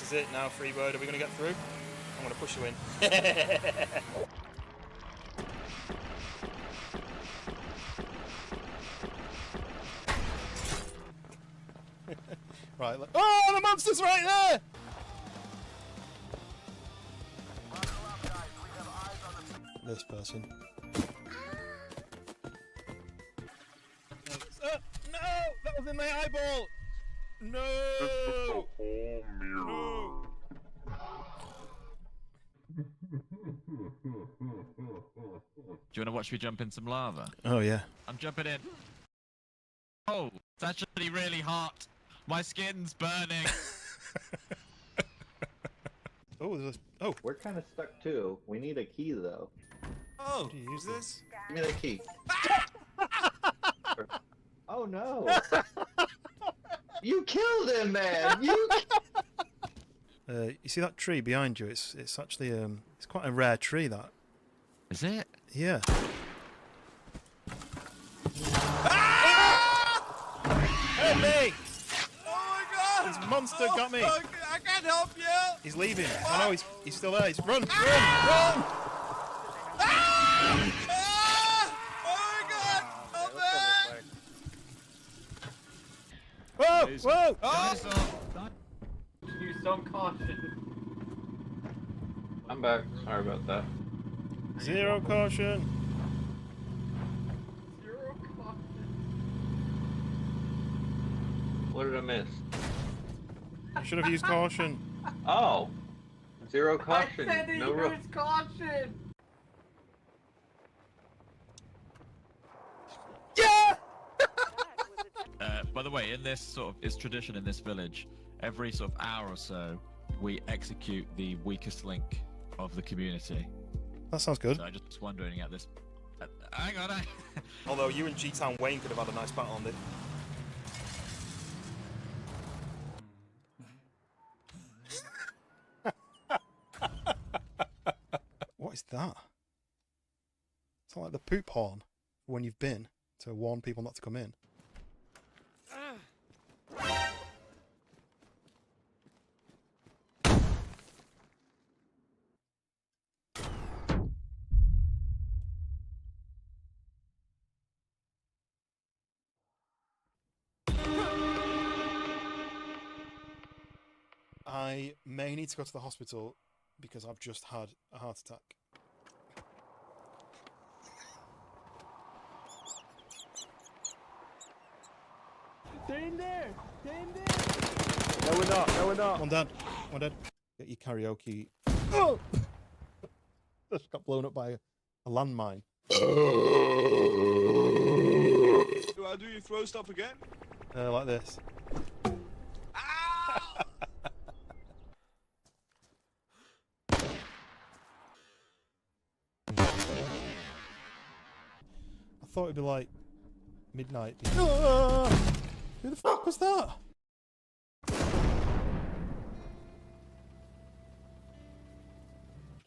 is it now, Freebird. Are we going to get through? I'm going to push you in. Right, look. Oh, the monster's right there! This person. No! That was in my eyeball! No! No! Do you want to watch me jump in some lava? Oh, yeah. I'm jumping in. Oh, it's actually really hot. My skin's burning. Oh, there's a... Oh! We're kind of stuck too. We need a key though. Oh! Do you use this? Give me the key. Oh no! You killed him, man! You see that tree behind you? It's actually it's quite a rare tree, that. Is it? Yeah. Help me! Oh my god! This monster got me! I can't help you! He's leaving. I know he's still there. He's run! Run! Ah! Oh my god! Help me! Whoa! Whoa! Oh! Use some caution. I'm back. Sorry about that. Zero caution. Zero caution. What did I miss? I should have used caution. Oh! Zero caution. I said that No you ro- use caution. Yeah! By the way, in this sort of, it's tradition in this village, every sort of hour or so, we execute the weakest link of the community. That sounds good. So I'm just wondering at this... hang on, Although you and G-Town Wayne could have had a nice battle on it. What is that? It's not like the poop horn when you've been to warn people not to come in. I may need to go to the hospital because I've just had a heart attack. Stay in there. Stay in there. No, we're not. No, we're not. One dead. One dead. Get your karaoke. Oh! Just got blown up by a landmine. Do you throw stuff again? Like this. Ow! I thought it'd be like midnight. Ah! Who the fuck was that?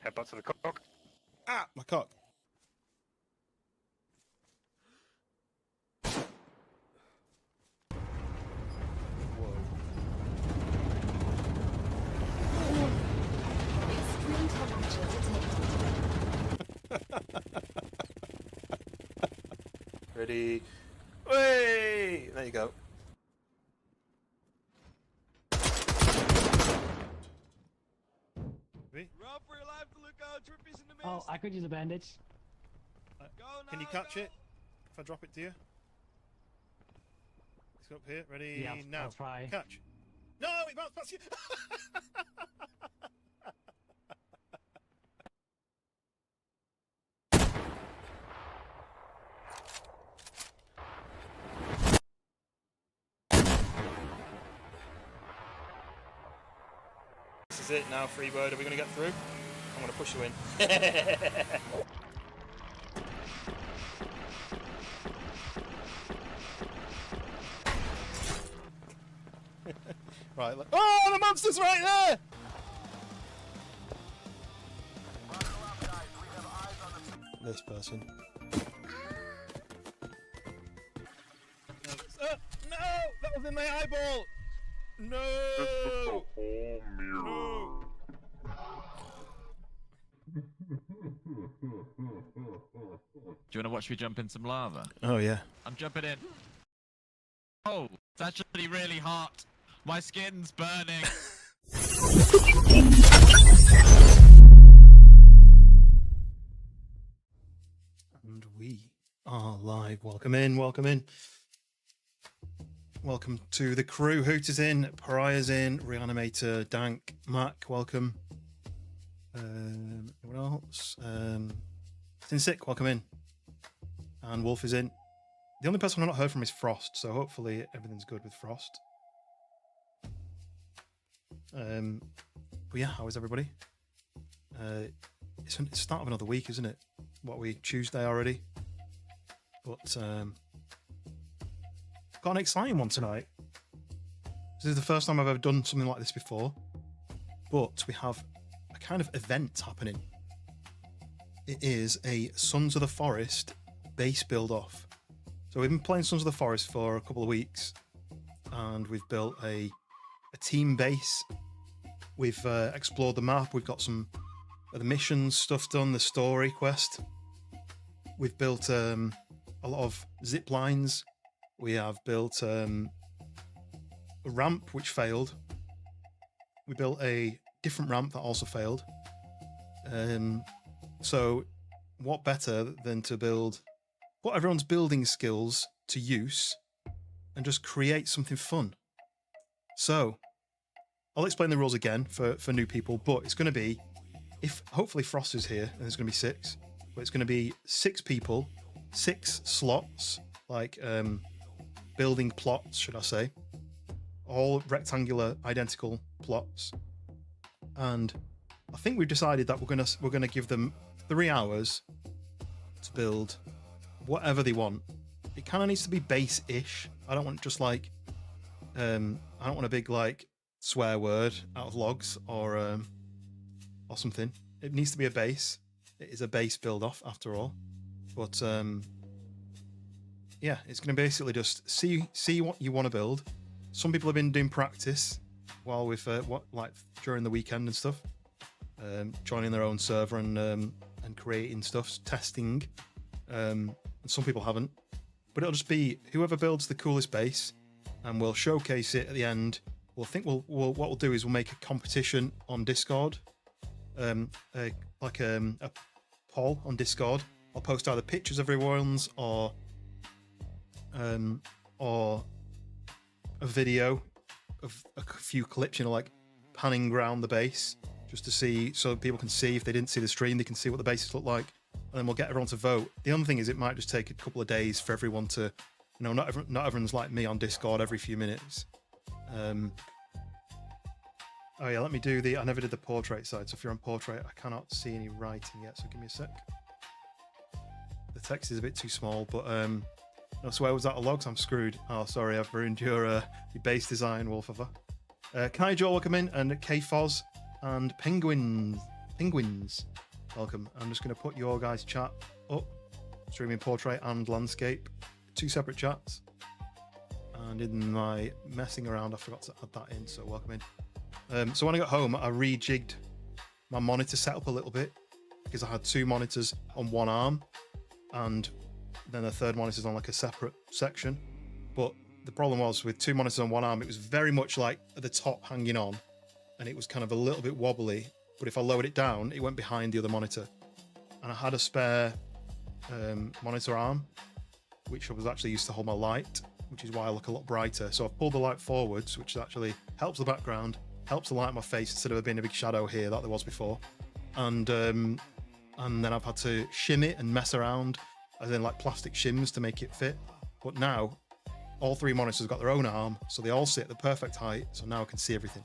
Headbutt to the cock. Ah! My cock. Ready? Way! There you go. Run for your life to look out. Trippies in the mist. Oh, I could use a bandage. Go now, Can you catch go. it? If I drop it to you? Let's go up here. Ready? Yeah, now. I'll try. Catch. No! It bounced past you! This is it now, Freebird. Are we going to get through? I'm going to push you in. Right, look. Oh, the monster's right there! This person. No! That was in my eyeball! No! No! Do you want to watch me jump in some lava? Oh, yeah. I'm jumping in. Oh, it's actually really hot. My skin's burning. And we are live. Welcome in, welcome in. Welcome to the crew. Hooters in, Pariah's in, Reanimator, Dank, Mac, welcome. Anyone else? Sin Sick, welcome in. And Wolf is in. The only person I've not heard from is Frost, so hopefully everything's good with Frost. But yeah, how is everybody? It's the start of another week, isn't it? What are we, Tuesday already? But got an exciting one tonight. This is the first time I've ever done something like this before, but we have a kind of event happening. It is a Sons of the Forest base build off. So we've been playing Sons of the Forest for a couple of weeks, and we've built a team base. We've explored the map. We've got some of the missions stuff done, the story quest. We've built a lot of zip lines. We have built a ramp which failed. We built a different ramp that also failed. So what better than to put everyone's building skills to use and just create something fun. So I'll explain the rules again for new people, but it's going to be, if hopefully Frost is here, and there's going to be 6, but it's going to be 6 people, 6 slots, like building plots, should I say, all rectangular, identical plots. And I think we've decided that we're gonna give them 3 hours to build whatever they want. It kind of needs to be base-ish. I don't want just like I don't want a big like swear word out of logs or something. It needs to be a base. It is a base build off after all. But yeah, it's going to basically just see what you want to build. Some people have been doing practice while with during the weekend and stuff, joining their own server and creating stuff, testing. And some people haven't, but it'll just be whoever builds the coolest base, and we'll showcase it at the end. What we'll do is we'll make a competition on Discord, a poll on Discord. I'll post either pictures of everyone's or a video of a few clips, like panning around the base, just to see, so people can see, if they didn't see the stream, they can see what the bases look like, and then we'll get everyone to vote. The other thing is it might just take a couple of days for everyone to, not everyone's like me on Discord every few minutes. Oh yeah, let me do I never did the portrait side, so if you're on portrait, I cannot see any writing yet, so give me a sec. The text is a bit too small, but no, so where was that a logs? I'm screwed. Oh, sorry, I've ruined your base design, Wolfover. Kai Joel, welcome in, and K-Foz and Penguins, welcome. I'm just going to put your guys' chat up, streaming portrait and landscape, 2 separate chats. And in my messing around, I forgot to add that in, so welcome in. So when I got home, I rejigged my monitor setup a little bit, because I had 2 monitors on one arm, and then the third monitor's on like a separate section. But the problem was, with 2 monitors on one arm, it was very much like at the top hanging on, and it was kind of a little bit wobbly. But if I lowered it down, it went behind the other monitor. And I had a spare monitor arm, which I was actually used to hold my light, which is why I look a lot brighter. So I've pulled the light forwards, which actually helps the background, helps the light on my face instead of it being a big shadow here that there was before. And then I've had to shim it and mess around, as in like plastic shims to make it fit. But now all 3 monitors got their own arm, so they all sit at the perfect height, so now I can see everything.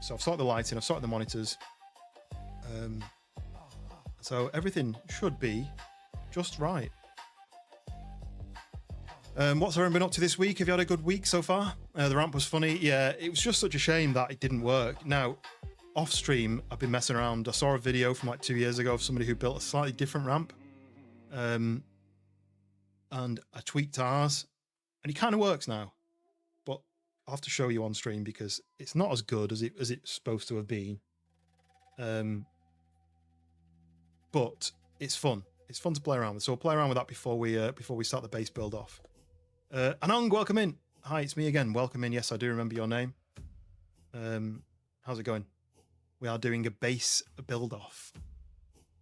So I've sorted the lighting, I've sorted the monitors, so everything should be just right. What's everyone been up to this week? Have you had a good week so far? The ramp was funny. Yeah, it was just such a shame that it didn't work. Now, off stream, I've been messing around. I saw a video from like 2 years ago of somebody who built a slightly different ramp, and I tweaked ours, and it kind of works now. But I'll have to show you on stream because it's not as good as it's supposed to have been. But it's fun. It's fun to play around with. So we'll play around with that before we start the base build off. Anong, welcome in. Hi, it's me again. Welcome in. Yes, I do remember your name. How's it going? We are doing a base build off.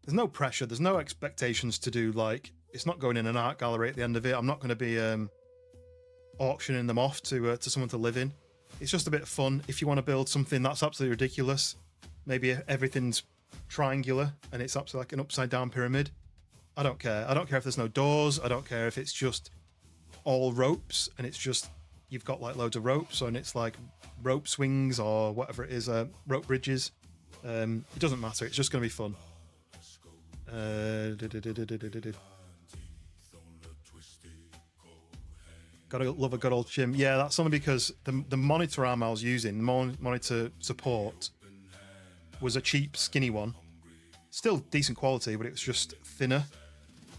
There's no pressure. There's no expectations to do, like, it's not going in an art gallery at the end of it. I'm not going to be auctioning them off to someone to live in. It's just a bit of fun. If you want to build something that's absolutely ridiculous, maybe everything's triangular and it's absolutely like an upside down pyramid. I don't care. I don't care if there's no doors. I don't care if it's just all ropes and it's just you've got like loads of ropes and it's like rope swings or whatever it is, rope bridges. It doesn't matter. It's just going to be fun. Gotta love a good old shim. Yeah, that's only because the monitor arm I was using, the monitor support, was a cheap, skinny one. Still decent quality, but it was just thinner.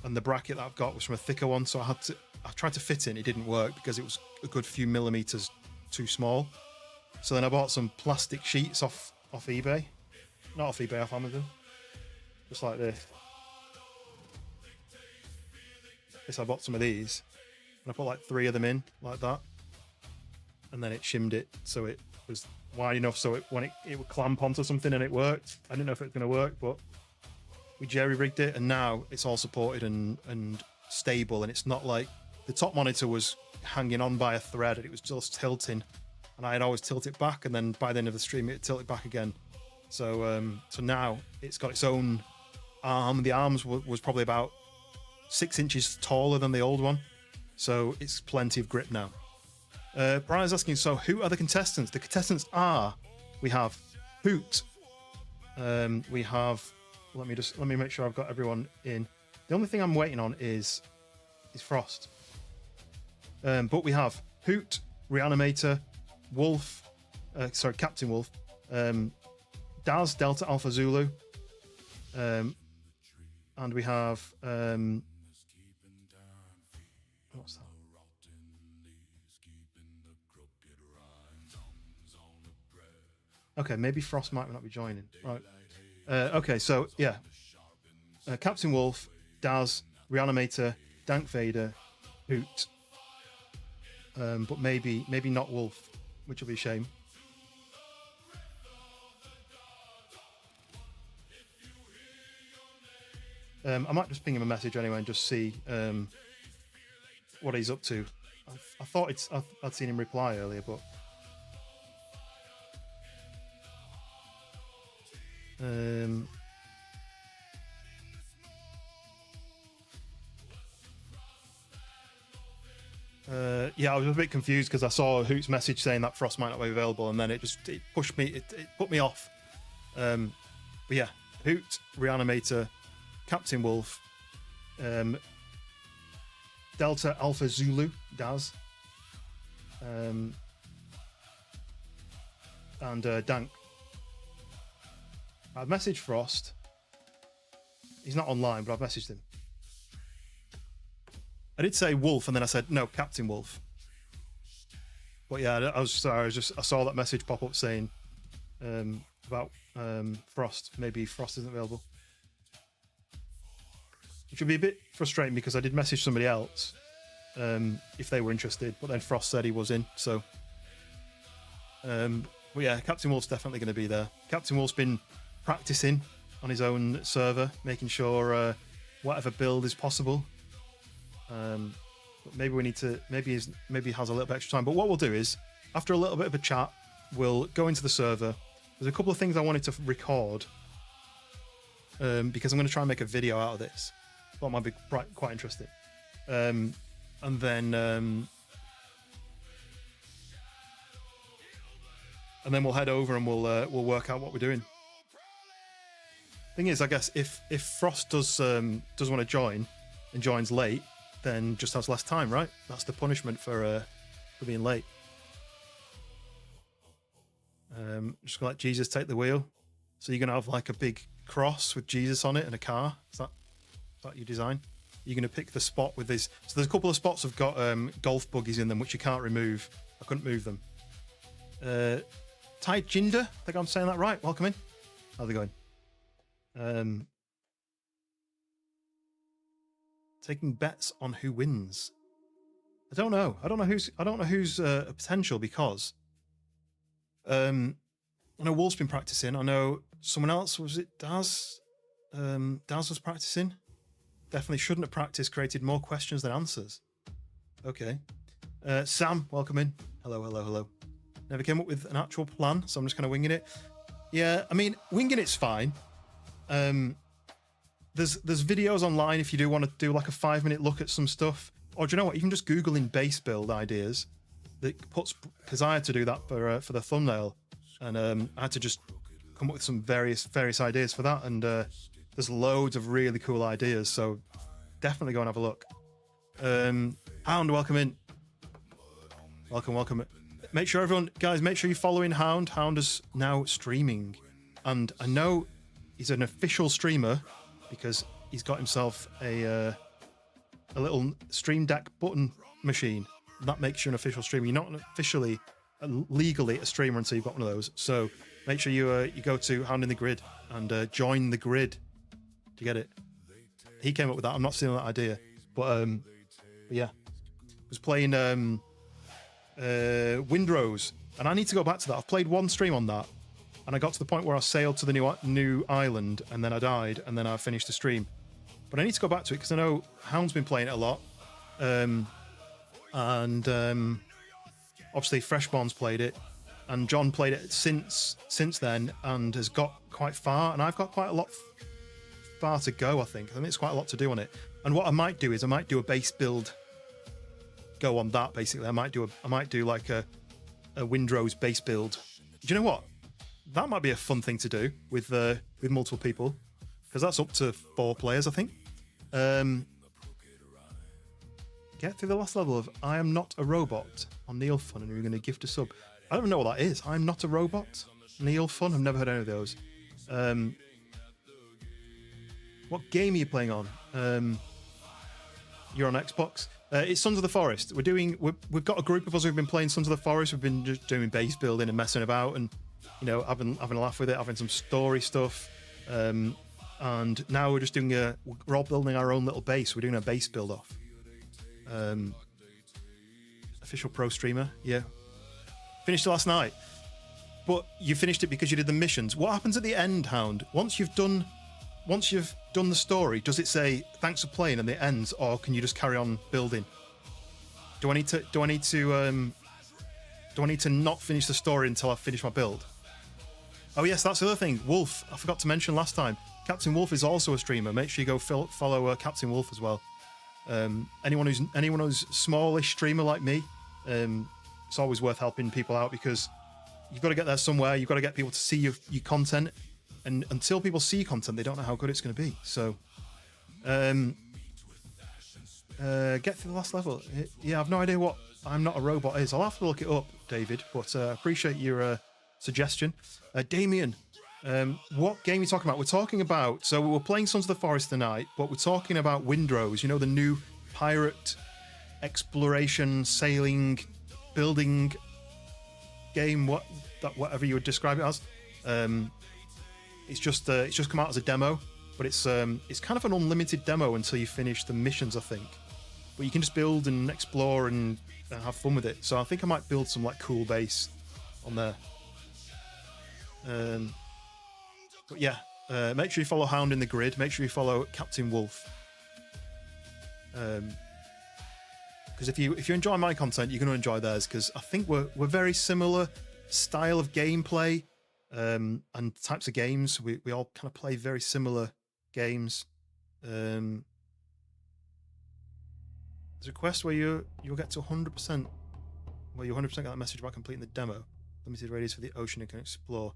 And the bracket that I've got was from a thicker one, so I tried to fit in. It didn't work because it was a good few millimeters too small. So then I bought some plastic sheets off eBay. Not off eBay, off Amazon. Just like this. I bought some of these. And I put like 3 of them in, like that. And then it shimmed it so it was wide enough so it would clamp onto something and it worked. I didn't know if it was going to work, but we jerry-rigged it and now it's all supported and stable. And it's not like the top monitor was hanging on by a thread and it was just tilting. And I'd always tilt it back and then by the end of the stream it'd tilt it back again. So now it's got its own arm. The arms was probably about 6 inches taller than the old one. So it's plenty of grip now. Brian's asking, so who are the contestants? The contestants are, we have Hoot. We have, let me make sure I've got everyone in. The only thing I'm waiting on is Frost. But we have Hoot, Reanimator, Wolf, Captain Wolf, Daz, Delta Alpha Zulu, and we have what's that? Okay, maybe Frost might not be joining. Right. Okay, so yeah, Captain Wolf, Daz, Reanimator, Dank Vader, Hoot, but maybe not Wolf, which will be a shame. I might just ping him a message anyway and just see what he's up to. I thought I'd seen him reply earlier, but yeah, I was a bit confused because I saw Hoot's message saying that Frost might not be available, and then it pushed me, it put me off. But yeah, Hoot, Reanimator, Captain Wolf, Delta Alpha Zulu, Daz, and Dank. I've messaged Frost. He's not online, but I've messaged him. I did say Wolf, and then I said no, Captain Wolf. But yeah, I saw that message pop up saying about Frost. Maybe Frost isn't available, which would be a bit frustrating because I did message somebody else if they were interested, but then Frost said he was in. So, but yeah, Captain Wolf's definitely going to be there. Captain Wolf's been practicing on his own server, making sure whatever build is possible. But maybe we need to. Maybe he has a little bit extra time. But what we'll do is, after a little bit of a chat, we'll go into the server. There's a couple of things I wanted to record because I'm going to try and make a video out of this. Thought might be quite interesting. And then we'll head over and we'll work out what we're doing. Thing is, I guess if Frost does want to join and joins late, then just has less time, right? That's the punishment for being late. Just gonna let Jesus take the wheel. So you're gonna have like a big cross with Jesus on it and a car. Is that your design? You're gonna pick the spot with this. So there's a couple of spots have got golf buggies in them which you can't remove. I couldn't move them. Tai Jinder, I think I'm saying that right. Welcome in. How's it going? Taking bets on who wins. I don't know. I don't know who's a potential because I know Wolf's been practicing. I know someone else, was it Daz? Daz was practicing. Definitely shouldn't have practiced, created more questions than answers. Okay. Sam, welcome in. Hello, hello, hello. Never came up with an actual plan, so I'm just kind of winging it. Yeah, I mean, winging it's fine. There's videos online if you do want to do like a 5-minute look at some stuff. Or do you know what? Even just Googling base build ideas, that puts, because I had to do that for the thumbnail, and I had to just come up with some various ideas for that. And there's loads of really cool ideas, so definitely go and have a look. Hound, welcome in. Welcome. Make sure everyone, guys, make sure you're following Hound. Hound is now streaming, and I know he's an official streamer because he's got himself a little Stream Deck button machine. That makes you an official streamer. You're not officially, legally a streamer until you've got one of those. So make sure you go to Hound in the Grid and join the grid. Do you get it? He came up with that. I'm not stealing that idea, but yeah, I was playing Windrose, and I need to go back to that. I've played one stream on that, and I got to the point where I sailed to the new island, and then I died, and then I finished the stream. But I need to go back to it because I know Hound's been playing it a lot, and obviously Freshborn's played it, and John played it since then and has got quite far, and I've got quite a lot far to go. I think it's quite a lot to do on it. And what I might do is I might do a base build. Go on that basically. I might do like a Windrose base build. Do you know what? That might be a fun thing to do with multiple people, because that's up to 4 players, I think. Get through the last level of I Am Not a Robot on Neil Fun, and you're going to gift a sub. I don't even know what that is. I'm Not a Robot, Neil Fun. I've never heard any of those. What game are you playing on? You're on Xbox. It's Sons of the Forest. We've got a group of us who've been playing Sons of the Forest. We've been just doing base building and messing about, and having a laugh with it, having some story stuff. And now we're just we're all building our own little base. We're doing a base build off. Official pro streamer, yeah. Finished it last night, but you finished it because you did the missions. What happens at the end, Hound? Once you've done the story, does it say thanks for playing and it ends, or can you just carry on building? Do I need to not finish the story until I finish my build? Oh yes, that's the other thing. Wolf, I forgot to mention last time. Captain Wolf is also a streamer. Make sure you go follow Captain Wolf as well. Anyone who's smallish streamer like me, it's always worth helping people out, because you've got to get there somewhere. You've got to get people to see your content, and until people see content, they don't know how good it's going to be. So, get through the last level. Yeah, I've no idea what I'm Not a Robot is. I'll have to look it up, David. But I appreciate your suggestion, Damien. What game are you talking about? We're talking about, so we were playing Sons of the Forest tonight, but we're talking about Windrose, the new pirate exploration, sailing, building game, whatever you would describe it as. It's just come out as a demo, but it's kind of an unlimited demo until you finish the missions, I think. But you can just build and explore and have fun with it. So I think I might build some like cool base on there. But yeah, make sure you follow Hound in the Grid. Make sure you follow Captain Wolf. Because if you enjoy my content, you're going to enjoy theirs. Because I think we're very similar style of gameplay and types of games. We all kind of play very similar games. There's a quest where you'll get to 100%. Well, you 100% get that message about completing the demo. Limited radius for the ocean and can explore.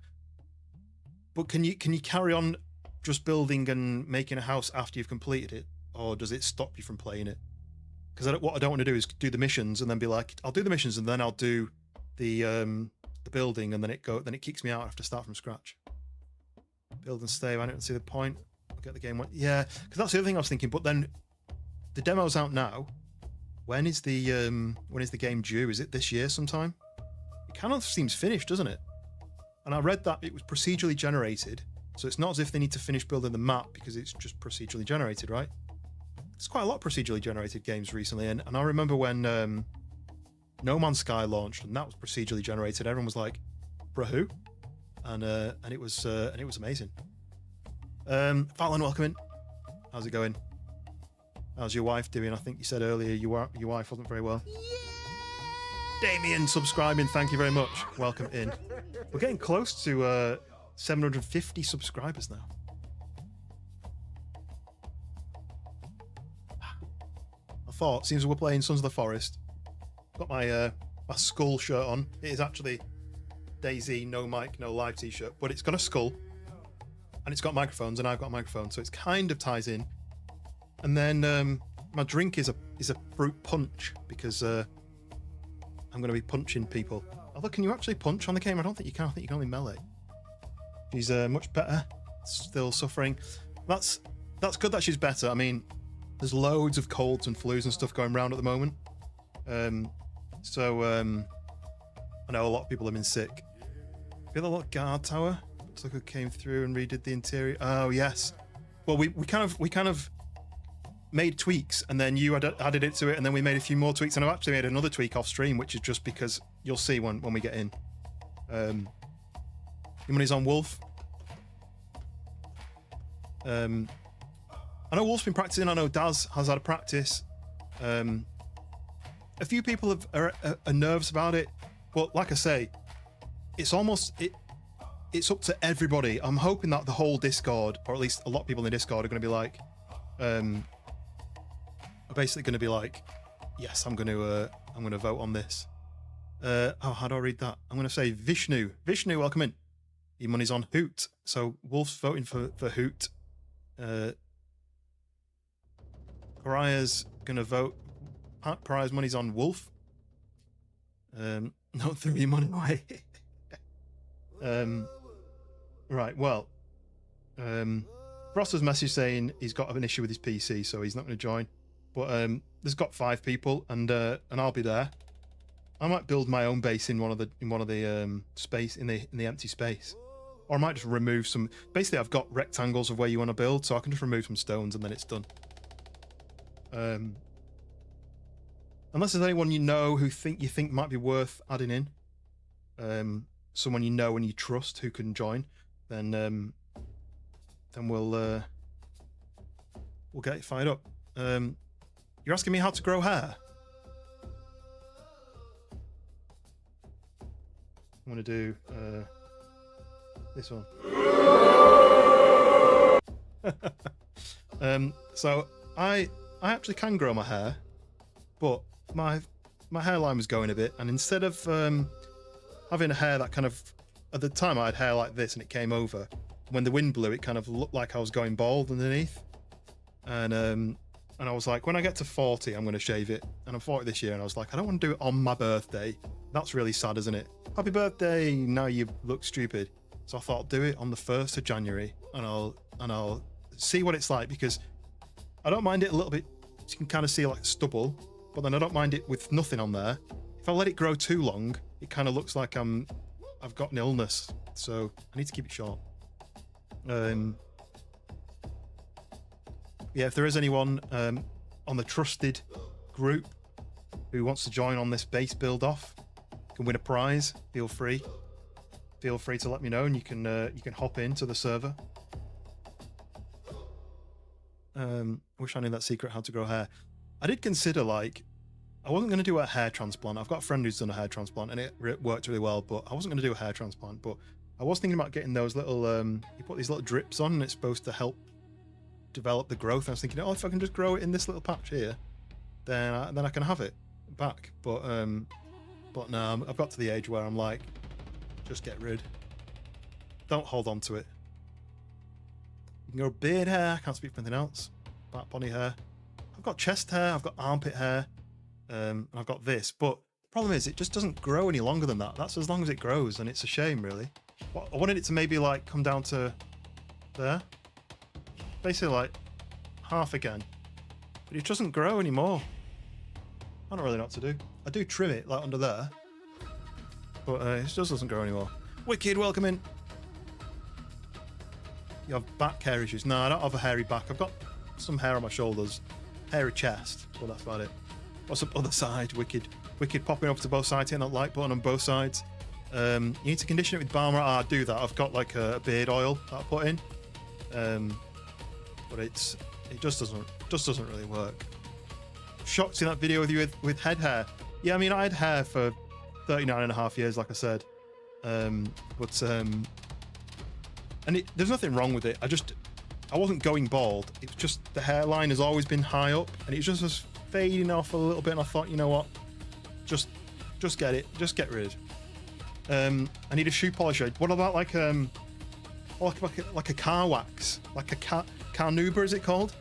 But can you carry on just building and making a house after you've completed it, or does it stop you from playing it? Because what I don't want to do is do the missions and then be like, I'll do the missions and then I'll do the building, and then it kicks me out. I have to start from scratch. Build and stay. I don't see the point. I'll get the game. Yeah, because that's the other thing I was thinking. But then the demo's out now. When is the game due? Is it this year sometime? it kind of seems finished, doesn't it? And I read that it was procedurally generated, so it's not as if they need to finish building the map because it's just procedurally generated, right? There's quite a lot of procedurally generated games recently, and I remember when No Man's Sky launched and that was procedurally generated. Everyone was like, "Bruh, who?" And it was amazing. Fallon, welcome in. How's it going? How's your wife doing? I think you said earlier your wife wasn't very well. Damien subscribing, thank you very much. Welcome in. We're getting close to 750 subscribers now. I thought, seems we're playing Sons of the Forest. Got my my skull shirt on. It is actually Daisy, no mic, no live t-shirt, but it's got a skull and it's got microphones, and I've got a microphone, so it's kind of ties in. And then my drink is a fruit punch because I'm going to be punching people. Although, can you actually punch on the game? I don't think you can. I think you can only melee. She's much better. Still suffering. That's good that she's better. I mean, there's loads of colds and flus and stuff going around at the moment. So I know a lot of people have been sick. We had a little guard tower. Looks like it came through and redid the interior. Oh yes. Well, we kind of made tweaks, and then you added it to it, and then we made a few more tweaks, and I've actually made another tweak off stream, which is just because you'll see when we get in. Your money's on Wolf. I know Wolf's been practicing. I know Daz has had a practice. A few people are nervous about it, but like I say, it's up to everybody. I'm hoping that the whole Discord, or at least a lot of people in the Discord, are going to be like, are basically going to be like, yes, I'm going to vote on this. How do I read that? I'm going to say Vishnu. Vishnu, welcome in. Your money's on Hoot. So Wolf's voting for Hoot. Pariah's going to vote. Pariah's money's on Wolf. Not throw your money away. Right, well. Ross's message saying he's got an issue with his PC, so he's not going to join. But there's got 5 people, and I'll be there. I might build my own base in one of the space in the empty space, or I might just remove some. Basically, I've got rectangles of where you want to build, so I can just remove some stones and then it's done. Unless there's anyone you know who you think might be worth adding in, someone you know and you trust who can join, then we'll get it fired up. You're asking me how to grow hair? I'm gonna do this one. So I actually can grow my hair, but my hairline was going a bit, and instead of having a hair that kind of, at the time I had hair like this and it came over, when the wind blew it kind of looked like I was going bald underneath, and I was like, when I get to 40 I'm going to shave it, and I'm 40 this year, and I was like, I don't want to do it on my birthday. That's really sad, isn't it? Happy birthday, now you look stupid. So I thought I'll do it on the 1st of January, and I'll see what it's like, because I don't mind it a little bit. You can kind of see like stubble, but then I don't mind it with nothing on there. If I let it grow too long, it kind of looks like I've got an illness, so I need to keep it short. Yeah, if there is anyone on the trusted group who wants to join on this base build off, can win a prize, feel free to let me know, and you can hop into the server. Wish I knew that secret how to grow hair. I did consider, like, I wasn't going to do a hair transplant. I've got a friend who's done a hair transplant and it worked really well, but I wasn't going to do a hair transplant. But I was thinking about getting those little you put these little drips on, and it's supposed to help develop the growth. I was thinking, oh, if I can just grow it in this little patch here, then I can have it back. But no, I've got to the age where I'm like, just get rid. Don't hold on to it. You can grow beard hair. I can't speak for anything else. Back body hair. I've got chest hair. I've got armpit hair. And I've got this. But the problem is, it just doesn't grow any longer than that. That's as long as it grows, and it's a shame, really. I wanted it to maybe like come down to there. Basically like half again. But it doesn't grow anymore. I don't really know what to do. I do trim it like under there. but it just doesn't grow anymore. Wicked, welcome in. You have back hair issues? No, I don't have a hairy back. I've got some hair on my shoulders, hairy chest. Well, that's about it. What's up other side? Wicked, wicked. Popping up to both sides, hitting that like button on both sides. You need to condition it with balm. I do that. I've got like a beard oil that I put in, but it just doesn't really work. Shocked in that video with you with head hair. Yeah, I mean I had hair for 39.5 years, like I said, there's nothing wrong with it. I wasn't going bald. It's just the hairline has always been high up, and it just was fading off a little bit. And I thought, you know what, just get rid. I need a shoe polisher. What about like a car wax, like a carnauba, is it called?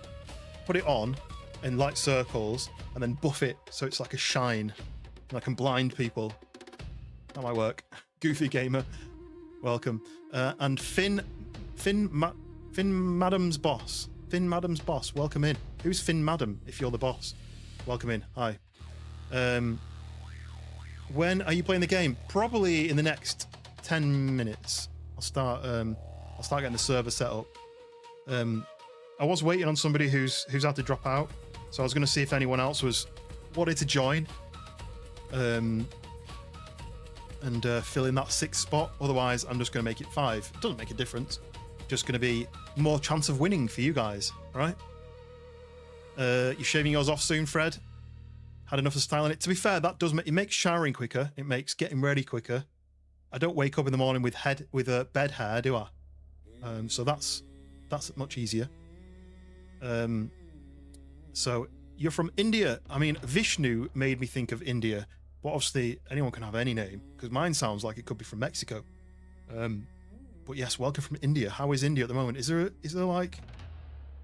Put it on in light circles and then buff it so it's like a shine, and I can blind people. That might work. Goofy gamer, welcome. And Finn Madam's boss. Finn Madam's boss, welcome in. Who's Finn Madam? If you're the boss, welcome in. Hi. When are you playing the game? Probably in the next 10 minutes. I'll start getting the server set up. I was waiting on somebody who's had to drop out, so I was going to see if anyone else wanted to join, and fill in that 6th spot. Otherwise, I'm just going to make it 5. It doesn't make a difference. Just going to be more chance of winning for you guys, right? You're shaving yours off soon, Fred? Had enough of styling it. To be fair, that does it makes showering quicker. It makes getting ready quicker. I don't wake up in the morning with bed hair, do I? So that's much easier. So you're from India. I mean, Vishnu made me think of India, but obviously anyone can have any name, because mine sounds like it could be from Mexico. But yes, welcome from India. How is India at the moment? Is there like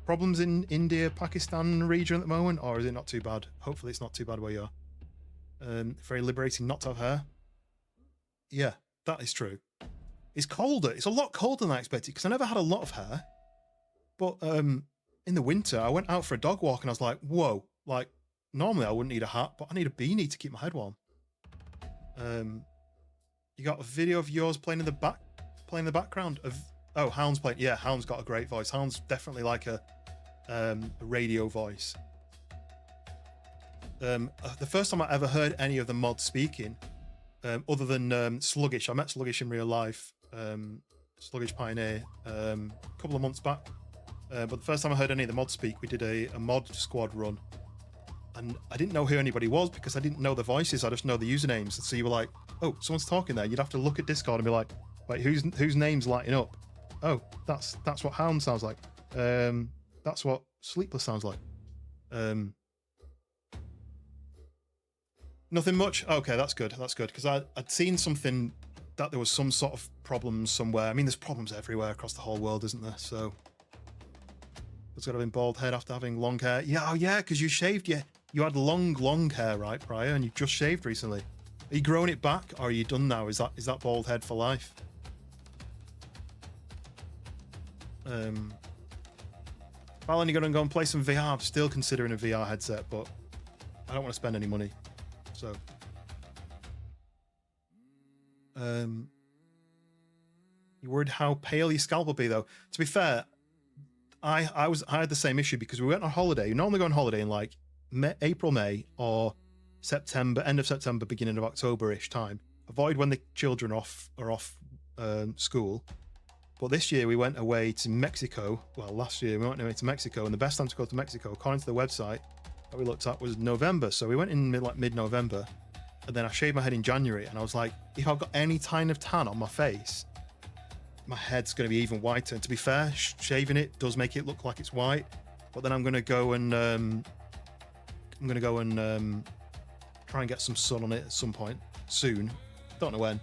problems in India, Pakistan region at the moment, or is it not too bad? Hopefully it's not too bad where you are. Very liberating not to have hair. Yeah, that is true. It's colder. It's a lot colder than I expected, because I never had a lot of hair. But in the winter, I went out for a dog walk and I was like, whoa, like normally I wouldn't need a hat, but I need a beanie to keep my head warm. You got a video of yours playing in the background of, oh, Hound's playing. Yeah, Hound's got a great voice. Hound's definitely like a radio voice. The first time I ever heard any of the mods speaking, other than Sluggish, I met Sluggish in real life, Sluggish Pioneer, a couple of months back. But the first time I heard any of the mods speak, we did a mod squad run, and I didn't know who anybody was because I didn't know the voices. I just know the usernames. So you were like, oh, someone's talking there. You'd have to look at Discord and be like, wait, whose name's lighting up? Oh, that's what Hound sounds like. That's what Sleepless sounds like. Nothing much. Okay, that's good. That's good, because I'd seen something that there was some sort of problems somewhere. I mean, there's problems everywhere across the whole world, isn't there? So it's got to have been bald head after having long hair. Yeah, oh yeah, because you shaved. Yeah, you had long hair, right, prior, and you just shaved recently. Are you growing it back, or are you done now? Is that bald head for life? Fallon, you're gonna go and play some VR. I'm still considering a VR headset, but I don't want to spend any money. So, you worried how pale your scalp will be, though? To be fair, I had the same issue because we went on holiday. You normally go on holiday in like April, May, or September, end of September, beginning of October-ish time. Avoid when the children are off school. But this year we went away to Mexico. Well, last year we went away to Mexico, and the best time to go to Mexico, according to the website that we looked at, was November. So we went in mid-November, and then I shaved my head in January, and I was like, if I've got any kind of tan on my face, my head's going to be even whiter. And to be fair, shaving it does make it look like it's white. But then I'm going to go and try and get some sun on it at some point soon. Don't know when.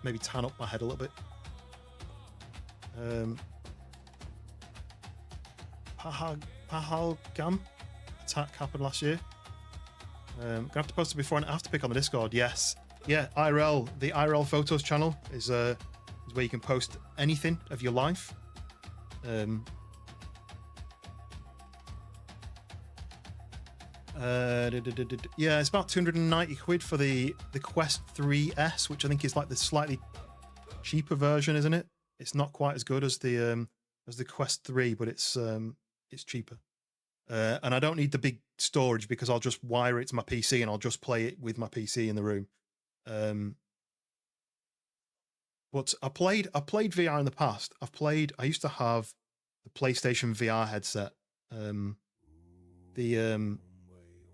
Maybe tan up my head a little bit. Pahalgam attack happened last year. Gonna have to post it before and after pick on the Discord. Yes, yeah. IRL, the IRL Photos channel is where you can post anything of your life. Yeah, it's about 290 quid for the Quest 3S, which I think is like the slightly cheaper version, isn't it? It's not quite as good as the Quest 3, but it's cheaper. And I don't need the big storage because I'll just wire it to my PC and I'll just play it with my PC in the room. But I played VR in the past. I used to have the PlayStation VR headset.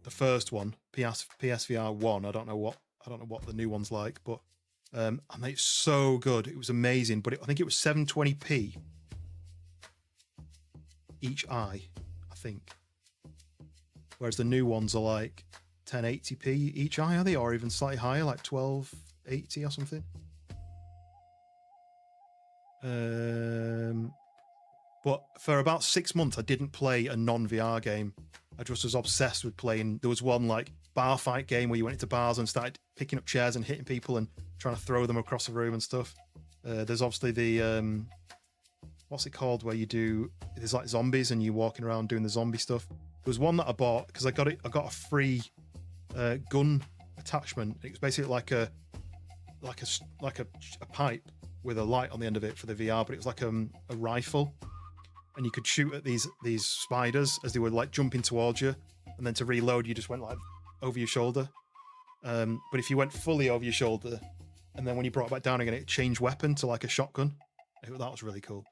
The first one, PSVR 1. I don't know what the new one's like, but I mean, it's so good. It was amazing, but I think it was 720p each eye, I think. Whereas the new ones are like 1080p each eye, are they? Or even slightly higher, like 1280 or something. But for about 6 months, I didn't play a non-VR game. I just was obsessed with playing. There was one like bar fight game where you went into bars and started picking up chairs and hitting people and trying to throw them across the room and stuff. There's obviously the what's it called where there's like zombies and you're walking around doing the zombie stuff. There was one that I bought because I got a free gun attachment. It was basically like a pipe with a light on the end of it for the VR, but it was like a rifle. And you could shoot at these spiders as they were like jumping towards you, and then to reload you just went like over your shoulder. But if you went fully over your shoulder, and then when you brought it back down again, it changed weapon to like a shotgun. That was really cool.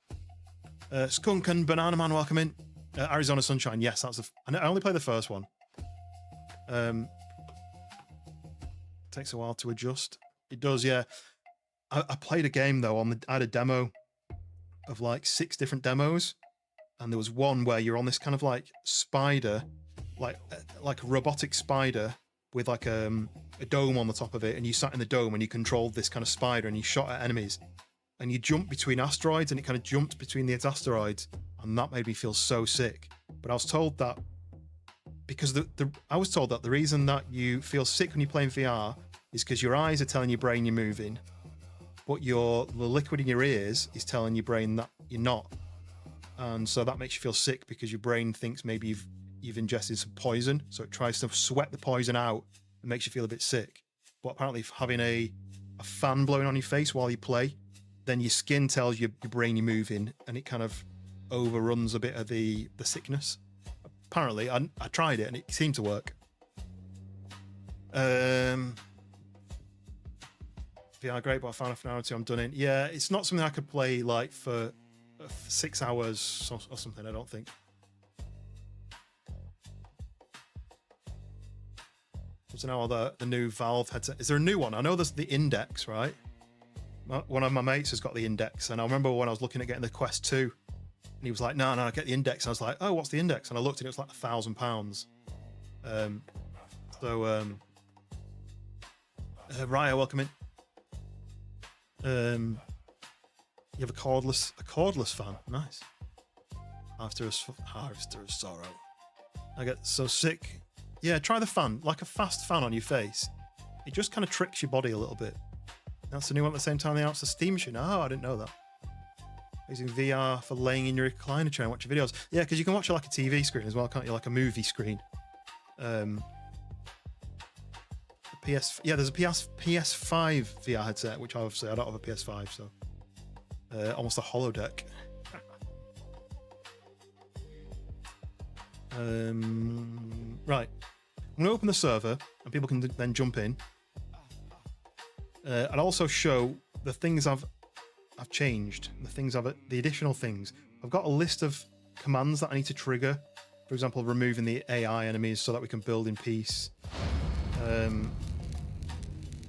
Skunk and Banana Man, welcome in. Arizona Sunshine, yes, I only played the first one. Takes a while to adjust. It does, yeah. I played a game though I had a demo of like 6 different demos. And there was one where you're on this kind of like spider, like a robotic spider with like a dome on the top of it, and you sat in the dome and you controlled this kind of spider and you shot at enemies, and you jumped between asteroids and it kind of jumped between these asteroids, and that made me feel so sick. But I was told that because I was told that the reason that you feel sick when you're playing VR is because your eyes are telling your brain you're moving, but the liquid in your ears is telling your brain that you're not. And so that makes you feel sick because your brain thinks maybe you've ingested some poison. So it tries to sweat the poison out and makes you feel a bit sick. But apparently having a fan blowing on your face while you play, then your skin tells your brain you're moving, and it kind of overruns a bit of the sickness. Apparently, I tried it and it seemed to work. VR great, but I found after an hour or two I'm done in. Yeah, it's not something I could play like for 6 hours or something, I don't think. So now the new Valve headset. Is there a new one? I know there's the Index, right? One of my mates has got the Index, and I remember when I was looking at getting the Quest 2, and he was like, no, get the Index. And I was like, oh, what's the Index? And I looked and it was like £1,000. Raya, welcome in. You have a cordless fan. Nice. Harvester of sorrow. I get so sick. Yeah, try the fan, like a fast fan on your face. It just kind of tricks your body a little bit. That's the new one at the same time they announced the Steam Machine. Oh, I didn't know that. Using VR for laying in your recliner chair and watching videos. Yeah, because you can watch it like a TV screen as well, can't you? Like a movie screen. There's a PS5 VR headset, which obviously I don't have a PS5, so almost a holodeck. Right, I'm gonna open the server and people can then jump in. I'll also show the things I've changed, the additional things. I've got a list of commands that I need to trigger. For example, removing the AI enemies so that we can build in peace.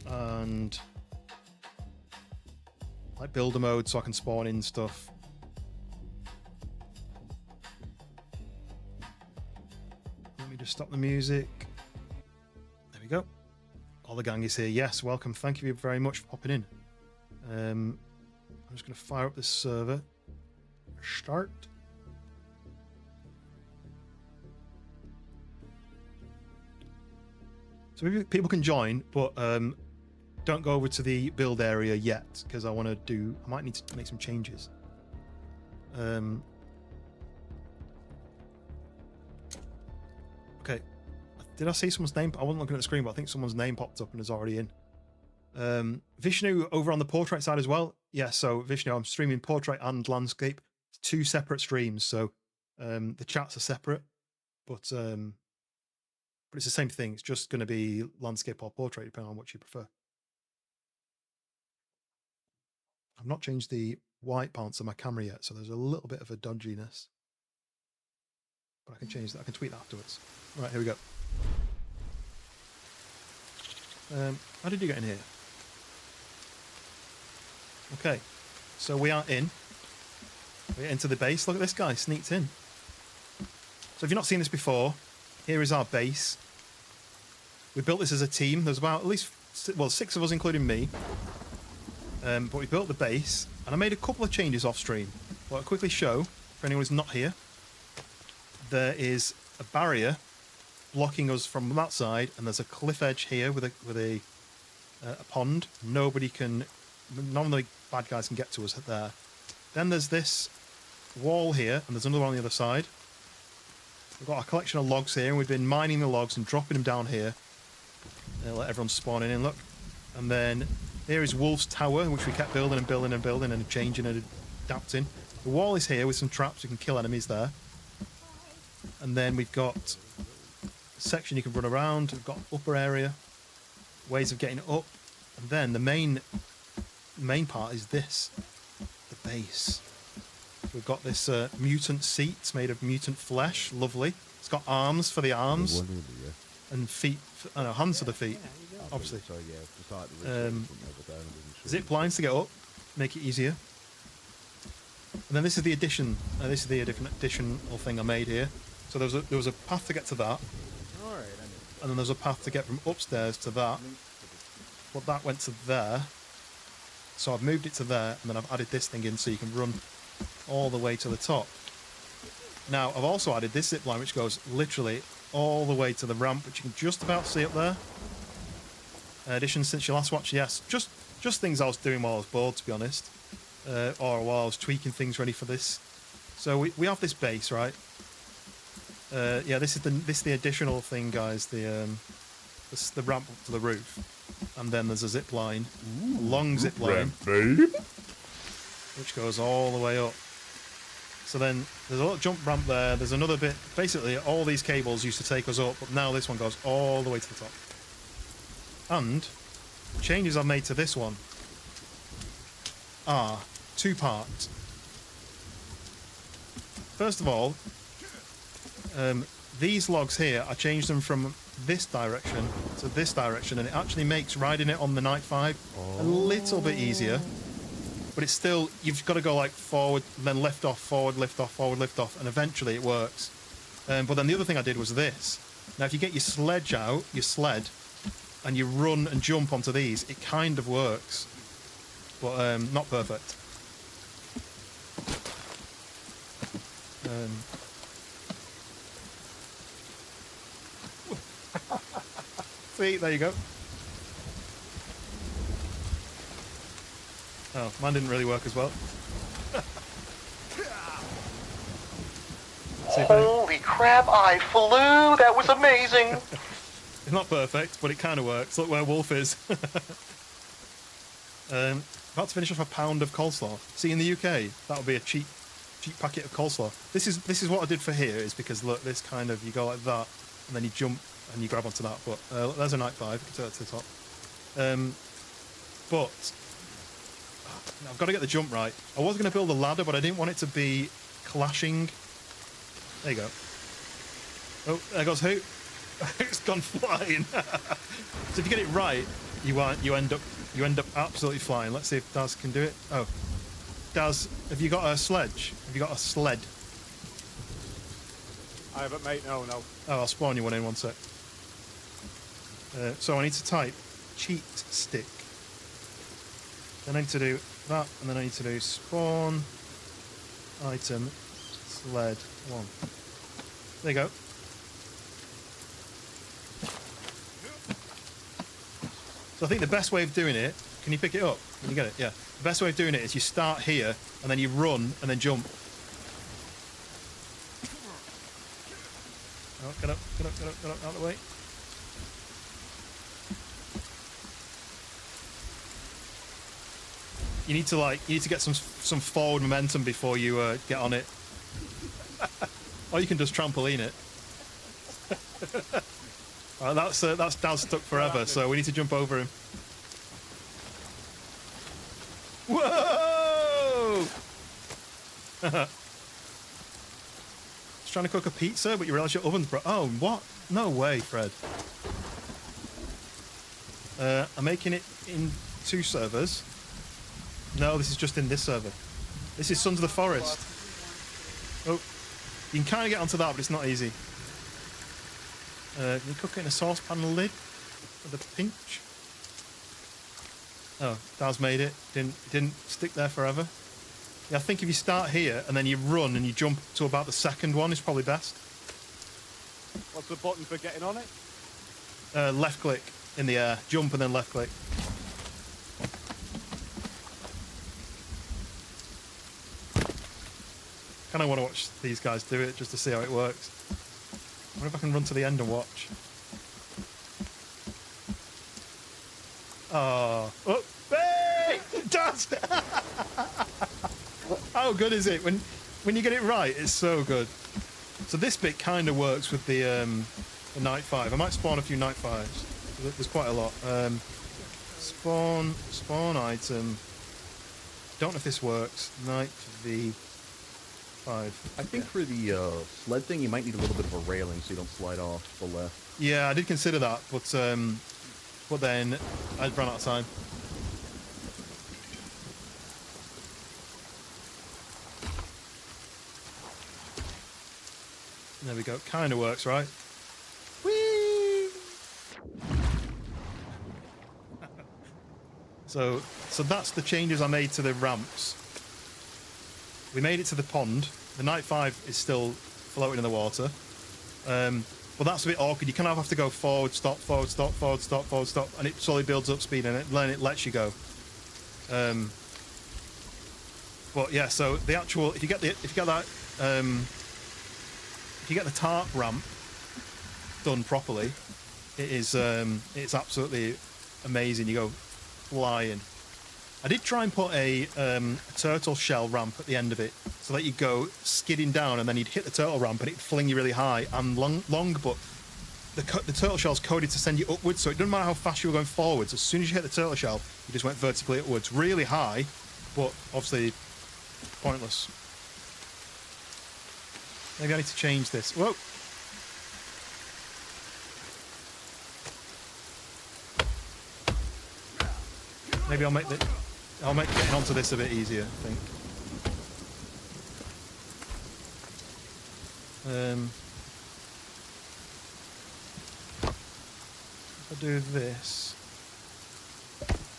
And like builder mode so I can spawn in stuff. Let me just stop the music. There we go. All the gang is here. Yes, welcome. Thank you very much for popping in. I'm just going to fire up this server. Start. So maybe people can join, but don't go over to the build area yet because I might need to make some changes. Okay, I Did I see someone's name? I wasn't looking at the screen, but I think someone's name popped up and is already in. Vishnu over on the portrait side as well. Yeah, so Vishnu, I'm streaming portrait and landscape. It's 2 separate streams, so the chats are separate, but it's the same thing. It's just going to be landscape or portrait, depending on what you prefer. I've not changed the white balance of my camera yet, so there's a little bit of a dodginess. But I can change that. I can tweak that afterwards. Right, here we go. How did you get in here? Okay, so we are in. We're into the base. Look at this guy, sneaked in. So if you've not seen this before, here is our base. We built this as a team. There's about at least, well, 6 of us, including me. But we built the base, and I made a couple of changes off stream. Well, I'll quickly show, for anyone who's not here, there is a barrier blocking us from that side, and there's a cliff edge here with a pond. None of the bad guys can get to us there. Then there's this wall here, and there's another one on the other side. We've got a collection of logs here, and we've been mining the logs and dropping them down here. Let everyone spawn in, look. And then here is Wolf's Tower, which we kept building and building and building and changing and adapting. The wall is here with some traps. You can kill enemies there. And then we've got a section you can run around. We've got upper area, ways of getting up. And then the main part is this, the base. We've got this mutant seat. It's made of mutant flesh. Lovely. It's got arms for the arms. And feet, hands for the feet, obviously. Zip lines to get up, make it easier. And then this is the addition. This is the additional thing I made here. So there was a path to get to that, and then there's a path to get from upstairs to that. But that went to there. So I've moved it to there, and then I've added this thing in so you can run all the way to the top. Now I've also added this zip line, which goes literally all the way to the ramp, which you can just about see up there. Addition since your last watch, yes. Just things I was doing while I was bored, to be honest. Or while I was tweaking things ready for this. So we have this base, right? Yeah, this is the additional thing, guys. The ramp up to the roof. And then there's a zip line. A long zip line. Which goes all the way up. So then there's a little jump ramp there. There's another bit. Basically, all these cables used to take us up, but now this one goes all the way to the top. And changes I've made to this one are 2 parts. First of all, these logs here, I changed them from this direction to this direction, and it actually makes riding it on the Night 5 a little bit easier. But it's still, you've got to go like forward, then lift off, forward, lift off, forward, lift off, and eventually it works. But then the other thing I did was this. Now, if you get your sledge out, your sled, and you run and jump onto these, it kind of works. But not perfect. See, there you go. Oh, mine didn't really work as well. Holy crap, I flew! That was amazing! It's not perfect, but it kind of works. Look where Wolf is. About to finish off a pound of coleslaw. See, in the UK, that would be a cheap packet of coleslaw. This is what I did for here, is because, look, this kind of, you go like that, and then you jump, and you grab onto that. But there's a Night 5, you can turn it to the top. But I've got to get the jump right. I was going to build a ladder, but I didn't want it to be clashing. There you go. Oh, there goes who? It's gone flying. So if you get it right, you end up absolutely flying. Let's see if Daz can do it. Oh, Daz, have you got a sledge? Have you got a sled? I haven't, mate. No. Oh, I'll spawn you one in 1 sec. So I need to type cheat stick. Then I need to do that, and then I need to do spawn item sled 1. There you go. So I think the best way of doing it, can you pick it up? Can you get it? Yeah. The best way of doing it is you start here, and then you run, and then jump. Oh, get up, out of the way. You need to get some forward momentum before you get on it. Or you can just trampoline it. Alright, that's Daz stuck forever, so we need to jump over him. Whoa! Just trying to cook a pizza, but you realise your oven's broke. Oh, what? No way, Fred. I'm making it in 2 servers. No, this is just in this server. This is Sons of the Forest. Oh, you can kind of get onto that, but it's not easy. Can you cook it in a saucepan lid with a pinch? Oh, Daz made it. Didn't stick there forever. Yeah, I think if you start here and then you run and you jump to about the second one is probably best. What's the button for getting on it? Left click in the air. Jump and then left click. Kind of want to watch these guys do it just to see how it works. I wonder if I can run to the end and watch. Oh, hey! Daz! How good is it when you get it right? It's so good. So this bit kind of works with the night 5. I might spawn a few night 5s. There's quite a lot. Spawn item. Don't know if this works. Night V5. I think for the sled thing, you might need a little bit of a railing so you don't slide off the left. Yeah, I did consider that, but then I'd run out of time. There we go. Kind of works, right? Whee! So that's the changes I made to the ramps. We made it to the pond. The night 5 is still floating in the water. But that's a bit awkward. You kind of have to go forward, stop, forward, stop, forward, stop, forward, stop, and it slowly builds up speed and then it lets you go. But yeah, so the actual if you get the tarp ramp done properly, it's absolutely amazing. You go flying. I did try and put a turtle shell ramp at the end of it, so that you go skidding down and then you'd hit the turtle ramp and it'd fling you really high and long. But the turtle shell's coded to send you upwards, so it doesn't matter how fast you were going forwards. As soon as you hit the turtle shell, you just went vertically upwards, really high, but obviously pointless. Maybe I need to change this. Whoa. Maybe I'll make getting onto this a bit easier, I think. If I do this,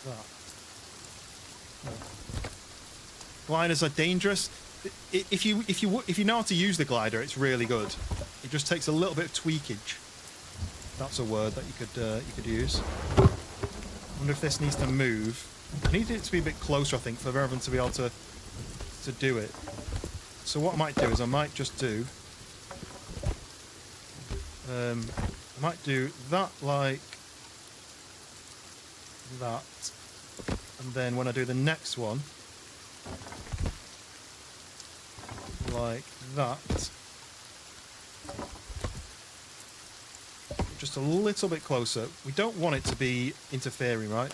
that. No. Gliders are dangerous. If you know how to use the glider, it's really good. It just takes a little bit of tweakage. That's a word that you could use. I wonder if this needs to move. I need it to be a bit closer, I think, for everyone to be able to do it. So what I might do is I might just do I might do that like that, and then when I do the next one, like that, just a little bit closer. We don't want it to be interfering, right?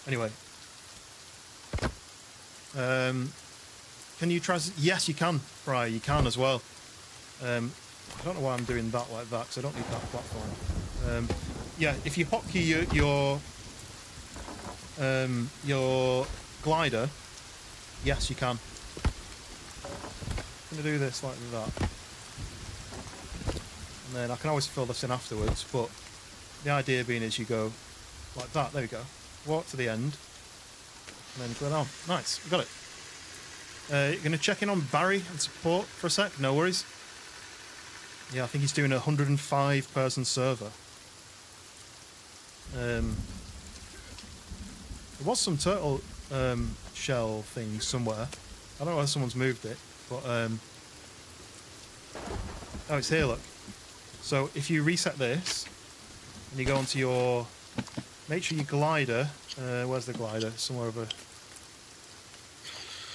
Anyway, can you try? Yes, you can, Briar. You can as well. I don't know why I'm doing that like that, because I don't need that platform. Yeah, if you hotkey your glider, yes, you can. I'm gonna do this like that, and then I can always fill this in afterwards. But the idea being is you go like that. There we go. Walk to the end, and then go down. Nice, we got it. You're gonna check in on Barry and support for a sec. No worries. Yeah, I think he's doing a 105-person server. There was some turtle shell thing somewhere. I don't know where someone's moved it, but oh, it's here. Look. So if you reset this and you go onto your, make sure your glider. Where's the glider? Somewhere over.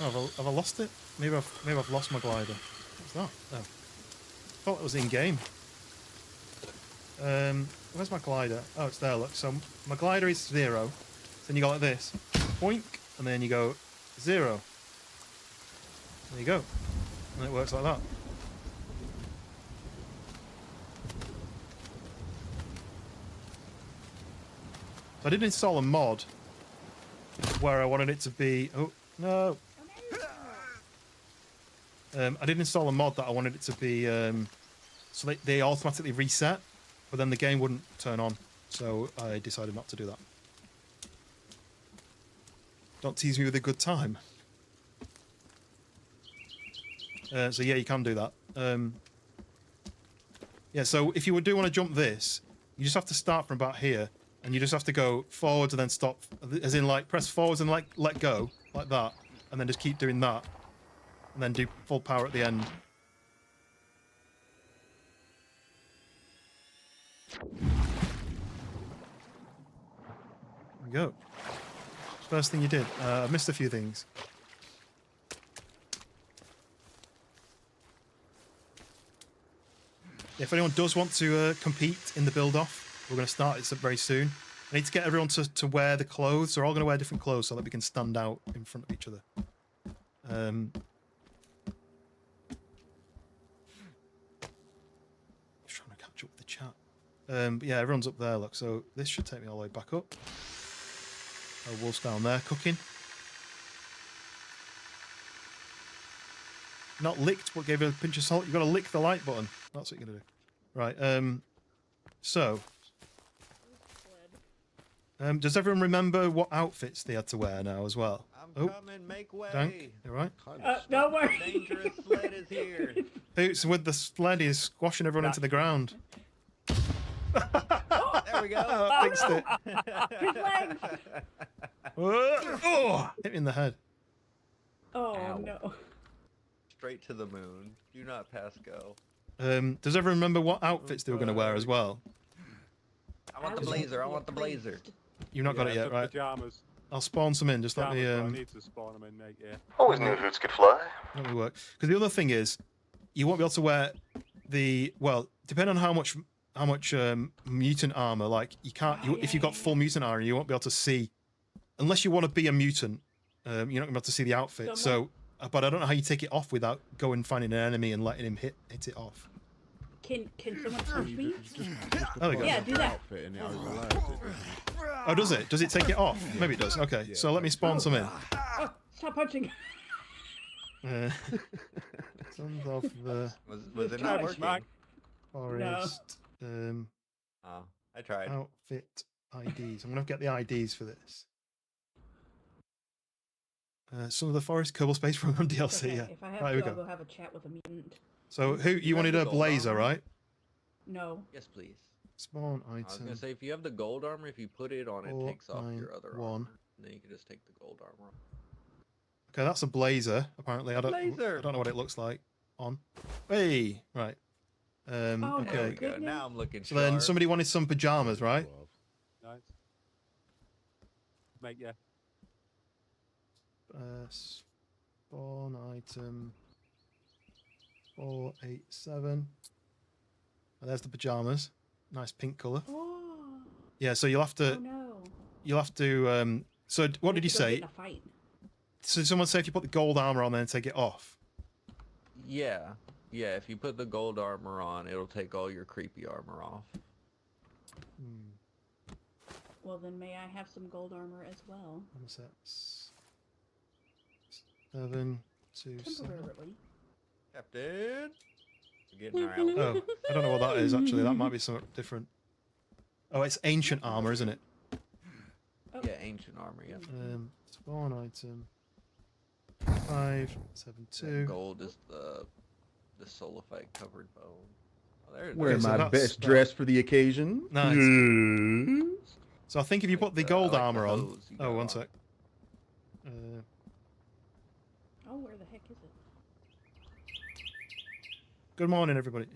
Oh, have I lost it? Maybe I've lost my glider. What's that? Oh, I thought it was in game. Where's my glider? Oh, it's there. Look. So my glider is 0. Then you go like this, boink, and then you go 0. There you go, and it works like that. So I did install a mod where I wanted it to be. Oh no! I did install a mod that I wanted it to be so they automatically reset, but then the game wouldn't turn on. So I decided not to do that. Don't tease me with a good time. So yeah, you can do that. Yeah, so if you do want to jump this, you just have to start from about here, and you just have to go forwards and then stop, as in like press forwards and like let go, like that, and then just keep doing that, and then do full power at the end. There we go. First thing you did. I missed a few things. If anyone does want to compete in the build-off, we're going to start it very soon. I need to get everyone to wear the clothes. They're all going to wear different clothes so that we can stand out in front of each other. Just trying to catch up with the chat. But yeah, everyone's up there, look. So this should take me all the way back up. Oh, Wolf's down there cooking. Not licked, but gave it a pinch of salt. You've got to lick the like button. That's what you're going to do. Right, so... does everyone remember what outfits they had to wear now as well? I'm coming, make way. Dank, you right? Don't worry. Dangerous sled is here. Boots with the sled is squashing everyone into the ground. There we go. Fixed it. His legs. Oh, hit me in the head. Oh Ow. no. Straight to the moon. Do not pass go. Does everyone remember what outfits they were going to wear as well? I want the blazer. I want the blazer. You've not got it yet, the right? Pajamas. I'll spawn some in. Just let Pajamas, me I need to spawn them in, mate. Yeah. Always knew hoots could fly. let me work. Because the other thing is, you won't be able to wear the depending on how much mutant armor. Like you can't. If you've got full mutant armor, you won't be able to see unless you want to be a mutant. You're not going to be able to see the outfit. So, but I don't know how you take it off without going and finding an enemy and letting him hit it off. Can someone touch me? There we go. Yeah, do that. Outfit and it overlaps it. Oh, does it? Does it take it off? Maybe it does. Okay, so let me spawn some in. Oh, stop punching. Sons of the Was it not Nice, working? Mike. Forest Oh, I tried. outfit IDs. I'm gonna get the IDs for this. Some of the Forest Kerbal Space Program DLC. Okay, Yeah. if I have Right, to, here we I'll go. go have a chat with a mutant. So who you wanted have a the gold blazer, armor? right? No. Yes, please. Spawn I was gonna item. say if you have the gold armor, if you put it on, it takes off your other 491. armor, and then you can just take the gold armor off. Okay, that's a blazer. Apparently, I don't know what it looks like on. Hey, right. Oh, There we Okay. go. Now I'm looking. So then sharp. somebody wanted some pajamas, right? Nice. Mate, yeah. Spawn item 487. And there's the pajamas. Nice pink color. Oh. Yeah, so you'll have Oh to no. so what did you Let's go get say? in a fight. So someone say if you put the gold armor on there and take it off. Yeah, yeah. If you put the gold armor on, it'll take all your creepy armor off. Well, then may I have some gold armor as well? One sec. 7 2 7. Temporarily. Captain, we're getting our outfit. Oh, I don't know what that is actually. That might be something different. Oh, it's ancient armor, isn't it? Yeah, ancient armor. Yeah. Spawn item 572. Gold is the solifite covered bone. Oh, there it Wearing is. so my that's best that. dress for the occasion. Nice. Yes. So I think if you put the I gold like the armor on. hose you Oh, got one on. sec. Oh, where the heck is it? Good morning, everybody.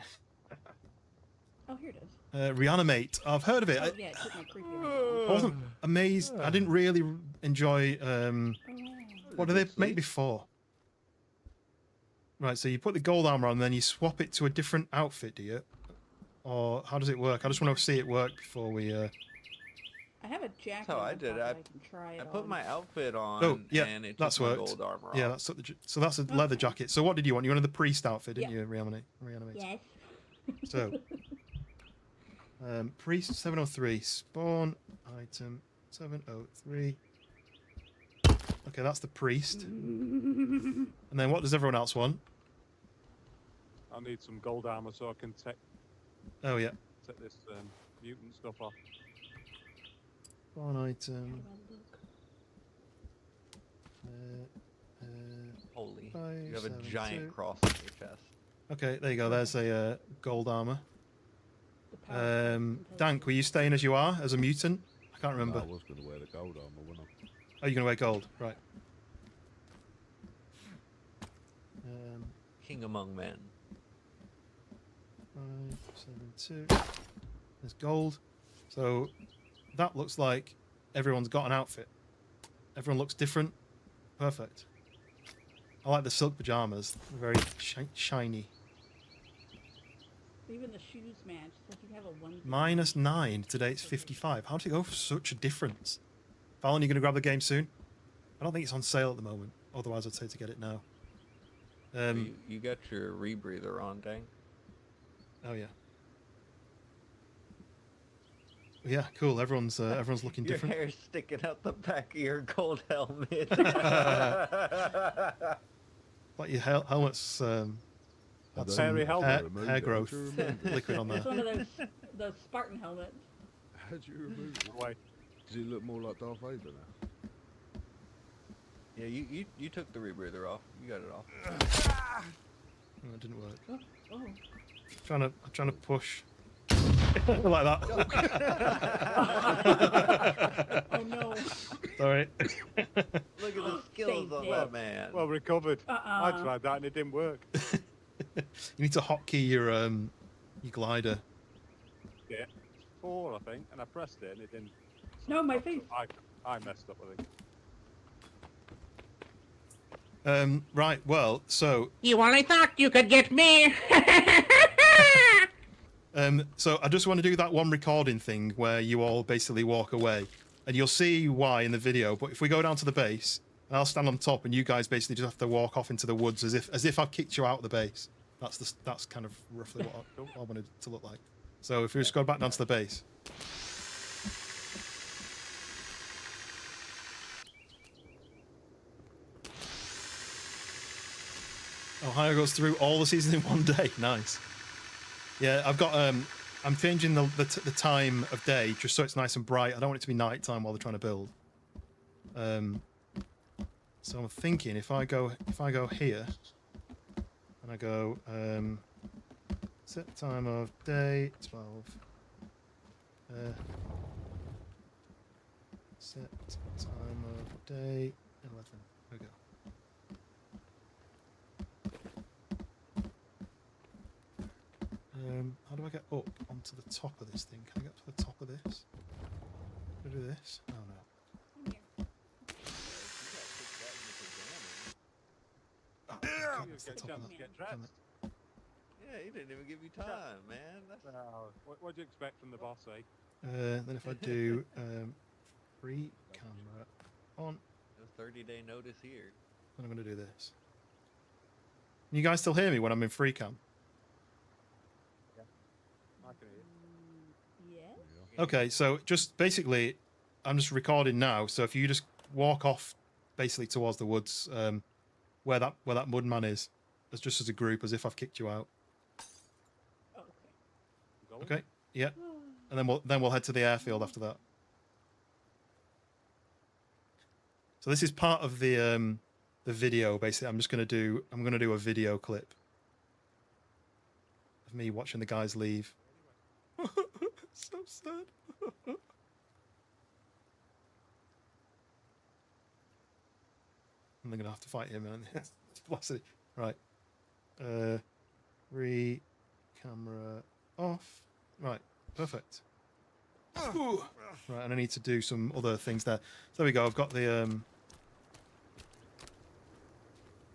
Oh, here it is. Reanimate. I've heard of it. Oh, yeah, it took my creepy armor I off. wasn't amazed. I didn't really enjoy Oh, wow. What do they make before? Right, so you put the gold armor on, and then you swap it to a different outfit, do you? Or how does it work? I just want to see it work before we. I have a jacket. That's how I on did top it. that I can try it I put on. my outfit on, Oh, yeah, and it that's took my worked. gold armor Yeah, off. so that's a leather jacket. So what did you want? You wanted the priest outfit, didn't Yeah. you, reanimate? Yes. So, priest 703, spawn item 703. Okay, that's the priest. And then what does everyone else want? I need some gold armor so I can take Oh yeah, this mutant stuff off. spawn item. Holy, Five, you have a 7, giant 2. cross on your chest. Okay, there you go. There's a gold armor. The power Dank, were you staying as you are as a mutant? I can't remember. I was going to wear the gold armor, wasn't I? Oh, you're gonna wear gold, right? King among men. 5, 7, 2. There's gold. So that looks like everyone's got an outfit. Everyone looks different. Perfect. I like the silk pajamas. They're very shiny. Even the shoes match. It's like you have a one. -9. Today it's 55. How did it go for such a difference? Fallon, you going to grab the game soon? I don't think it's on sale at the moment. Otherwise, I'd say to get it now. You got your rebreather on, dang. Oh yeah. Yeah, cool. Everyone's looking Your different. hair's sticking out the back of your gold helmet. Like your helmet's had That's some hairy helmet. hair growth liquid on It's there. one of those Spartan helmets. How do you remove it? Why? Does he look more like Darth Vader now? Yeah, you took the rebreather off. You got it off. Oh, it didn't work. Oh. I'm trying to push. Like that. Oh no. Sorry. Look at the skills on that man. Well recovered. I tried that and it didn't work. You need to hotkey your glider. Yeah. 4, I think, and I pressed it and it didn't. No, my face. I messed up, I think. Right, well, so You only thought you could get me. so I just want to do that one recording thing where you all basically walk away, and you'll see why in the video. But if we go down to the base, and I'll stand on top, and you guys basically just have to walk off into the woods as if I've kicked you out of the base. That's kind of roughly what I wanted it to look like. So if we just go back down to the base. Ohio goes through all the seasons in one day. Nice. Yeah, I've got I'm changing the time of day just so it's nice and bright. I don't want it to be nighttime while they're trying to build. So I'm thinking if I go here and I go set time of day 12. Set time of day 11. There we go. How do I get up onto the top of this thing? Can I get to the top of this? Can I do this? Oh no. Oh, it's the top of that. Get dressed. Yeah, he didn't even give you time, man. That's... What do you expect from the boss, eh? Then if I do free camera on, a 30-day notice here. then I'm going to do this. Can you guys still hear me when I'm in free cam? I can hear you. Yes. Okay, so just basically, I'm just recording now. So if you just walk off, basically towards the woods, where that mudman is, as just as a group, as if I've kicked you out. Oh, okay. Okay, yeah, and then we'll head to the airfield after that. So this is part of the video. Basically, I'm gonna do a video clip of me watching the guys leave. So sad. And they're gonna have to fight him, man. Blasted. Right. Camera off. Right. Perfect. Right, and I need to do some other things there. So there we go. I've got the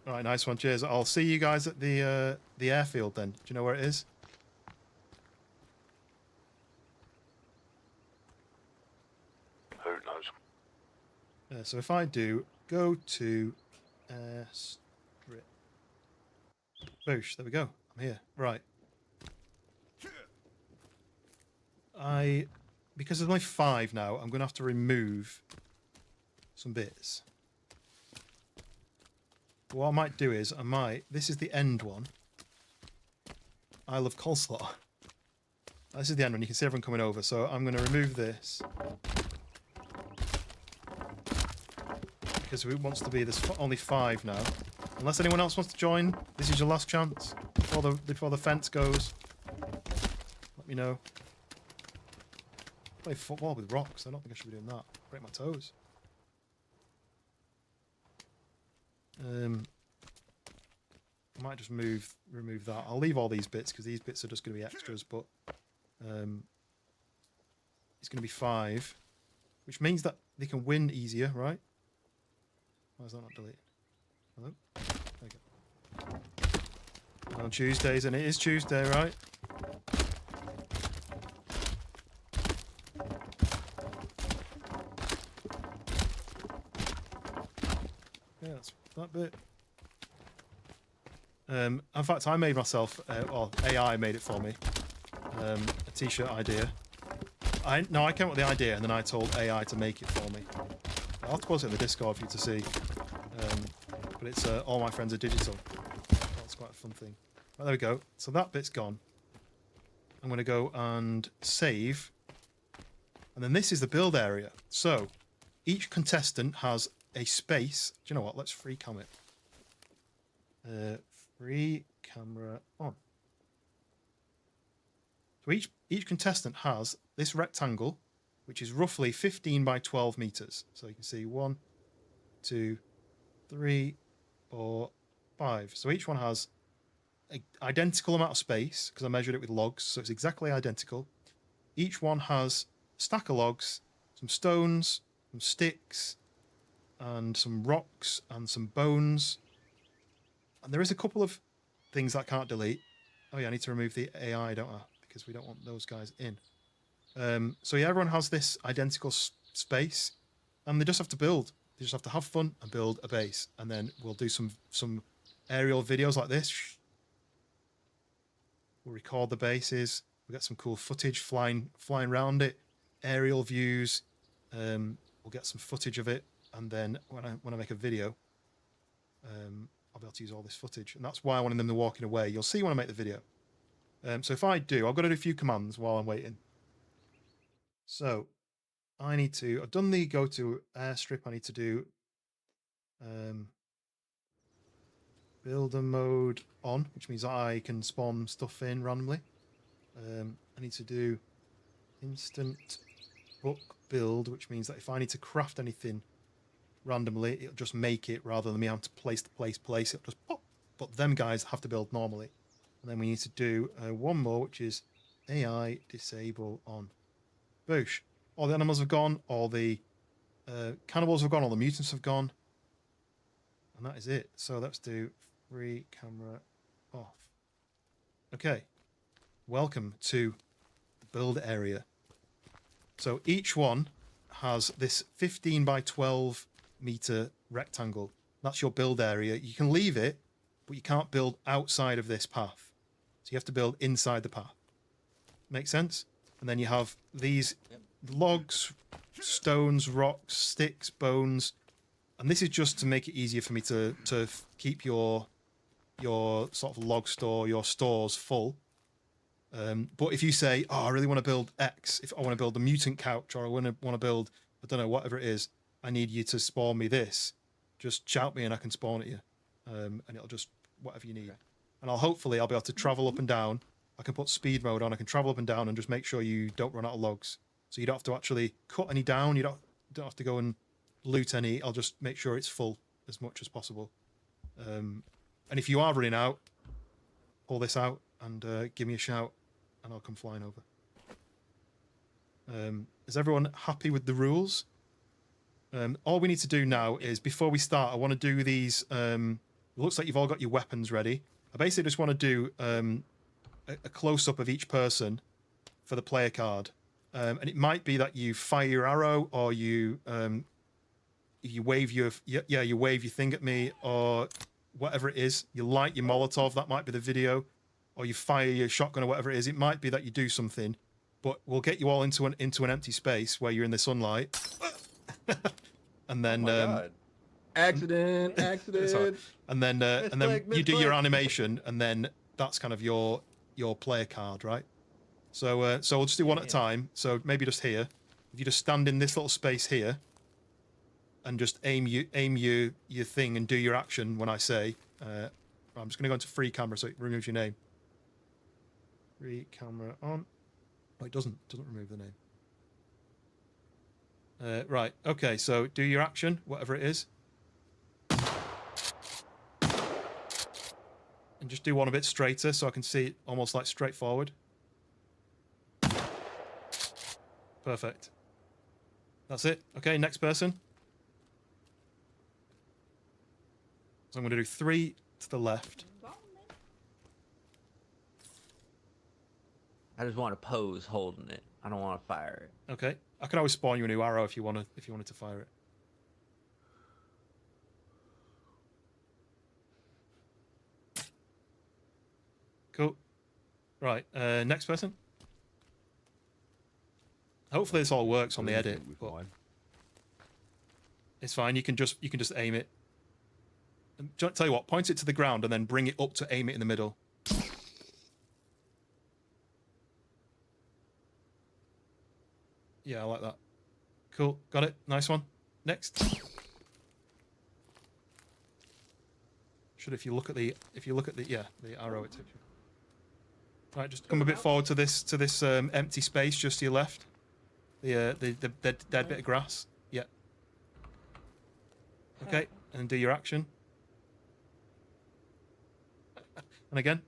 All right, nice one. Cheers. I'll see you guys at the airfield then. Do you know where it is? Who knows? So if I do go to strip. Boosh, there we go. I'm here. Right. Because there's only 5 now, I'm going to have to remove some bits. What I might do is, this is the end one. I love coleslaw. This is the end one, you can see everyone coming over, so I'm going to remove this. Because it wants to be, there's only 5 now. Unless anyone else wants to join, this is your last chance before the fence goes. Let me know. Play football with rocks. I don't think I should be doing that. Break my toes. I might just remove that. I'll leave all these bits because these bits are just going to be extras. But it's going to be 5, which means that they can win easier, right? Why is that not deleted? Hello. There you go. On Tuesdays, and it is Tuesday, right? Yeah, that's that bit. In fact, I made myself, well, AI made it for me, a t-shirt idea. I came up with the idea, and then I told AI to make it for me. I'll have to post it in the Discord for you to see. But it's all my friends are digital. That's quite a fun thing. Right, there we go. So that bit's gone. I'm going to go and save. And then this is the build area. So each contestant has a space. Do you know what? Let's free cam it. Free camera on. So each contestant has this rectangle, which is roughly 15 by 12 meters. So you can see 1, 2, 3, 4, 5. So each one has an identical amount of space because I measured it with logs, so it's exactly identical. Each one has a stack of logs, some stones, some sticks, and some rocks and some bones. And there is a couple of things that I can't delete. Oh yeah, I need to remove the AI, don't I? Because we don't want those guys in. So yeah, everyone has this identical space, and they just have to build. They just have to have fun and build a base, and then we'll do some aerial videos like this. We'll record the bases. We'll get some cool footage flying around it, aerial views. We'll get some footage of it, and then when I make a video, I'll be able to use all this footage, and that's why I wanted them to walking away. You'll see when I make the video. So if I do, I've got to do a few commands while I'm waiting. So I've done the go to airstrip. I need to do builder mode on, which means I can spawn stuff in randomly. I need to do instant book build, which means that if I need to craft anything randomly, it'll just make it rather than me having to place. It'll just pop. But them guys have to build normally. And then we need to do one more, which is AI disable on. Boosh. All the animals have gone, all the cannibals have gone, all the mutants have gone. And that is it. So let's do free camera off. Okay. Welcome to the build area. So each one has this 15 by 12 meter rectangle. That's your build area. You can leave it, but you can't build outside of this path. So you have to build inside the path. Make sense? And then you have these logs, stones, rocks, sticks, bones. And this is just to make it easier for me to keep your sort of log store, your stores full. But if you say, oh, I really want to build X, if I want to build a mutant couch, or I want to build, I don't know, whatever it is, I need you to spawn me this. Just shout me and I can spawn it you. And it'll just, whatever you need. Okay. And I'll be able to travel up and down. I can put speed mode on. I can travel up and down and just make sure you don't run out of logs. So you don't have to actually cut any down. You don't have to go and loot any. I'll just make sure it's full as much as possible. And if you are running out, pull this out and give me a shout and I'll come flying over. Is everyone happy with the rules? All we need to do now is, before we start, I want to do these It looks like you've all got your weapons ready. I basically just want to do a close-up of each person for the player card. And it might be that you fire your arrow, or you wave your you wave your thing at me, or whatever it is. You light your Molotov, that might be the video, or you fire your shotgun or whatever it is. It might be that you do something, but we'll get you all into an empty space where you're in the sunlight, and then Accident. and then you do your animation, and then that's kind of your player card, right? So we'll just do one at a time. So maybe just here. If you just stand in this little space here, and just aim your thing and do your action when I say. I'm just going to go into free camera so it removes your name. Free camera on. Oh, it doesn't remove the name. Right. Okay. So do your action, whatever it is, and just do one a bit straighter so I can see it almost like straight forward. Perfect. That's it. Okay. Next person. So I'm going to do 3 to the left. I just want to pose holding it. I don't want to fire it. Okay. I can always spawn you a new arrow if you wanted to fire it. Cool. Right. Next person. Hopefully this all works on the edit. But it's fine. You can just aim it. And tell you what, point it to the ground and then bring it up to aim it in the middle. Yeah, I like that. Cool, got it. Nice one. Next. If you look at the arrow it takes you. Right, just come a bit forward to this empty space just to your left. The dead bit of grass. Yeah. Okay, and do your action. And again.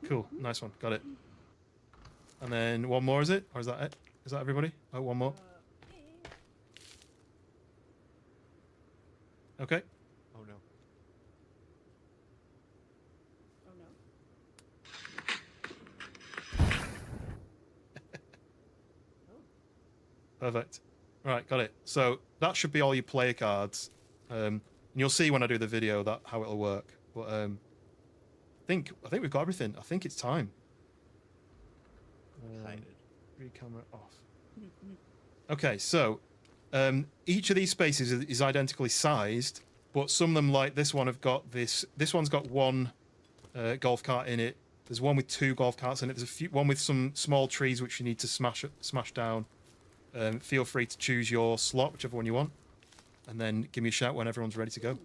Cool, nice one, got it. And then one more, is it? Or is that it? Is that everybody? Oh, one more. Okay. Oh no. Oh no. Perfect. Right, got it. So that should be all your player cards. And you'll see when I do the video that how it'll work. But I think we've got everything. I think it's time. Excited. Camera off. Okay, so each of these spaces is identically sized, but some of them, like this one, have got this. This one's got one golf cart in it. There's one with 2 golf carts in it. There's one with some small trees which you need to smash down. Feel free to choose your slot, whichever one you want, and then give me a shout when everyone's ready to go.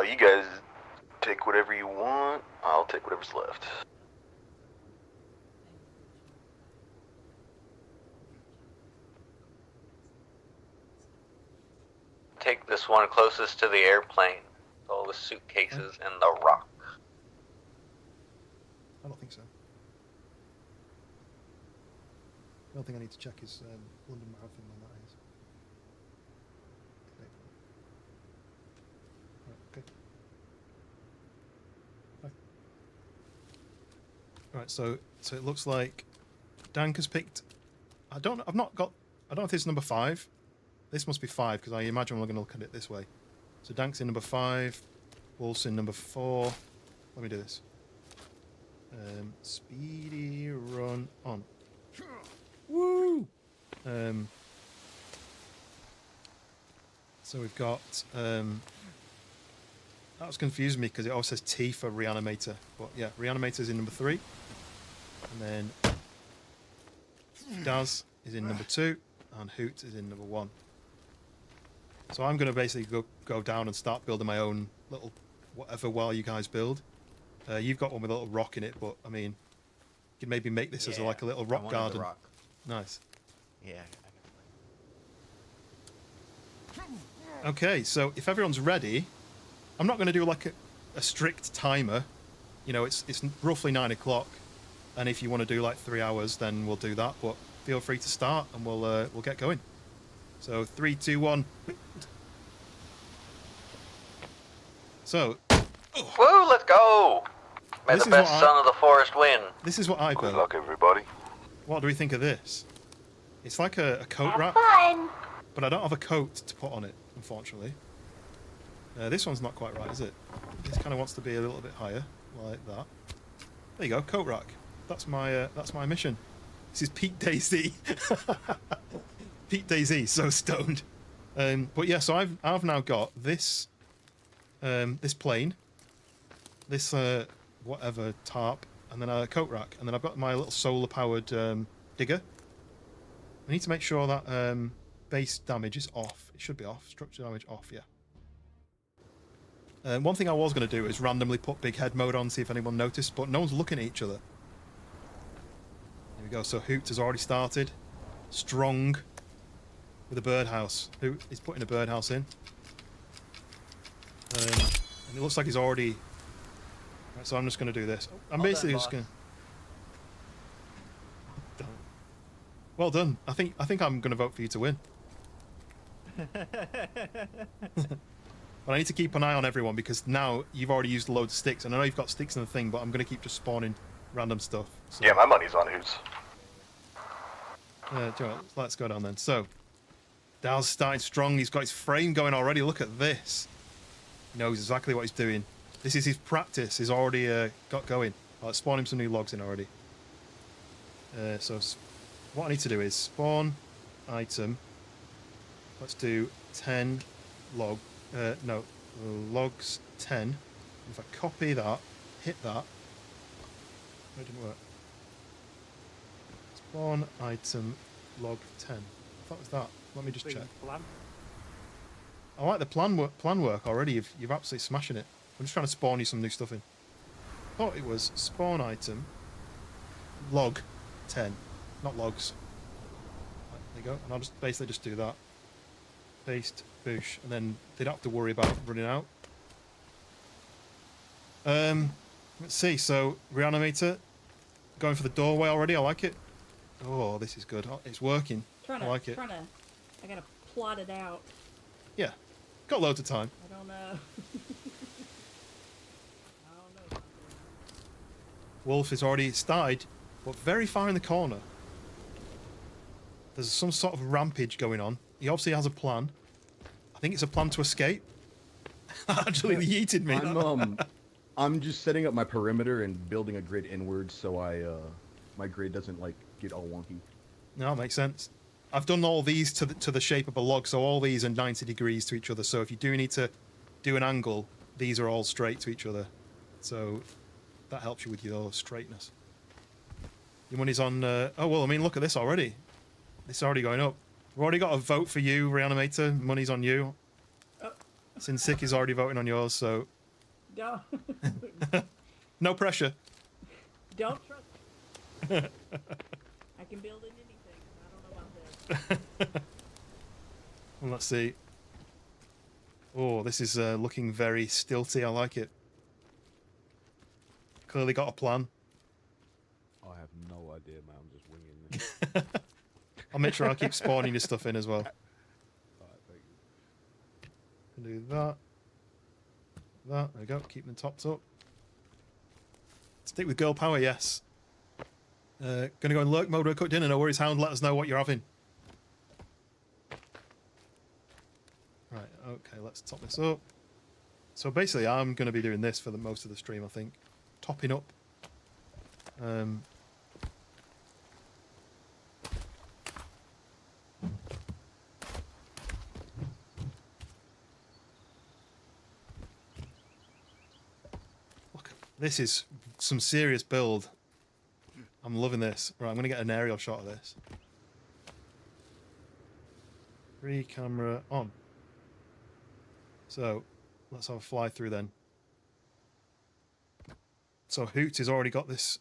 You guys take whatever you want. I'll take whatever's left. Take this one closest to the airplane. All the suitcases and the rock. I don't think so. The only thing I need to check is London Marathon when that is. Right, okay. Right, so it looks like Dank has picked. I don't know if it's number 5. This must be 5 because I imagine we're going to look at it this way. So Dank's in number 5. Wolf's in number 4. Let me do this. Speedy run on. Woo! So we've got. That was confusing me because it always says T for Reanimator. But yeah, Reanimator's in number 3. And then Daz is in number 2. And Hoot is in number 1. So I'm going to basically go down and start building my own little whatever while you guys build. You've got one with a little rock in it, but I mean, you can maybe make this as like a little rock garden. Rock. Nice. Yeah. Okay, so if everyone's ready, I'm not going to do like a strict timer. You know, it's roughly 9 o'clock, and if you want to do like 3 hours, then we'll do that. But feel free to start, and we'll get going. So 3, 2, 1. So. Woo, let's go! May This the is what best son of the forest win. This is what I Good built. luck, everybody. What do we think of this? It's like a coat Have wrap, fun. but I don't have a coat to put on it, unfortunately. This one's not quite right, is it? This kind of wants to be a little bit higher, like that. There you go, coat rack. That's my mission. This is Pete Daisy. Pete Daisy, so stoned. But yeah, so I've now got this this plane, this whatever tarp, and then a coat rack, and then I've got my little solar powered digger. I need to make sure that base damage is off. It should be off. Structure damage off, yeah. One thing I was going to do is randomly put big head mode on, see if anyone noticed, but no one's looking at each other. There we go. So Hoot has already started. Strong with a birdhouse. Hoot is putting a birdhouse in. And it looks like he's already... Right, so I'm just going to do this. I'm basically just going to... Well done. I think I'm going to vote for you to win. But I need to keep an eye on everyone because now you've already used loads of sticks, and I know you've got sticks in the thing, but I'm going to keep just spawning random stuff. So, Yeah, my money's on Hoots. do you know what, let's go down then. So, Dow's starting strong. He's got his frame going already. Look at this. He knows exactly what he's doing. This is his practice. He's already got going. Let's spawn him some new logs in already. So, what I need to do is spawn item. Let's do 10 log. No, logs 10. If I copy that, hit that. It didn't work. Spawn item log 10. What was that? Let me just check. I like the plan work already. You've absolutely smashing it. I'm just trying to spawn you some new stuff in. Thought it was spawn item log 10, not logs. Right, there you go. And I'll just basically just do that. Paste, boosh, and then they don't have to worry about running out. Let's see. So reanimator, going for the doorway already. I like it. Oh, this is good. It's working. I like it. I gotta plot it out. Yeah, got loads of time. I don't know. Wolf is already started, but very far in the corner. There's some sort of rampage going on. He obviously has a plan. I think it's a plan to escape. Actually, he yeeted me. I'm just setting up my perimeter and building a grid inwards so my grid doesn't like get all wonky. No, makes sense. I've done all these to the shape of a log, so all these are 90 degrees to each other. So if you do need to do an angle, these are all straight to each other. So that helps you with your straightness. Your money's on... oh, well, I mean, look at this already. This is already going up. We've already got a vote for you, Reanimator. Money's on you. Oh. Sin Sick is already voting on yours, so... Don't. No pressure. Don't trust me. I can build in anything. I don't know about this. Well, let's see. Oh, this is looking very stilty. I like it. Clearly got a plan. I have no idea, man. I'm just winging this. I'll make sure I keep spawning your stuff in as well. Alright, thank you. Do that. That. There we go. Keep them topped up. Stick with girl power, yes. Gonna go in lurk mode. We're cooked dinner. No worries, Hound. Let us know what you're having. Right. Okay. Let's top this up. So basically, I'm gonna be doing this for the most of the stream. I think, topping up. Look, this is some serious build. I'm loving this. Right, I'm going to get an aerial shot of this. 3 camera on. So, let's have a fly through then. So Hoot has already got this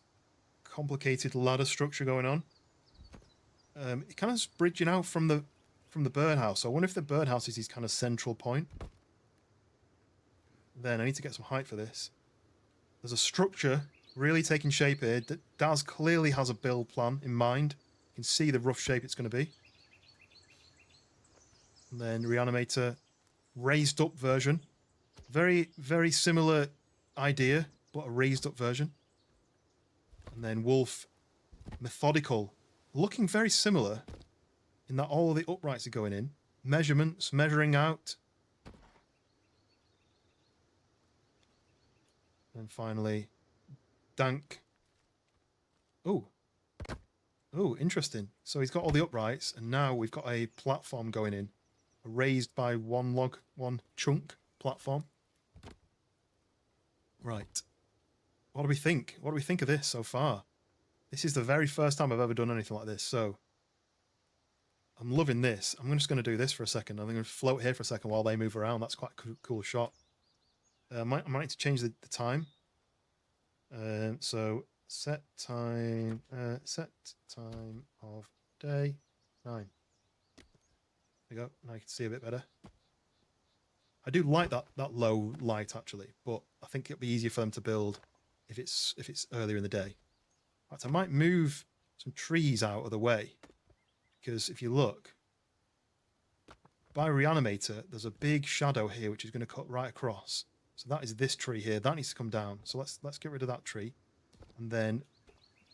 complicated ladder structure going on. It kind of bridging out from the birdhouse. So I wonder if the birdhouse is his kind of central point. Then I need to get some height for this. There's a structure really taking shape here. Daz clearly has a build plan in mind. can see the rough shape it's going to be. And then Reanimator, raised up version. Very, very similar idea, but a raised up version. And then Wolf, methodical, looking very similar in that all of the uprights are going in. Measurements, measuring out. And finally, Dank. Oh. Oh, interesting. So he's got all the uprights, and now we've got a platform going in. A raised by one log, one chunk platform. Right. What do we think? What do we think of this so far? This is the very first time I've ever done anything like this, so I'm loving this. I'm just going to do this for a second. I'm going to float here for a second while they move around. That's quite a cool shot. I might need to change the time. So set time of day 9. There we go. Now you can see a bit better. I do like that low light actually, but I think it'll be easier for them to build if it's earlier in the day. In fact, I might move some trees out of the way, because if you look by Reanimator, there's a big shadow here which is going to cut right across. So that is this tree here. That needs to come down. So let's get rid of that tree. And then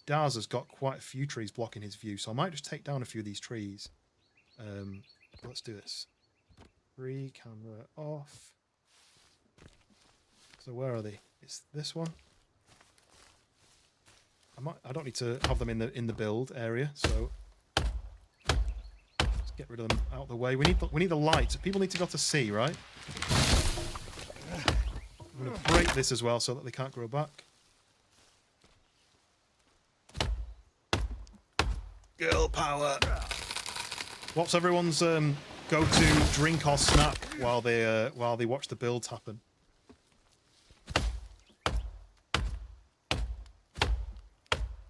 Daz has got quite a few trees blocking his view, so I might just take down a few of these trees. Let's do this. Free camera off. So where are they? It's this one. I don't need to have them in the build area, so let's get rid of them out of the way. We need the light. People need to be able to see, right? I'm going to break this as well so that they can't grow back. Girl power. What's everyone's go-to drink or snack while they watch the builds happen?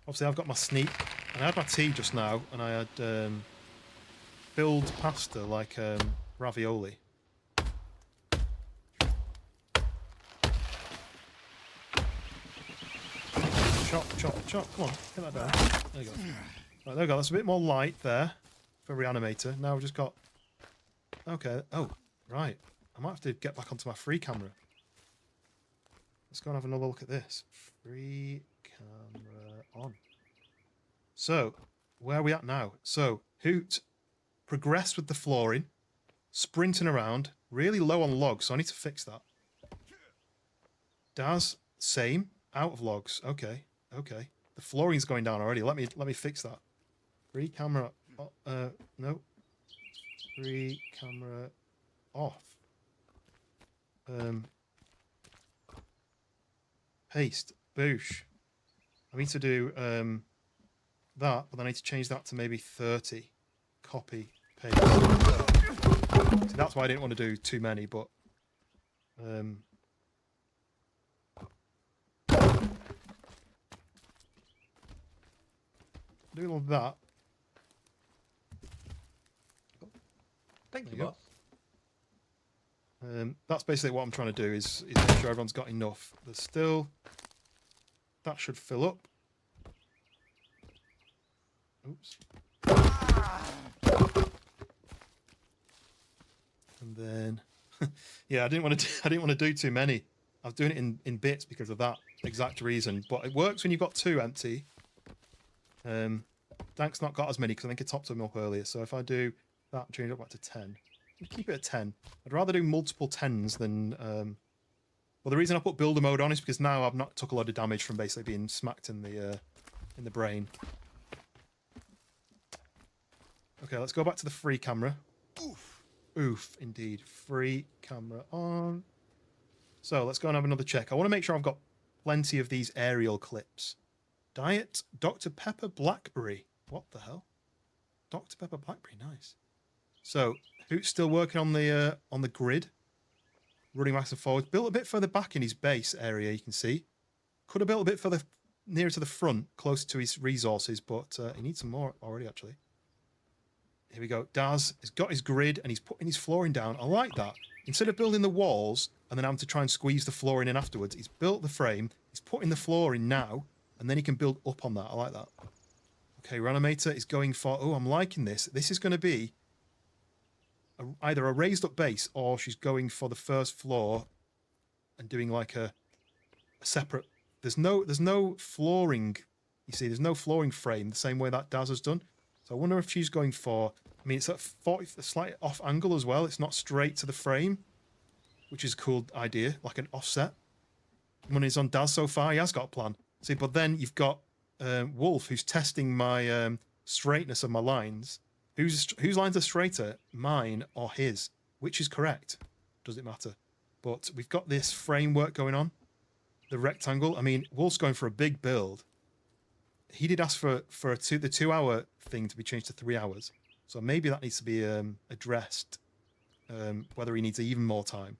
Obviously, I've got my sneak, and I had my tea just now, and I had filled pasta like ravioli. Chop, chop, chop. Come on, get that down. There you go. Right, there we go. That's a bit more light there for Reanimator. Now we've just got... Okay. Oh, right. I might have to get back onto my free camera. Let's go and have another look at this. Free camera on. So, where are we at now? So, Hoot progressed with the flooring, sprinting around, really low on logs, so I need to fix that. Daz, same, out of logs. Okay, okay. The flooring's going down already. Let me fix that. Free camera. No. Free camera off. Paste. Boosh. I need to do that, but I need to change that to maybe 30. Copy. Paste. See, that's why I didn't want to do too many, but doing all that. Thank you, boss. That's basically what I'm trying to do is make sure everyone's got enough. There's still... That should fill up. Oops. And then... yeah, I didn't want to do too many. I was doing it in bits because of that exact reason. But it works when you've got 2 empty. Dank's not got as many because I think I topped them up earlier. So if I do that, change it back to 10. Keep it at 10. I'd rather do multiple 10s than... well, the reason I put builder mode on is because now I've not took a lot of damage from basically being smacked in the brain. Okay, let's go back to the free camera. Oof. Oof, indeed. Free camera on. So let's go and have another check. I want to make sure I've got plenty of these aerial clips. Diet Dr. Pepper Blackberry. What the hell? Dr. Pepper Blackberry, nice. So, Hoot's still working on the grid. Running back and forward. Built a bit further back in his base area, you can see. Could have built a bit further nearer to the front, closer to his resources, but he needs some more already, actually. Here we go. Daz has got his grid and he's putting his flooring down. I like that. Instead of building the walls and then having to try and squeeze the flooring in afterwards, he's built the frame, he's putting the floor in now, and then he can build up on that. I like that. Okay, Reanimator is going for... Oh, I'm liking this. This is going to be either a raised up base or she's going for the first floor and doing like a separate... There's no flooring. You see, there's no flooring frame the same way that Daz has done. So I wonder if she's going for... I mean, it's at a slight off angle as well. It's not straight to the frame, which is a cool idea, like an offset. When he's on Daz so far, he has got a plan. See, but then you've got Wolf, who's testing my straightness of my lines. Whose lines are straighter, mine or his? Which is correct? Does it matter? But we've got this framework going on. The rectangle. I mean, Wolf's going for a big build. He did ask for the 2 hour thing to be changed to 3 hours. So maybe that needs to be addressed. Whether he needs even more time.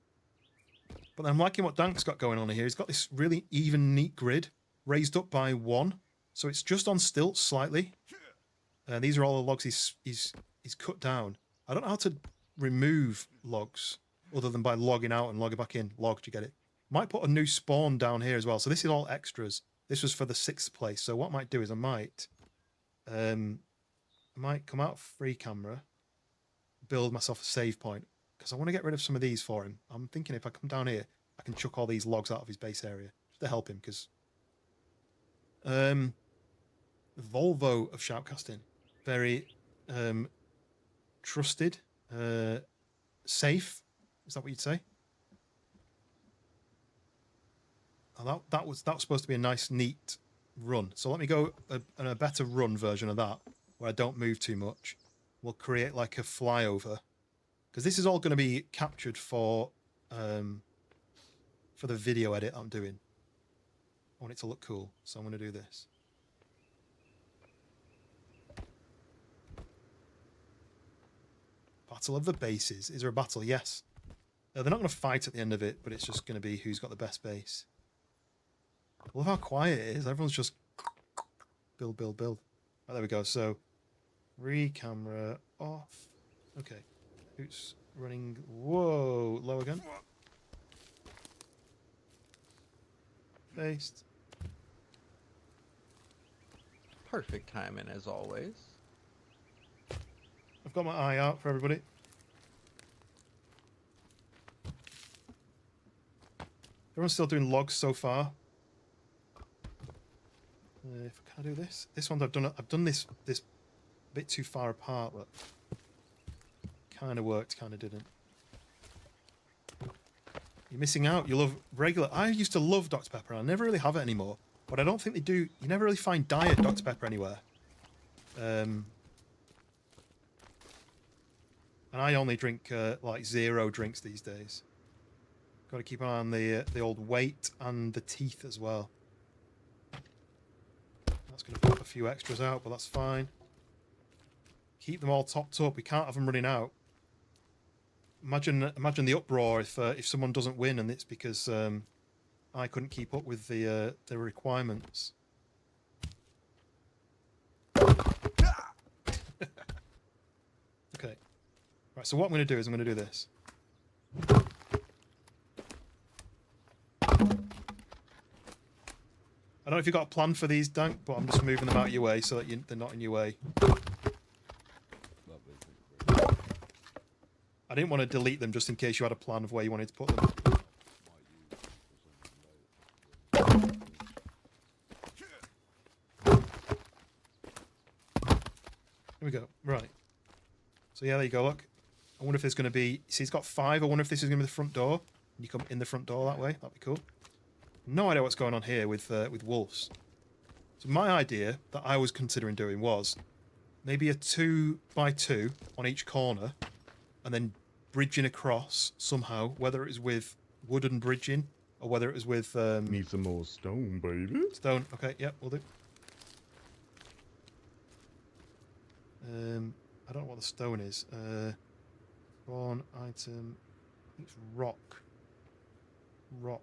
But I'm liking what Dank's got going on here. He's got this really even, neat grid raised up by 1. So it's just on stilts slightly. These are all the logs he's cut down. I don't know how to remove logs other than by logging out and logging back in. Logged, you get it? Might put a new spawn down here as well. So this is all extras. This was for the 6th place. So what I might do is I might come out of free camera, build myself a save point. Because I want to get rid of some of these for him. I'm thinking if I come down here, I can chuck all these logs out of his base area. Just to help him, because... Volvo of shoutcasting. Very trusted. Safe. Is that what you'd say? Oh, that was supposed to be a nice, neat run. So let me go a better run version of that, where I don't move too much. We'll create like a flyover. Because this is all going to be captured for the video edit I'm doing. I want it to look cool, so I'm going to do this. Battle of the bases. Is there a battle? Yes. They're not going to fight at the end of it, but it's just going to be who's got the best base. I love how quiet it is. Everyone's just build, build, build. Right, there we go. So, re-camera off. Okay. Who's running? Whoa, low again. Based. Perfect timing as always. I've got my eye out for everybody. Everyone's still doing logs so far. Can I do this? This one I've done this bit too far apart, but kind of worked, kind of didn't. You're missing out. You love regular. I used to love Dr. Pepper. I never really have it anymore, but I don't think they do. You never really find diet Dr. Pepper anywhere. And I only drink like 0 drinks these days. Got to keep an eye on the old weight and the teeth as well. That's going to pop a few extras out, but that's fine. Keep them all topped up. We can't have them running out. Imagine the uproar if someone doesn't win and it's because I couldn't keep up with the requirements. Okay. Right, so what I'm going to do is I'm going to do this. I don't know if you've got a plan for these, Dank, but I'm just moving them out of your way so that they're not in your way. I didn't want to delete them just in case you had a plan of where you wanted to put them. Here we go. Right. So yeah, there you go, look. I wonder if there's going to be... See, he's got 5. I wonder if this is going to be the front door. You come in the front door that way. That'd be cool. No idea what's going on here with wolves. So my idea that I was considering doing was maybe a 2x2 on each corner, and then bridging across somehow, whether it was with wooden bridging or whether it was with Need some more stone, baby. stone. Okay, yep, we'll do. I don't know what the stone is. Spawn item. I think it's rock. Rock.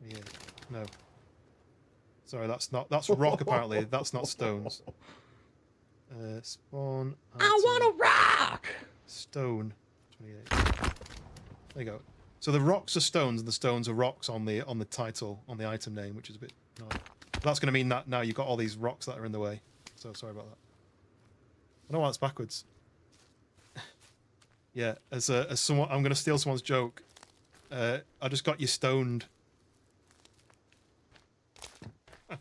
Yeah. No. Sorry, that's rock apparently. That's not stones. Spawn item. I want a rock! Stone. 28. There you go. So the rocks are stones and the stones are rocks on the title, on the item name, which is a bit odd. That's going to mean that now you've got all these rocks that are in the way. so sorry about that. I don't know why it's backwards. Yeah, as someone, I'm going to steal someone's joke. I just got you stoned.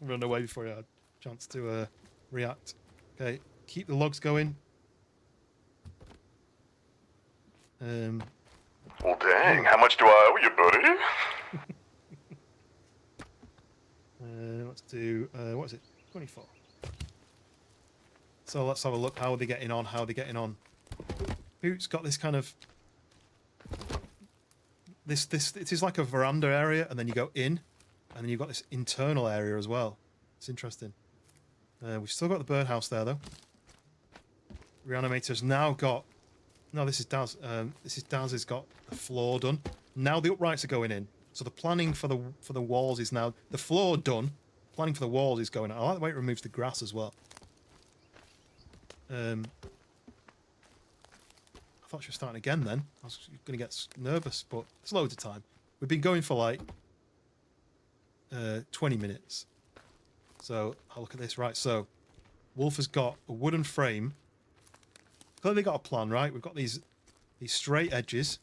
Run away before you had a chance to react. Okay, keep the logs going. Well, dang, how much do I owe you, buddy? Let's do, what is it? 24. So let's have a look. How are they getting on? How are they getting on? Hoot's got this kind of... It is like a veranda area, and then you go in, and then you've got this internal area as well. It's interesting. We've still got the birdhouse there, though. Reanimator's now got... No, this is Daz. Daz has got the floor done. Now the uprights are going in. So the planning for the walls is now... The floor done. Planning for the walls is going on. I like the way it removes the grass as well. I thought she was starting again then. I was going to get nervous, but it's loads of time. We've been going for like 20 minutes. So I'll look at this. Right, so Wolf has got a wooden frame. Clearly got a plan, right? We've got these straight edges,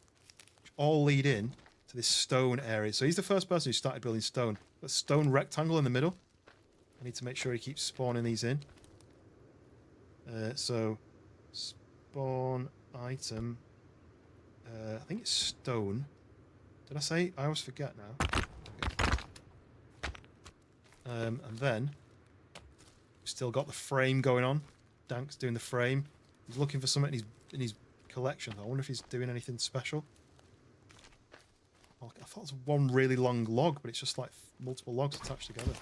which all lead in to this stone area. So he's the first person who started building stone. Got a stone rectangle in the middle. I need to make sure he keeps spawning these in. So spawn item. I think it's stone. Did I say? I always forget now. And then we've still got the frame going on. Dank's doing the frame. He's looking for something in his collection. I wonder if he's doing anything special. I thought it was one really long log, but it's just like multiple logs attached together.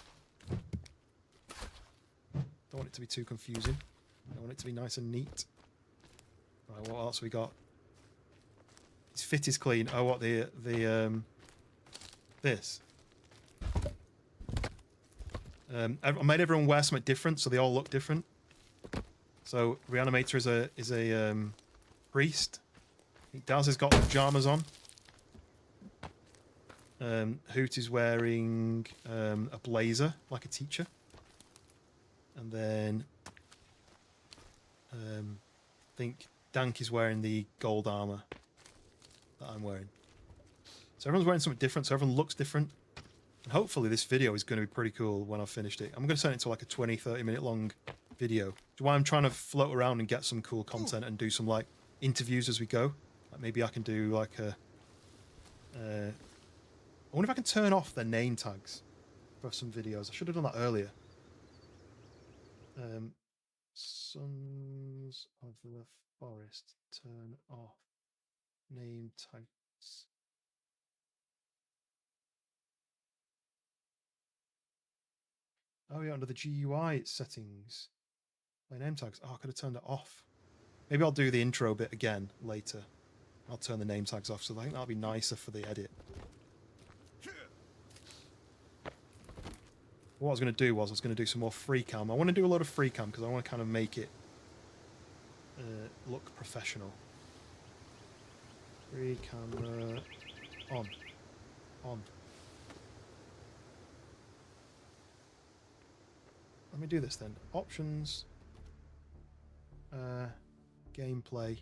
Don't want it to be too confusing. I want it to be nice and neat. Right, what else we got? His fit is clean. Oh, what this? I made everyone wear something different, so they all look different. So Reanimator is a priest. I think Daz has got pajamas on. Hoot is wearing a blazer, like a teacher. And then I think Dank is wearing the gold armor that I'm wearing. So everyone's wearing something different, so everyone looks different. And hopefully this video is going to be pretty cool when I've finished it. I'm going to turn it into like a 20-30 minute long video. Which is why I'm trying to float around and get some cool content and do some like interviews as we go. Like maybe I can do like a... I wonder if I can turn off their name tags for some videos. I should have done that earlier. Sons of the Forest, turn off name tags. Oh yeah, under the GUI settings. My name tags. Oh, I could have turned it off. Maybe I'll do the intro bit again later. I'll turn the name tags off, so I think that'll be nicer for the edit. What I was going to do was I was going to do some more free cam. I want to do a lot of free cam because I want to kind of make it look professional. Free camera on. Let me do this then. Options. Gameplay.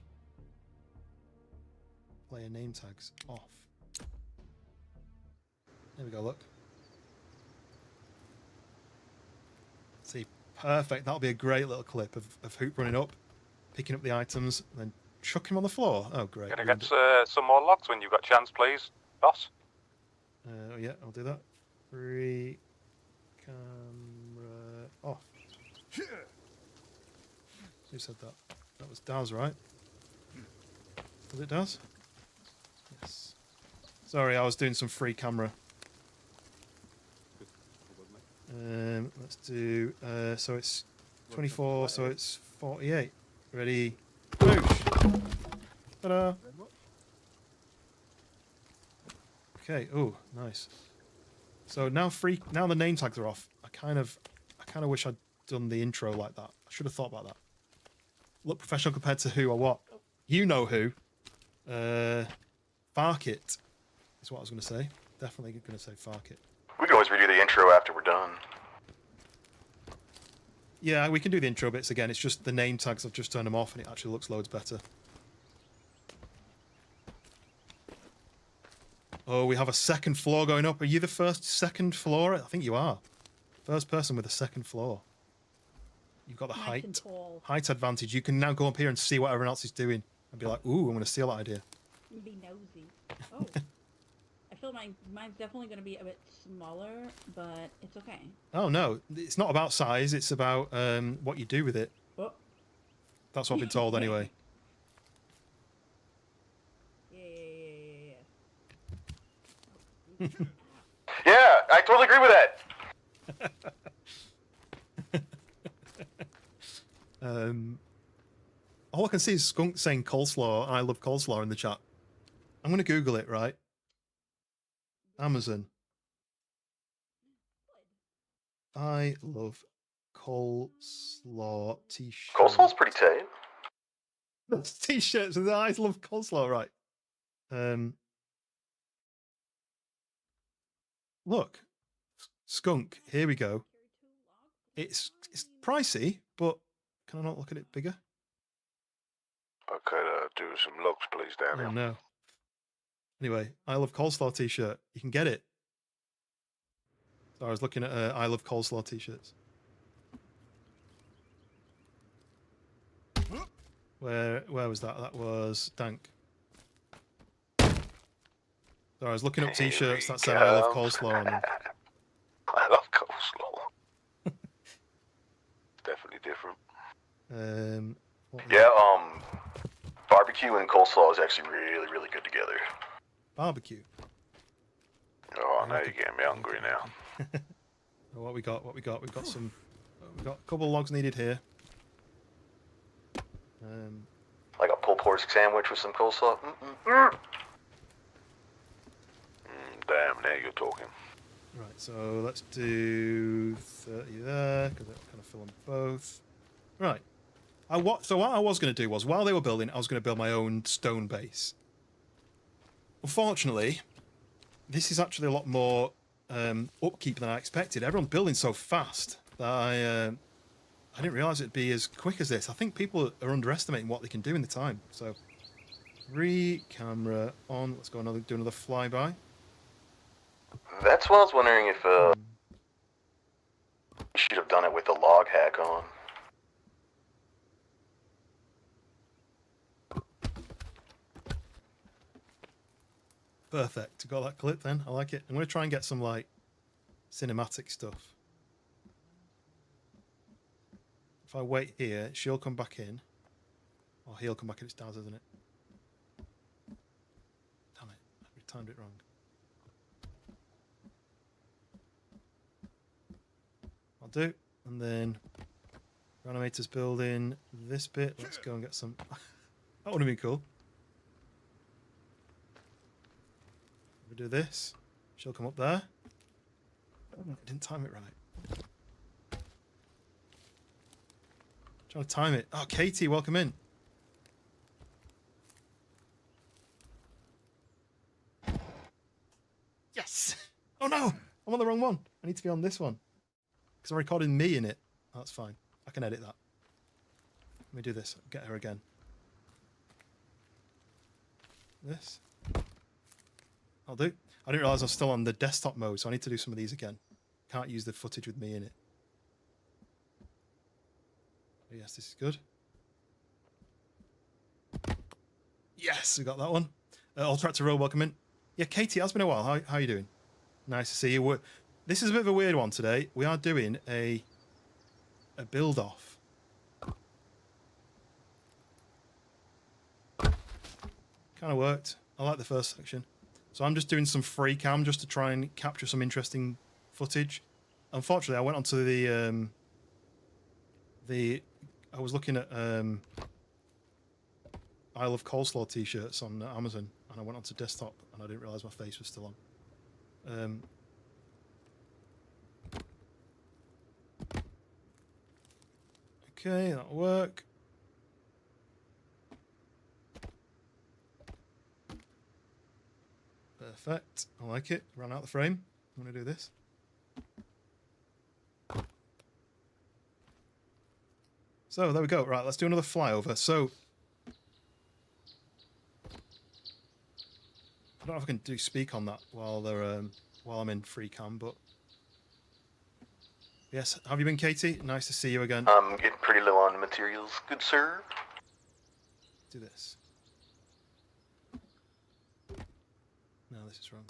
Player name tags off. There we go, look. See, perfect. That'll be a great little clip of Hoop running up, picking up the items, and then chuck him on the floor. Oh, great. Gonna get some more logs when you've got chance, please, boss. Yeah, I'll do that. Free camera off. Who said that? That was Daz, right? Was it Daz? Yes. Sorry, I was doing some free camera. Let's do, so it's 24, so it's 48. Ready? Boosh! Ta-da! Okay, oh, nice. So now the name tags are off. I kind of wish I'd done the intro like that. I should have thought about that. Look professional compared to who or what? You know who. Farkit is what I was going to say. Definitely going to say Farkit. We can always redo the intro after we're done. Yeah, we can do the intro bits again. It's just the name tags, I've just turned them off and it actually looks loads better. Oh, we have a second floor going up. Are you the second floor? I think you are. First person with a second floor. You've got the height advantage. You can now go up here and see what everyone else is doing and be like, ooh, I'm going to steal that idea. Be nosy. Oh. I feel mine's definitely going to be a bit smaller, but it's okay. Oh, no. It's not about size. It's about what you do with it. Oh. That's what I've been told anyway. Yeah, I totally agree with that. All I can see is Skunk saying coleslaw. I love coleslaw in the chat. I'm going to Google it, right? Amazon. I love coleslaw t-shirt. Coleslaw's pretty tight. That's t-shirts with the I love coleslaw, right? Look, Skunk. Here we go. It's pricey, but can I not look at it bigger? I could do some looks, please, Daniel. Oh no. Anyway, I love coleslaw t-shirt. You can get it. So I was looking at I love coleslaw t-shirts. Where was that? That was Dank. So I was looking up t-shirts that said I love coleslaw on them. I love coleslaw. Definitely different. Yeah, barbecue and coleslaw is actually really, really good together. Barbecue. Oh, now you're getting me hungry now. What we got? We've got some. We've got a couple of logs needed here. Like a pulled pork sandwich with some coleslaw. Damn, now you're talking. Right, so let's do 30 there because that'll kind of fill them both. Right. So what I was going to do was, while they were building, I was going to build my own stone base. Unfortunately, this is actually a lot more upkeep than I expected. Everyone's building so fast that I didn't realise it'd be as quick as this. I think people are underestimating what they can do in the time. So, camera on. Let's go do another flyby. That's what I was wondering if you should have done it with the log hack on. Perfect. Got that clip then. I like it. I'm going to try and get some like cinematic stuff. If I wait here, she'll come back in. Or he'll come back in. It's Daz, isn't it? Damn it. I timed it wrong. I'll do. And then Reanimator's building this bit. Let's go and get some. That would have been cool. We do this. She'll come up there. I didn't time it right. Trying to time it. Oh, Katie, welcome in. Yes! Oh no! I'm on the wrong one. I need to be on this one. Because I'm recording me in it. Oh, that's fine. I can edit that. Let me do this. Get her again. This. I'll do. I didn't realise I was still on the desktop mode, so I need to do some of these again. Can't use the footage with me in it. Oh, yes, this is good. Yes, we got that one. All Tractor Road, welcome in. Yeah, Katie, it has been a while. How are you doing? Nice to see you. This is a bit of a weird one today. We are doing a build-off. Kind of worked. I like the first section. So I'm just doing some free cam just to try and capture some interesting footage. Unfortunately, I went onto the I was looking at I love coleslaw t-shirts on Amazon, and I went onto desktop and I didn't realise my face was still on. Okay, that'll work. Perfect. I like it. Ran out the frame. I'm going to do this. So there we go. Right, let's do another flyover. So I don't know if I can do speak on that while they're while I'm in free cam, but yes. Have you been, Katie? Nice to see you again. I'm getting pretty low on materials, good sir. Do this. No, this is wrong.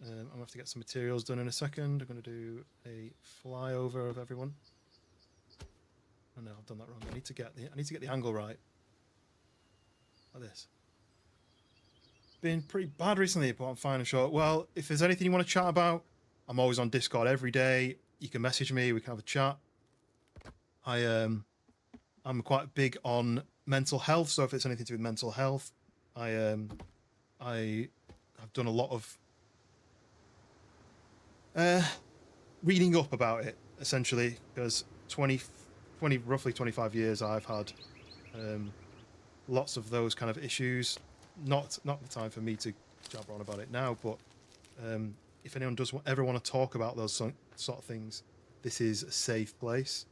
I'm gonna have to get some materials done in a second. I'm gonna do a flyover of everyone. Oh no, I've done that wrong. I need to get the angle right. Like this. Been pretty bad recently, but I'm fine and short. Well, if there's anything you want to chat about, I'm always on Discord every day. You can message me. We can have a chat. I'm quite big on mental health, so if it's anything to do with mental health, I have done a lot of reading up about it, essentially, because roughly 25 years I've had lots of those kind of issues. Not the time for me to jabber on about it now, but if anyone does ever want to talk about those sort of things, this is a safe place.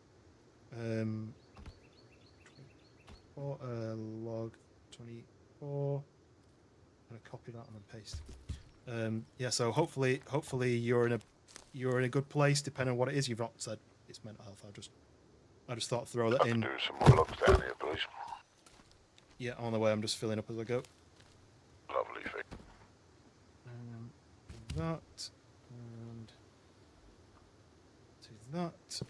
Log 24. I'm gonna copy that and then paste. Yeah, so hopefully you're in a good place, depending on what it is. You've not said it's mental health. I just thought throw that in. Do some more logs down here, please. Yeah, on the way. I'm just filling up as I go. Lovely thing. That and do that.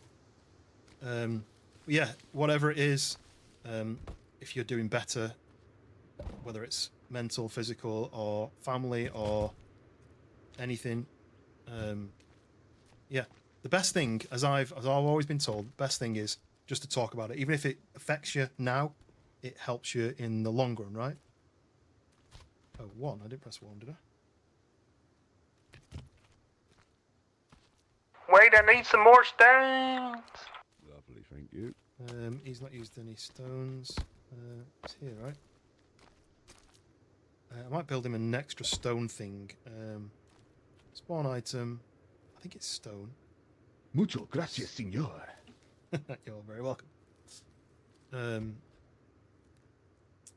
Yeah, whatever it is, if you're doing better, whether it's mental, physical, or family, or anything, yeah, the best thing, as I've always been told, the best thing is just to talk about it. Even if it affects you now, it helps you in the long run, right? Oh, 1. I didn't press 1, did I? Wait, I need some more stones. Lovely, thank you. He's not used any stones. It's here, right? I might build him an extra stone thing. Spawn item. I think it's stone. Mucho gracias, señor. You're very welcome.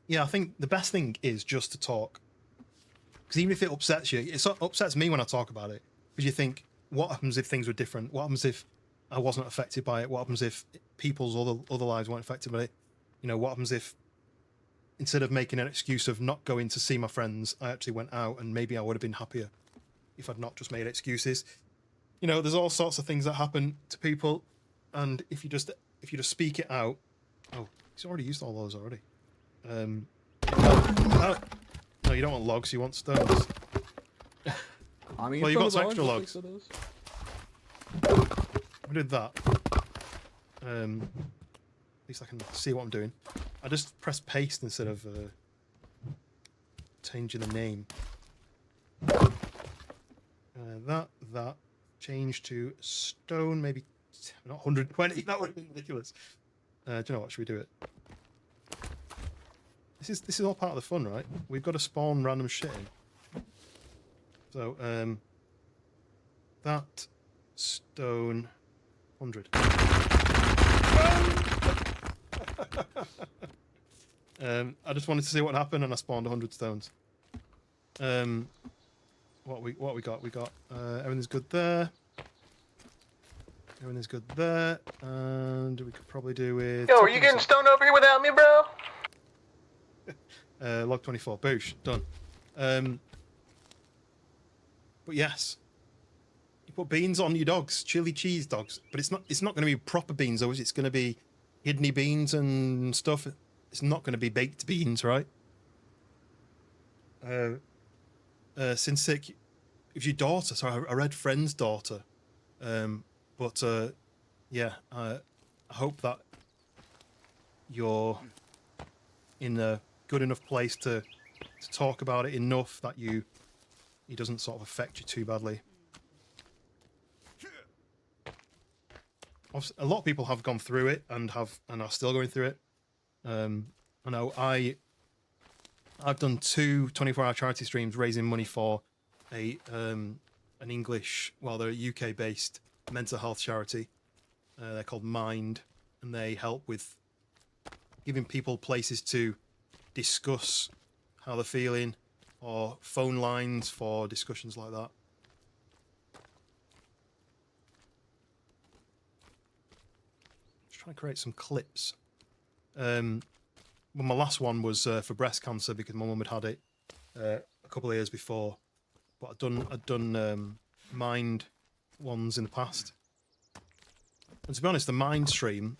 Yeah, I think the best thing is just to talk. Because even if it upsets you, it upsets me when I talk about it. Because you think, what happens if things were different? What happens if I wasn't affected by it? What happens if people's other lives weren't affected by it? You know, what happens if instead of making an excuse of not going to see my friends, I actually went out, and maybe I would have been happier if I'd not just made excuses. You know, there's all sorts of things that happen to people, and if you just speak it out. Oh, he's already used all those already. No, you don't want logs. You want stones. I mean, well, you got some extra logs. logs. I did that. At least I can see what I'm doing. I just press paste instead of changing the name. That change to stone, maybe not 120. That would have been ridiculous. Do you know what? Should we do it? This is all part of the fun, right? We've got to spawn random shit in. So that stone 100. I just wanted to see what happened, and I spawned 100 stones. What we got? We got everything's good there. Everything's good there, and we could probably do with. Yo, are you getting stoned over here without me, bro? Log 24. Boosh. Done. But yes, you put beans on your dogs, chili cheese dogs. But it's not going to be proper beans, though. It's going to be kidney beans and stuff. It's not going to be baked beans, right? Since sick, if your daughter. Sorry, I read friend's daughter. But yeah, I hope that you're in a good enough place to talk about it enough that it doesn't sort of affect you too badly. A lot of people have gone through it and are still going through it. I know I've done 2 24-hour charity streams raising money for an English, well, they're a UK-based mental health charity. They're called Mind. and they help with giving people places to discuss how they're feeling, or phone lines for discussions like that. Just trying to create some clips. Well, my last one was for breast cancer because my mum had had it a couple of years before, but I'd done mind ones in the past. And to be honest, the mind stream,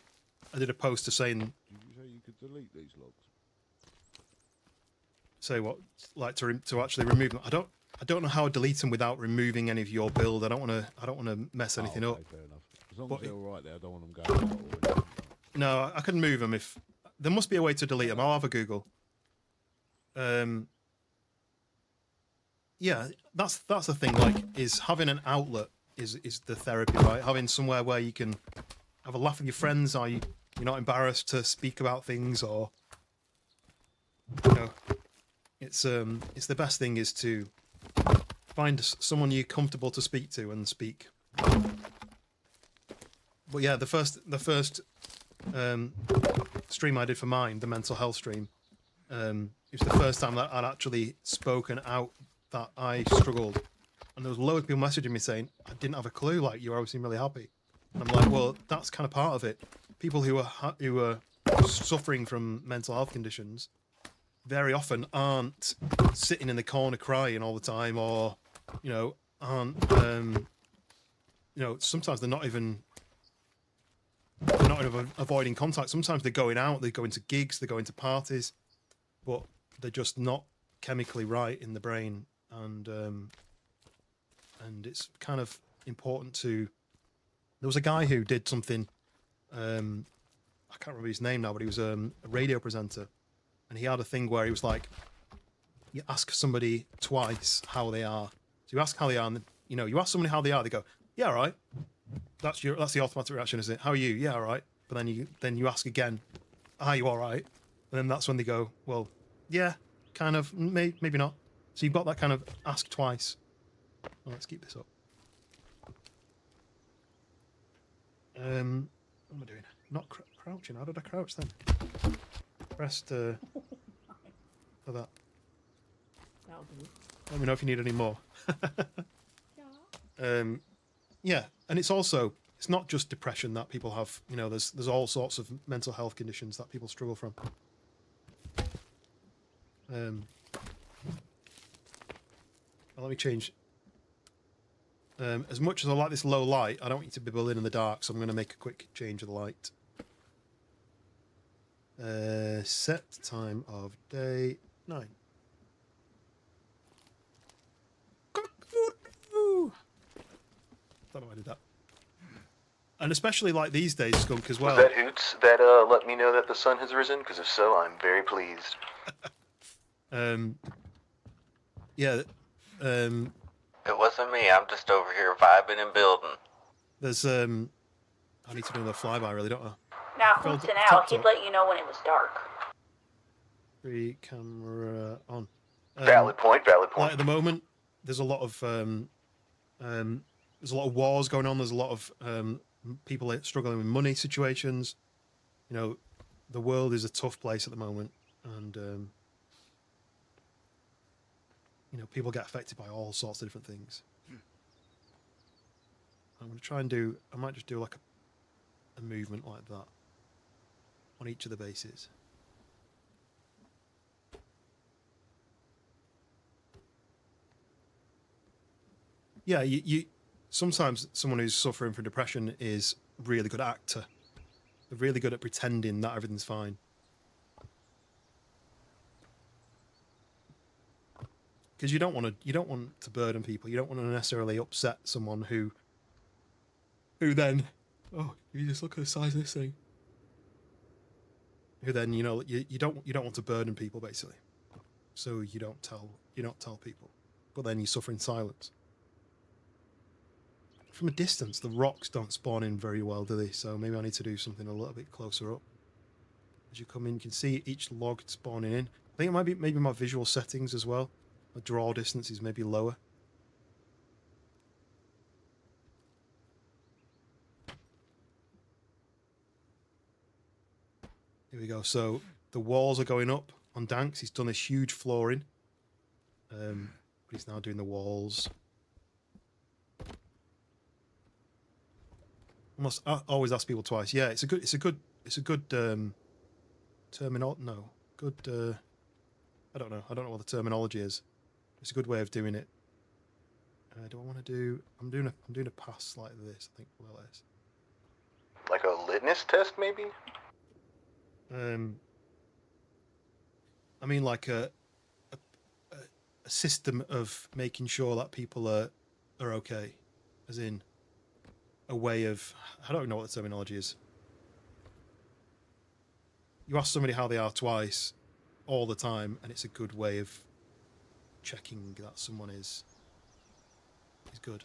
I did a poster saying. Did you say you could delete these logs? Say what? Like to actually remove them. I don't know how to delete them without removing any of your build. I don't want to mess anything up. Fair enough. As long But as they're all right there, I don't want them going out or anything. No, I can move them if there must be a way to delete them. I'll have a Google. Yeah, that's the thing. Like, is having an outlet is the therapy, right? Having somewhere where you can have a laugh with your friends, or you're not embarrassed to speak about things, or you know, it's the best thing is to find someone you're comfortable to speak to and speak. But yeah, the first stream I did for mine, the mental health stream, it was the first time that I'd actually spoken out that I struggled, and there was loads of people messaging me saying I didn't have a clue. Like, you always seem really happy. And I'm like, well, that's kind of part of it. People who are suffering from mental health conditions very often aren't sitting in the corner crying all the time, or aren't sometimes they're not even avoiding contact. Sometimes they're going out, they're going to gigs, they're going to parties, but they're just not chemically right in the brain, and it's kind of important to. There was a guy who did something. I can't remember his name now, but he was a radio presenter, and he had a thing where he was like, you ask somebody twice how they are. So you ask how they are, and then, you ask somebody how they are, they go, yeah, all right. That's the automatic reaction, isn't it? How are you? Yeah, all right. But then you ask again, are you all right? And then that's when they go, well, yeah, kind of, maybe not. So you've got that kind of ask twice. Well, let's keep this up. What am I doing? Not crouching. How did I crouch then? Pressed for that. That'll do. Let me know if you need any more. Yeah. Yeah, and it's not just depression that people have. There's all sorts of mental health conditions that people struggle from. Well, let me change. As much as I like this low light, I don't want you to be building in the dark, so I'm going to make a quick change of the light. Set time of day 9. Don't know why I did that. And especially like these days, Skunk, as well. Was that Hoots that let me know that the sun has risen? Because if so, I'm very pleased. Yeah. It wasn't me. I'm just over here vibing and building. There's I need to do another flyby, really, don't I? Now, Hoots and Al, he'd let you know when it was dark. Free camera on. Valid point. Like at the moment, there's a lot of wars going on. There's a lot of people struggling with money situations. The world is a tough place at the moment, and people get affected by all sorts of different things. I'm going to try and I might just do like a movement like that on each of the bases. Yeah, you sometimes someone who's suffering from depression is a really good actor. They're really good at pretending that everything's fine. Because you don't want to burden people. You don't want to necessarily upset someone who then, oh, you just look at the size of this thing. Who then, you don't want to burden people, basically. So you don't tell people, but then you suffer in silence. From a distance, the rocks don't spawn in very well, do they? So maybe I need to do something a little bit closer up. As you come in, you can see each log spawning in. I think it might be maybe my visual settings as well. My draw distance is maybe lower. Here we go. So the walls are going up on Danks. He's done this huge flooring. But he's now doing the walls. I always ask people twice. Yeah, it's a good terminal. No, good. I don't know what the terminology is. It's a good way of doing it. Do I want to do? I'm doing a pass like this. I think below this. Like a litmus test, maybe? I mean, like a system of making sure that people are okay, as in a way of, I don't know what the terminology is. You ask somebody how they are twice, all the time, and it's a good way of checking that someone is good.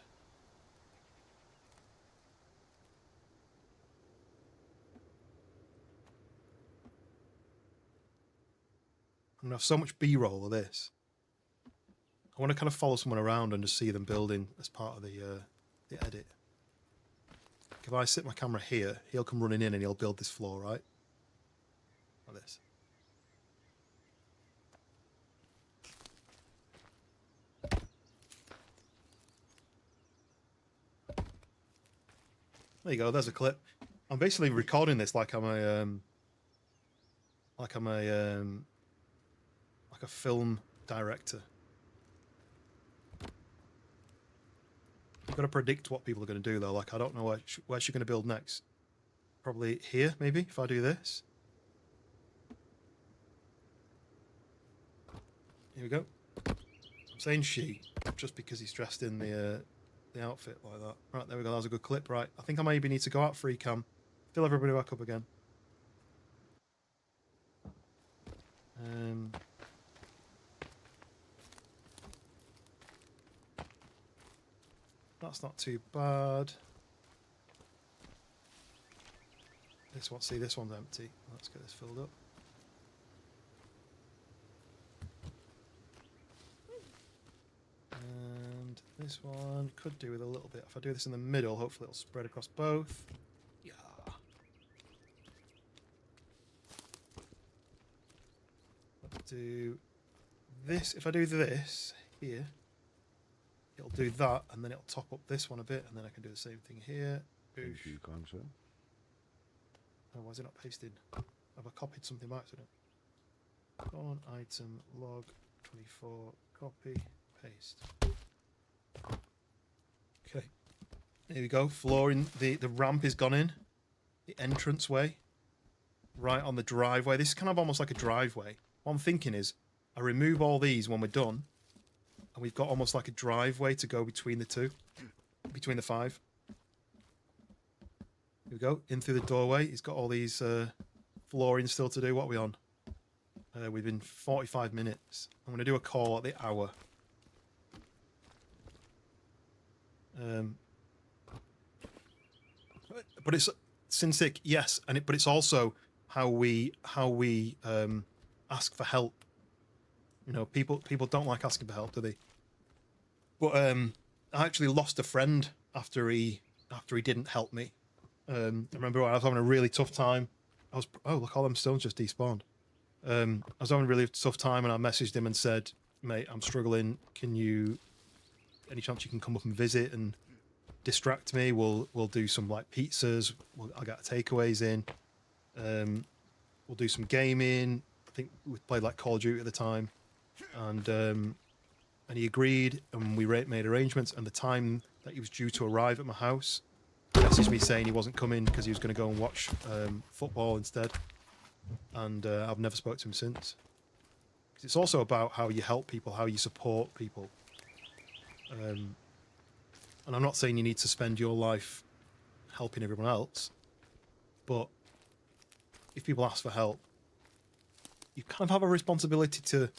I'm gonna have so much B-roll of this. I want to kind of follow someone around and just see them building as part of the edit. If I sit my camera here, he'll come running in and he'll build this floor, right? Like this. There you go. There's a clip. I'm basically recording this like I'm a film director. You've got to predict what people are going to do, though. Like, I don't know where she's going to build next. Probably here, maybe, if I do this. Here we go. I'm saying she, just because he's dressed in the outfit like that. Right, there we go. That was a good clip. Right, I think I maybe need to go out free cam. Fill everybody back up again. That's not too bad. This one, see, this one's empty. Let's get this filled up. And this one could do with a little bit. If I do this in the middle, hopefully it'll spread across both. Yeah. Let's do this. If I do this here, it'll do that, and then it'll top up this one a bit, and then I can do the same thing here. Thank you, kind sir. Oh, why is it not pasted? Have I copied something by accident? Go on, item, log, 24, copy, paste. Okay. There we go. Flooring, the ramp is gone in. The entrance way. Right on the driveway. This is kind of almost like a driveway. What I'm thinking is, I remove all these when we're done, and we've got almost like a driveway to go between the two. Between the 5. Here we go, in through the doorway. He's got all these flooring still to do. What are we on? We've been 45 minutes. I'm going to do a call at the hour. But it's Sinsic, yes, but it's also how we ask for help. You know, people don't like asking for help, do they? But I actually lost a friend after he didn't help me. I remember I was having a really tough time. Oh, look, all them stones just despawned. I was having a really tough time, and I messaged him and said, "Mate, I'm struggling. Any chance you can come up and visit and distract me? We'll do some like pizzas. I'll get takeaways in. We'll do some gaming. I think we played like Call of Duty at the time, and he agreed, and we made arrangements. And the time that he was due to arrive at my house, he messaged me saying he wasn't coming because he was going to go and watch football instead. And I've never spoke to him since. 'Cause it's also about how you help people, how you support people. And I'm not saying you need to spend your life helping everyone else, but if people ask for help, you kind of have a responsibility to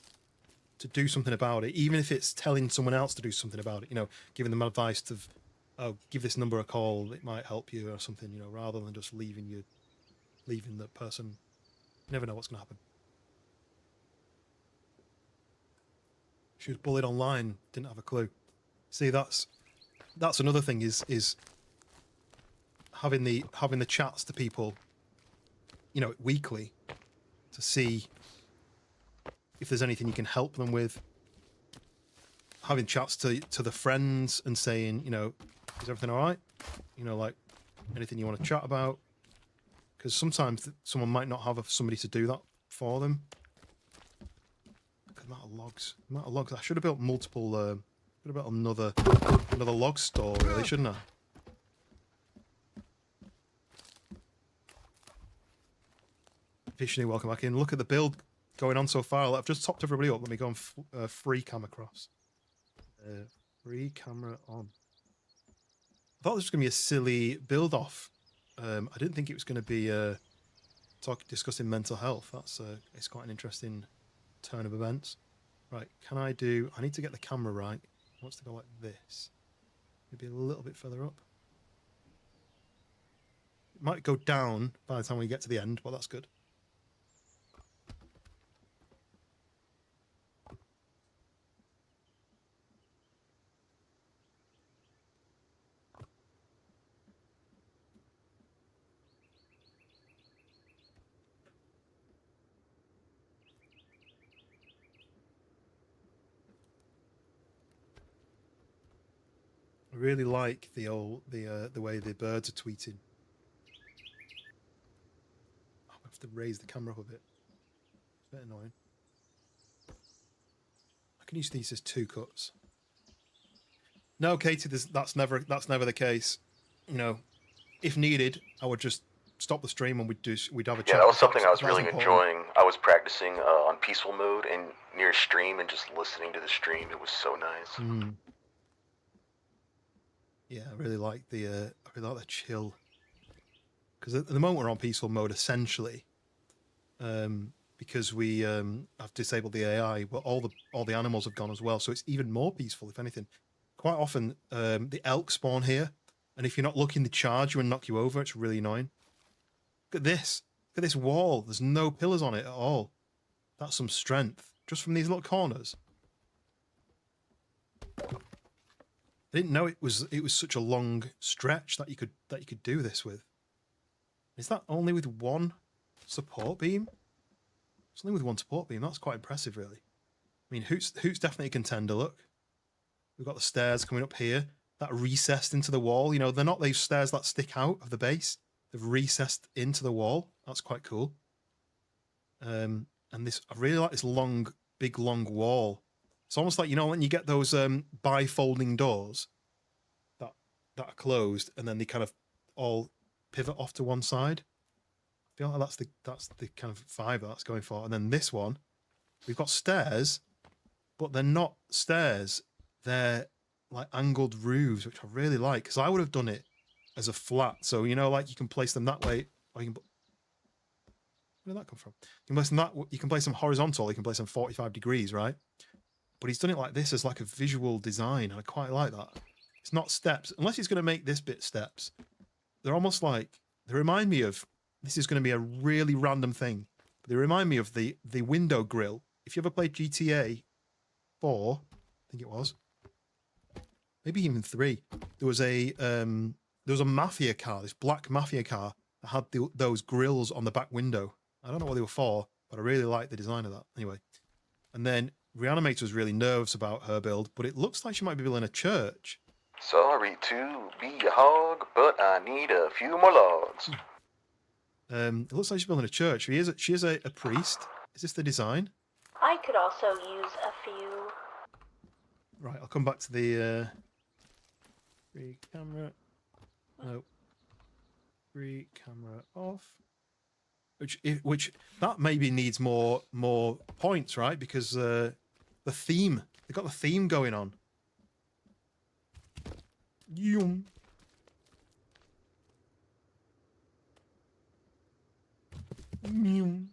do something about it, even if it's telling someone else to do something about it. You know, giving them advice to, oh, give this number a call, it might help you or something. You know, rather than just leaving the person. You never know what's going to happen. She was bullied online, didn't have a clue. See, that's another thing is having the chats to people, you know, weekly, to see if there's anything you can help them with. Having chats to the friends and saying, you know, is everything all right? You know, like anything you want to chat about. Because sometimes someone might not have somebody to do that for them. Look at the amount of logs. The amount of logs. I should have built multiple. Should have built another log store, really, shouldn't I? Vishnu, welcome back in. Look at the build going on so far. I've just topped everybody up. Let me go on free cam across. Free camera on. I thought this was going to be a silly build off. I didn't think it was going to be discussing mental health. It's quite an interesting turn of events. Right, I need to get the camera right. It wants to go like this. Maybe a little bit further up. It might go down by the time we get to the end, but that's good. I really like the way the birds are tweeting. I have to raise the camera up a bit. It's a bit annoying. I can use these as 2 cuts. No, Katie, that's never the case. You know, if needed, I would just stop the stream and we'd have a chat. Yeah, that was something I was really enjoying. I was practicing on peaceful mode and near stream and just listening to the stream. It was so nice. Mm. Yeah, I really like the chill, because at the moment we're on peaceful mode essentially, because we have disabled the AI, but all the animals have gone as well, so it's even more peaceful. If anything, quite often the elk spawn here, and if you're not looking, they charge you and knock you over. It's really annoying. Look at this. Look at this wall. There's no pillars on it at all. That's some strength just from these little corners. I didn't know it was such a long stretch that you could do this with. Is that only with one support beam? It's only with one support beam. That's quite impressive, really. I mean, Hoot's definitely a contender. Look, we've got the stairs coming up here that recessed into the wall. You know, they're not those stairs that stick out of the base. They've recessed into the wall. That's quite cool. And this, I really like this big long wall. It's almost like, you know, when you get those bifolding doors that are closed and then they kind of all pivot off to one side. I feel like that's the kind of vibe that's going for. And then this one, we've got stairs, but they're not stairs. They're like angled roofs, which I really like, because I would have done it as a flat. So, you know, like you can place them that way, or you can. Where did that come from? You can place them you can place them horizontal. You can place them 45 degrees, right? But he's done it like this as like a visual design, and I quite like that. It's not steps, unless he's going to make this bit steps. They're almost like, they remind me of, this is going to be a really random thing, but they remind me of the window grill. If you ever played GTA 4, I think it was, maybe even 3, there was a mafia car, this black mafia car that had those grills on the back window. I don't know what they were for, but I really like the design of that. Anyway, and then Reanimator was really nervous about her build, but it looks like she might be building a church. Sorry to be a hog, but I need a few more logs. It looks like she's building a church. She is a priest. Is this the design? I could also use a few. Right, I'll come back to the free camera. No. Free camera off. Which that maybe needs more points, right? Because the theme, they've got the theme going on. Yum. Yum.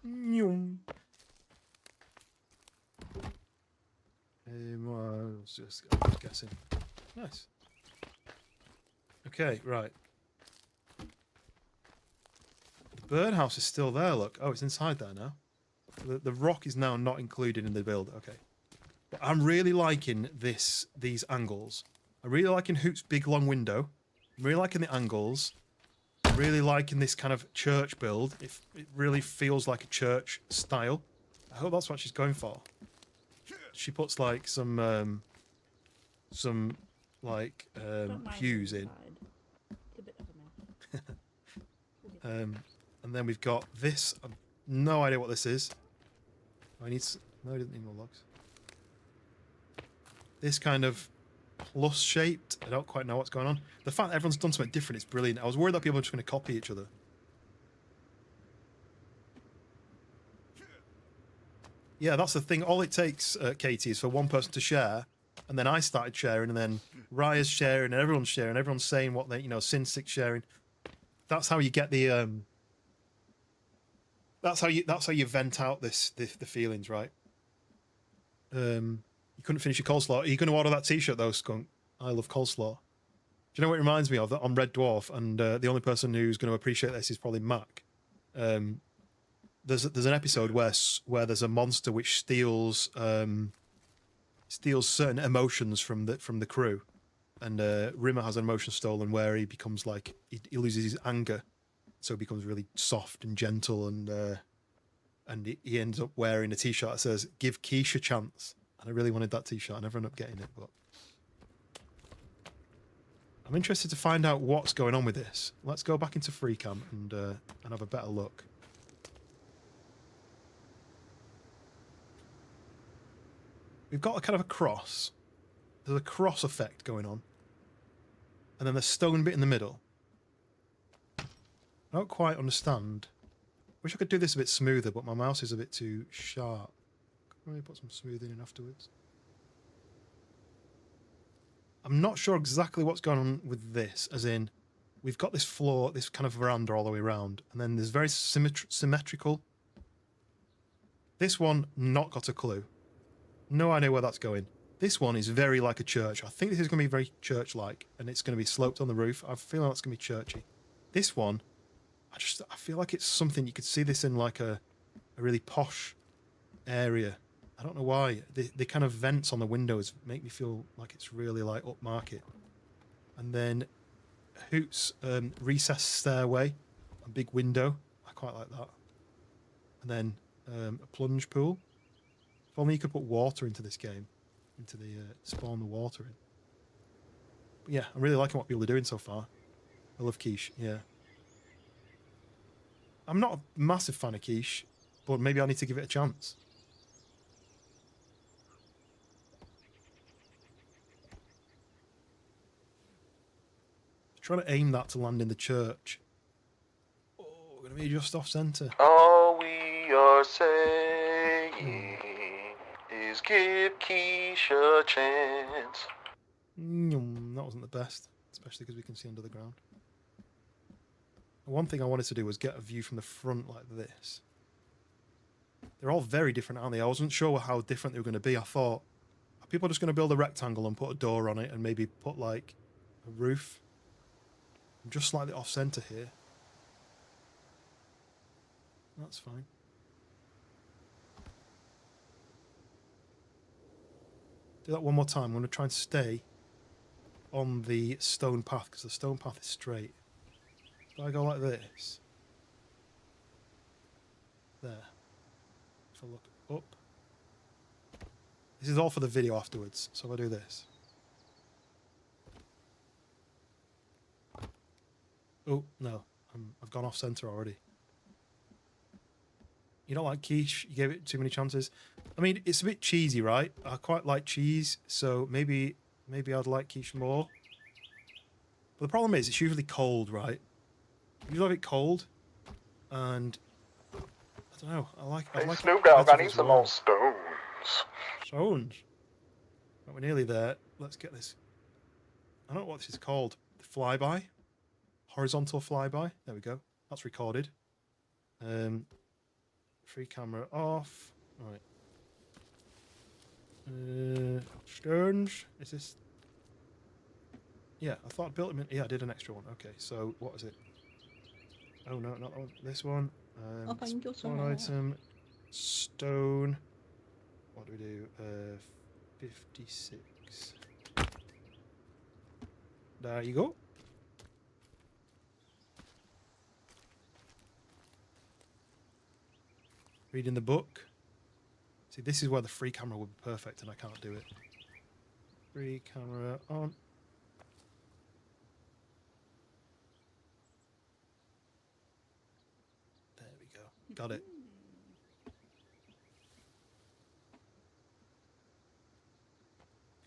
Yum. I was just guessing. Nice. Okay, right. The birdhouse is still there, look. Oh, it's inside there now. The rock is now not included in the build. Okay. I'm really liking these angles. I'm really liking Hoot's big long window. I'm really liking the angles. I'm really liking this kind of church build. It really feels like a church style. I hope that's what she's going for. She puts like some like hues in. It's a bit of a mess. And then we've got this. I've no idea what this is. I need. No, I didn't need more logs. This kind of plus shaped. I don't quite know what's going on. The fact that everyone's done something different is brilliant. I was worried that people are just going to copy each other. Yeah, that's the thing. All it takes, Katie, is for one person to share, and then I started sharing, and then Raya's sharing, and everyone's saying what they, Sin6 sharing. That's how you get the. That's how you vent out the feelings, right? You couldn't finish your coleslaw. Are you going to order that T-shirt though, Skunk? I love coleslaw. Do you know what it reminds me of? That on Red Dwarf, and the only person who's going to appreciate this is probably Mac. There's an episode where there's a monster which steals certain emotions from the crew, and Rimmer has an emotion stolen where he becomes like he loses his anger, so he becomes really soft and gentle, and he ends up wearing a T-shirt that says "Give Quiche a chance." And I really wanted that T-shirt. I never ended up getting it, but I'm interested to find out what's going on with this. Let's go back into free cam and have a better look. We've got a kind of a cross. There's a cross effect going on. And then the stone bit in the middle. I don't quite understand. Wish I could do this a bit smoother, but my mouse is a bit too sharp. Maybe put some smoothing in afterwards. I'm not sure exactly what's going on with this, as in, we've got this floor, this kind of veranda all the way around, and then there's very symmetrical. This one, not got a clue. No idea where that's going. This one is very like a church. I think this is going to be very church-like, and it's going to be sloped on the roof. I feel like it's going to be churchy. This one, I feel like it's something, you could see this in like a really posh area. I don't know why. The kind of vents on the windows make me feel like it's really like upmarket. And then Hoot's recessed stairway, a big window. I quite like that. And then a plunge pool. If only you could put water into this game, into the spawn the water in. But yeah, I'm really liking what people are doing so far. I love quiche. Yeah. I'm not a massive fan of quiche, but maybe I need to give it a chance. Trying to aim that to land in the church. Oh, we're going to be just off centre. All we are saying is give Quiche a chance. That wasn't the best, especially because we can see under the ground. One thing I wanted to do was get a view from the front like this. They're all very different, aren't they? I wasn't sure how different they were going to be. I thought, are people just going to build a rectangle and put a door on it and maybe put like a roof? I'm just slightly off centre here. That's fine. Do that one more time. I'm going to try and stay on the stone path because the stone path is straight. Do I go like this? There. If I look up. This is all for the video afterwards, so if I do this. Oh, no. I've gone off centre already. You don't like quiche? You gave it too many chances? I mean, it's a bit cheesy, right? I quite like cheese, so maybe I'd like quiche more. But the problem is, it's usually cold, right? You love it cold, and I don't know. I like Snoop Dogg, I need some more stones. Stones. Right, we're nearly there. Let's get this. I don't know what this is called. The flyby, horizontal flyby. There we go. That's recorded. Free camera off. Right. Stones. Is this? Yeah, I thought I built them in. Yeah, I did an extra one. Okay, so what is it? Oh no, not that one. This one. Spawn item. Stone. What do we do? 56. There you go. Reading the book. See, this is where the free camera would be perfect, and I can't do it. Free camera on. There we go. Got it.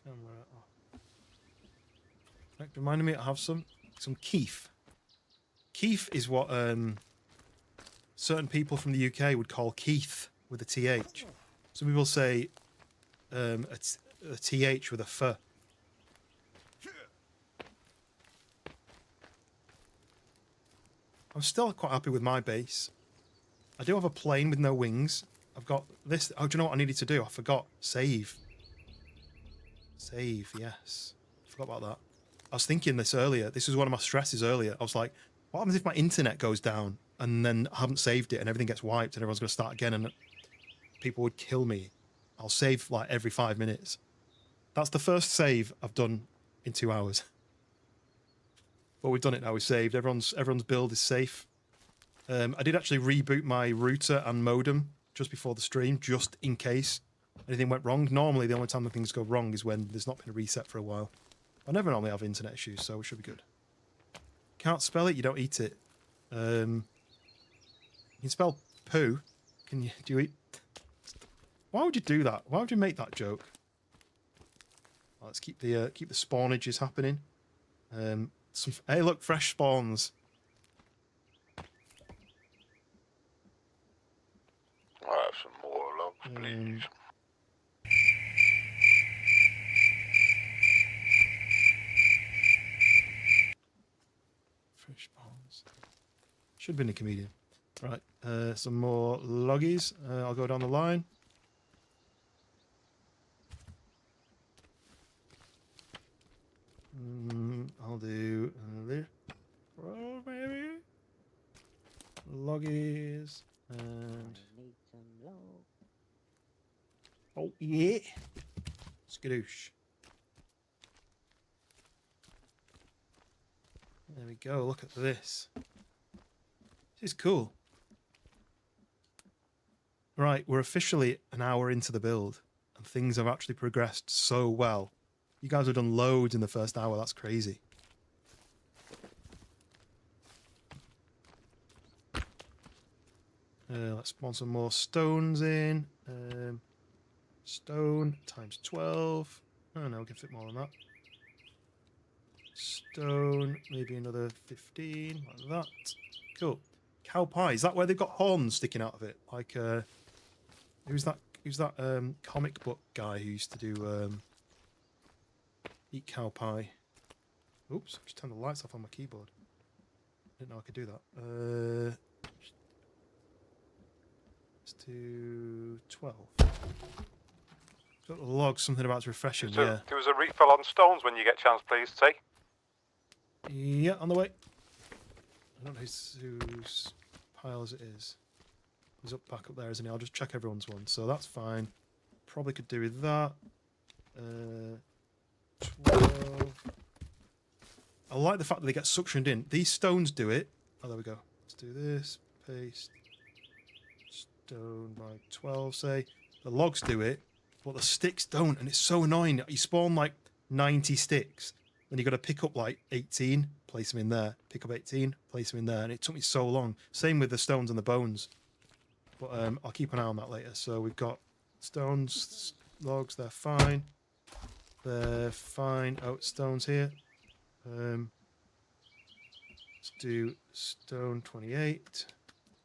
Camera off. That reminded me, I have some keef. Keef is what certain people from the UK would call Keith with a TH. Some people say a TH with a F. I'm still quite happy with my base. I do have a plane with no wings. I've got this. Oh, do you know what I needed to do? I forgot. Save. Save, yes. Forgot about that. I was thinking this earlier. This was one of my stresses earlier. I was like, what happens if my internet goes down and then I haven't saved it and everything gets wiped and everyone's going to start again and people would kill me? I'll save like every 5 minutes. That's the first save I've done in 2 hours. But we've done it now. We've saved. Everyone's build is safe. I did actually reboot my router and modem just before the stream, just in case anything went wrong. Normally, the only time that things go wrong is when there's not been a reset for a while. I never normally have internet issues, so it should be good. Can't spell it, you don't eat it. You can spell poo. Can you? Do you eat? Why would you do that? Why would you make that joke? Well, let's keep the spawnages happening. Hey, look, fresh spawns. I'll have some more logs, please. Fresh spawns. Should have been a comedian. Right, some more loggies. I'll go down the line. I'll do this. Oh, maybe. Loggies and. Oh yeah. Skadoosh. There we go. Look at this. This is cool. Right, we're officially an hour into the build, and things have actually progressed so well. You guys have done loads in the first hour. That's crazy. Let's spawn some more stones in. Stone times 12. Oh no, we can fit more than that. Stone, maybe another 15, like that. Cool. Cow pie. Is that where they've got horns sticking out of it? Like, who's that? Who's that comic book guy who used to do eat cow pie? Oops, just turned the lights off on my keyboard. Didn't know I could do that. Let's do 12. Got a log, something about refreshing, So yeah. there was a refill on stones when you get a chance, please, T. Yeah, on the way. I don't know whose piles it is. He's back up there, isn't he? I'll just check everyone's one. So that's fine. Probably could do with that. 12. I like the fact that they get suctioned in. These stones do it. Oh, there we go. Let's do this. Paste. Stone by 12, say. The logs do it, but the sticks don't, and it's so annoying. You spawn like 90 sticks, then you got to pick up like 18, place them in there. Pick up 18, place them in there, and it took me so long. Same with the stones and the bones. But I'll keep an eye on that later. So we've got stones, logs, they're fine. They're fine. Oh, stones here. Let's do stone 28.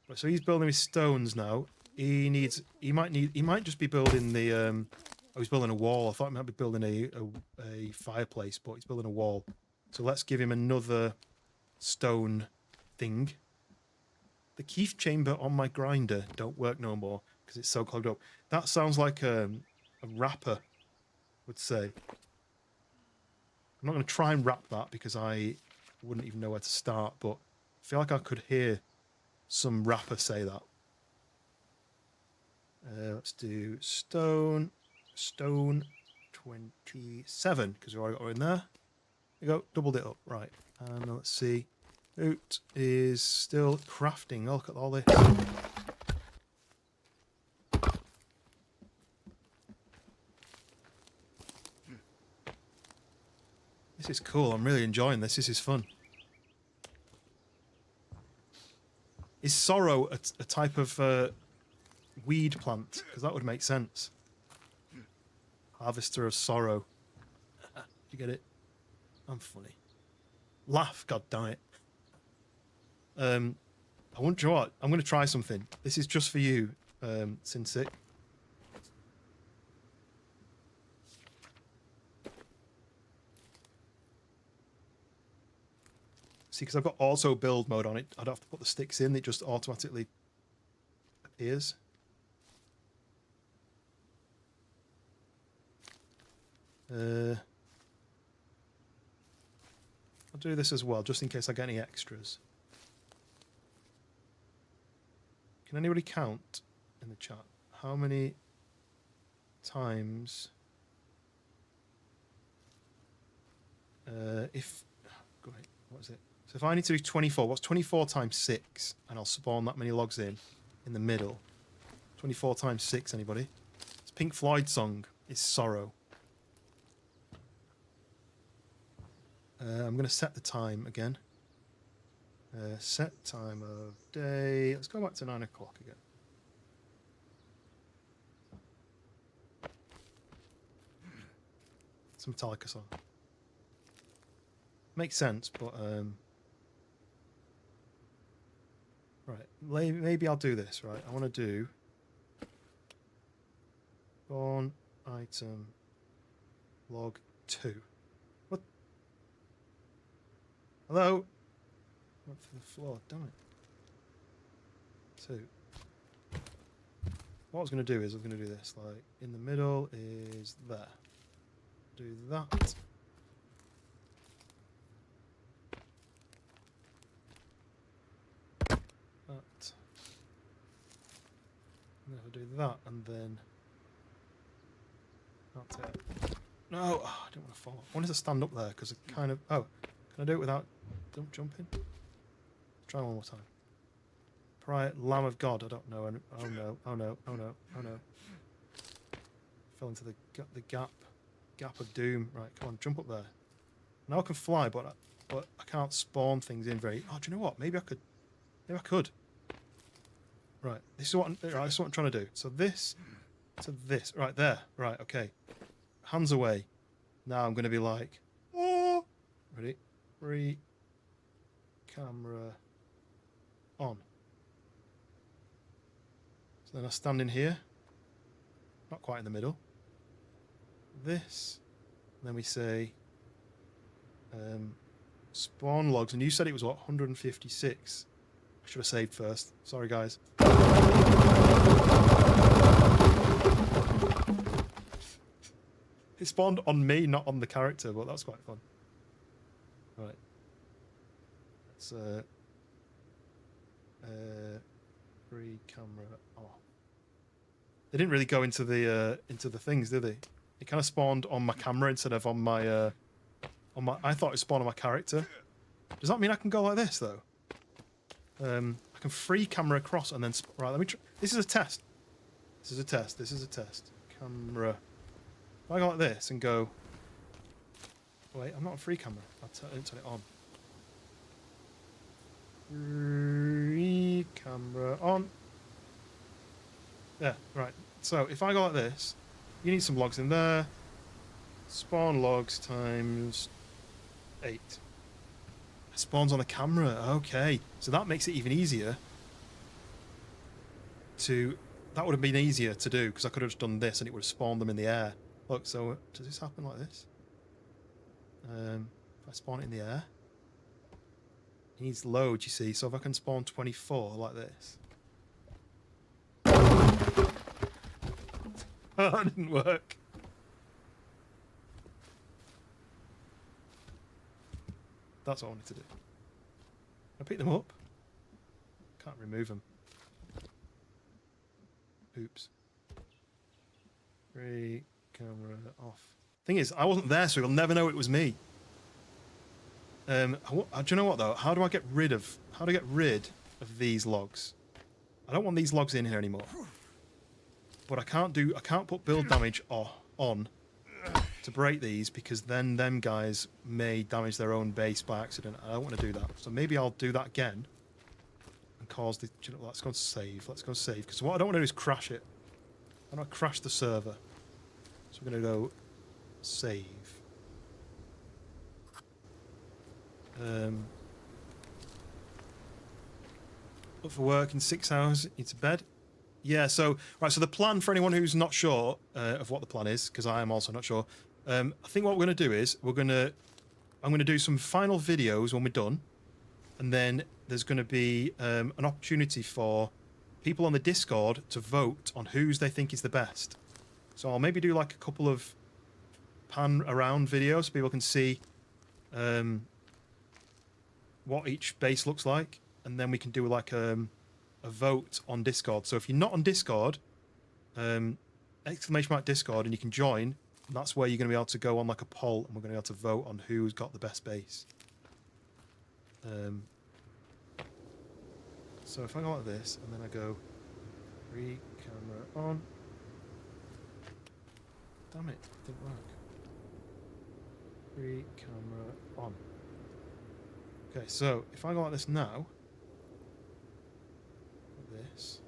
Right, so he's building his stones now. He might just be building the oh, he's building a wall. I thought he might be building a fireplace, but he's building a wall. So let's give him another stone thing. The Keith chamber on my grinder don't work no more because it's so clogged up. That sounds like a rapper would say. I'm not going to try and rap that because I wouldn't even know where to start, but I feel like I could hear some rapper say that. Let's do stone 27, because we already got her in there. There you go, doubled it up. Right. And let's see. Oot is still crafting. Oh, look at all this. This is cool. I'm really enjoying this. This is fun. Is sorrow a type of weed plant? Because that would make sense. Harvester of sorrow. Do you get it? I'm funny. Laugh, god damn it. I wonder what. I'm going to try something. This is just for you, Sinsick. See, because I've got auto build mode on it, I don't have to put the sticks in, it just automatically appears. I'll do this as well, just in case I get any extras. Can anybody count in the chat how many times if go ahead, what is it? So if I need to do 24, what's 24 times 6? And I'll spawn that many logs in the middle. 24 times 6, anybody? It's Pink Floyd song. It's Sorrow. I'm going to set the time again. Set time of day. Let's go back to 9 o'clock again. Some Metallica song. Makes sense, but right. Maybe I'll do this. Right, I want to do spawn item log 2. What? Hello. Went for the floor. Damn it. 2. What I was going to do is I'm going to do this. Like in the middle is there. Do that. That. And I'll do that, and then that's it. No, oh, I didn't want to fall. I wanted to stand up there because I kind of. Oh, can I do it without jumping? Try one more time. Prior Lamb of God. I don't know. Oh no! Oh no! Oh no! Oh no! Fell into the gap of doom. Right, come on, jump up there. Now I can fly, but I can't spawn things in very. Oh, do you know what? Maybe I could. Maybe I could. Right, this is what I'm trying to do. So this to this, right there. Right, okay. Hands away. Now I'm going to be like, oh, ready, free, camera, on. So then I stand in here, not quite in the middle. This, and then we say, spawn logs, and you said it was what, 156. I should have saved first. Sorry, guys. It spawned on me, not on the character, but that's quite fun. Right. Let's free camera off. They didn't really go into the things, did they? It kind of spawned on my camera instead of on my I thought it spawned on my character. Does that mean I can go like this though? I can free camera across and then right. Let me try. This is a test. This is a test. This is a test. Camera. If I go like this and go. Wait, I'm not on free camera. I didn't turn it on. Free camera on. Yeah, right. So if I go like this, you need some logs in there. Spawn logs times 8. It spawns on the camera. Okay, so that makes it even easier to. That would have been easier to do because I could have just done this and it would have spawned them in the air. Look, so does this happen like this? If I spawn it in the air, it needs load. You see, so if I can spawn 24 like this. That didn't work. That's what I wanted to do. I pick them up. Can't remove them. Oops. Free camera off. Thing is, I wasn't there, so you'll never know it was me. Do you know what though? How do I get rid of these logs? I don't want these logs in here anymore. But I can't put build damage on to break these, because then them guys may damage their own base by accident. I don't want to do that. So maybe I'll do that again and cause the. You know, let's go save. Let's go save, because what I don't want to do is crash it. I don't want to crash the server. So we're going to go save. Up for work in 6 hours. Into bed. Yeah. So right. So the plan, for anyone who's not sure of what the plan is, because I am also not sure. I think what we're going to do is I'm going to do some final videos when we're done, and then there's going to be an opportunity for people on the Discord to vote on whose they think is the best. So I'll maybe do like a couple of pan around videos so people can see what each base looks like, and then we can do like a vote on Discord. So if you're not on Discord, exclamation mark Discord, and you can join. That's where you're going to be able to go on like a poll, and we're going to be able to vote on who's got the best base. So if I go like this, and then I go camera on. Damn it, it didn't work. Camera on. Okay, so if I go like this now, like this.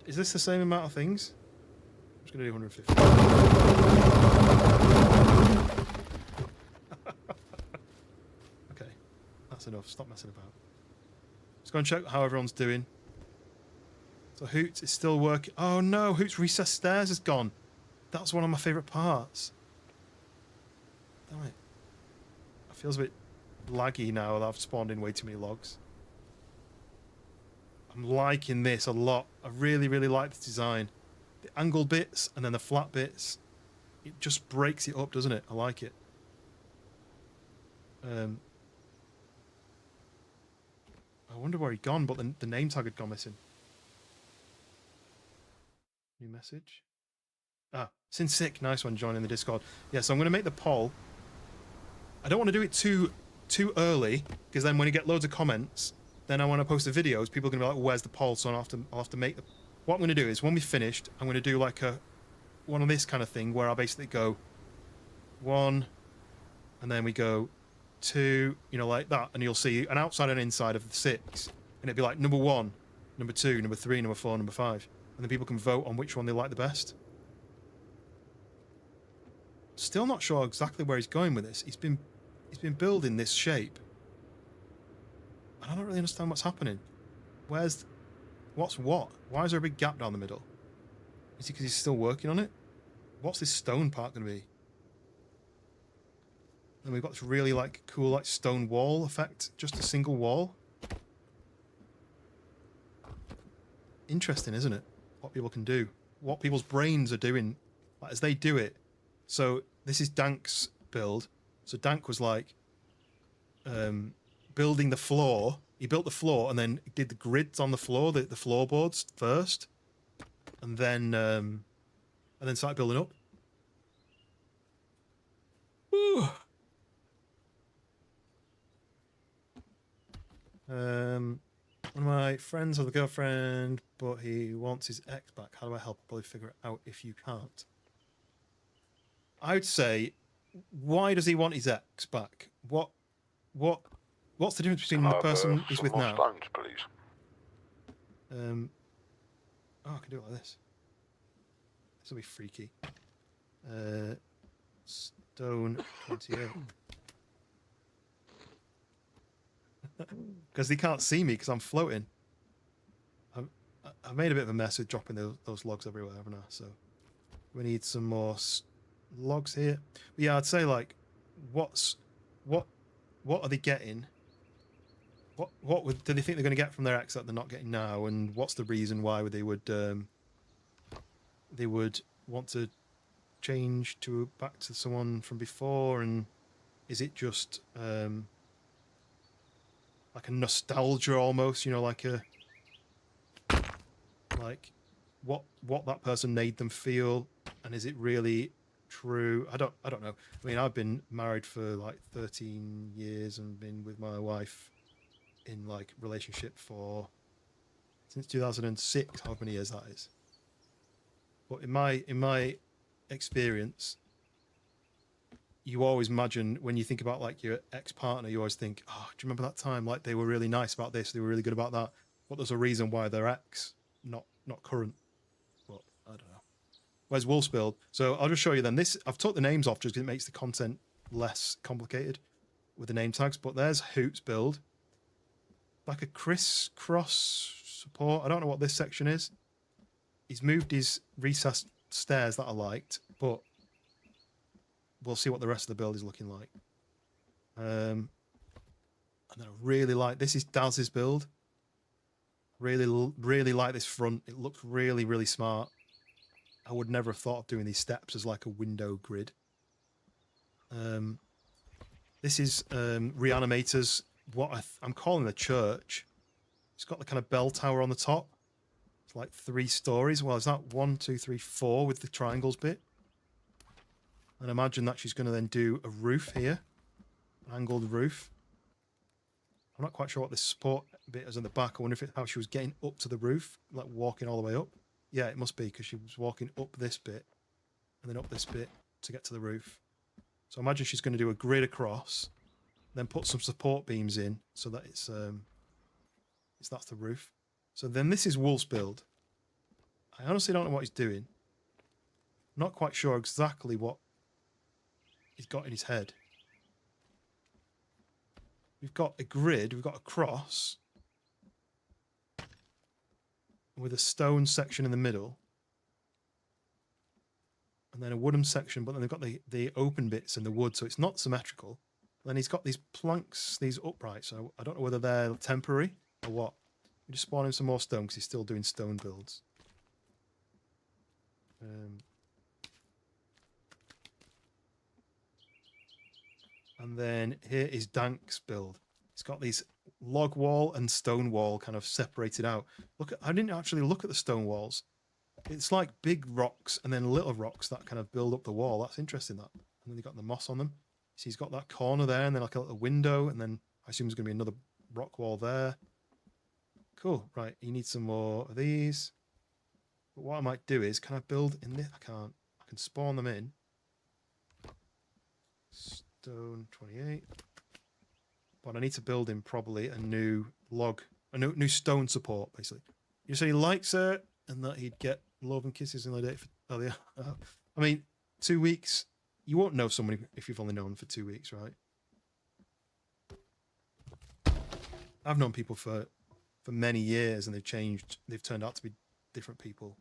Is this the same amount of things? I'm just going to do 150. Okay, that's enough. Stop messing about. Let's go and check how everyone's doing. So Hoots is still working. Oh no, Hoots recessed stairs is gone. That's one of my favourite parts. Damn it. It feels a bit laggy now that I've spawned in way too many logs. I'm liking this a lot. I really, really like this design. The angled bits and then the flat bits. It just breaks it up, doesn't it? I like it. I wonder where he'd gone, but the name tag had gone missing. New message. Ah, Sin Sick, nice one, joining the Discord. Yeah, so I'm going to make the poll. I don't want to do it too early, because then when you get loads of comments, then I want to post the videos. People are going to be like, where's the poll? So I'll have to make the... What I'm going to do is, when we've finished, I'm going to do like one of this kind of thing, where I'll basically go 1, and then we go 2, you know, like that, and you'll see an outside and inside of the 6, and it'd be like number 1, number 2, number 3, number 4, number 5, and then people can vote on which one they like the best. Still not sure exactly where he's going with this. He's been building this shape. I don't really understand what's happening. What's what? Why is there a big gap down the middle? Is it because he's still working on it? What's this stone part going to be? And we've got this really like cool like stone wall effect. Just a single wall. Interesting, isn't it? What people can do. What people's brains are doing like, as they do it. So this is Dank's build. So Dank was like building the floor. He built the floor and then did the grids on the floor, the floorboards first, and then started building up. Woo. One of my friends has a girlfriend, but he wants his ex back. How do I help? Probably figure it out if you can't. I would say, why does he want his ex back? What's the difference between the person he's with now? Stones, please. Oh, I can do it like this. This will be freaky. Stone 28. Because they can't see me because I'm floating. I've made a bit of a mess with dropping those logs everywhere, haven't I? So we need some more logs here. But yeah, I'd say like, what are they getting? What do they think they're going to get from their ex that they're not getting now? And what's the reason why they would want to change back to someone from before? And is it just like a nostalgia almost? You know, like like what that person made them feel, and is it really true? I don't know. I mean, I've been married for like 13 years and been with my wife in like relationship for since 2006, how many years that is. But in my experience, you always imagine when you think about like your ex-partner, you always think, oh, do you remember that time? Like they were really nice about this, they were really good about that. But there's a reason why they're ex, not current. But I don't know. Where's Wolfsbuild? So I'll just show you then. This I've took the names off just because it makes the content less complicated with the name tags. But there's Hoots build. Like a crisscross support. I don't know what this section is. He's moved his recessed stairs that I liked, but we'll see what the rest of the build is looking like. And then I really like, this is Daz's build. Really like this front. It looks really, really smart. I would never have thought of doing these steps as like a window grid. This is Reanimator's, what I'm calling the church. It's got the kind of bell tower on the top. It's like 3 stories. Well, is that 1, 2, 3, 4 with the triangles bit? And imagine that she's going to then do a roof here, an angled roof. I'm not quite sure what this support bit is on the back. I wonder if it's how she was getting up to the roof, like walking all the way up. Yeah, it must be because she was walking up this bit and then up this bit to get to the roof. So imagine she's going to do a grid across, then put some support beams in so that that's the roof. So then this is Wolf's build. I honestly don't know what he's doing. Not quite sure exactly what he's got in his head. We've got a grid, we've got a cross with a stone section in the middle. And then a wooden section, but then they've got the open bits in the wood, so it's not symmetrical. Then he's got these planks, these uprights, so I don't know whether they're temporary or what. We just spawn him some more stone because he's still doing stone builds. And then here is Dank's build. It's got these log wall and stone wall kind of separated out. I didn't actually look at the stone walls. It's like big rocks and then little rocks that kind of build up the wall. That's interesting, that. And then they've got the moss on them. So he's got that corner there and then like a little window, and then I assume there's going to be another rock wall there. Cool. Right, you need some more of these. But what I might do is, can I build in this? I can't. I can spawn them in. Stone 28. But I need to build in probably a new new stone support, basically. You say he likes it and that he'd get love and kisses in the day. I mean, 2 weeks. You won't know somebody if you've only known them for 2 weeks, right? I've known people for many years and they've changed. They've turned out to be different people.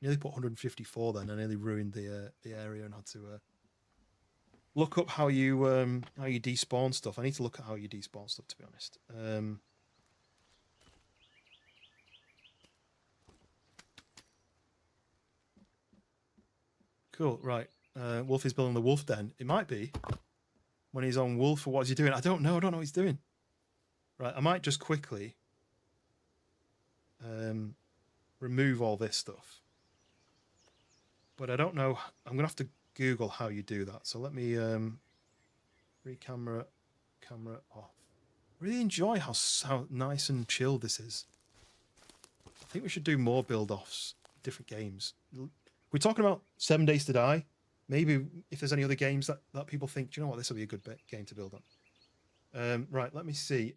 Nearly put 154 then. I nearly ruined the area and had to look up how you despawn stuff. I need to look at how you despawn stuff, to be honest. Cool, right. Wolf is building the wolf den. It might be when he's on wolf, or what is he doing? I don't know. I don't know what he's doing. Right, I might just quickly remove all this stuff. But I don't know. I'm going to have to Google how you do that. So let me camera off. Really enjoy how nice and chill this is. I think we should do more build-offs, different games. We're talking about 7 Days to Die. Maybe if there's any other games that people think, do you know what, this will be a good game to build on. Right, let me see.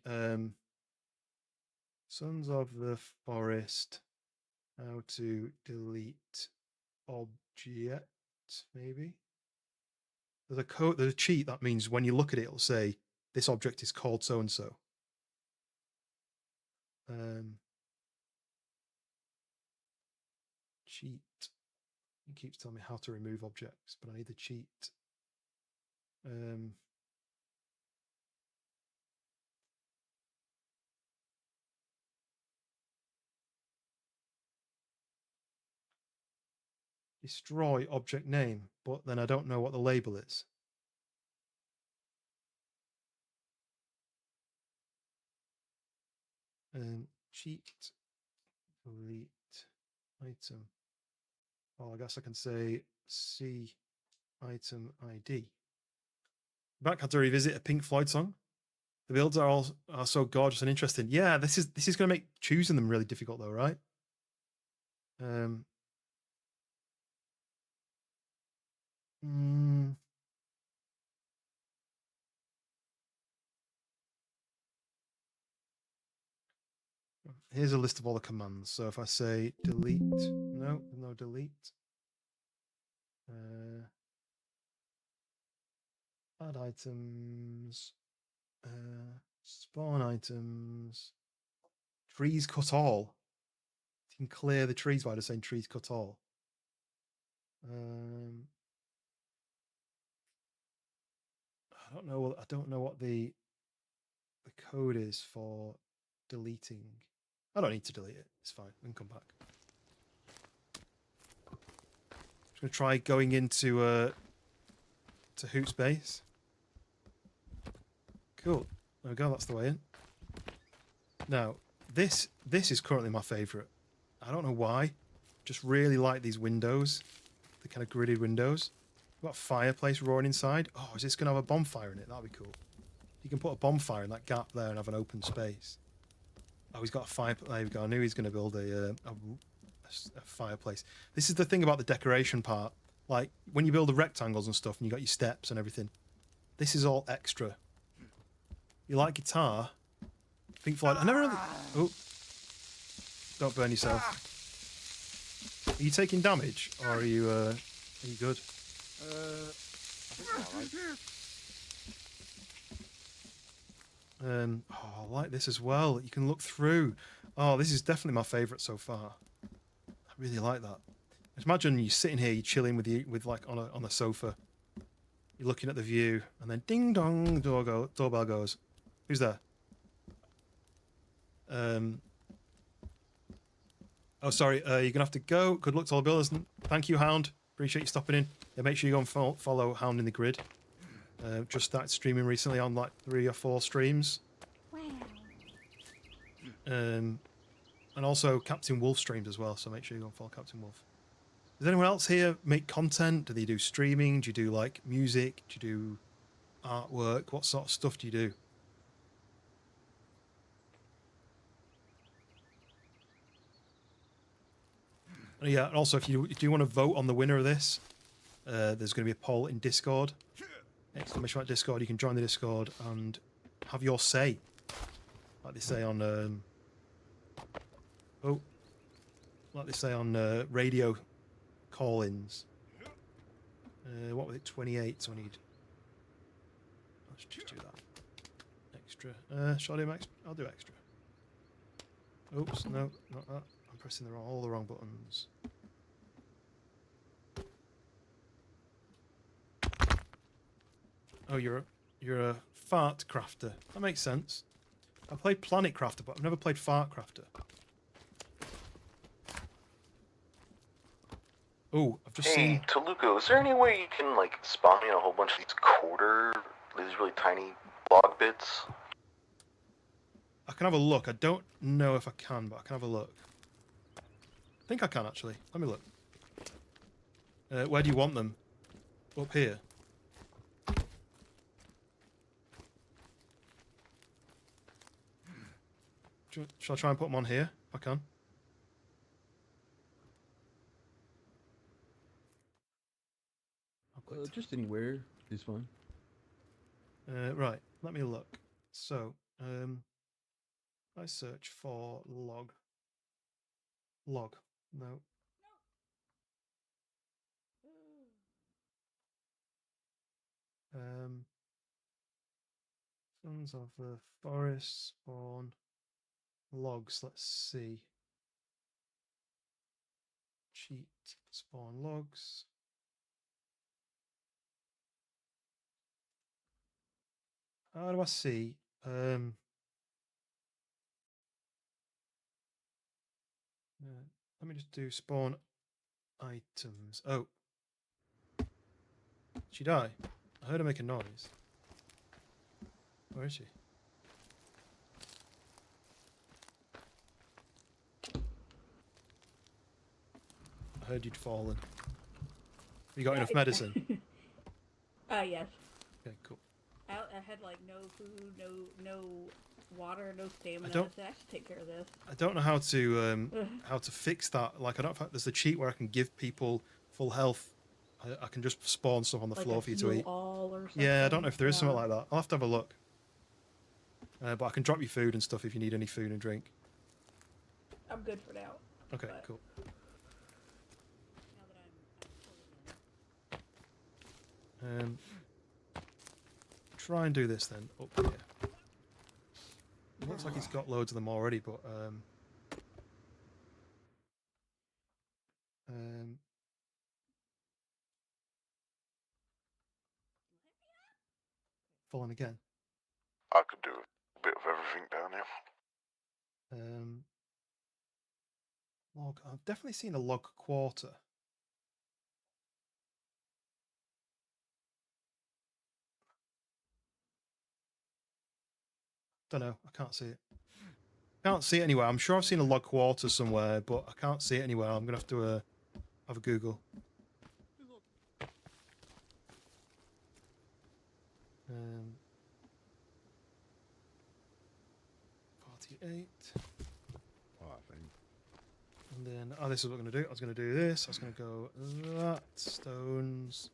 Sons of the Forest. How to delete object, maybe. There's a code, there's a cheat that means when you look at it, it'll say this object is called so and so. Cheat. It keeps telling me how to remove objects, but I need the cheat. Destroy object name, but then I don't know what the label is. Cheat, delete, item. Oh, I guess I can say C item ID. Back had to revisit a Pink Floyd song. The builds are so gorgeous and interesting. Yeah, this is going to make choosing them really difficult though, right? Here's a list of all the commands. So if I say delete, no delete. Add items, spawn items, trees cut all. You can clear the trees by just saying trees cut all. I don't know what the code is for deleting. I don't need to delete it. It's fine. We can come back. Just gonna try going into to Hoot's base. Cool. There we go. That's the way in. Now this is currently my favorite. I don't know why. Just really like these windows, the kind of gridded windows. Got a fireplace roaring inside. Oh, is this gonna have a bonfire in it? That'd be cool. You can put a bonfire in that gap there and have an open space. Oh, he's got a fire. There we go. I knew he's going to build a fireplace. This is the thing about the decoration part. Like when you build the rectangles and stuff, and you got your steps and everything. This is all extra. You like guitar? Pink Floyd. I never really. Oh, don't burn yourself. Are you taking damage, or are you good? I think I'm alright. Oh, I like this as well. You can look through. Oh, this is definitely my favourite so far. I really like that. Just imagine you sitting here, you're chilling with like on a sofa. You're looking at the view, and then ding dong, doorbell goes. Who's there? Oh, sorry. You're gonna have to go. Good luck to all the builders. Thank you, Hound. Appreciate you stopping in. Yeah, make sure you go and follow Hound in the Grid. Just started streaming recently on like 3 or 4 streams. Wow. And also Captain Wolf streams as well, so make sure you go and follow Captain Wolf. Does anyone else here make content? Do they do streaming? Do you do like music? Do you do artwork? What sort of stuff do you do? Yeah, and also if you want to vote on the winner of this, there's going to be a poll in Discord. Exclamation mark Discord. You can join the Discord and have your say, like they say on radio call-ins. What was it? 28. So I need. Let's just do that. Extra. Shall I do extra? I'll do extra. Oops, no, not that. I'm pressing all the wrong buttons. Oh, you're a fart crafter. That makes sense. I played Planet Crafter, but I've never played Fart Crafter. Oh, I've just seen. Hey, Toluco, is there any way you can like spawn me a whole bunch of these really tiny log bits? I can have a look. I don't know if I can, but I can have a look. I think I can actually. Let me look. Where do you want them? Up here. Shall I try and put them on here? If I can. Just anywhere is fine. Right, let me look. So, I search for log. Log. No. Sons of the Forest spawn logs. Let's see. Cheat spawn logs. How do I see? Let me just do spawn items. Oh. Did she die? I heard her make a noise. Where is she? heard you'd fallen. You got enough medicine? Yes. Okay, cool. I had like no food, no water, no stamina. don't- So I should take care of this. I don't know how to fix that. Like, I don't know if there's a cheat where I can give people full health. I can just spawn stuff on the Like floor a for you to eat. all or something. Yeah, I don't know if there is something Yeah. like that. I'll have to have a look. But I can drop you food and stuff if you need any food and drink. I'm good for now. Okay, But cool. now that I'm fully in. Try and do this then. Up here. It looks like he's got loads of them already, but falling again. I could do a bit of everything down here. Log. I've definitely seen a log quarter. Don't know. I can't see it. Can't see it anywhere. I'm sure I've seen a log quarter somewhere, but I can't see it anywhere. I'm gonna have to have a Google. 48. And then, this is what I'm going to do. I was going to do this. I was going to go that. Stones.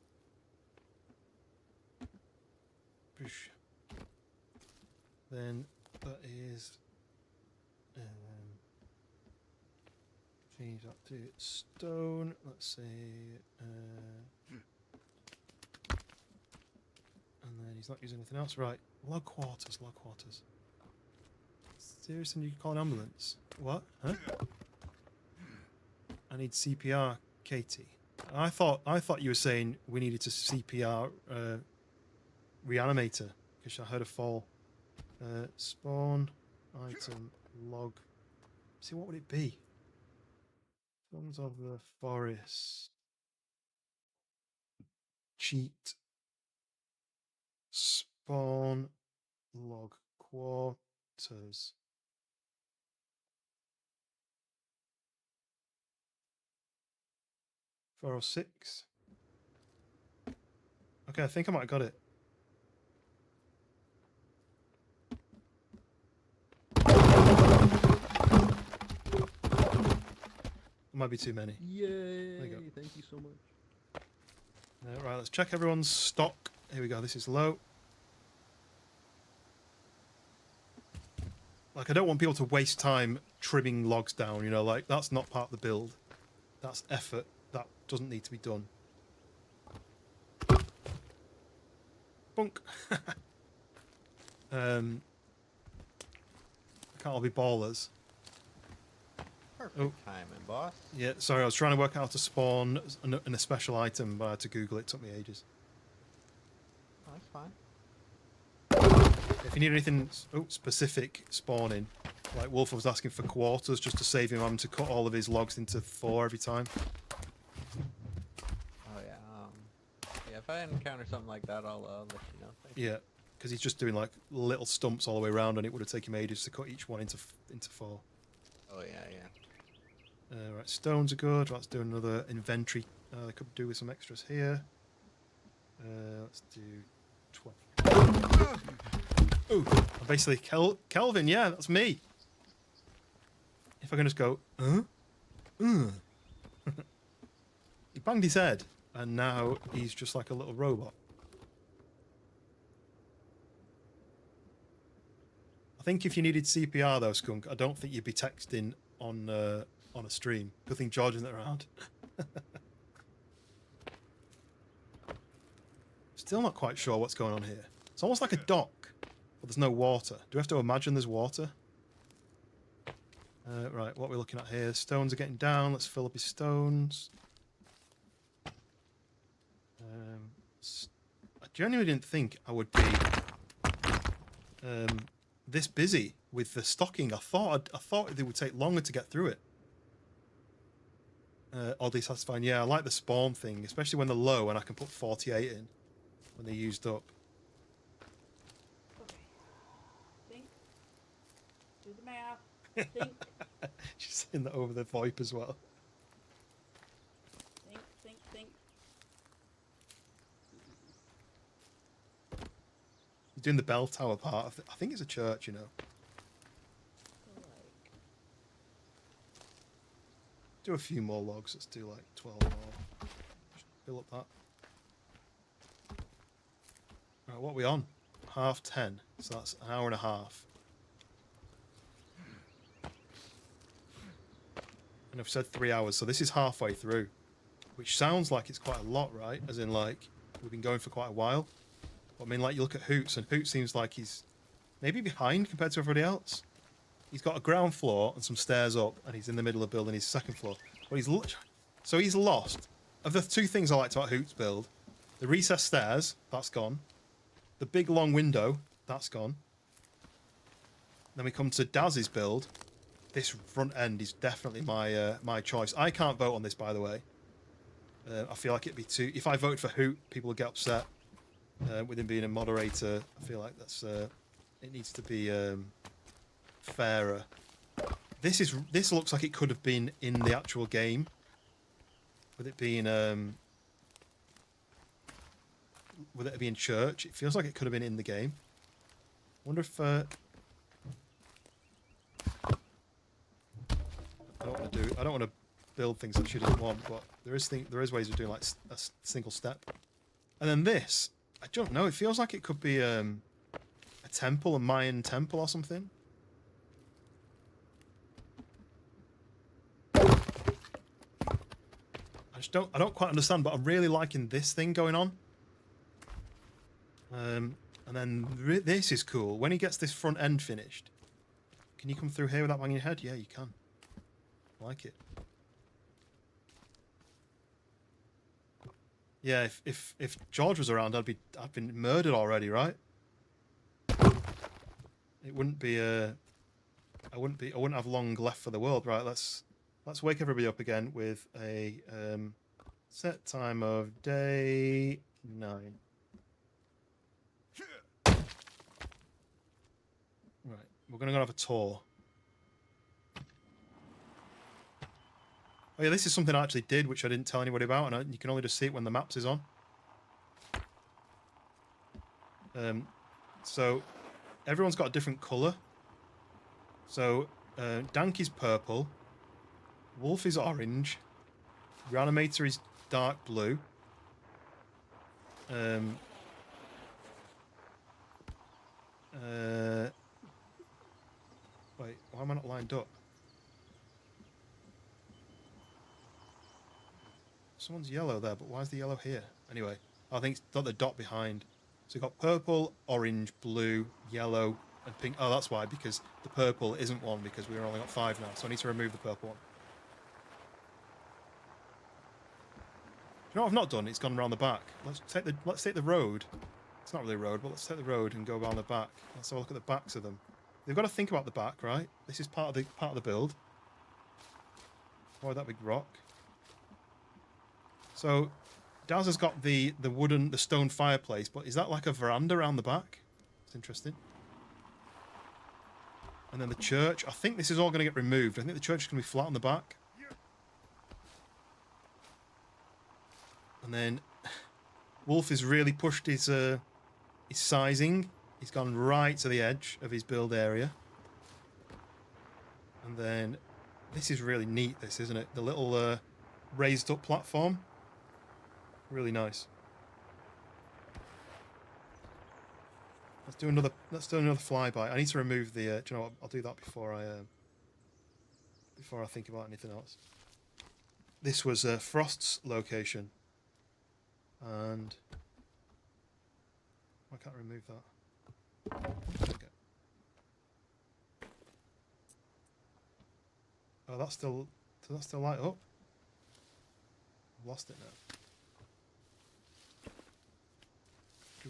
Push. Then that is... change that to stone. Let's say... and then he's not using anything else. Right. Log quarters. Log quarters. Seriously, you can call an ambulance? What? Huh? I need CPR, Katie. I thought you were saying we needed to CPR reanimator because I heard a fall. Spawn item log. See, what would it be? Sons of the forest. Cheat. Spawn log quarters. Four or six. Okay, I think I might have got it. Might be too many. Yay! There you go. Thank you so much. Right, let's check everyone's stock. Here we go. This is low. Like, I don't want people to waste time trimming logs down, you know, like, that's not part of the build. That's effort. That doesn't need to be done. Bunk. Can't all be ballers. Perfect timing, boss. Yeah, sorry, I was trying to work out how to spawn a special item, but I had to Google it. It took me ages. Oh, that's fine. If you need anything specific spawning, like Wolf was asking for quarters just to save him having to cut all of his logs into 4 every time. Oh yeah. Yeah, if I encounter something like that, I'll let you know. Thank you. Yeah, because he's just doing like little stumps all the way around, and it would have taken him ages to cut each one into 4. Oh yeah, yeah. Right, stones are good. Let's do another inventory. I could do with some extras here. Let's do 12. Oh, basically Kelvin. Yeah, that's me. If I can just go, he banged his head, and now he's just like a little robot. I think if you needed CPR though, Skunk, I don't think you'd be texting on a stream. Good thing George isn't around. Still not quite sure what's going on here. It's almost like a dock, but there's no water. Do we have to imagine there's water? Right, what we're looking at here. Stones are getting down. Let's fill up his stones. I genuinely didn't think I would be this busy with the stocking. I thought it would take longer to get through it. Oddly satisfying. Yeah, I like the spawn thing, especially when they're low and I can put 48 in when they're used up. Okay. Think. Do the math. Think. She's saying that over the VoIP as well. doing the bell tower part. I think it's a church, you know. Do a few more logs. Let's do like 12 more. Fill up that. Right, what are we on? 10:30. So that's an hour and a half. And I've said 3 hours, so this is halfway through. Which sounds like it's quite a lot, right? As in, like, we've been going for quite a while. But I mean, like, you look at Hoots, and Hoots seems like he's maybe behind compared to everybody else. He's got a ground floor and some stairs up, and he's in the middle of building his second floor. But so he's lost. Of the two things I liked about Hoots' build, the recessed stairs, that's gone. The big long window, that's gone. Then we come to Daz's build. This front end is definitely my choice. I can't vote on this, by the way. I feel like it'd be too... If I voted for Hoot, people would get upset. With him being a moderator, I feel like that's... it needs to be fairer. This looks like it could have been in the actual game. With it being... with it being church, it feels like it could have been in the game. I wonder if... I don't want to build things that she doesn't want, but there is ways of doing like a single step. And then this, I don't know. It feels like it could be a temple, a Mayan temple or something. I don't quite understand, but I'm really liking this thing going on. And then this is cool. When he gets this front end finished, can you come through here without banging your head? Yeah, you can. I like it. Yeah, if George was around, I'd been murdered already, right? It wouldn't be I wouldn't have long left for the world, right? Let's wake everybody up again with a set time of day 9. Right, we're gonna go have a tour. Oh yeah, this is something I actually did, which I didn't tell anybody about, and you can only just see it when the maps is on. So everyone's got a different colour. So Dank is purple, Wolf is orange, Reanimator is dark blue. Wait, why am I not lined up? Someone's yellow there, but why is the yellow here? Anyway, I think it's got the dot behind. So you've got purple, orange, blue, yellow, and pink. Oh, that's why, because the purple isn't one, because we've only got 5 now, so I need to remove the purple one. You know what I've not done? It's gone around the back. Let's take the road. It's not really a road, but let's take the road and go around the back. Let's have a look at the backs of them. They've got to think about the back, right? This is part of the build. Why that big rock? So Daz has got the stone fireplace, but is that like a veranda around the back? It's interesting. And then the church. I think this is all going to get removed. I think the church is going to be flat on the back. And then Wolf has really pushed his sizing. He's gone right to the edge of his build area. And then this is really neat, this, isn't it? The little raised up platform. Really nice. Let's do another flyby. I need to remove the do you know what? I'll do that before I think about anything else. This was Frost's location. And I can't remove that. Okay. Oh, does that still light up? I've lost it now.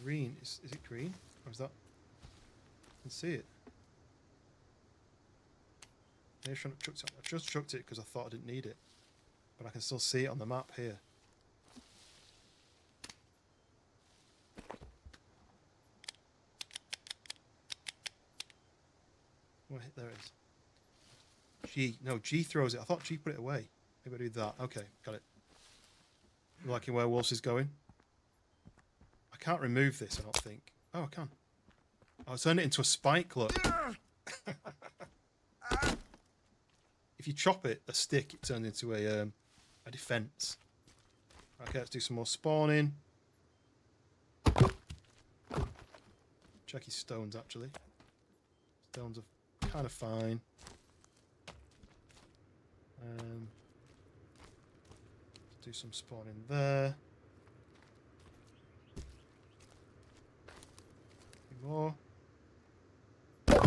Green. Is it green? Or is that... I can see it. Maybe I shouldn't have chucked it. I just chucked it because I thought I didn't need it. But I can still see it on the map here. Wait, there it is. G. No, G throws it. I thought G put it away. Maybe I do that. Okay, got it. You liking where Wolves is going? I can't remove this, I don't think. Oh, I can. I'll turn it into a spike, look. If you chop it, a stick, it turns into a defense. Okay, let's do some more spawning. Check his stones, actually. Stones are kind of fine. Do some spawning there. A few more. Look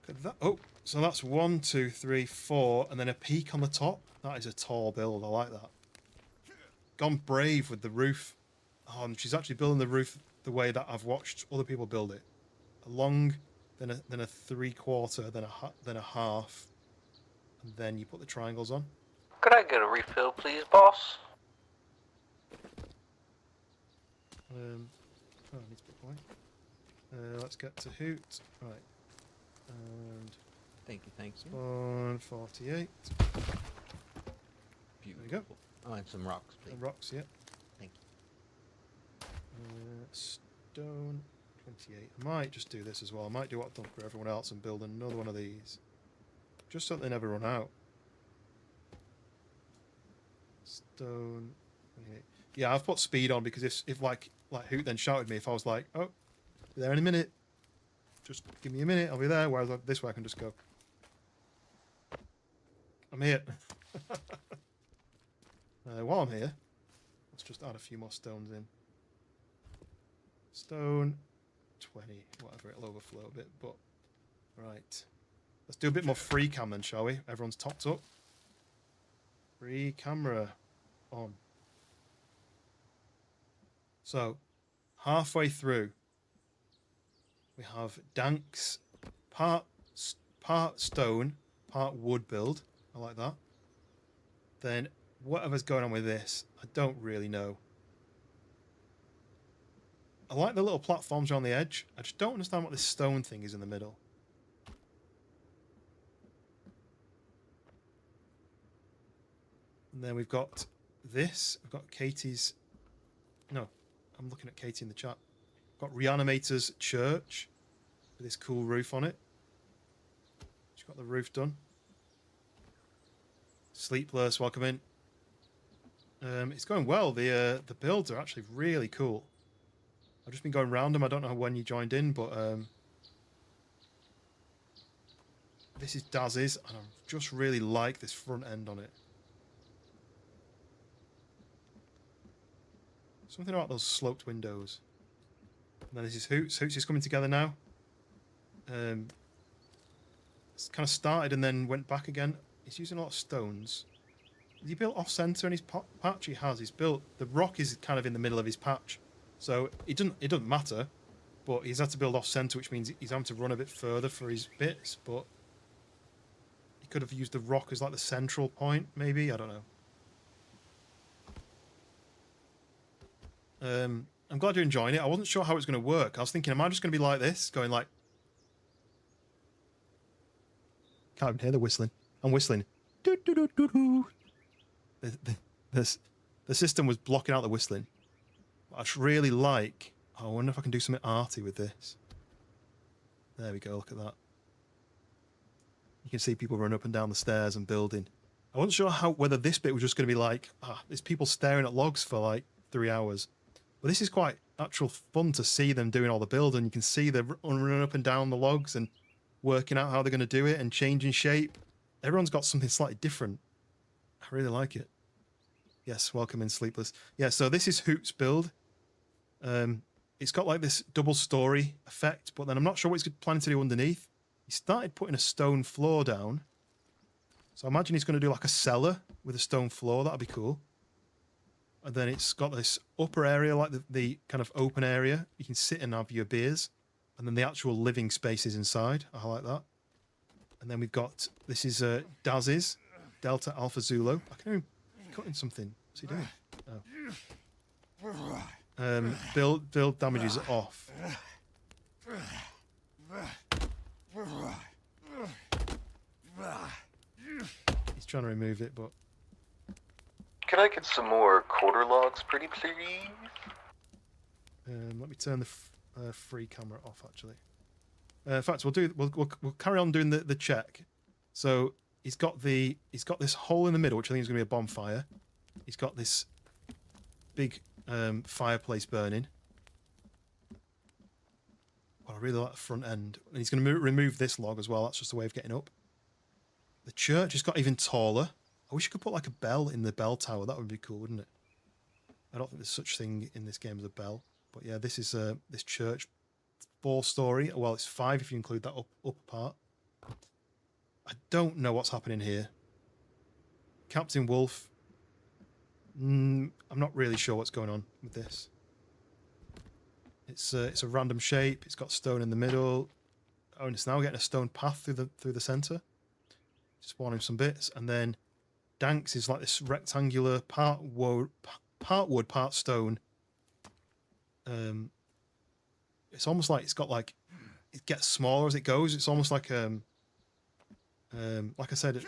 at that. Oh, so that's 1, 2, 3, 4, and then a peak on the top. That is a tall build. I like that. Gone brave with the roof. Oh, and she's actually building the roof the way that I've watched other people build it. A long, then a 3/4, then a half, and then you put the triangles on. Could I get a refill, please, boss? Oh, I need to put away. Let's get to Hoot. Right. And Thank you. spawn 48. Beautiful. There you go. Oh, and some rocks, please. Rocks, yeah. Thank you. Stone 28. I might just do this as well. I might do what I've done for everyone else and build another one of these. Just so they never run out. Stone 28. Yeah, I've put speed on because if like Hoot then shouted me if I was like, oh, be there in a minute. Just give me a minute, I'll be there. Whereas this way I can just go. I'm here. While I'm here, let's just add a few more stones in. Stone 20, whatever, it'll overflow a bit, but right. Let's do a bit more free cam then, shall we? Everyone's topped up. Free camera on. So, halfway through, we have Dank's part stone, part wood build. I like that. Then whatever's going on with this, I don't really know. I like the little platforms around the edge. I just don't understand what this stone thing is in the middle. And then we've got this. We've got Katie's... No, I'm looking at Katie in the chat. We've got Reanimator's church with this cool roof on it. She's got the roof done. Sleepless, welcome in. It's going well. The builds are actually really cool. I've just been going around them. I don't know when you joined in, but this is Daz's, and I just really like this front end on it. Something about those sloped windows. And then this is Hoots. Hoots is coming together now. It's kind of started and then went back again. He's using a lot of stones. Has he built off-center in his patch? He has. He's built... The rock is kind of in the middle of his patch. So it doesn't matter, but he's had to build off-center, which means he's having to run a bit further for his bits, but he could have used the rock as like the central point, maybe? I don't know. I'm glad you're enjoying it. I wasn't sure how it was going to work. I was thinking, am I just going to be like this? Going like... Can't even hear the whistling. I'm whistling. The system was blocking out the whistling. I just really like... I wonder if I can do something arty with this. There we go, look at that. You can see people run up and down the stairs and building. I wasn't sure whether this bit was just going to be like, there's people staring at logs for like 3 hours. But this is quite actual fun to see them doing all the build, and you can see them running up and down the logs and working out how they're going to do it and changing shape. Everyone's got something slightly different. I really like it. Yes, welcome in, Sleepless. Yeah, so this is Hoot's build. It's got like this double story effect, but then I'm not sure what he's planning to do underneath. He started putting a stone floor down. So I imagine he's going to do like a cellar with a stone floor. That'd be cool. And then it's got this upper area, like the kind of open area. You can sit and have your beers. And then the actual living space is inside. I like that. And then we've got, this is Daz's, Delta Alpha Zulu. I can hear him cutting something. What's he doing? Oh. Build damages off. He's trying to remove it, but... Can I get some more quarter logs, pretty please? Let me turn the free camera off. Actually, in fact, we'll carry on doing the check. So he's got this hole in the middle, which I think is going to be a bonfire. He's got this big fireplace burning. Well, I really like the front end. And he's going to remove this log as well. That's just a way of getting up. The church has got even taller. I wish you could put like a bell in the bell tower. That would be cool, wouldn't it? I don't think there's such thing in this game as a bell. But yeah, this is this church, 4-story. Well, it's 5 if you include that upper part. I don't know what's happening here. Captain Wolf. I'm not really sure what's going on with this. It's a random shape. It's got stone in the middle. Oh, and it's now getting a stone path through the center. Spawning some bits, and then Danks is like this rectangular part wood, part stone. It's almost like it's got like it gets smaller as it goes. It's almost like I said, I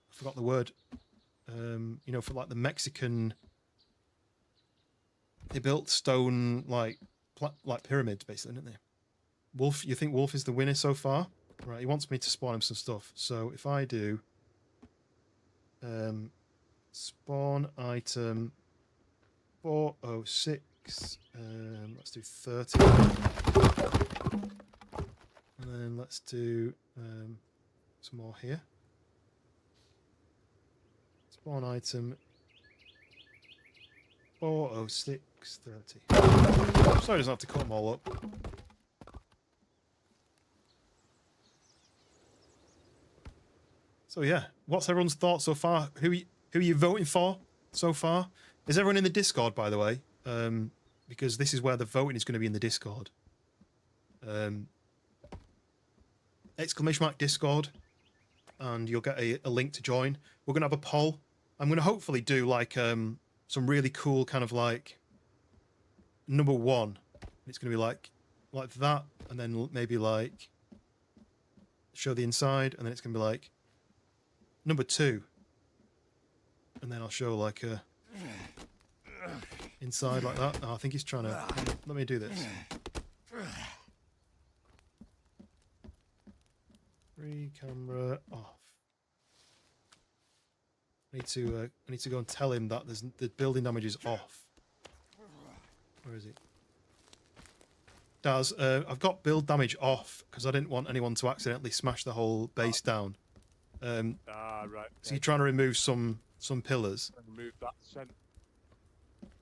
forgot the word. You know, for like the Mexican, they built stone like pyramids basically, didn't they? Wolf, you think Wolf is the winner so far? Right, he wants me to spawn him some stuff. So if I do spawn item 406, let's do 30. And then let's do some more here. Spawn item 406, 30. Sorry, doesn't have to cut them all up. So yeah, what's everyone's thoughts so far? Who are you voting for so far? Is everyone in the Discord, by the way? Because this is where the voting is going to be in the Discord. ! Discord, and you'll get a link to join. We're going to have a poll. I'm going to hopefully do like some really cool kind of like number 1. It's going to be like that, and then maybe like show the inside, and then it's going to be like number 2, and then I'll show like a inside like that. Oh, I think he's trying to. Let me do this. Free camera off. I need to go and tell him that the building damage is off. Where is he? Daz, I've got build damage off because I didn't want anyone to accidentally smash the whole base down. Right. So you're trying to remove some pillars. Remove that cent. I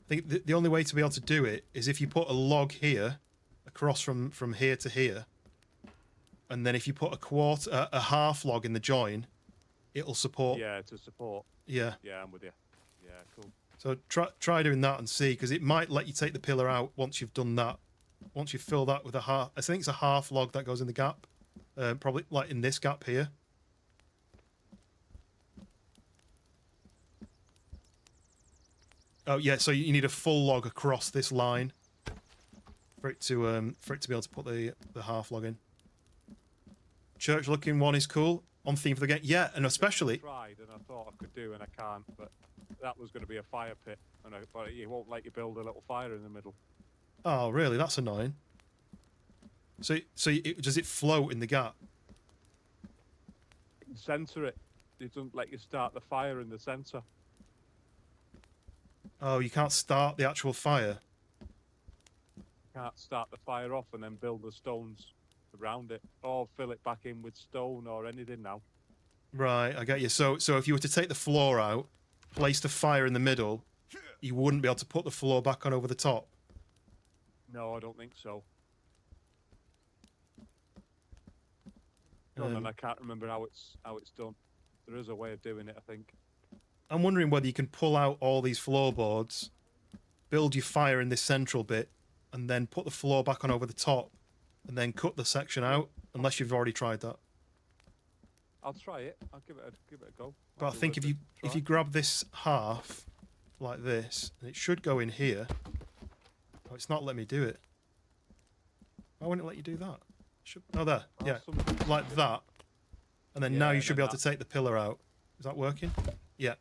think the only way to be able to do it is if you put a log here, across from here to here, and then if you put a half log in the join, it'll support. Yeah, to support. Yeah. Yeah, I'm with you. Yeah, cool. So try doing that and see, because it might let you take the pillar out once you've done that. Once you fill that with a half, I think it's a half log that goes in the gap, probably like in this gap here. Oh yeah, so you need a full log across this line for it to be able to put the half log in. Church looking one is cool, on theme for the game. Yeah, and especially. I tried and I thought I could do and I can't, but that was going to be a fire pit, but it won't let you build a little fire in the middle. Oh really? That's annoying. So does it float in the gap? You can center it. It doesn't let you start the fire in the center. Oh, you can't start the actual fire. Can't start the fire off and then build the stones around it, or fill it back in with stone or anything now. Right, I get you. So if you were to take the floor out, place the fire in the middle, you wouldn't be able to put the floor back on over the top. No, I don't think so. And I can't remember how it's done. There is a way of doing it, I think. I'm wondering whether you can pull out all these floorboards, build your fire in this central bit, and then put the floor back on over the top, and then cut the section out, unless you've already tried that. I'll try it. I'll give it a go. But I think if you grab this half, like this, and it should go in here. Oh, it's not letting me do it. Why won't it let you do that? Oh, there. Yeah, like that. And then now you should be able to take the pillar out. Is that working? Yeah.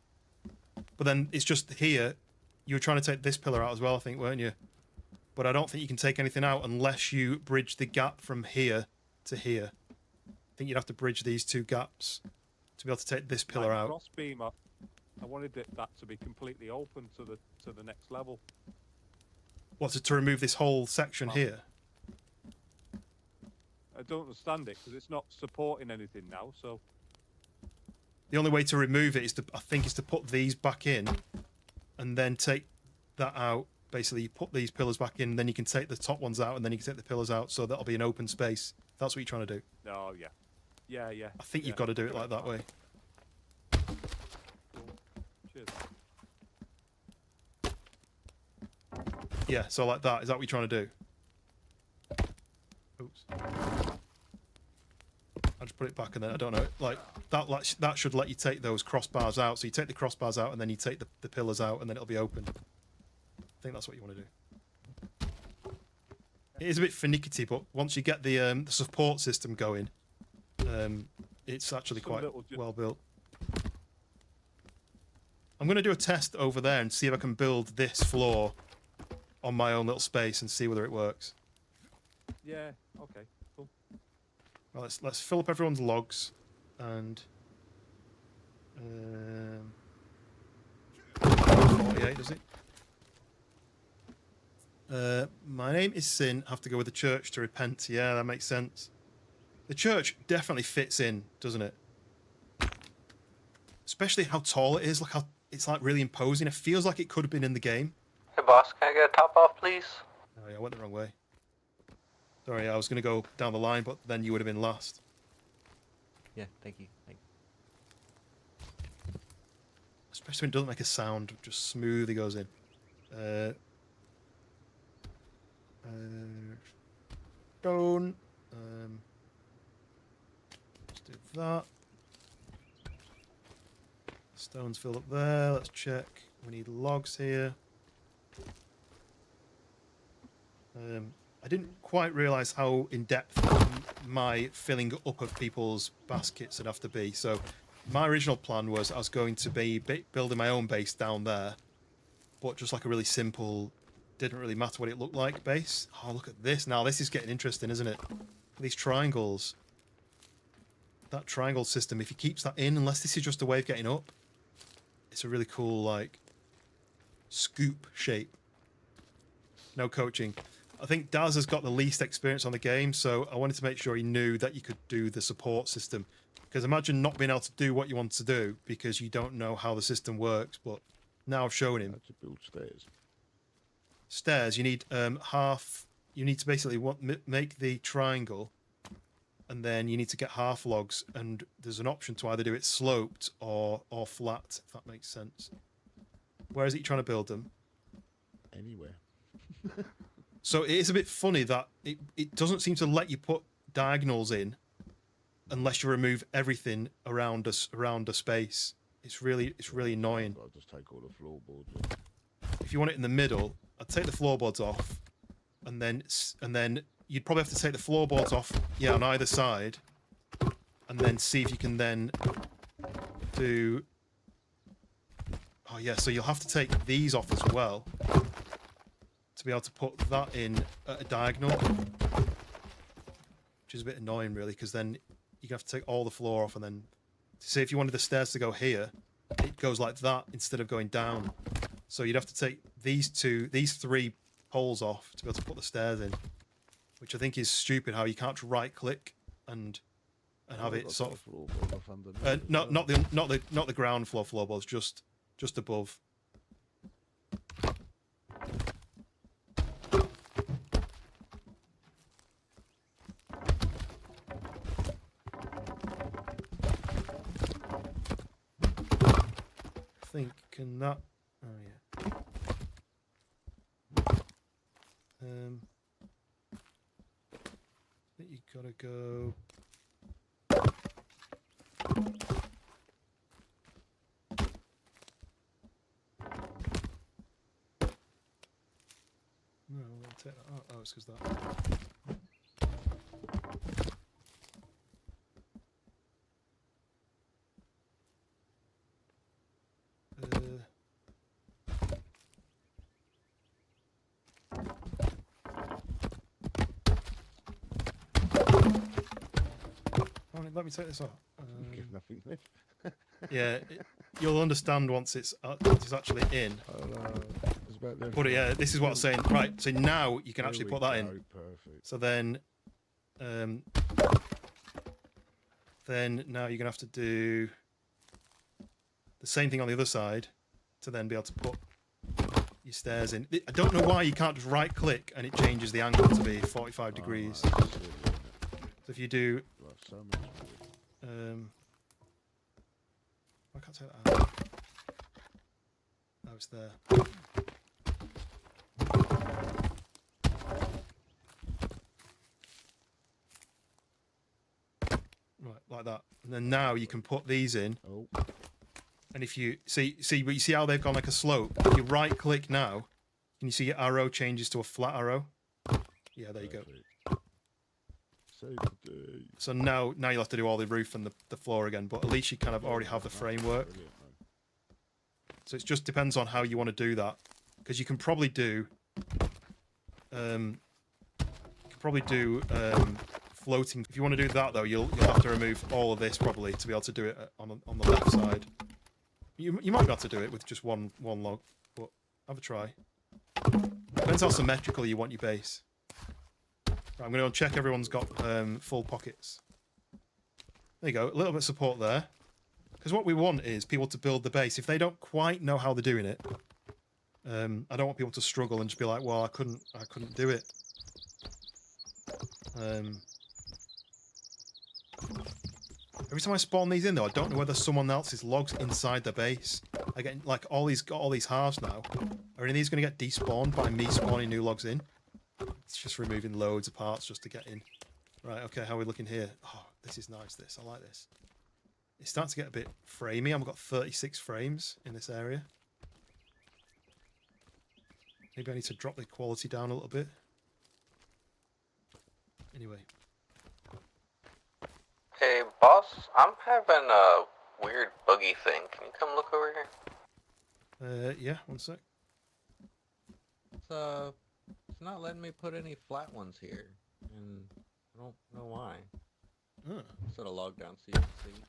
But then it's just here. You were trying to take this pillar out as well, I think, weren't you? but I don't think you can take anything out unless you bridge the gap from here to here. I think you'd have to bridge these two gaps to be able to take this pillar Like out. cross beam, I wanted that to be completely open to the next level. What's it to remove this whole section here? I don't understand it because it's not supporting anything now. So The only way to remove it is to, I think, is to put these back in, and then take that out. Basically, you put these pillars back in, then you can take the top ones out, and then you can take the pillars out, so that'll be an open space. That's what you're trying to do. oh yeah, yeah. I think you've got to do it like that way. Cheers. Yeah, so like that. Is that what you're trying to do? Oops. I just put it back and then I don't know. Like that should let you take those crossbars out. So you take the crossbars out and then you take the pillars out and then it'll be open. I think that's what you want to do. It is a bit finicky, but once you get the support system going, it's actually quite well built. I'm going to do a test over there and see if I can build this floor on my own little space and see whether it works. Yeah. Okay. Cool. Well, let's fill up everyone's logs and 48, does it? My name is Sin. Have to go with the church to repent. Yeah, that makes sense. The church definitely fits in, doesn't it? Especially how tall it is. Look how it's like really imposing. It feels like it could have been in the game. Hey boss, can I get a top off, please? Oh yeah, I went the wrong way. Sorry, I was going to go down the line, but then you would have been last. Yeah, thank you. Especially when it doesn't make a sound, just smoothly goes in. Stone. Let's do that. Stone's filled up there. Let's check. We need logs here. I didn't quite realise how in-depth my filling up of people's baskets would have to be. So my original plan was I was going to be building my own base down there, but just like a really simple, didn't really matter what it looked like base. Oh, look at this. Now this is getting interesting, isn't it? These triangles. That triangle system, if he keeps that in, unless this is just a way of getting up, it's a really cool, like, scoop shape. No coaching. I think Daz has got the least experience on the game, so I wanted to make sure he knew that you could do the support system. Because imagine not being able to do what you want to do because you don't know how the system works, but now I've shown him. How to build stairs. Stairs, you need half... You need to basically make the triangle, and then you need to get half logs, and there's an option to either do it sloped or flat, if that makes sense. Where is it you're trying to build them? Anywhere. So it is a bit funny that it doesn't seem to let you put diagonals in unless you remove everything around a space. It's really annoying. I'll just take all the floorboards. If you want it in the middle, I'd take the floorboards off, and then you'd probably have to take the floorboards off, yeah, on either side, and then see if you can then do. Oh yeah, so you'll have to take these off as well to be able to put that in at a diagonal, which is a bit annoying really, because then you have to take all the floor off, and then say if you wanted the stairs to go here, it goes like that instead of going down. So you'd have to take these three poles off to be able to put the stairs in, which I think is stupid. How you can't right click and have it sort of not the ground floor floorboards, just above. I think can that. Oh yeah. I think you gotta go. No, I'll take that out. Oh, it's because that. let me take this off. Give nothing left. Yeah, you'll understand once it's actually in. But yeah, this is what I'm saying. Right, so now you can actually put that in. Perfect. So then now you're gonna have to do the same thing on the other side to then be able to put your stairs in. I don't know why you can't just right click and it changes the angle to be 45 degrees. So if you do I can't take that out. Oh, it's there. Right, like that. And then now you can put these in. Oh. And if you see how they've gone like a slope? If you right click now, can you see your arrow changes to a flat arrow? Yeah, there you go. So now you'll have to do all the roof and the floor again, but at least you kind of already have the framework. So it just depends on how you want to do that, because you can probably do floating. If you want to do that though, you'll have to remove all of this probably to be able to do it on the left side. You might be able to do it with just one log, but have a try. Depends how symmetrical you want your base. Right, I'm going to check everyone's got full pockets. There you go, a little bit of support there. Because what we want is people to build the base. If they don't quite know how they're doing it, I don't want people to struggle and just be like, well, I couldn't do it. Every time I spawn these in though, I don't know whether someone else's logs inside the base. I get like all these halves now. Are any of these going to get despawned by me spawning new logs in? It's just removing loads of parts just to get in. Right, okay, how are we looking here? Oh, this is nice, this. I like this. It's starting to get a bit framey. I've got 36 frames in this area. Maybe I need to drop the quality down a little bit. Anyway. Hey, boss, I'm having a weird buggy thing. Can you come look over here? Yeah, one sec. It's not letting me put any flat ones here, and I don't know why. Oh. Set a log down so you can see.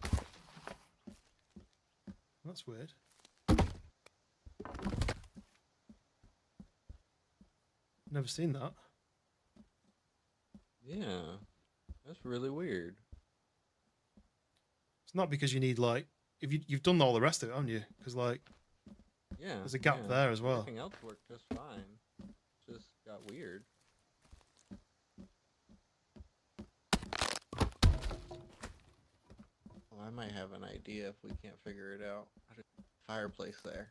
That's weird. Never seen that. Yeah, that's really weird. It's not because you need like if you've done all the rest of it, haven't you? Because like yeah, there's a gap there as well. Everything else worked just fine. Just got weird. Well, I might have an idea if we can't figure it out. Fireplace there.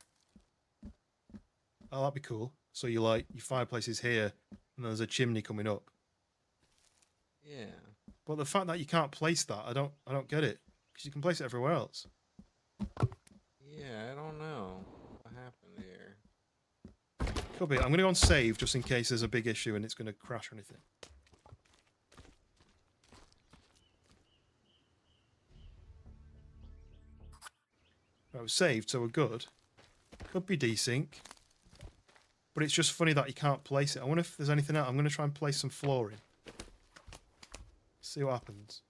Oh, that'd be cool. So you like your fireplace is here, and there's a chimney coming up. Yeah. But the fact that you can't place that, I don't get it. Because you can place it everywhere else. Yeah, I don't know what happened here. Could be. I'm going to go on save just in case there's a big issue and it's going to crash or anything. Right, we're saved, so we're good. Could be desync. But it's just funny that you can't place it. I wonder if there's anything else. I'm going to try and place some flooring. See what happens.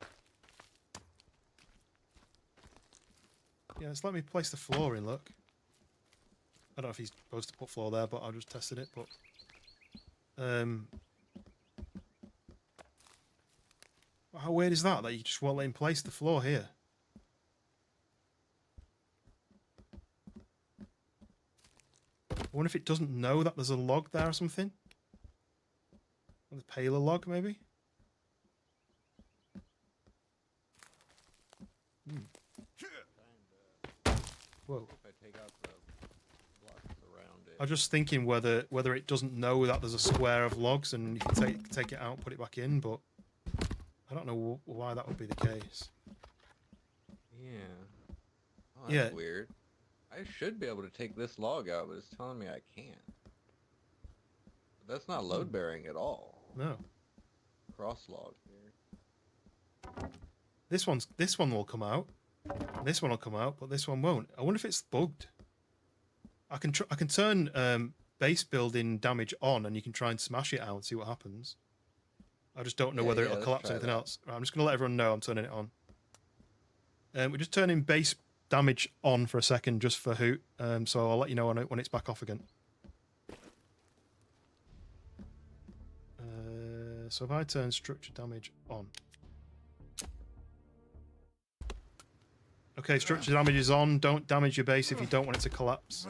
Yeah, it's let me place the floor in, look. I don't know if he's supposed to put floor there, but I just tested it, but... how weird is that you just won't let him place the floor here? I wonder if it doesn't know that there's a log there or something? Or the paler log, maybe? Whoa. I'm just thinking whether it doesn't know that there's a square of logs and you can take it out, put it back in, but I don't know why that would be the case. Yeah. Oh, that's weird. I should be able to take this log out, but it's telling me I can't. But that's not load bearing at all. No. Cross log here. This one will come out. This one will come out, but this one won't. I wonder if it's bugged. I can turn base building damage on, and you can try and smash it out and see what happens. I just don't know whether it'll collapse anything else. Right, I'm just going to let everyone know I'm turning it on. We're just turning base damage on for a second, just for hoot. So I'll let you know when it's back off again. So if I turn structure damage on. Okay, structure damage is on. Don't damage your base if you don't want it to collapse.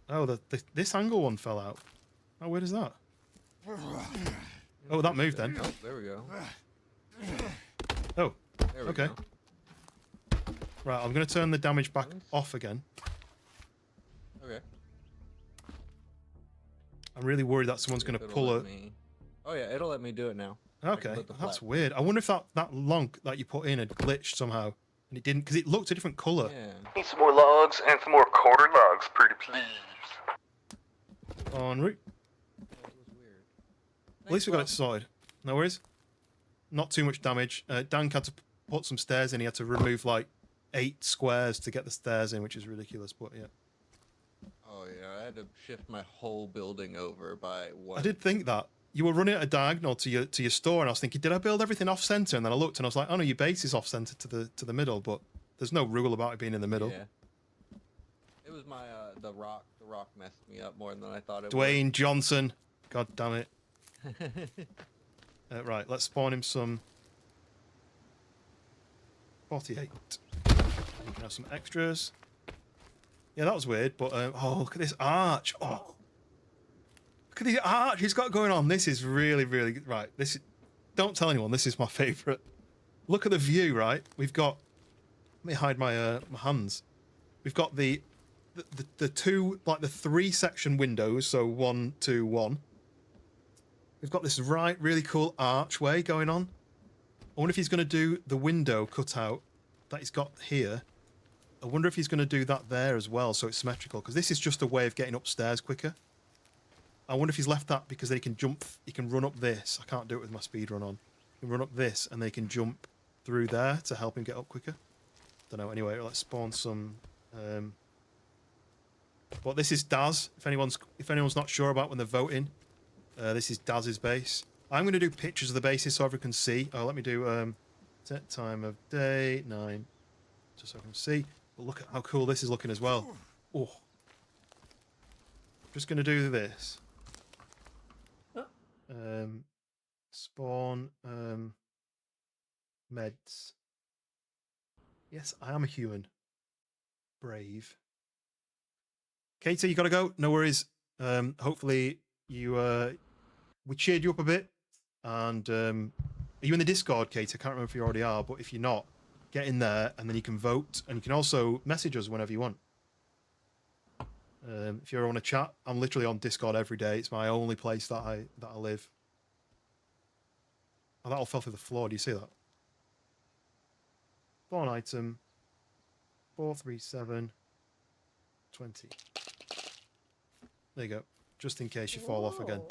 Oh, this angle one fell out. Oh, where is that? Oh, that moved then. Oh, there we go. Oh, There we okay. go. Right, I'm going to turn the damage back off again. Okay. I'm really worried that someone's going to pull a... Oh yeah, it'll let me do it now. Okay, that's weird. I wonder if that log that you put in had glitched somehow, and it didn't, because it looked a different color. Yeah. Need some more logs and some more quarter logs, pretty please. En route. That was weird. At least we got it sorted. No worries. Not too much damage. Dan had to put some stairs in. He had to remove like 8 squares to get the stairs in, which is ridiculous, but yeah. Oh yeah, I had to shift my whole building over by one. I did think that. You were running at a diagonal to your store, and I was thinking, did I build everything off center? And then I looked, and I was like, oh no, your base is off center to the middle, but there's no rule about it being in the middle. Yeah. It was my the rock. The rock messed me up more than I thought it Dwayne Johnson. God damn it. would. Right, let's spawn him some 48. We can have some extras. Yeah, that was weird, but oh, look at this arch. Oh. Look at the arch he's got going on. This is really, really good. Right. This is, don't tell anyone. This is my favorite. Look at the view. Right. We've got. Let me hide my my hands. We've got the two, like the 3 section windows. So 1, 2, 1. We've got this really cool archway going on. I wonder if he's going to do the window cutout that he's got here. I wonder if he's going to do that there as well, so it's symmetrical. Because this is just a way of getting upstairs quicker. I wonder if he's left that because then he can jump, he can run up this. I can't do it with my speed run on. He can run up this and they can jump through there to help him get up quicker. Don't know. Anyway, let's spawn some. But this is Daz. If anyone's not sure about when they're voting, this is Daz's base. I'm going to do pictures of the bases so everyone can see. Oh, let me do set time of day 9, just so I can see. But look at how cool this is looking as well. Oh, just going to do this. Spawn meds. Yes, I am a human. Brave. Katie, you gotta go. No worries. Hopefully you we cheered you up a bit. And are you in the Discord, Katie? I can't remember if you already are, but if you're not, get in there and then you can vote and you can also message us whenever you want. If you ever want to chat, I'm literally on Discord every day. It's my only place that I live. Oh, that all fell through the floor. Do you see that? Spawn item 437 20. There you go. Just in case you fall off again.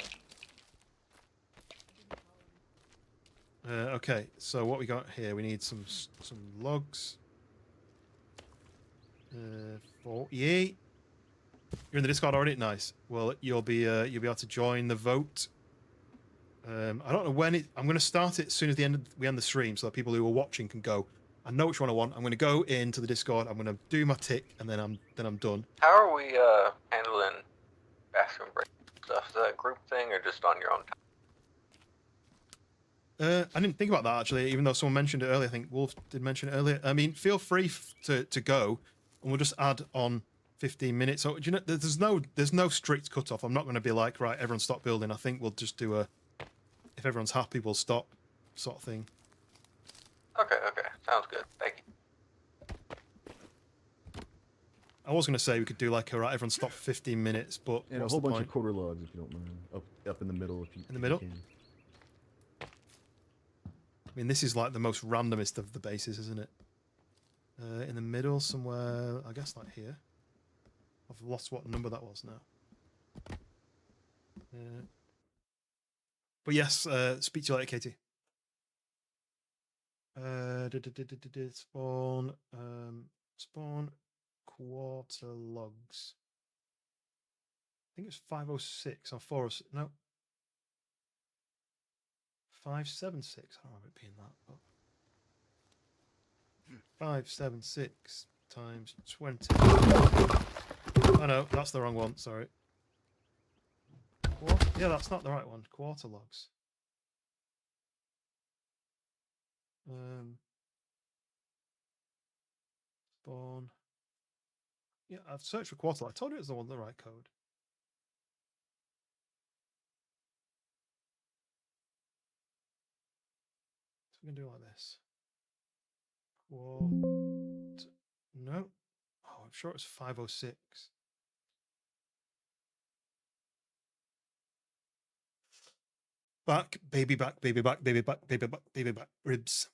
Okay, so what we got here? We need some logs. 48. You're in the Discord already. Nice. Well, you'll be able to join the vote. I don't know when it. I'm going to start it as soon as we end the stream, so that people who are watching can go. I know which one I want. I'm going to go into the Discord. I'm going to do my tick, and then I'm done. How are we handling bathroom break stuff? Is that a group thing or just on your own time? I didn't think about that actually, even though someone mentioned it earlier. I think Wolf did mention it earlier. I mean, feel free to go, and we'll just add on 15 minutes. So, do you know, there's no strict cutoff. I'm not going to be like, right, everyone stop building. I think we'll just do a, if everyone's happy, we'll stop, sort of thing. Okay, sounds good. Thank you. I was going to say we could do like, all right, everyone stop for 15 minutes, but and a whole bunch of quarter logs if you don't mind, up in the middle if you in the middle. Can. I mean, this is like the most randomest of the bases, isn't it? In the middle somewhere, I guess like here. I've lost what number that was now. But yes, speak to you later, Katie. Spawn quarter logs. I think it's 506 or 406. No. 576. I don't remember it being that, but 576 times 20. Oh no, that's the wrong one. Sorry. Yeah, that's not the right one. Quarter logs. Spawn. Yeah, I've searched for quarter. I told you it was the one, the right code. So we're gonna do it like this. No. Oh, I'm sure it's 506. Back, baby back, baby back, baby back, baby back, baby back, ribs.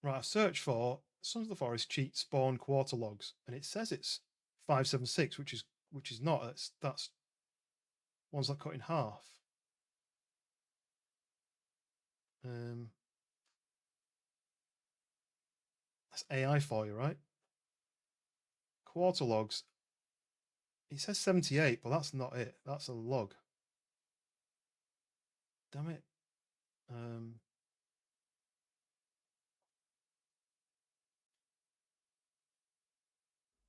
Right, I've searched for Sons of the Forest cheat spawn quarter logs, and it says it's 576, which is not. That's ones that cut in half. That's AI for you, right? Quarter logs. It says 78, but that's not it. That's a log. Damn it. I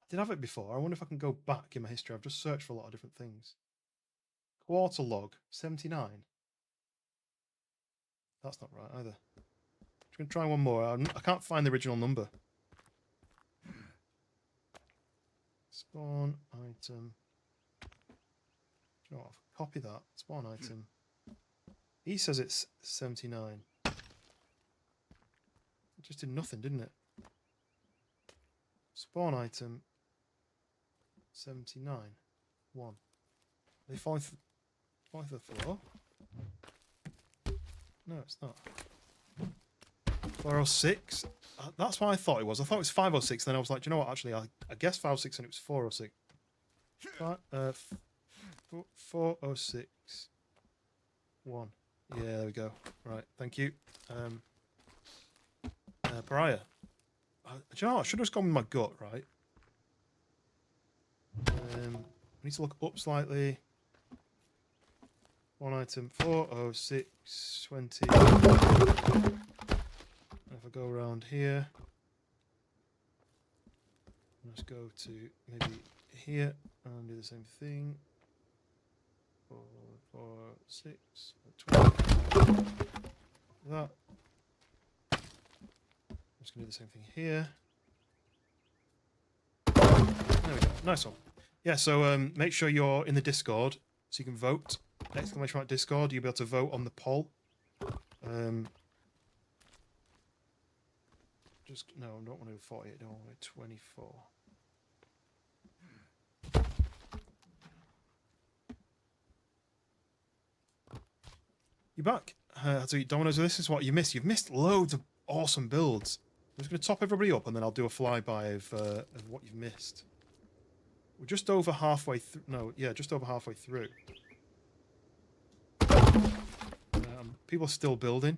did have it before. I wonder if I can go back in my history. I've just searched for a lot of different things. Quarter log 79. That's not right either. Just gonna try one more. I can't find the original number. Spawn item. You know what? Copy that. Spawn item. He says it's 79. It just did nothing, didn't it? Spawn item 79. 1. Are they falling to the floor? No, it's not. 406. That's what I thought it was. I thought it was 506. Then I was like, do you know what? Actually, I guessed 506 and it was 406. 406. 1. Yeah, there we go. Right, thank you. Pariah. Do you know what? I should have just gone with my gut, right? I need to look up slightly. One item 406 20. If I go around here, let's go to maybe here and do the same thing. 4, 4, 6, 20. That. I'm just gonna do the same thing here. There we go. Nice one. Yeah. So make sure you're in the Discord so you can vote. Exclamation mark Discord. You'll be able to vote on the poll. Just no, I don't want to do 48. I don't want to do 24. You're back. So Dominoes, this is what you missed. You've missed loads of awesome builds. I'm just going to top everybody up and then I'll do a flyby of what you've missed. We're just over halfway through. No, yeah, just over halfway through. People are still building.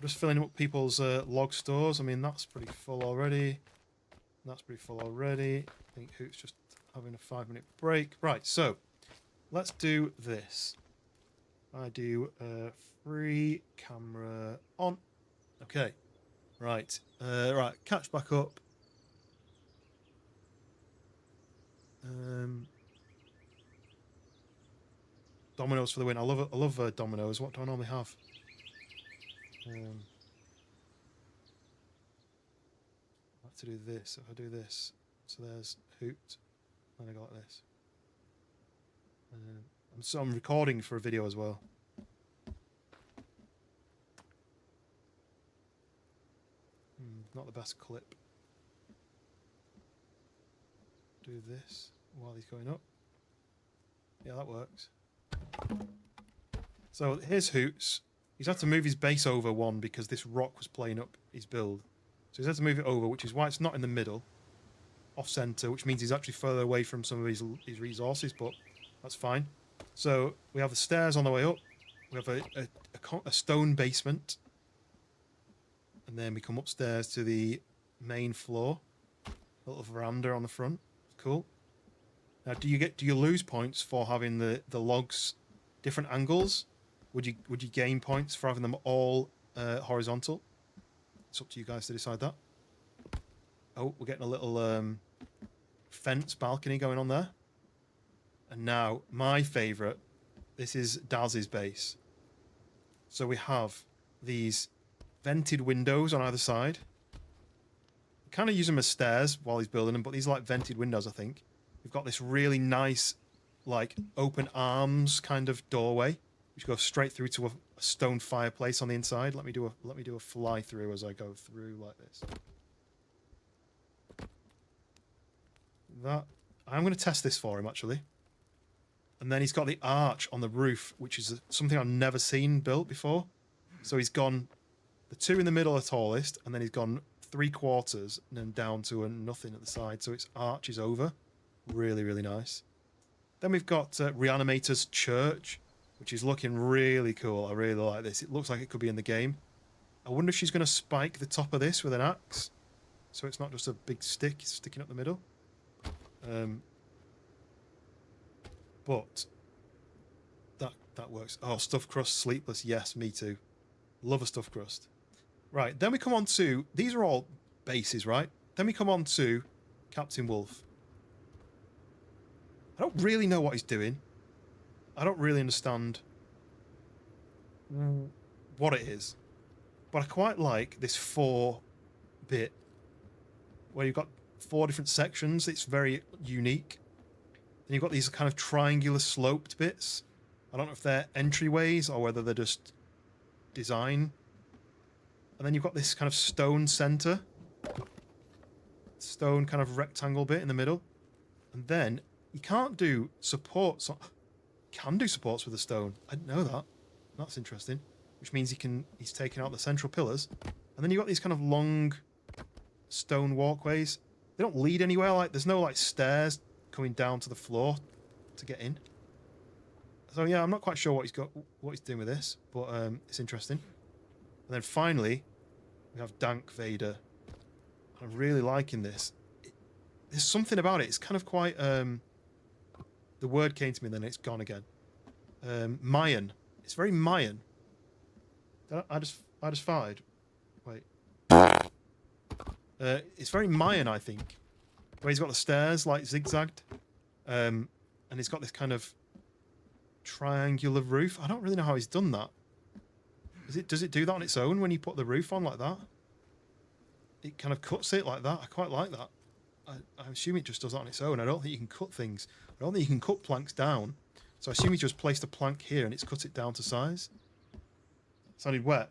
Just filling up people's log stores. I mean, that's pretty full already. That's pretty full already. I think Hoot's just having a 5-minute break. Right, so let's do this. I do free camera on. Okay, right, right. Catch back up. Dominoes for the win. I love Dominoes. What do I normally have? I have to do this. If I do this, so there's Hoot, and I go like this. I'm recording for a video as well. Not the best clip. Do this while he's going up. Yeah, that works. So here's Hoots. He's had to move his base over one because this rock was playing up his build. So he's had to move it over, which is why it's not in the middle, off center, which means he's actually further away from some of his resources, but that's fine. So we have the stairs on the way up. We have a stone basement. And then we come upstairs to the main floor. A little veranda on the front. Cool. Now, do you lose points for having the logs different angles? Would you gain points for having them all horizontal? It's up to you guys to decide that. Oh, we're getting a little fence balcony going on there. And now, my favourite. This is Daz's base. So we have these vented windows on either side. Kind of use them as stairs while he's building them, but these are like vented windows, I think. We've got this really nice, like, open arms kind of doorway, which goes straight through to a stone fireplace on the inside. Let me do a fly through as I go through like this. That I'm going to test this for him actually. And then he's got the arch on the roof, which is something I've never seen built before. So he's gone, the two in the middle are tallest, and then he's gone 3/4 and then down to a nothing at the side. So its arch is over. Really, really nice. Then we've got Reanimator's Church, which is looking really cool. I really like this. It looks like it could be in the game. I wonder if she's going to spike the top of this with an axe, so it's not just a big stick sticking up the middle. But that works. Oh, stuffed crust, sleepless. Yes, me too. Love a stuffed crust. Right, then we come on to... These are all bases, right? Then we come on to Captain Wolf. I don't really know what he's doing. I don't really understand what it is. But I quite like this 4-bit where you've got 4 different sections. It's very unique. Then you've got these kind of triangular sloped bits. I don't know if they're entryways or whether they're just design. And then you've got this kind of stone center. Stone kind of rectangle bit in the middle. And then you can't do supports. Can do supports with a stone. I didn't know that. That's interesting. Which means he's taking out the central pillars. And then you've got these kind of long stone walkways. They don't lead anywhere. Like there's no like stairs coming down to the floor to get in. So yeah, I'm not quite sure what he's doing with this, but it's interesting. And then finally, we have Dank Vader. I'm really liking this. There's something about it. It's kind of quite... the word came to me, then it's gone again. Mayan. It's very Mayan. I just farted. Wait. It's very Mayan, I think. Where he's got the stairs, like, zigzagged. And he's got this kind of triangular roof. I don't really know how he's done that. Does it do that on its own when you put the roof on like that? It kind of cuts it like that. I quite like that. I assume it just does that on its own. I don't think you can cut things. I don't think you can cut planks down. So I assume he just placed a plank here and it's cut it down to size. Sounded wet.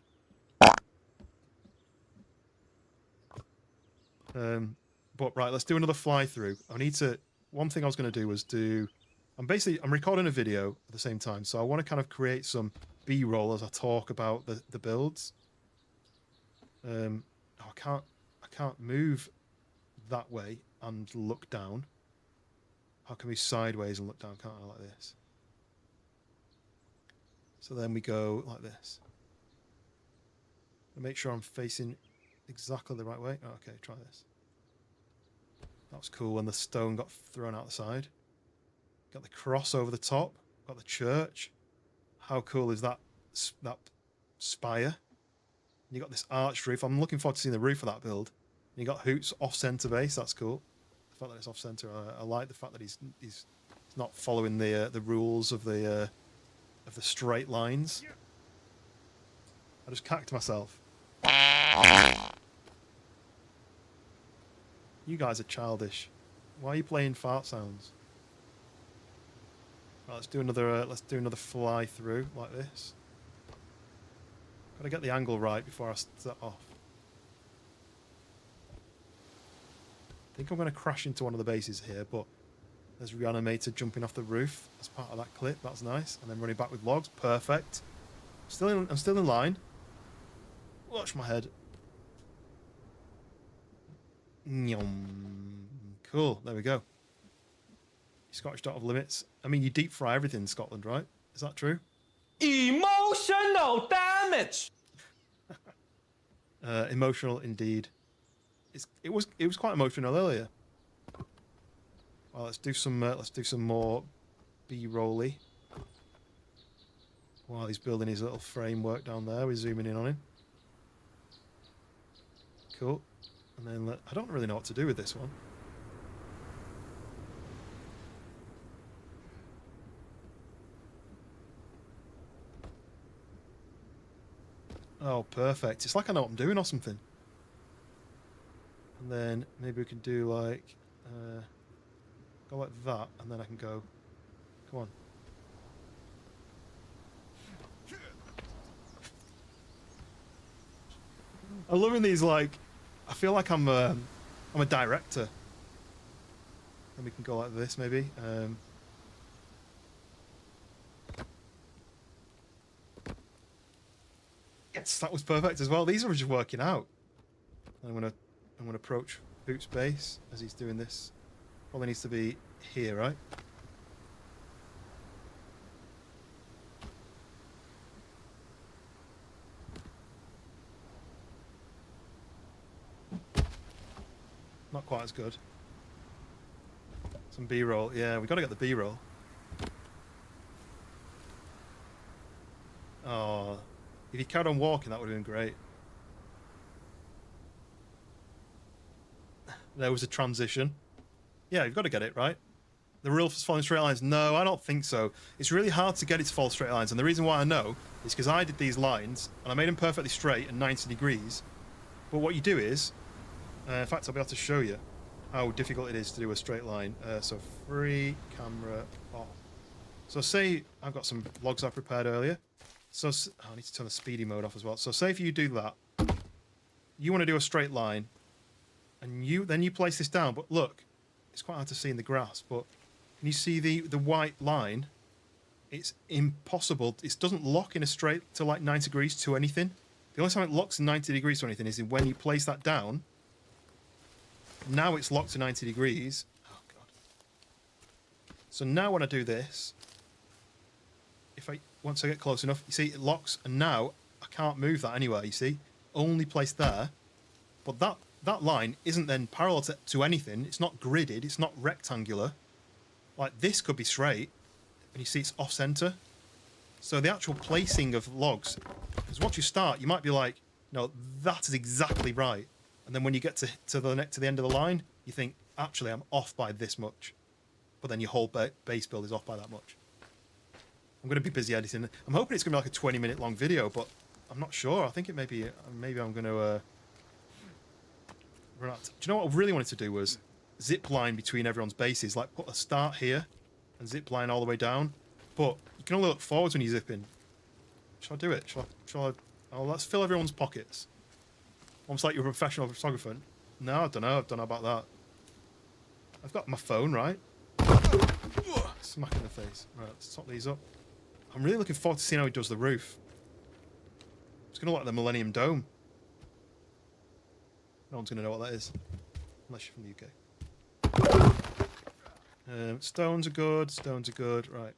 But right, let's do another fly through. One thing I was going to do was I'm recording a video at the same time, so I want to kind of create some B-roll as I talk about the builds. I can't move that way and look down. How can we sideways and look down? Can't I like this? So then we go like this. Make sure I'm facing exactly the right way. Oh, okay, try this. That was cool when the stone got thrown out the side. Got the cross over the top. Got the church. How cool is that spire? And you got this arched roof. I'm looking forward to seeing the roof of that build. And you got Hoot's off-center base. That's cool. The fact that it's off-center. I like the fact that he's not following the rules of the straight lines. I just cacked myself. You guys are childish. Why are you playing fart sounds? Right, let's do another fly through like this. Gotta get the angle right before I set off. I think I'm gonna crash into one of the bases here, but there's Reanimator jumping off the roof as part of that clip. That's nice. And then running back with logs. Perfect. I'm still in line. Watch my head. Cool. There we go. Scottish dot of limits. I mean, you deep fry everything in Scotland, right? Is that true? Emotional damage. Emotional indeed. It was quite emotional earlier. Well, let's do some more B-rolly. While he's building his little framework down there, we're zooming in on him. Cool. And then I don't really know what to do with this one. Oh, perfect. It's like I know what I'm doing or something. And then maybe we can do like, go like that, and then I can go, come on. I'm loving these, like, I feel like I'm a director. And we can go like this, maybe. Yes, that was perfect as well. These are just working out. I'm gonna approach Boot's base as he's doing this. Probably needs to be here, right? Not quite as good. Some B-roll. Yeah, we got to get the B-roll. Oh, if he carried on walking, that would have been great. There was a transition. Yeah, you've got to get it, right? The rule for following straight lines? No, I don't think so. It's really hard to get it to follow straight lines, and the reason why I know is because I did these lines, and I made them perfectly straight and 90 degrees. But what you do is, in fact, I'll be able to show you how difficult it is to do a straight line. So free camera off. So say I've got some logs I prepared earlier. So I need to turn the speedy mode off as well. So say if you do that, you want to do a straight line, and then you place this down. But look, it's quite hard to see in the grass, but can you see the white line? It's impossible. It doesn't lock in a straight to like 90 degrees to anything. The only time it locks in 90 degrees to anything is when you place that down. Now it's locked to 90 degrees. Oh, God. So now when I do this, once I get close enough, you see it locks, and now I can't move that anywhere, you see? Only placed there. But that line isn't then parallel to anything. It's not gridded. It's not rectangular. Like, this could be straight, and you see it's off-center. So the actual placing of logs, because once you start, you might be like, no, that is exactly right. And then when you get to the end of the line, you think, actually, I'm off by this much. But then your whole base build is off by that much. I'm going to be busy editing. I'm hoping it's going to be like a 20-minute long video, but I'm not sure. I think it may be. Maybe I'm going to run out. Do you know what I really wanted to do was zip line between everyone's bases, like put a start here and zip line all the way down. But you can only look forwards when you zip in. Shall I do it? Shall I? Oh, let's fill everyone's pockets. Almost like you're a professional photographer. No, I don't know. I don't know about that. I've got my phone, right? Smack in the face. Right, let's top these up. I'm really looking forward to seeing how he does the roof. It's going to look like the Millennium Dome. No one's going to know what that is. Unless you're from the UK. Stones are good. Stones are good. Right.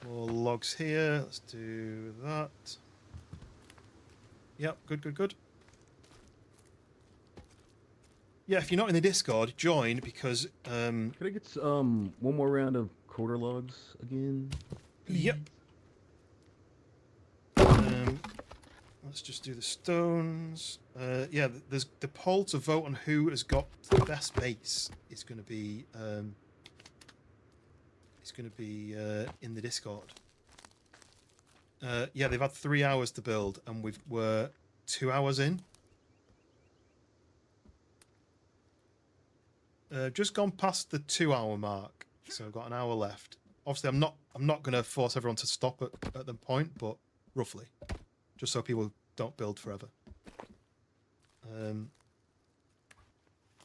More logs here. Let's do that. Yep, good. Yeah, if you're not in the Discord, join because... Can I get one more round of quarter logs again? Yep. Let's just do the stones. Yeah, there's the poll to vote on who has got the best base is going to be in the Discord. Yeah, they've had 3 hours to build, and we're 2 hours in. Just gone past the 2 hour mark, so I've got an hour left. Obviously, I'm not going to force everyone to stop at the point, but roughly, just so people don't build forever.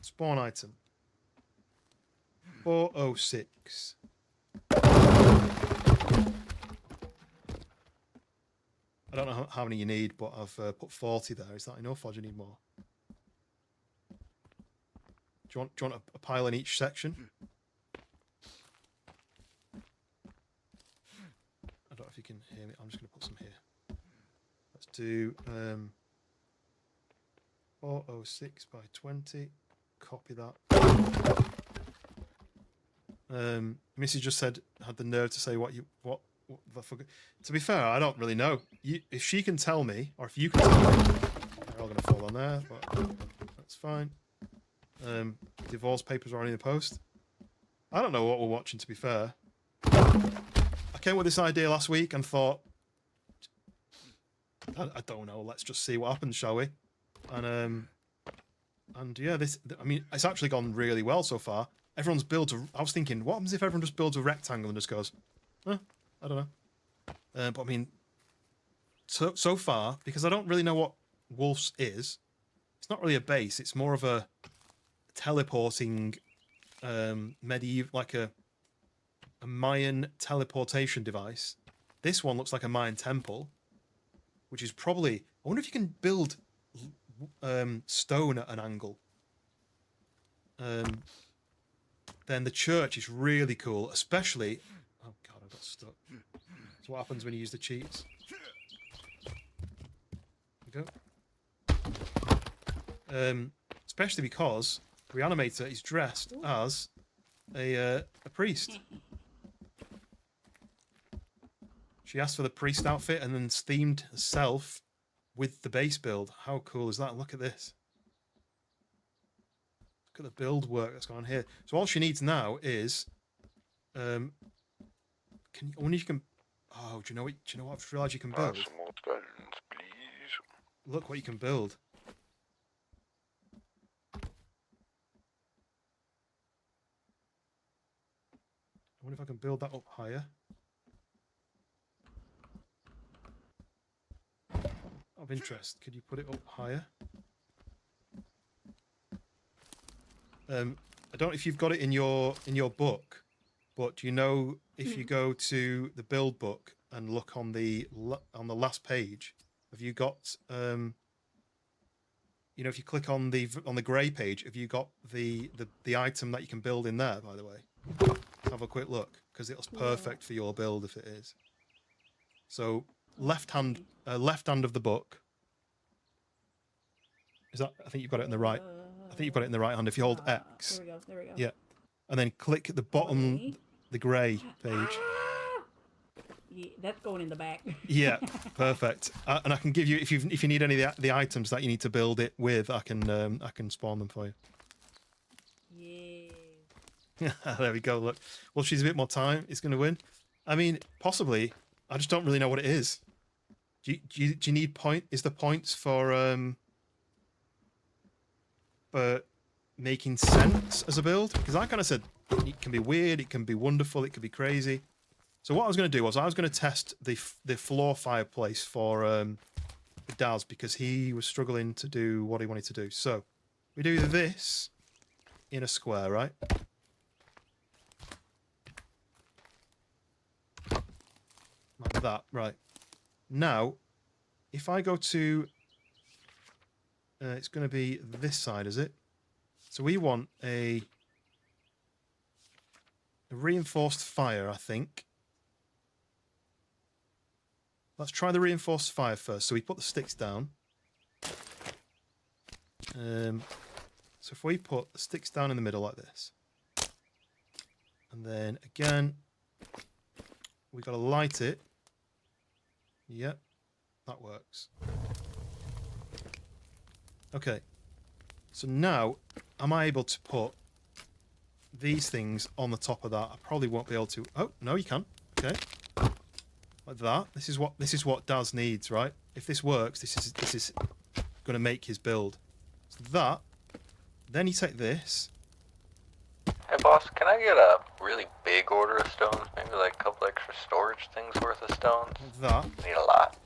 Spawn item 406. I don't know how many you need, but I've put 40 there. Is that enough, or do you need more? Do you want a pile in each section? I don't know if you can hear me. I'm just going to put some here. Let's do 406 by 20. Copy that. Missy just had the nerve to say what the fuck. To be fair, I don't really know. If she can tell me, or if you can tell me, they're all gonna fall on there, but that's fine. Divorce papers are already in the post. I don't know what we're watching, to be fair. I came with this idea last week and thought, I don't know, let's just see what happens, shall we? And yeah, I mean, it's actually gone really well so far. Everyone's built I was thinking, what happens if everyone just builds a rectangle and just goes, I don't know. But I mean, so far, because I don't really know what Wolf's is, it's not really a base, it's more of a teleporting medieval, like a Mayan teleportation device. This one looks like a Mayan temple, which is probably, I wonder if you can build stone at an angle. Then the church is really cool, especially, oh god, I got stuck. So what happens when you use the cheats? There we go. Especially because the Reanimator is dressed as a priest. She asked for the priest outfit and then themed herself with the base build. How cool is that? Look at this. Look at the build work that's gone on here. So all she needs now is, I wonder if you can. Oh, do you know what? I've just realised you can build. Some more stones, please. Look what you can build. I wonder if I can build that up higher. Of interest, could you put it up higher? I don't know if you've got it in your book, but do you know if you go to the build book and look on the last page, have you got you know, if you click on the grey page, have you got the item that you can build in there? By the way, have a quick look because it's perfect for your build if it is. So left hand of the book. Is that? I think you've got it in the right. I think you've got it in the right hand. If you hold X. There we go. There we go. Yeah, and then click at the bottom, the grey page. Yeah, that's going in the back. Yeah, perfect. And I can give you if you need any of the items that you need to build it with, I can spawn them for you. Yeah. There we go. Look, well, she's a bit more time. It's going to win. I mean, possibly. I just don't really know what it is. Do you need point? Is the points for making sense as a build? Because I kind of said it can be weird, it can be wonderful, it can be crazy. So what I was going to do was I was going to test the floor fireplace for Daz because he was struggling to do what he wanted to do. So we do this in a square, right? Like that, right. Now, if I go to... it's going to be this side, is it? So we want a reinforced fire, I think. Let's try the reinforced fire first. So we put the sticks down. So if we put the sticks down in the middle like this. And then again, we got to light it. Yep, that works. Okay. So now, am I able to put these things on the top of that? I probably won't be able to. Oh, no, you can. Okay. Like that. This is what Daz needs, right? If this works, this is going to make his build. So that. Then you take this. Hey boss, can I get a really big order of stones? Maybe like a couple extra storage things worth of stones? That. Need a lot.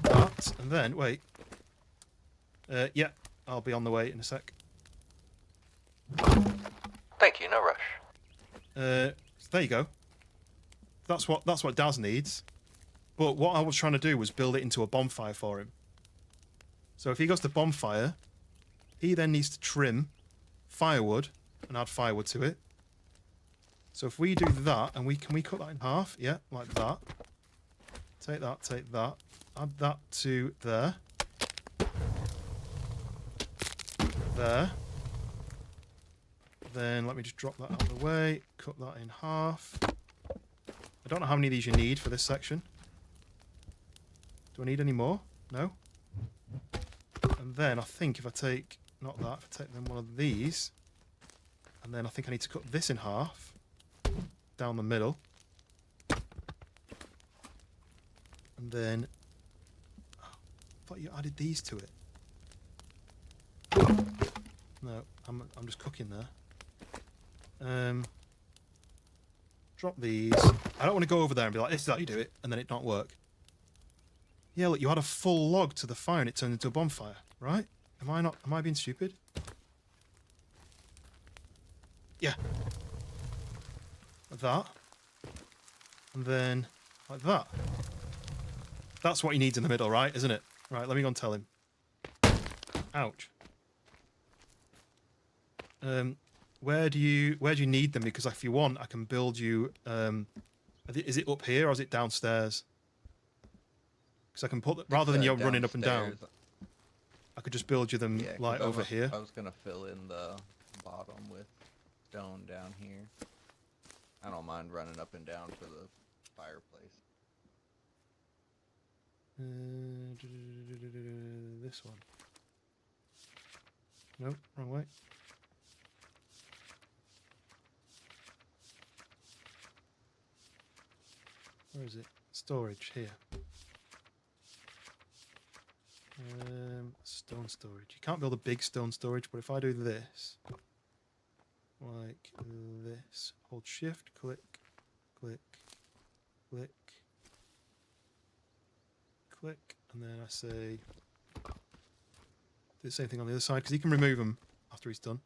That. And then, wait. Yeah, I'll be on the way in a sec. Thank you, no rush. So there you go. That's what Daz needs. But what I was trying to do was build it into a bonfire for him. So if he goes to bonfire, he then needs to trim firewood and add firewood to it. So if we do that, and can we cut that in half? Yeah, like that. Take that, add that to there. there. Then let me just drop that out of the way, cut that in half. I don't know how many of these you need for this section. Do I need any more? No? And then I think if I take, not that, if I take then one of these, and then I think I need to cut this in half, down the middle. And then, oh, I thought you added these to it. No, I'm just cooking there. Drop these. I don't want to go over there and be like, this is how you do it, and then it not work. Yeah, look, you had a full log to the fire and it turned into a bonfire, right? Am I being stupid? Yeah. Like that. And then, like that. That's what he needs in the middle, right? Isn't it? Right, let me go and tell him. Ouch. Where do you need them? Because if you want, I can build you. Is it up here or is it downstairs? Because I can put rather than you running up and down, I could just build you them like over here. I was gonna fill in the bottom with stone down here. I don't mind running up and down for the fireplace. This one. Nope, wrong way. Where is it? Storage, here. Stone storage. You can't build a big stone storage, but if I do this, like this, hold shift, click, click, click, click, and then I say, do the same thing on the other side, because he can remove them after he's done.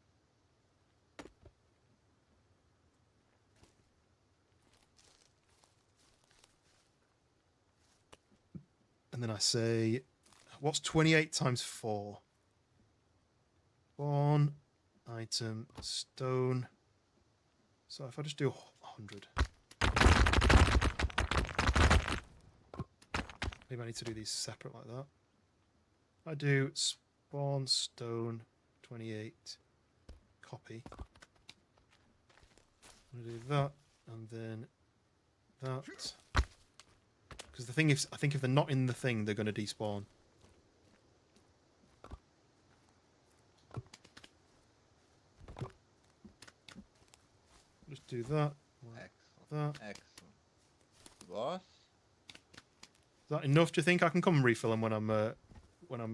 And then I say, what's 28 times 4? 1 item stone. So if I just do 100. Maybe I need to do these separate like that. I do spawn stone 28 copy. I'm going to do that and then that. Because the thing is, I think if they're not in the thing, they're going to despawn. Just do that. Excellent. That. Excellent. Boss? Is that enough? Do you think I can come and refill them when I'm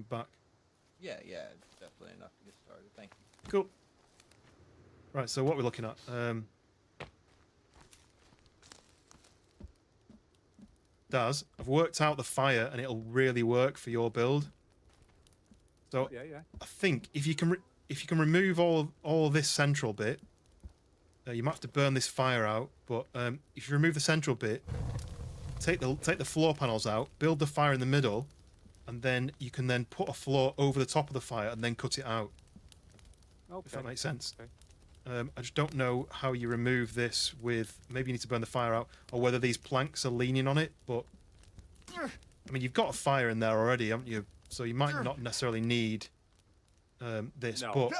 back? Yeah, it's definitely enough to get started. Thank you. Cool. Right, so what we're looking at. Daz, I've worked out the fire and it'll really work for your build. So yeah. I think if you can remove all this central bit, you might have to burn this fire out. But if you remove the central bit, take the floor panels out, build the fire in the middle, and then you can then put a floor over the top of the fire and then cut it out. Okay. If that makes sense. Okay. I just don't know how you remove this with... Maybe you need to burn the fire out, or whether these planks are leaning on it, but... I mean, you've got a fire in there already, haven't you? So you might not necessarily need this, No. but...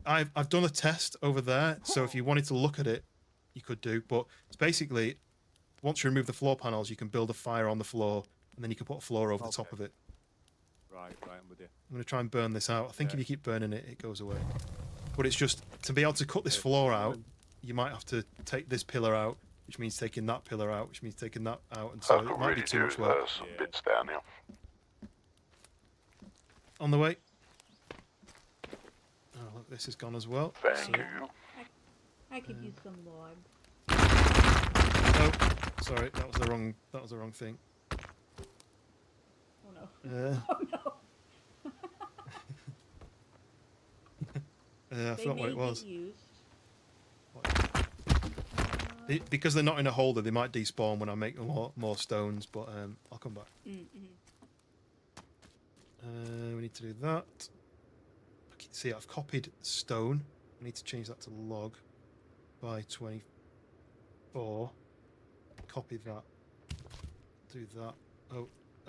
I've done a test over there, so if you wanted to look at it, you could do, but it's basically, once you remove the floor panels, you can build a fire on the floor, and then you can put a floor over the top of it. Right, I'm with you. I'm going to try and burn this out. I think if you keep burning it, it goes away. But it's just, to be able to cut this floor out, you might have to take this pillar out, which means taking that pillar out, which means taking that out, and so it might be too much work. Some bits down here. On the way. Oh, look, this is gone as well. Thank you. I could use some logs. Oh, sorry, that was the wrong thing. Oh no. Oh no. I forgot what it was. Used. Because they're not in a holder, they might despawn when I make more stones, but I'll come back. We need to do that. See, I've copied stone. I need to change that to log by 24. Copy that. Do that.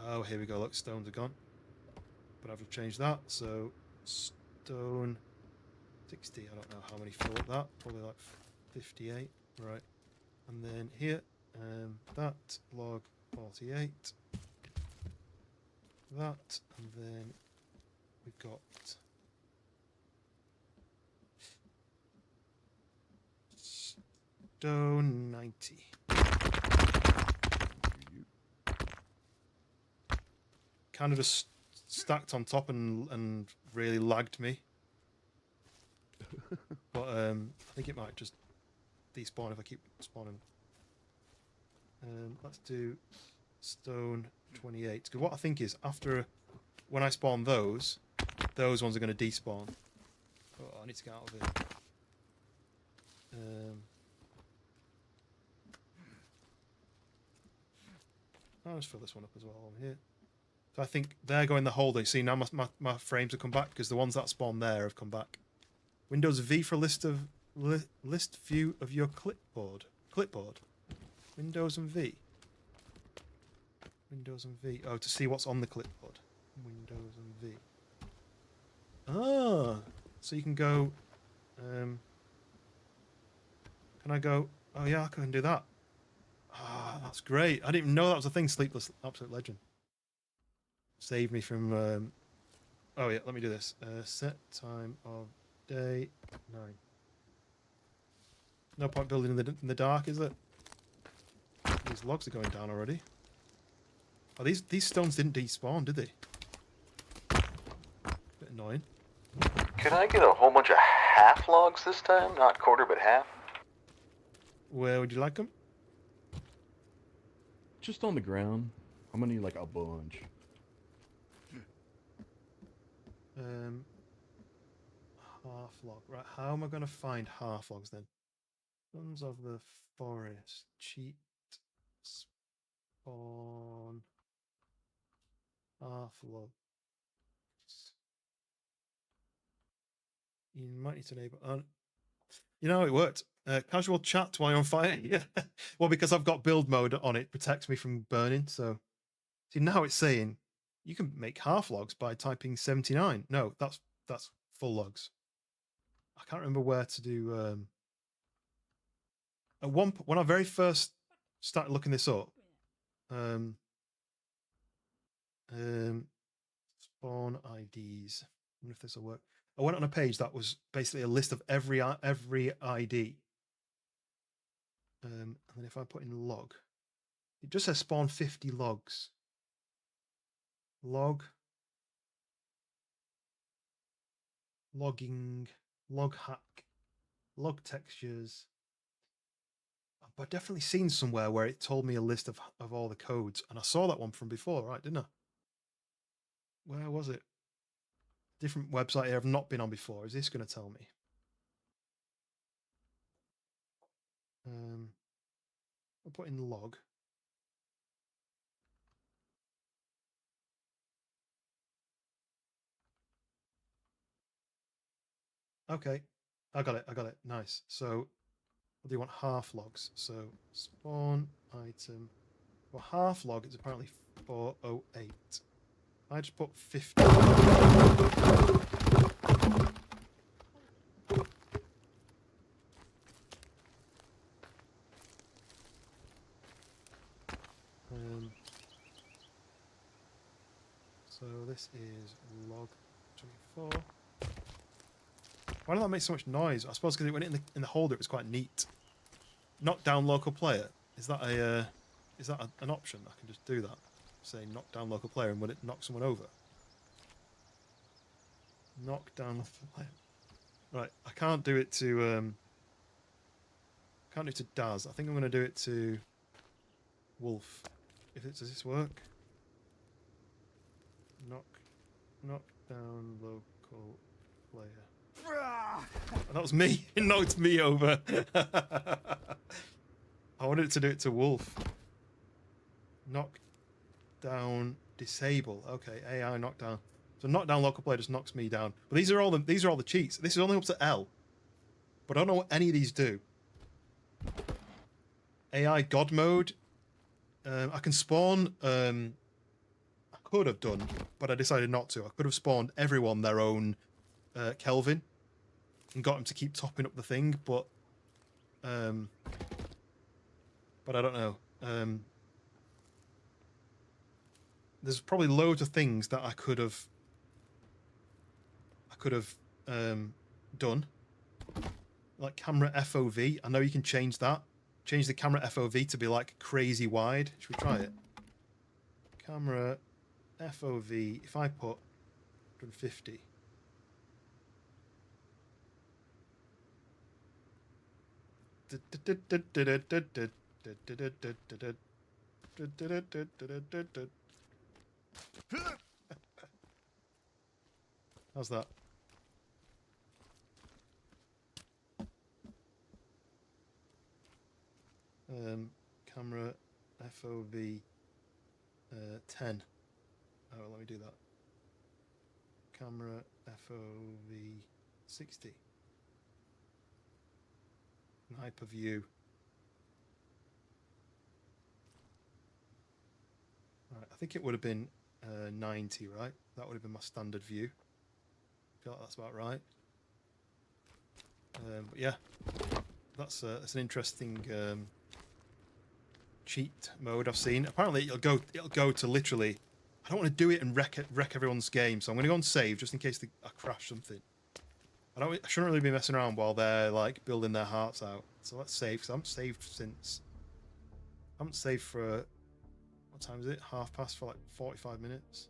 Oh, here we go. Look, stones are gone. But I've changed that. So stone 60. I don't know how many fill up that. Probably like 58. Right. And then here, that log 48. That, and then we've got stone 90. Kind of just stacked on top and really lagged me. But I think it might just despawn if I keep spawning. Let's do stone 28. Because what I think is after when I spawn those ones are going to despawn. Oh, I need to get out of here. I'll just fill this one up as well over here. So I think they're going the whole day. See, now my frames have come back because the ones that spawn there have come back. Windows V for list view of your clipboard. Windows and V. Windows and V. Oh, to see what's on the clipboard. Windows and V. Ah, so you can go. Can I go? Oh yeah, I can do that. Ah, that's great. I didn't even know that was a thing. Sleepless Absolute Legend. Save me from. Oh yeah, let me do this. Set time of day 9. No point building in the dark, is it? These logs are going down already. Oh, these stones didn't despawn, did they? Bit annoying. Can I get a whole bunch of half logs this time? Not quarter, but half? Where would you like them? Just on the ground. I'm gonna need like a bunch. Half log. Right, how am I going to find half logs then? Sons of the Forest. Cheat. Spawn. Half logs. You might need to enable. You know, it worked. Casual chat while you're on fire. Yeah. Well, because I've got build mode on it, protects me from burning. So, see, now it's saying you can make half logs by typing 79. No, that's full logs. I can't remember where to do. At when I very first started looking this up, spawn IDs. I wonder if this will work. I went on a page that was basically a list of every ID. And then if I put in log, it just says spawn 50 logs. Logging, log hack, log textures. I've definitely seen somewhere where it told me a list of all the codes, and I saw that one from before, right? Didn't I? Where was it? Different website here I've not been on before. Is this going to tell me? I'll put in log. Okay, I got it. Nice. So, what do you want? Half logs. So, spawn item. Well, half log is apparently 408. I just put 50. So this is log 24. Why did that make so much noise? I suppose because it went in the holder. It was quite neat. Knock down local player. Is that an option? I can just do that. Say knock down local player, and will it knock someone over? Knock down local player. Right. I can't do it to. Can't do it to Daz. I think I'm going to do it to Wolf. Does this work? Knock down local player. And that was me. It knocked me over. I wanted it to do it to Wolf. Knock down disable. Okay, AI knockdown. So knock down local player just knocks me down. But these are all the cheats. This is only up to L. But I don't know what any of these do. AI God mode. I can spawn. I could have done, but I decided not to. I could have spawned everyone their own Kelvin and got him to keep topping up the thing, but I don't know. There's probably loads of things that I could have done, like camera FOV. I know you can change that. Change the camera FOV to be like crazy wide. Should we try it? Camera FOV. If I put 150. How's that? Camera FOV 10. Oh, let me do that. Camera FOV 60. And hyperview. Right, I think it would have been 90, right? That would have been my standard view. I feel like that's about right. But yeah, that's an interesting cheat mode I've seen. Apparently, it'll go to literally. I don't want to do it and wreck everyone's game, so I'm going to go and save just in case I crash something. I shouldn't really be messing around while they're like building their hearts out. So let's save, because I haven't saved for what time is it? 30:30 for like 45 minutes.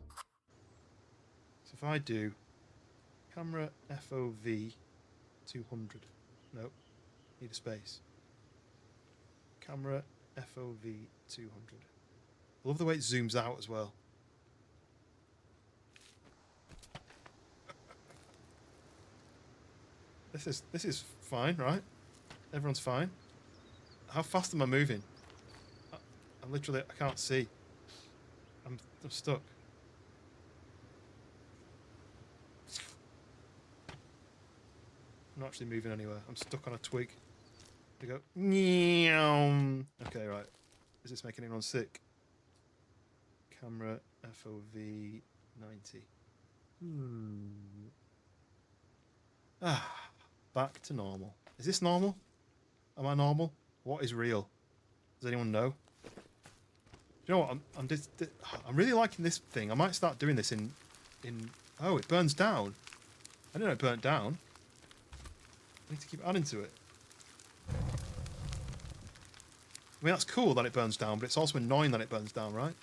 So if I do camera FOV 200, nope, need a space. Camera FOV 200. I love the way it zooms out as well. This is fine, right? Everyone's fine. How fast am I moving? I can't see. I'm stuck. I'm not actually moving anywhere. I'm stuck on a twig. They go. Okay, right. Is this making anyone sick? Camera FOV 90. Back to normal. Is this normal? Am I normal? What is real? Does anyone know? Do you know what? I'm really liking this thing. I might start doing this in. Oh, it burns down. I didn't know it burnt down. I need to keep adding to it. I mean, that's cool that it burns down, but it's also annoying that it burns down, right?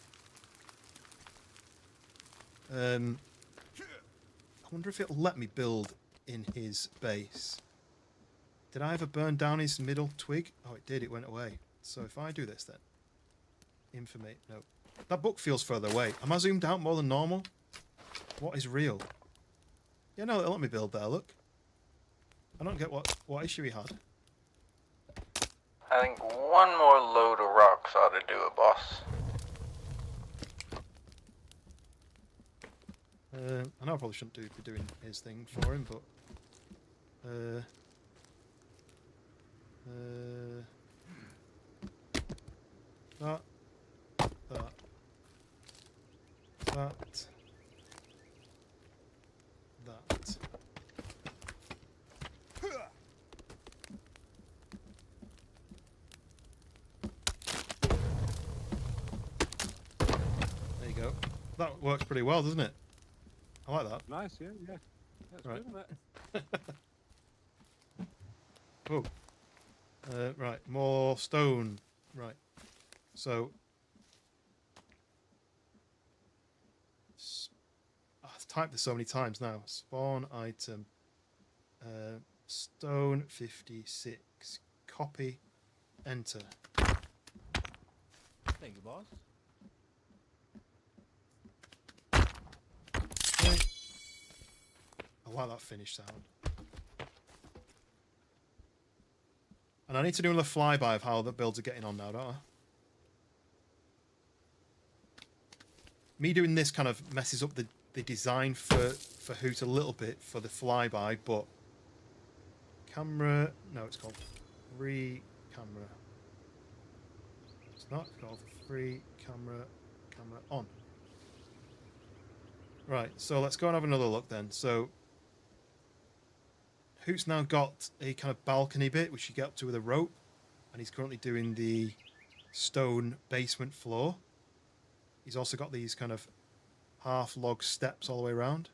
I wonder if it'll let me build in his base. Did I ever burn down his middle twig? Oh, it did. It went away. So if I do this then. Informate. No. That book feels further away. Am I zoomed out more than normal? What is real? Yeah, no, it'll let me build there, look. I don't get what issue he had. I think one more load of rocks ought to do it, boss. I know I probably shouldn't be doing his thing for him, but that. There you go. That works pretty well, doesn't it? I like that. Nice, yeah. That's right. good, isn't it? Oh. Right, more stone. Right. So. I've typed this so many times now. Spawn item. Stone 56. Copy. Enter. Thank you, boss. I like that finish sound. And I need to do another flyby of how the builds are getting on now, don't I? Me doing this kind of messes up the design for Hoot a little bit for the flyby, but camera, no, it's called free camera. It's not called free camera on. Right, so let's go and have another look then. So Hoot's now got a kind of balcony bit which you get up to with a rope, and he's currently doing the stone basement floor. He's also got these kind of half log steps all the way around,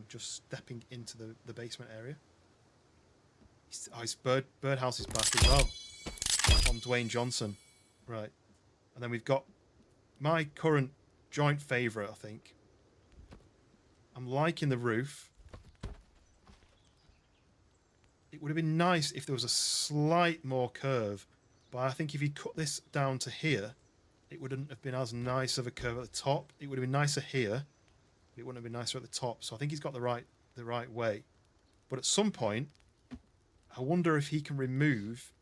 just stepping into the basement area. His birdhouse is back as well, on Dwayne Johnson. Right. And then we've got my current joint favourite, I think. I'm liking the roof. It would have been nice if there was a slight more curve, but I think if you cut this down to here, it wouldn't have been as nice of a curve at the top. It would have been nicer here, but it wouldn't have been nicer at the top. So I think he's got the right way. But at some point, I wonder if he can remove,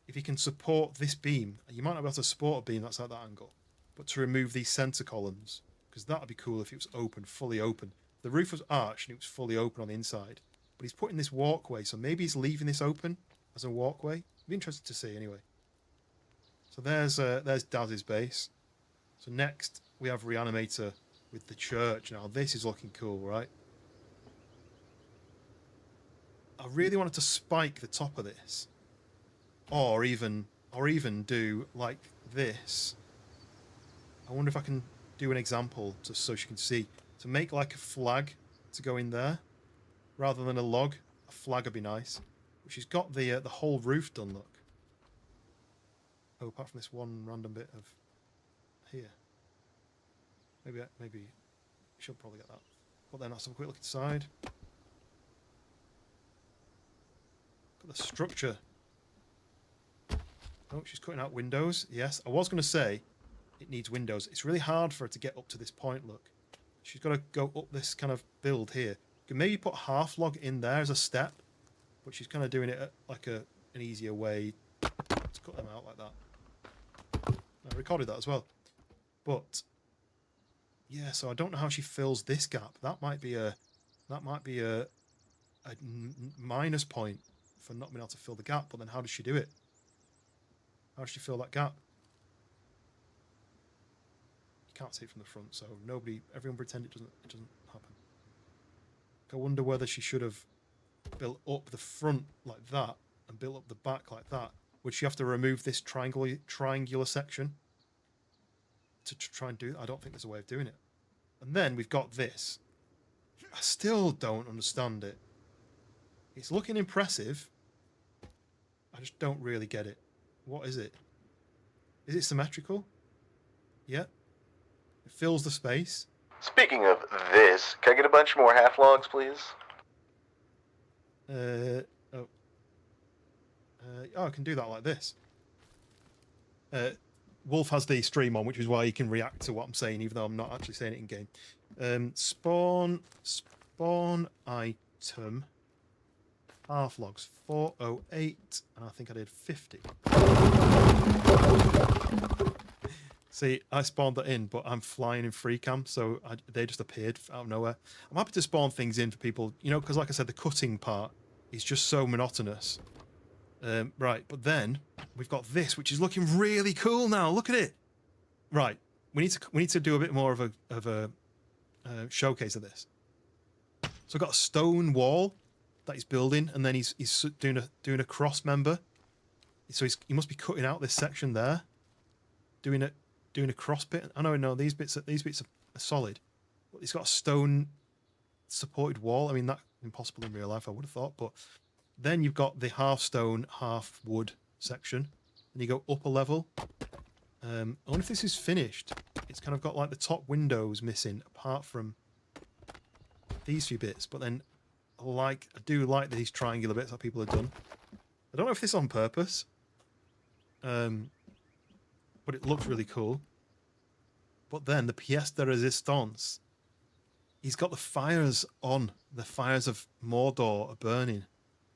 if he can support this beam. You might not be able to support a beam that's at that angle, but to remove these centre columns, because that would be cool if it was open, fully open. The roof was arched and it was fully open on the inside, but he's putting this walkway, so maybe he's leaving this open as a walkway. It'd be interesting to see anyway. So there's Daz's base. So next we have Reanimator with the church. Now this is looking cool, right? I really wanted to spike the top of this, or even do like this. I wonder if I can do an example just so she can see. To make like a flag to go in there, rather than a log, a flag would be nice. But she's got the whole roof done. Look. Oh, apart from this one random bit of here. Maybe she'll probably get that. But then let's have a quick look inside. Look at the structure. Oh, she's cutting out windows. Yes, I was going to say it needs windows. It's really hard for her to get up to this point, look. She's got to go up this kind of build here. You can maybe put half log in there as a step, but she's kind of doing it at like an easier way to cut them out like that. I recorded that as well. But yeah, so I don't know how she fills this gap. That might be a minus point for not being able to fill the gap, but then how does she do it? How does she fill that gap? You can't see it from the front, so everyone pretend it doesn't happen. I wonder whether she should have built up the front like that and built up the back like that. Would she have to remove this triangular section to try and do it? I don't think there's a way of doing it. And then we've got this. I still don't understand it. It's looking impressive. I just don't really get it. What is it? Is it symmetrical? Yeah. It fills the space. Speaking of this, can I get a bunch more half logs, please? I can do that like this. Wolf has the stream on, which is why he can react to what I'm saying, even though I'm not actually saying it in game. Spawn item. Half logs 408, and I think I did 50. See, I spawned that in, but I'm flying in free cam, so they just appeared out of nowhere. I'm happy to spawn things in for people, because like I said, the cutting part is just so monotonous. Right, but then we've got this, which is looking really cool now. Look at it. Right, we need to do a bit more of a showcase of this. So I've got a stone wall that he's building, and then he's doing a cross member. So he must be cutting out this section there, doing a cross bit. I know these bits are solid, but he's got a stone supported wall. I mean, that's impossible in real life, I would have thought. But then you've got the half stone, half wood section, and you go up a level. I wonder if this is finished. It's kind of got like the top windows missing, apart from these few bits. But then I do like these triangular bits that people have done. I don't know if this is on purpose, but it looks really cool. But then the pièce de résistance, he's got the fires on. The fires of Mordor are burning.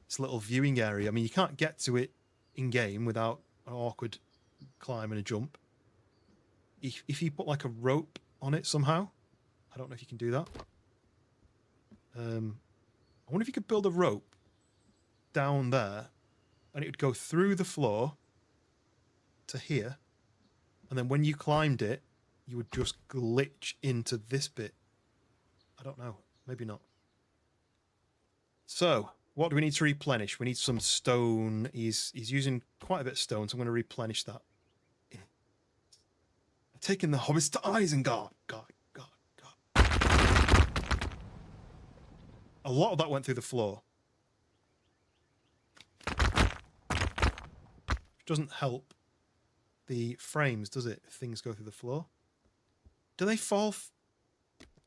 It's a little viewing area. I mean, you can't get to it in game without an awkward climb and a jump. If you put like a rope on it somehow, I don't know if you can do that. I wonder if you could build a rope down there, and it would go through the floor to here, and then when you climbed it, you would just glitch into this bit. I don't know. Maybe not. So, what do we need to replenish? We need some stone. He's using quite a bit of stone, so I'm going to replenish that. Taking the hobbits to Isengard. God. A lot of that went through the floor. Which doesn't help the frames, does it, if things go through the floor? Do they fall?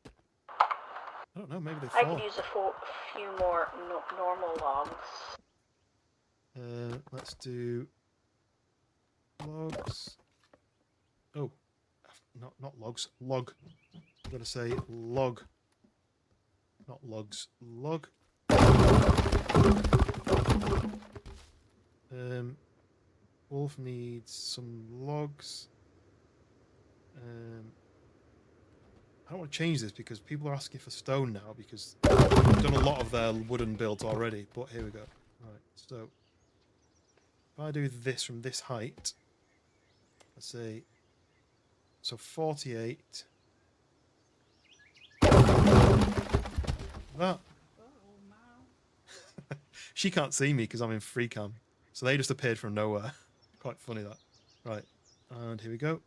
I don't know, maybe they fall. I could use a few more normal logs. Let's do logs. Oh, not logs. Log. I'm going to say log. Not logs. Log. Wolf needs some logs. I don't want to change this because people are asking for stone now because I've done a lot of their wooden builds already. But here we go. Right, so if I do this from this height, let's say, so 48. That. She can't see me because I'm in free cam. So they just appeared from nowhere. Quite funny that. Right, and here we go.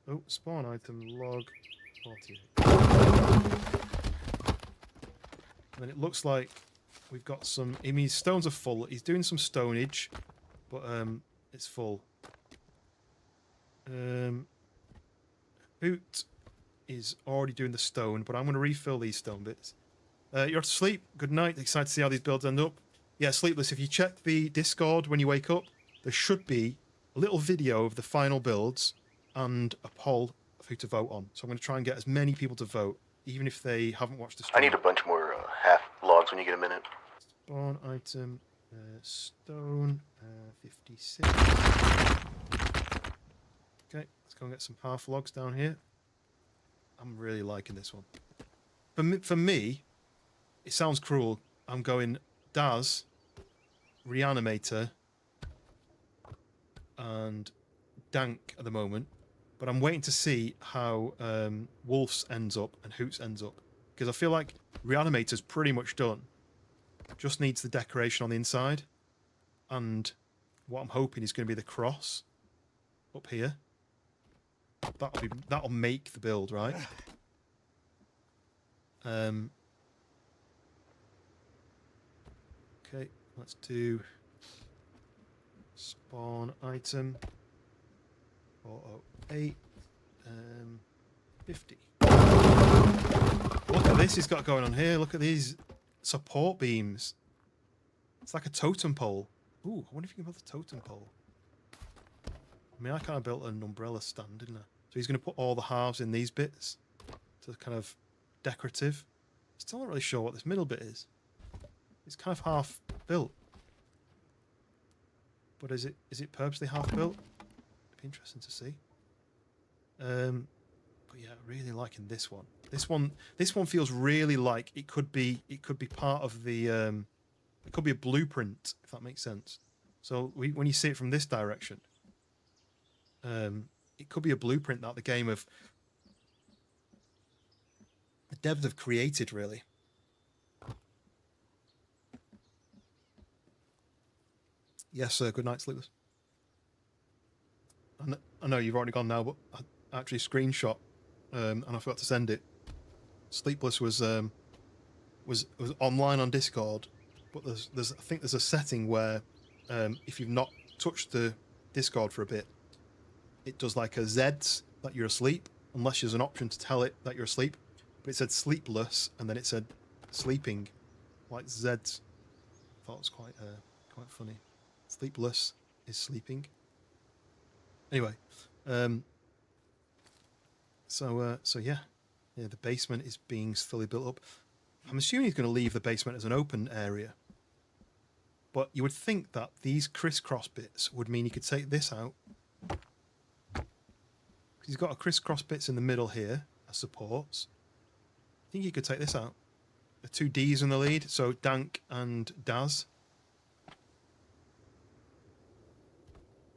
Oh, spawn item log 48. And then it looks like we've got some. I mean, stones are full. He's doing some stonage, but it's full. Boot is already doing the stone, but I'm going to refill these stone bits. You're to sleep. Good night. Excited to see how these builds end up. Yeah, Sleepless, if you check the Discord when you wake up, there should be a little video of the final builds and a poll of who to vote on. So I'm going to try and get as many people to vote, even if they haven't watched the stream. I need a bunch more half logs when you get a minute. Spawn item, stone, 56. Okay, let's go and get some half logs down here. I'm really liking this one. For me, it sounds cruel. I'm going Daz, Reanimator, and Dank at the moment, but I'm waiting to see how Wolf's ends up and Hoots ends up, because I feel like Reanimator's pretty much done. Just needs the decoration on the inside, and what I'm hoping is going to be the cross up here. That'll make the build, right? Okay, let's do spawn item 408 50. Look at this he's got going on here. Look at these support beams. It's like a totem pole. Ooh, I wonder if you can build a totem pole. I mean, I kind of built an umbrella stand, didn't I? So he's going to put all the halves in these bits to kind of decorative. Still not really sure what this middle bit is. It's kind of half built. But is it purposely half built? It'd be interesting to see. But yeah, really liking this one. This one feels really like it could be part of the it could be a blueprint, if that makes sense. So when you see it from this direction, it could be a blueprint that the game of the devs have created, really. Yes, sir. Good night, Sleepless. I know you've already gone now, but I actually screenshot and I forgot to send it. Sleepless was online on Discord, but there's I think there's a setting where if you've not touched the Discord for a bit, it does like a Z's that you're asleep, unless there's an option to tell it that you're asleep. But it said sleepless, and then it said sleeping, like Z's. I thought it was quite funny. Sleepless is sleeping. Anyway, so yeah, the basement is being slowly built up. I'm assuming he's going to leave the basement as an open area. But you would think that these crisscross bits would mean you could take this out. He's got a crisscross bits in the middle here as supports. I think you could take this out. The two D's in the lead, so Dank and Daz.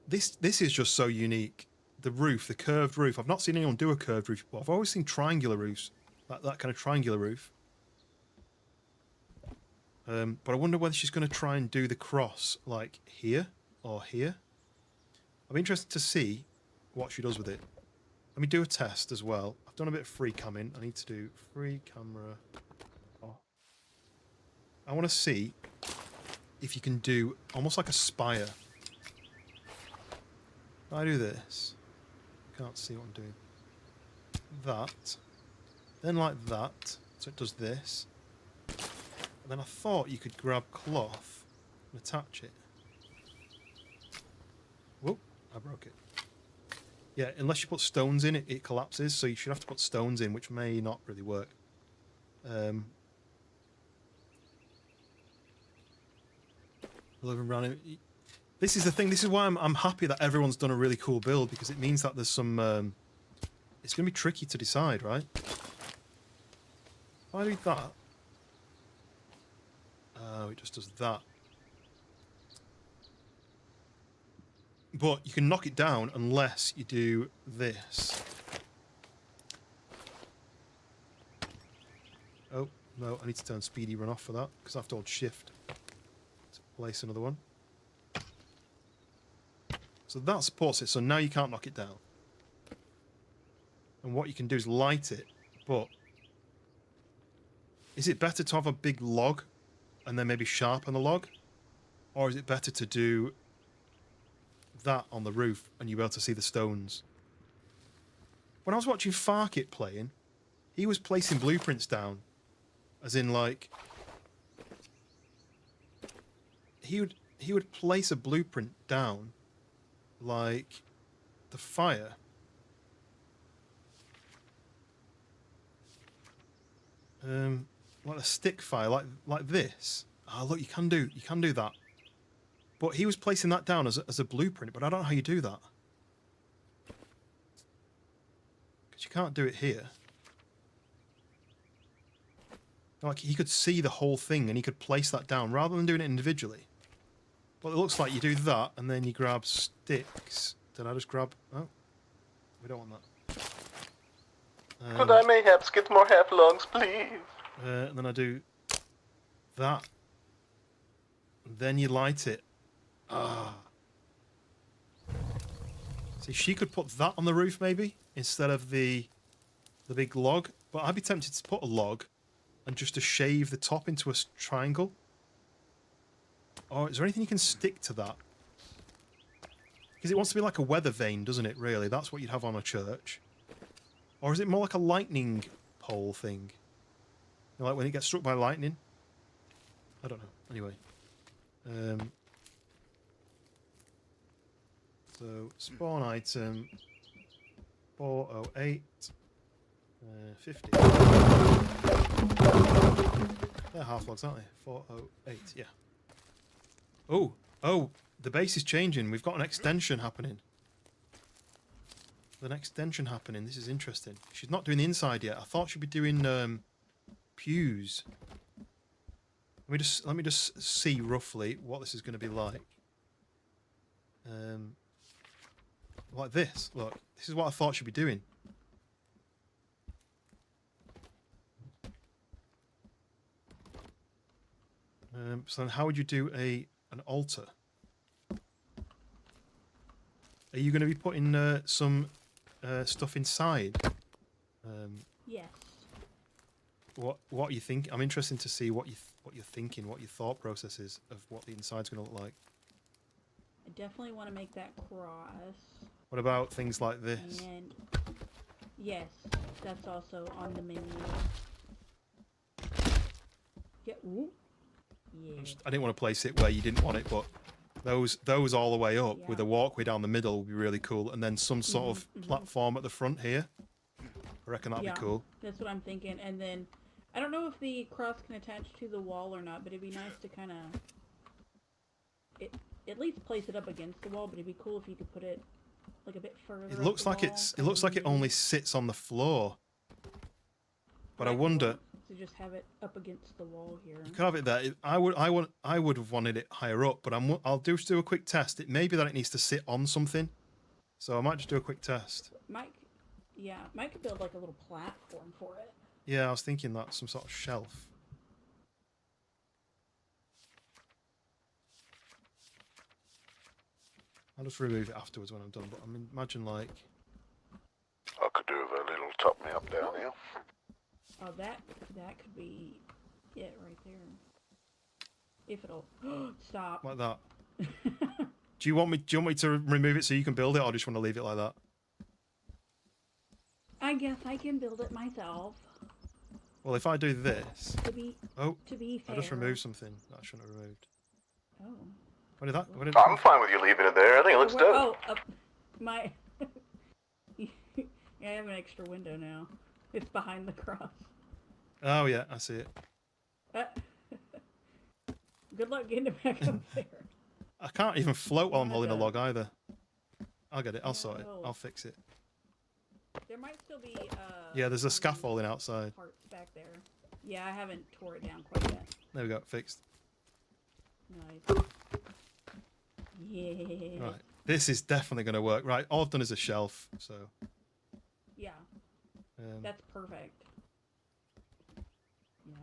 This is just so unique. The roof, the curved roof. I've not seen anyone do a curved roof before. I've always seen triangular roofs. that kind of triangular roof. But I wonder whether she's going to try and do the cross like here or here. I'm interested to see what she does with it. Let me do a test as well. I've done a bit of free camming. I need to do free camera. Oh. I want to see if you can do almost like a spire. If I do this, can't see what I'm doing. That, then like that, so it does this. And then I thought you could grab cloth and attach it. Whoop, I broke it. Yeah, unless you put stones in it, it collapses, so you should have to put stones in, which may not really work. This is the thing, this is why I'm happy that everyone's done a really cool build, because it means that there's some... it's going to be tricky to decide, right? If I do that... Oh, it just does that. But you can knock it down unless you do this. Oh, no, I need to turn speedy run off for that, because I have to hold shift to place another one. So that supports it, so now you can't knock it down. And what you can do is light it, but... Is it better to have a big log and then maybe sharpen the log? Or is it better to do that on the roof and you'll be able to see the stones? When I was watching Farkit playing, he was placing blueprints down. As in, like... He would place a blueprint down like the fire. Like a stick fire, like this. Oh, look, you can do that. But he was placing that down as a blueprint, but I don't know how you do that. Because you can't do it here. Like, he could see the whole thing and he could place that down rather than doing it individually. But it looks like you do that and then you grab sticks. Did I just grab... Oh, we don't want that. Could I mayhaps get more half-longs, please? And then I do that. Then you light it. Ah. See, she could put that on the roof maybe instead of the big log. But I'd be tempted to put a log and just to shave the top into a triangle. Or is there anything you can stick to that? Because it wants to be like a weather vane, doesn't it, really? That's what you'd have on a church. Or is it more like a lightning pole thing? You know, like when it gets struck by lightning? I don't know. Anyway. So, spawn item 408 50. They're half logs, aren't they? 408, yeah. Oh, the base is changing. We've got an extension happening. An extension happening. This is interesting. She's not doing the inside yet. I thought she'd be doing pews. Let me just see roughly what this is going to be like. Like this. Look, this is what I thought she'd be doing. So then how would you do an altar? Are you going to be putting some stuff inside? Yes. What you think? I'm interested to see what you're thinking, what your thought process is of what the inside's going to look like. I definitely want to make that cross. What about things like this? And yes, that's also on the menu. Yeah. Ooh. Yeah. I didn't want to place it where you didn't want it, but those all the way up with a walkway down the middle would be really cool, and then some sort of platform at the front here. I reckon that'd be cool. That's what I'm thinking. And then I don't know if the cross can attach to the wall or not, but it'd be nice to kind of at least place it up against the wall. But it'd be cool if you could put it like a bit further. It looks like it looks like it only sits on the floor. But I wonder. So just have it up against the wall here. You could have it there. I would have wanted it higher up, but I'll just do a quick test. It may be that it needs to sit on something, so I might just do a quick test. Mike could build like a little platform for it. Yeah, I was thinking that some sort of shelf. I'll just remove it afterwards when I'm done. But I mean, imagine like. I could do with a little top me up down here. Oh, that could be it right there. If it'll stop. Like that. Do you want me to remove it so you can build it, or just want to leave it like that? I guess I can build it myself. Well, if I do this. To be fair. I just removed something that I shouldn't have removed. Oh. What did that? I'm fine with you leaving it there. I think it looks dope. Oh, my. Yeah, I have an extra window now. It's behind the cross. Oh yeah, I see it. Good luck getting it back up there. I can't even float while I'm holding a log either. I'll get it. I'll sort it. I'll fix it. There might still be. Yeah, there's a scaffolding outside. Parts back there. Yeah, I haven't tore it down quite yet. There we go. Fixed. Nice. Yeah. Right. This is definitely going to work. Right. All I've done is a shelf. So. Yeah. That's perfect. Yes.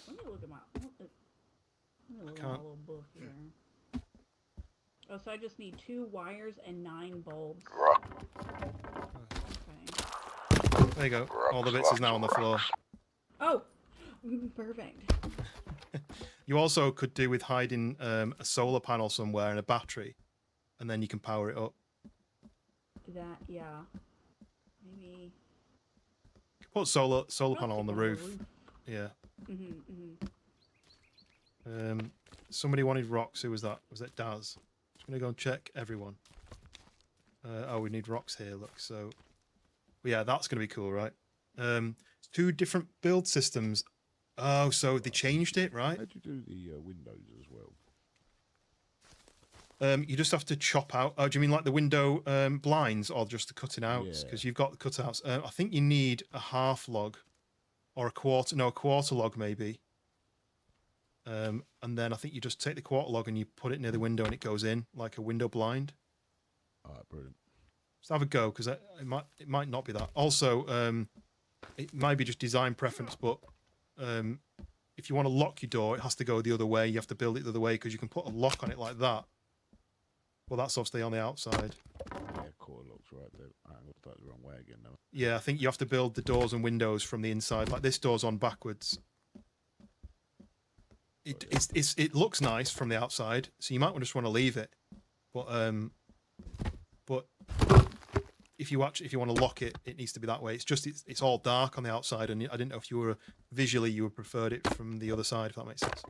Let me look at my. Little book here. Oh, so I just need 2 wires and 9 bulbs. Okay. There you go. All the bits is now on the floor. Oh, perfect. You also could do with hiding a solar panel somewhere and a battery, and then you can power it up. That, yeah. Maybe. Put solar panel on the roof. Yeah. Somebody wanted rocks. Who was that? Was it Daz? Just gonna go and check everyone. Oh, we need rocks here. Look, so yeah, that's gonna be cool, right? 2 different build systems. Oh, so they changed it, right? How'd you do the windows as well? You just have to chop out. Oh, do you mean like the window blinds, or just the cutting outs? Because you've got the cutouts. I think you need a half log, or a quarter log maybe. And then I think you just take the quarter log and you put it near the window and it goes in like a window blind. Alright, brilliant. Just have a go, because it might not be that. Also, it might be just design preference, but if you want to lock your door, it has to go the other way. You have to build it the other way, because you can put a lock on it like that. Well, that's obviously on the outside. Yeah, quarter locks right there. I'm going to start the wrong way again now. Yeah, I think you have to build the doors and windows from the inside. Like this door's on backwards. It looks nice from the outside, so you might just want to leave it. But if you want to lock it, it needs to be that way. It's all dark on the outside, and I didn't know if you were visually you would preferred it from the other side, if that makes sense.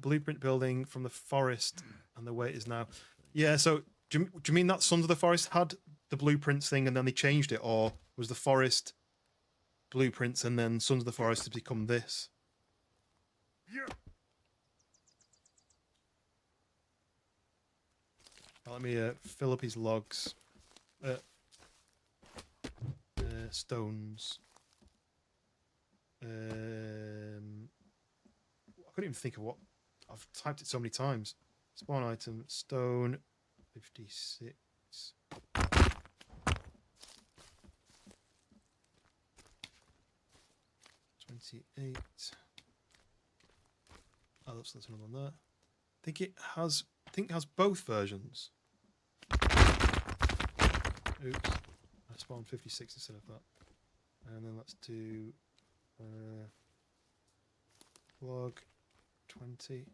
Blueprint building from the forest and the way it is now. Yeah, so do you mean that Sons of the Forest had the blueprints thing and then they changed it, or was the forest blueprints and then Sons of the Forest has become this? Yeah. Let me fill up his logs. Stones. I couldn't even think of what. I've typed it so many times. Spawn item, stone, 56. 28. Oh, that's another one there. I think it has both versions. Oops. I spawned 56 instead of that. And then let's do log 20.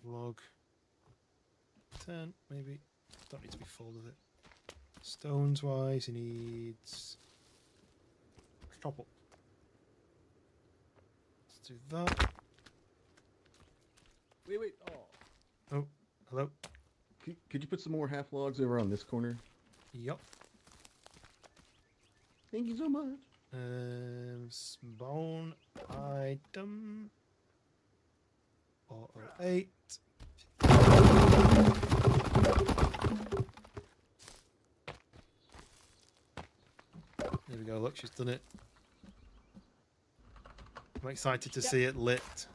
Log 10 maybe. Don't need to be full of it. Stones wise, he needs cobble. Let's do that. Wait. Oh, hello. Could you put some more half logs over on this corner? Yep. Thank you so much. Spawn item 408. There we go, look, she's done it. I'm excited to see it lit.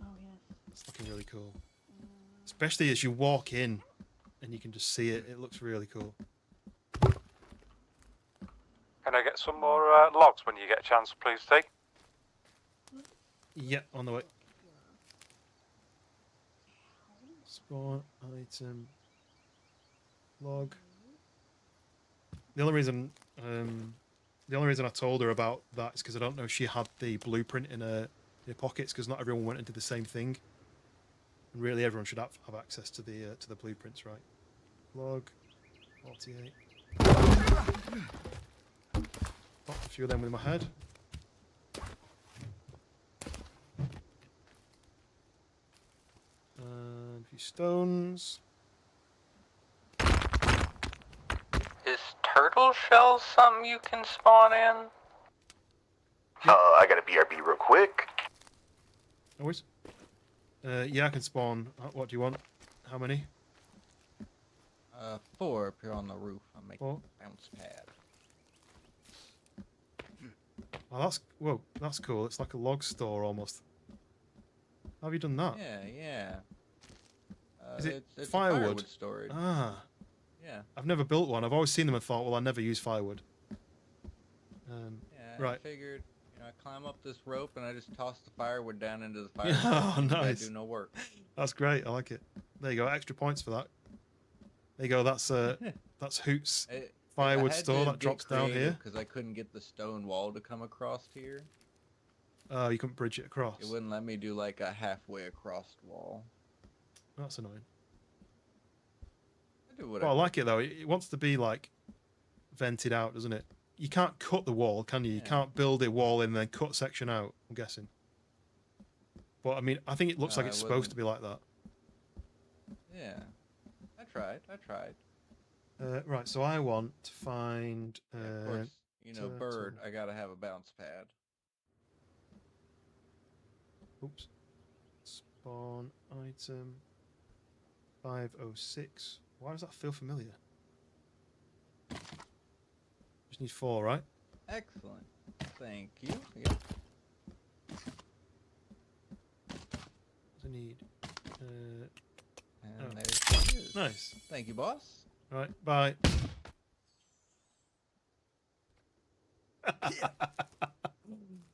Oh yes. It's looking really cool. Especially as you walk in and you can just see it. It looks really cool. Can I get some more logs when you get a chance, please, T? Yep, on the way. Spawn item log. The only reason I told her about that is because I don't know if she had the blueprint in her pockets, because not everyone went and did the same thing. And really, everyone should have access to the blueprints, right? Log 48. Pop a few of them with my head. And a few stones. Is turtle shells something you can spawn in? I got a BRB real quick. Always. Yeah, I can spawn. What do you want? How many? 4 up here on the roof. I'm making 4. a bounce pad. Well, that's cool. It's like a log store almost. How have you done that? Yeah. Is it it's firewood? A firewood storage. Ah. Yeah. I've never built one. I've always seen them and thought, well, I never use firewood. Yeah, right. I figured, I climb up this rope and I just toss the firewood down into the fire. Oh, nice. I do no work. That's great. I like it. There you go. Extra points for that. There you go. That's Hoot's firewood store that drops down here. Because I couldn't get the stone wall to come across here. Oh, you couldn't bridge it across. It wouldn't let me do like a halfway across wall. That's annoying. I do what I like it though. It wants to be like vented out, doesn't it? You can't cut the wall, can you? Yeah. You can't build a wall in and then cut section out, I'm guessing. But I mean, I think it looks like it's supposed to be like that. Yeah. I tried. Right, so I want to find... of course, bird, I gotta have a bounce pad. Oops. Spawn item 506. Why does that feel familiar? Just need 4, right? Excellent. Thank you. Yep. What do I need? And there's it is. Nice. Thank you, boss. Right, bye.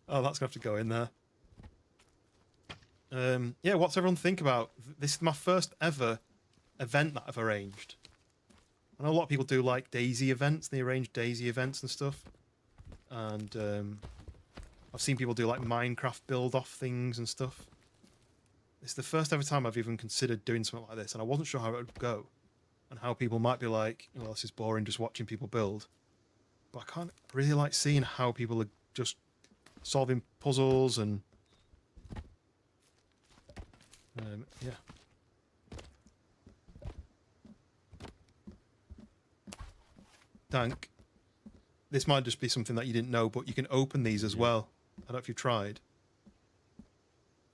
Oh, that's gonna have to go in there. Yeah, what's everyone think about? This is my first ever event that I've arranged. I know a lot of people do like Daisy events. They arrange Daisy events and stuff. And I've seen people do like Minecraft build-off things and stuff. It's the first ever time I've even considered doing something like this, and I wasn't sure how it would go. And how people might be like, well, this is boring just watching people build. But I can't really like seeing how people are just solving puzzles and... yeah. Dank, this might just be something that you didn't know, but you can open these as well. I don't know if you've tried.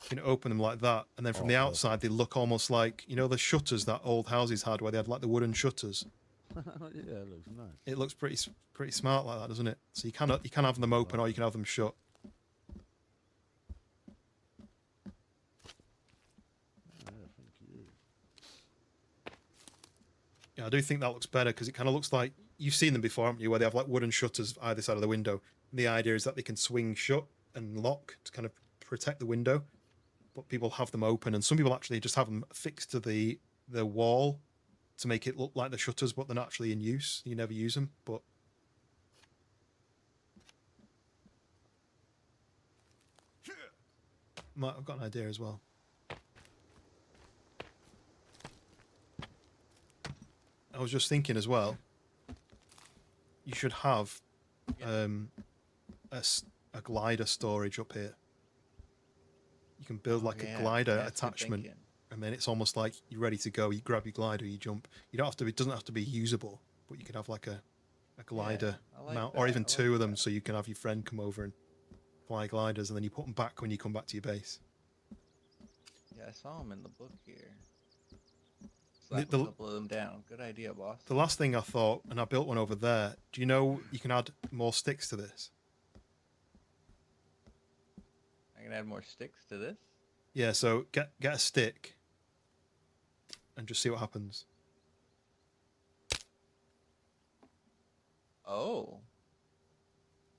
You can open them like that, and then from the outside they look almost like, the shutters that old houses had, where they had like the wooden shutters. Yeah, it looks nice. It looks pretty smart like that, doesn't it? So you can have them open or you can have them shut. Yeah, I do think that looks better because it kind of looks like you've seen them before, haven't you? Where they have like wooden shutters either side of the window. And the idea is that they can swing shut and lock to kind of protect the window. But people have them open, and some people actually just have them fixed to the wall to make it look like the shutters, but they're not actually in use. You never use them, but I've got an idea as well. I was just thinking as well, you should have a glider storage up here. You can build like a glider attachment, and then it's almost like you're ready to go. You grab your glider, you jump. You don't have to. It doesn't have to be usable, but you can have like a glider mount, or even two of them, so you can have your friend come over and fly gliders, and then you put them back when you come back to your base. Yeah, I saw them in the book here. Slap a couple of them down. Good idea, boss. The last thing I thought, and I built one over there. Do you know you can add more sticks to this? can add more sticks to this. Yeah, so get a stick and just see what happens. Oh.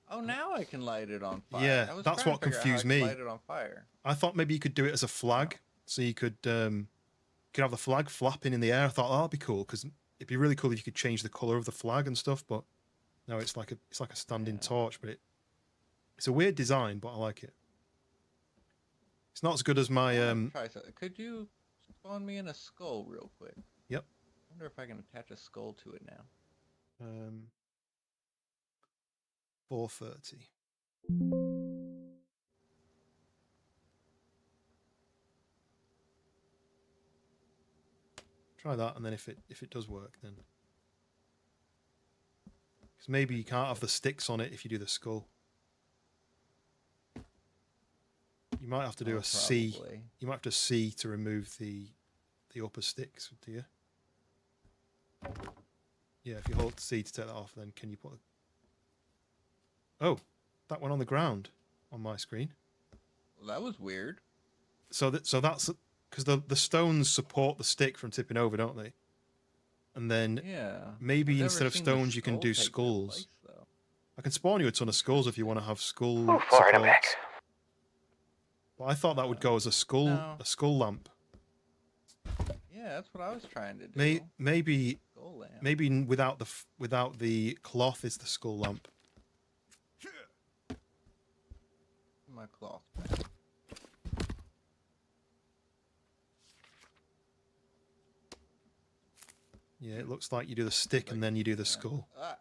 Oh, now I can light it on fire. Yeah, I was that's trying what to figure out how I confused could me. Light it on fire. I thought maybe you could do it as a flag, so you could have the flag flapping in the air. I thought that'd be cool because it'd be really cool if you could change the color of the flag and stuff. But no, it's like a standing torch. But it's a weird design, but I like it. It's not as good as my Try something. Could you spawn me in a skull real quick? Yep. I wonder if I can attach a skull to it now. 4:30. Try that, and then if it does work, then because maybe you can't have the sticks on it if you do the skull. You might have to do a C. Probably. You might have to C to remove the upper sticks, do you? Yeah, if you hold C to take that off, then can you put? Oh, that went on the ground on my screen. Well, that was weird. So that's because the stones support the stick from tipping over, don't they? And then maybe instead of stones you can do skulls. I can spawn you a ton of skulls if you want to have skull supports. But I thought that would go as a skull lamp. Yeah, that's what I was trying to do. Maybe without the cloth is the skull lamp. My cloth back. Yeah, it looks like you do the stick and then you do the skull. Ah.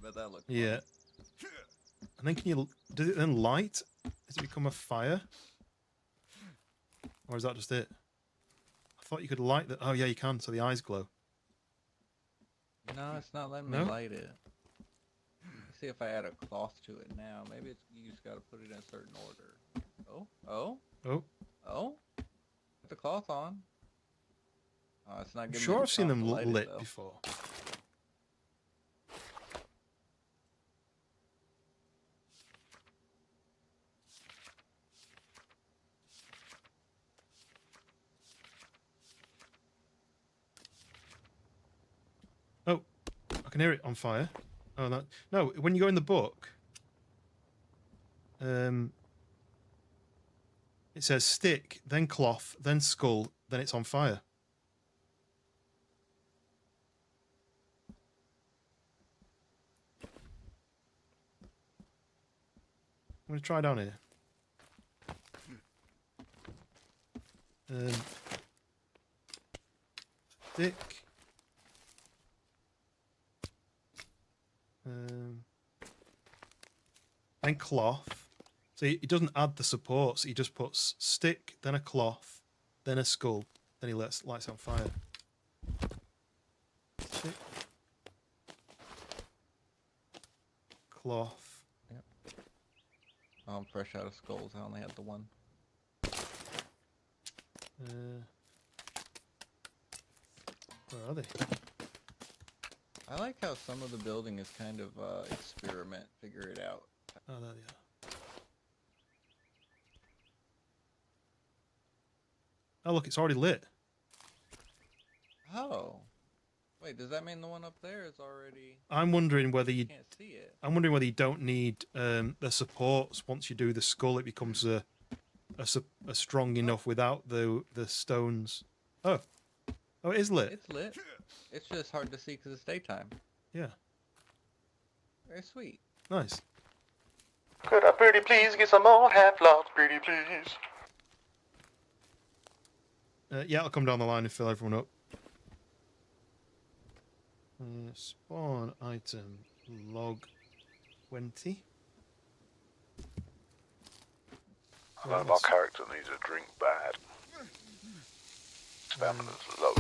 But that looks Yeah. And then does it then light? Does it become a fire? Or is that just it? I thought you could light the... Oh yeah, you can, so the eyes glow. No, it's not letting me light it. Let's see if I add a cloth to it now. Maybe you just gotta put it in a certain order. Oh. Put the cloth on. Oh, it's not I'm giving sure me I've seen them to light it, lit though. before. Oh, I can hear it on fire. Oh, no, when you go in the book, it says stick, then cloth, then skull, then it's on fire. I'm going to try down here. Stick. Then cloth. So he doesn't add the supports. He just puts stick, then a cloth, then a skull. Then he lights on fire. Stick. Cloth. Yep. Oh, I'm fresh out of skulls. I only had the one. Where are they? I like how some of the building is kind of experiment, figure it out. Oh, there they are. Oh, look, it's already lit. Oh. Wait, does that mean the one up there is already... I'm wondering whether you can't see it. I'm wondering whether you don't need the supports. Once you do the skull, it becomes a strong enough without the stones. Oh, it is lit. It's lit. It's just hard to see because it's daytime. Yeah. Very sweet. Nice. Could I pretty please get some more half-logs, pretty please? Yeah, I'll come down the line and fill everyone up. Spawn item log 20. One of our characters needs a drink bad. Stamina's low.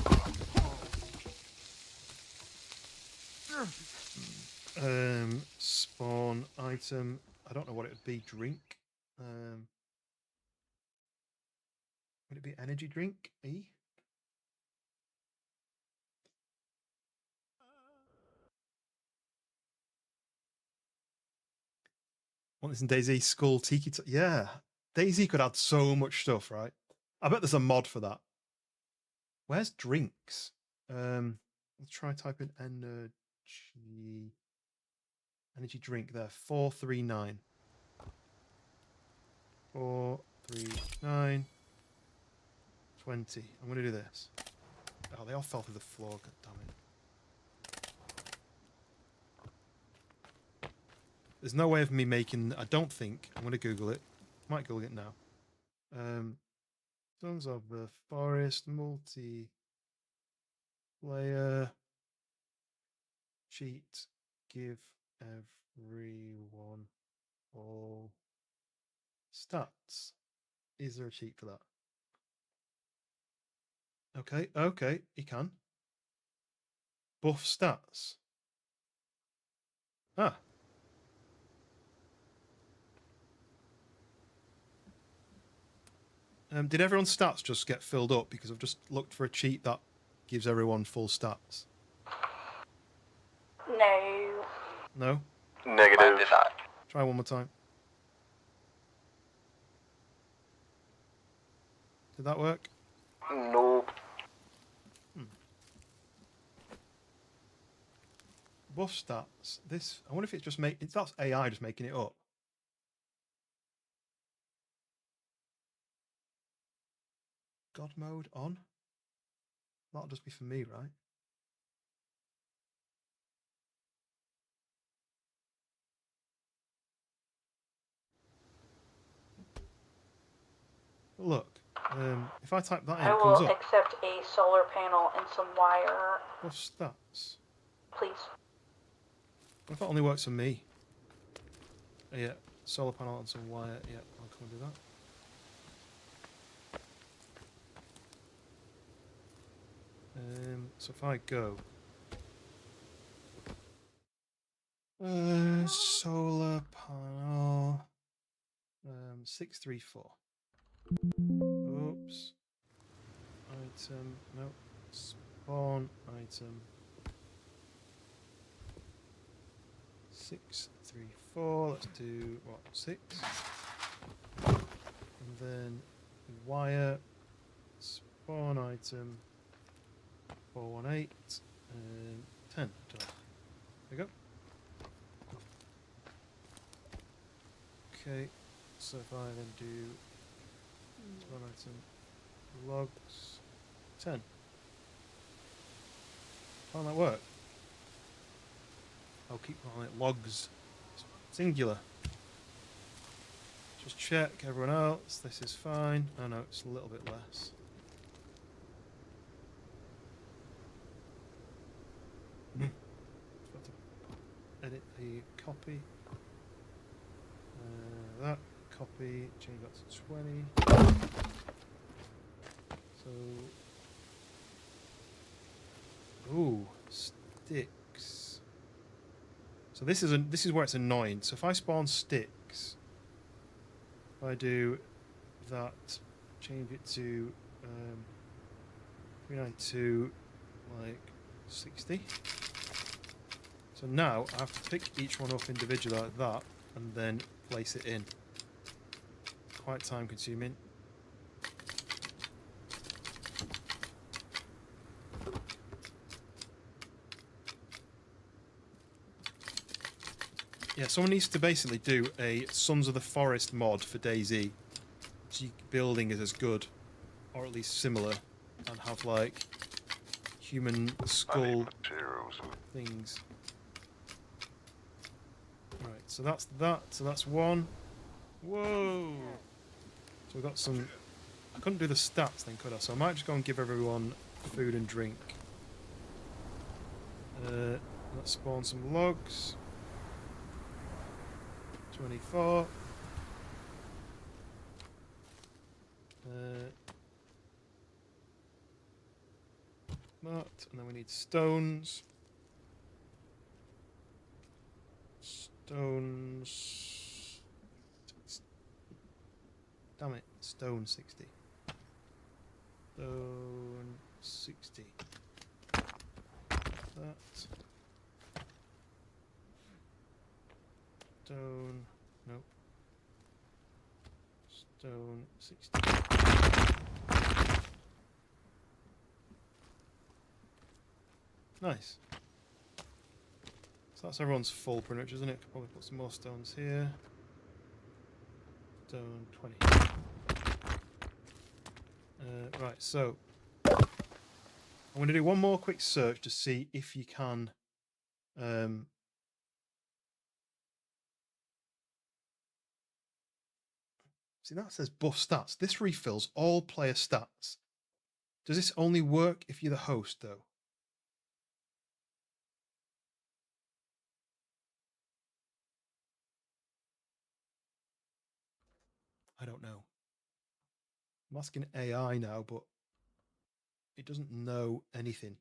Spawn item. I don't know what it would be. Drink. Would it be energy drink? E. Want this in DayZ Skull Tiki? Yeah, DayZ could add so much stuff, right? I bet there's a mod for that. Where's drinks? Let's try type in energy drink there. 439. 439. 20. I'm gonna do this. Oh, they all fell through the floor. God damn it. There's no way of me making. I don't think. I'm gonna Google it. Might Google it now. Sons of the Forest multiplayer cheat. Give everyone all stats. Is there a cheat for that? Okay, okay, you can. Buff stats. Ah. Did everyone's stats just get filled up? Because I've just looked for a cheat that gives everyone full stats. No. No? Negative. Mine did not. Try one more time. Did that work? Nope. Buff stats. This. I wonder if it's just that's AI just making it up. God mode on. That'll just be for me, right? Look, if I type that in, I it comes will up. accept a solar panel and some wire. Buff stats. Please. What if that only works for me? Yeah, solar panel and some wire. Yeah, I'll come and do that. So if I go solar panel 634. Oops. Item, no. Spawn item 634. Let's do what? 6. And then wire spawn item 418 and 10. There we go. Okay, so if I then do spawn item logs 10. How will that work? I'll keep calling it logs. Singular. Just check everyone else. This is fine. Oh no, it's a little bit less. Edit the copy. That copy, change that to 20. So, ooh, sticks. So this is where it's annoying. So if I spawn sticks, if I do that, change it to 392, like 60. So now I have to pick each one up individually like that and then place it in. Quite time consuming. Yeah, someone needs to basically do a Sons of the Forest mod for DayZ. So building is as good, or at least similar, and have like human skull things. Right, so that's that. So that's one. Whoa! So we've got some. I couldn't do the stats then, could I? So I might just go and give everyone food and drink. Let's spawn some logs. 24. That, and then we need stones. Stones. Damn it, stone 60. Stone 60. That. Stone Nope. Stone 60. Nice. So that's everyone's full pretty much, isn't it? Could probably put some more stones here. Stone 20. Right, so I'm going to do one more quick search to see if you can see, that says buff stats. This refills all player stats. Does this only work if you're the host, though? I don't know. I'm asking AI now, but it doesn't know anything.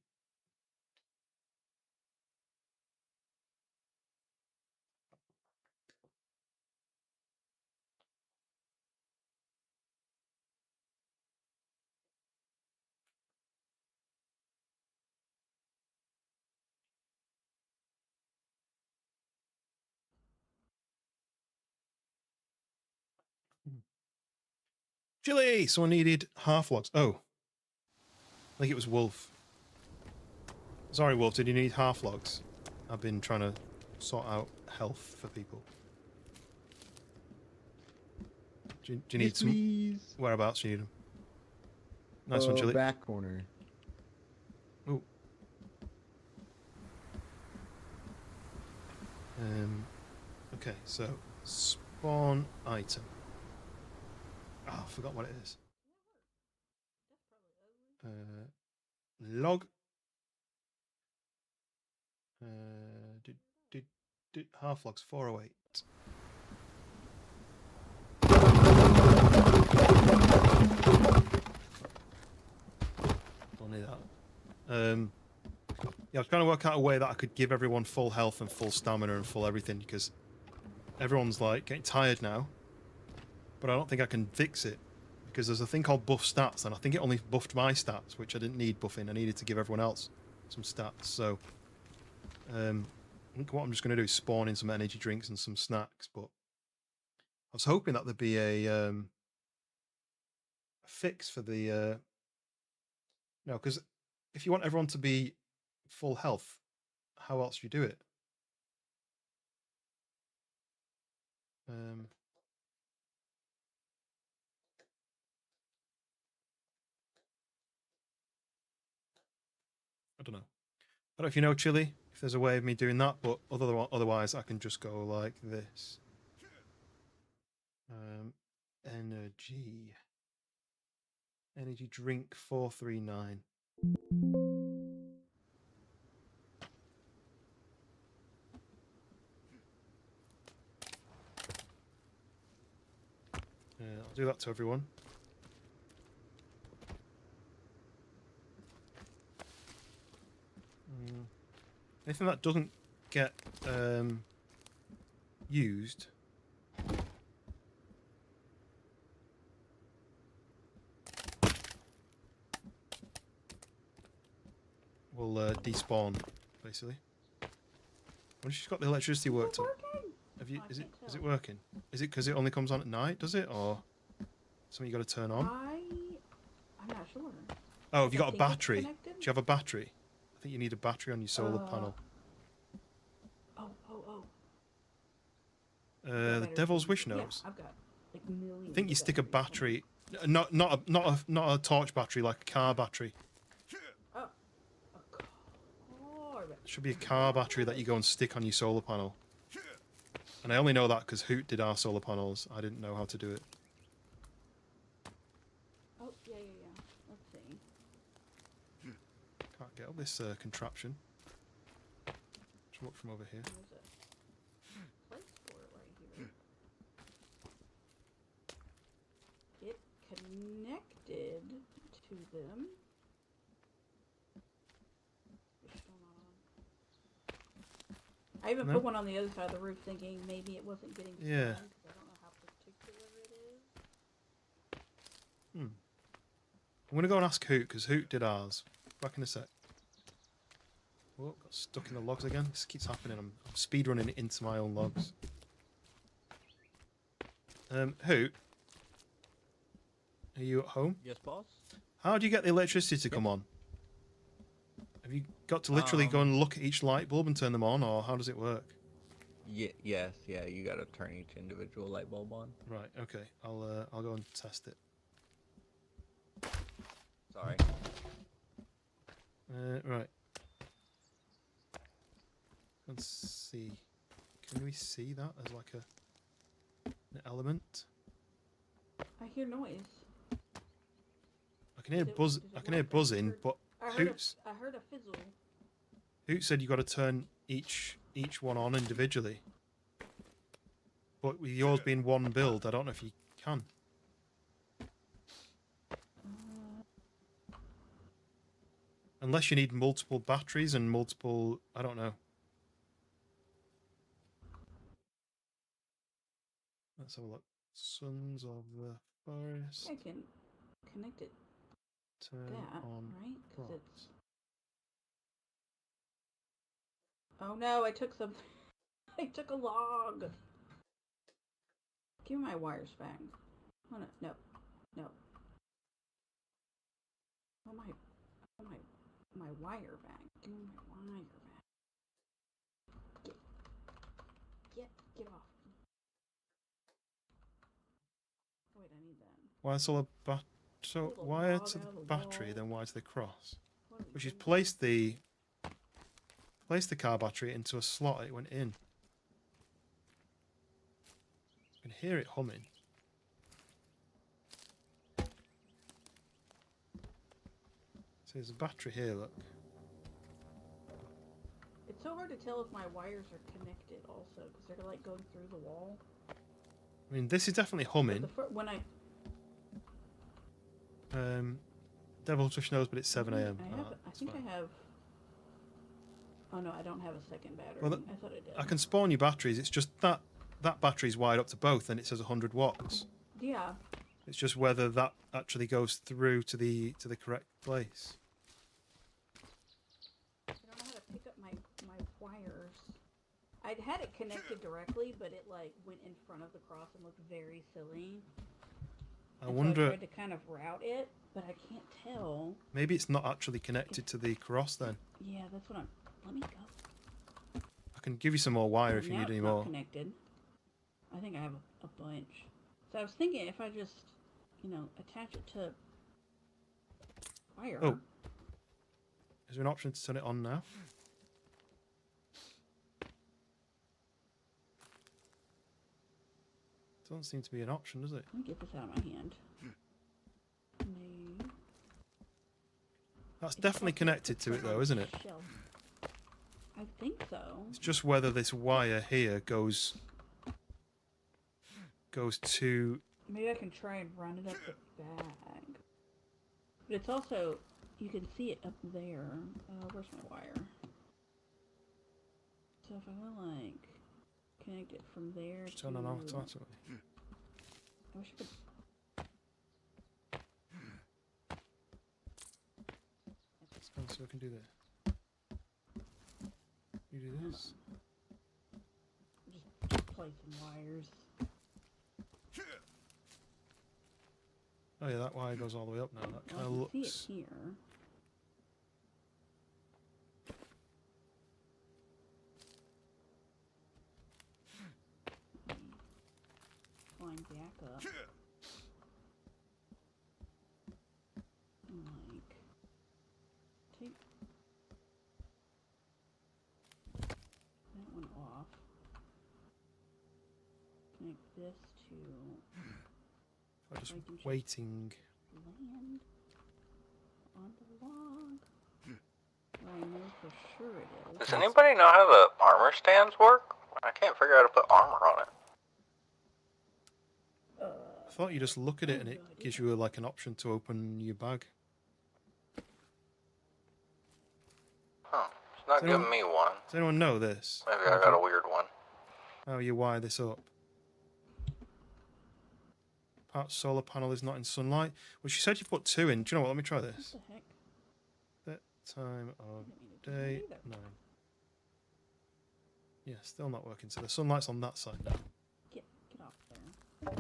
Chili! Someone needed half logs. Oh. I think it was Wolf. Sorry, Wolf, did you need half logs? I've been trying to sort out health for people. Do you need some? Please. Whereabouts do you need them? Nice one, Chili. Back corner. Oh. Okay, so spawn item. Oh, I forgot what it is. Log. Half logs 408. Don't need that. Yeah, I was trying to work out a way that I could give everyone full health and full stamina and full everything, because everyone's like getting tired now. But I don't think I can fix it, because there's a thing called buff stats, and I think it only buffed my stats, which I didn't need buffing. I needed to give everyone else some stats. So I think what I'm just going to do is spawn in some energy drinks and some snacks. But I was hoping that there'd be a fix for the no, because if you want everyone to be full health, how else do you do it? I don't know. I don't know if you know, Chili, if there's a way of me doing that, but otherwise I can just go like this. Energy. Energy drink 439. I'll do that to everyone. Anything that doesn't get used, will despawn, basically. When she's got the electricity worked up, have you? Is it working? Is it because it only comes on at night? Does it, or something you got to turn on? I'm not sure. Oh, have you got a battery? Do you have a battery? I think you need a battery on your solar panel. The Devil's Wish knows. Yeah, I've got like millions. I think you stick a battery, not a torch battery, like a car battery. Oh, a car. It should be a car battery that you go and stick on your solar panel. And I only know that because Hoot did our solar panels. I didn't know how to do it. Oh, yeah. Let's see. Can't get up this contraption. Just look from over here. There's a place for it right here. Get connected to them. I even put one on the other side of the roof, thinking maybe it wasn't getting to yeah. because I don't know how particular it is. I'm gonna go and ask Hoot because Hoot did ours. Back in a sec. Oh, got stuck in the logs again. This keeps happening. I'm speed running into my own logs. Hoot, are you at home? Yes, boss. How do you get the electricity to come on? Have you got to literally go and look at each light bulb and turn them on, or how does it work? Yes, yeah. You gotta turn each individual light bulb on. Right. Okay. I'll go and test it. Sorry. Right. Let's see. Can we see that as like an element? I hear noise. I can hear buzz. I can hear buzzing, but I heard a fizzle. Hoot said you got to turn each one on individually. But with yours being one build, I don't know if you can. Unless you need multiple batteries and multiple, I don't know. Let's have a look. Sons of the Forest. I can connect it. Turn on right? 'Cause cross. it's... Oh no, I took something. I took a log. Give me my wires back. Oh no, no. Oh my wire back. Give me my wire back. Get off. Oh, wait, I need that. Why is all a so wire to the battery, then wire to the cross? But she's placed the car battery into a slot. It went in. You can hear it humming. So there's a battery here. Look. It's so hard to tell if my wires are connected also because they're like going through the wall. I mean, this is definitely humming. When I Devil Fish knows, but it's 7 a.m. I think I have. Oh no, I don't have a second battery. Well, I thought I did. I can spawn you batteries. It's just that battery's wired up to both, and it says 100 watts. Yeah. It's just whether that actually goes through to the correct place. I don't know how to pick up my wires. I'd had it connected directly, but it like went in front of the cross and looked very silly. I wonder. So I tried to kind of route it, but I can't tell. Maybe it's not actually connected to the cross then. Yeah, that's what I'm. Let me go. I can give you some more wire if you need any more. Connected. I think I have a bunch. So I was thinking if I just, attach it to wire. Oh. Is there an option to turn it on now? Doesn't seem to be an option, does it? Let me get this out of my hand. No. That's definitely connected to it though, isn't it? I think so. It's just whether this wire here goes to... Maybe I can try and run it up the bag. But it's also, you can see it up there. Where's my wire? So if I want to like connect it from there Just turn on automatically. I wish I could... So I can do this. You do this. Just placing wires. Oh yeah, that wire goes all the way up now. That kind of looks... I can see it here. Climb back up. Like, take that one off. Connect this to... I'm just waiting. Land on the log. Well, I know for sure it is. Does anybody know how the armor stands work? I can't figure out how to put armor on it. I thought you just look at it and it gives you like an option to open your bag. Huh. It's not giving me one. Does anyone know this? Maybe I got a weird one. How you wire this up? Part solar panel is not in sunlight. Well, she said you put 2 in. Do you know what? Let me try this. What the heck? That time of day 9. Yeah, still not working. So the sunlight's on that side now. Get off there. I'm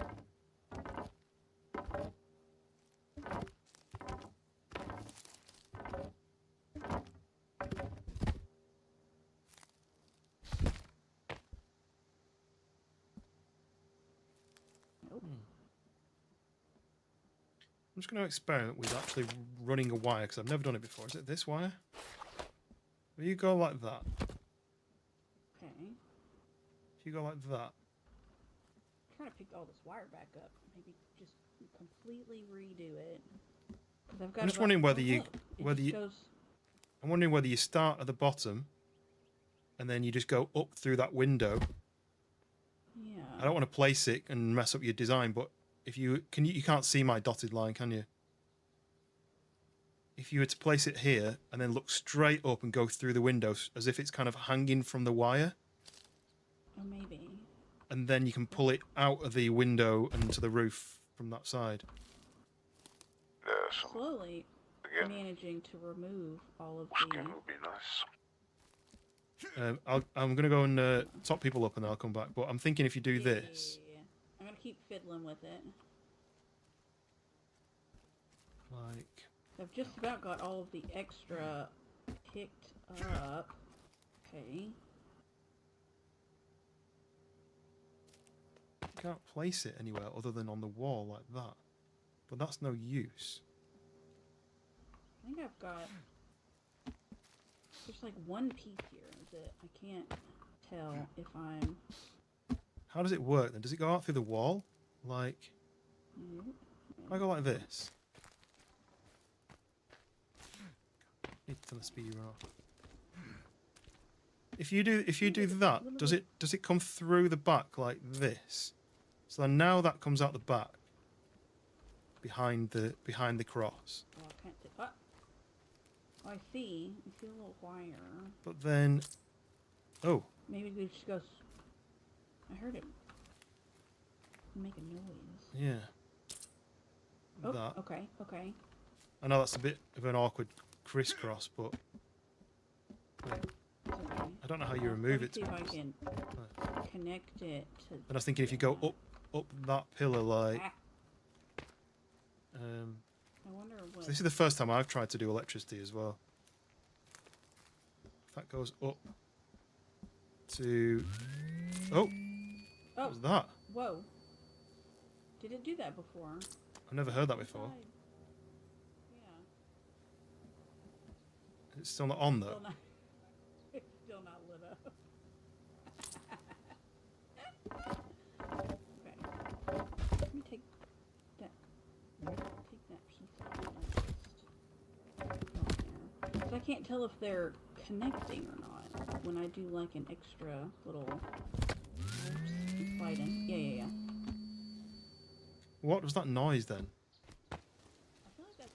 just going to experiment with actually running a wire because I've never done it before. Is it this wire? Will you go like that? Okay. If you go like that. I'm trying to pick all this wire back up. Maybe just completely redo it. I've got I'm just wondering whether you goes... I'm wondering whether you start at the bottom and then you just go up through that window. Yeah. I don't want to place it and mess up your design, but if you can't see my dotted line, can you? If you were to place it here and then look straight up and go through the windows as if it's kind of hanging from the wire. Oh, maybe. And then you can pull it out of the window and to the roof from that side. Slowly managing to remove all of the... would be nice. I'm going to go and top people up and then I'll come back. But I'm thinking if you do this... Yeah. I'm going to keep fiddling with it. Like... I've just about got all of the extra picked up. Okay. You can't place it anywhere other than on the wall like that. But that's no use. I think I've got... There's like one piece here that I can't tell if I'm... How does it work then? Does it go out through the wall? Like... If I go like this... Need to turn the speed run off. If you do that, does it come through the back like this? So then now that comes out the back behind the cross. Oh, I can't see. Oh, I see. I see a little wire. But then, oh. Maybe it just goes. I heard it make a noise. Yeah. Oh, that. okay. I know that's a bit of an awkward crisscross, but Okay. I don't know how you remove it. See if I can connect it to. And I was thinking if you go up that pillar like. I wonder what. So this is the first time I've tried to do electricity as well. If that goes up to. Oh. What was that? Whoa. Did it do that before? I've never heard that before. Yeah. It's still not on though. It's still not lit up. Okay. Let me take that piece out and just put it on there. So I can't tell if they're connecting or not when I do like an extra little slide in. Yeah. What was that noise then? I feel like that's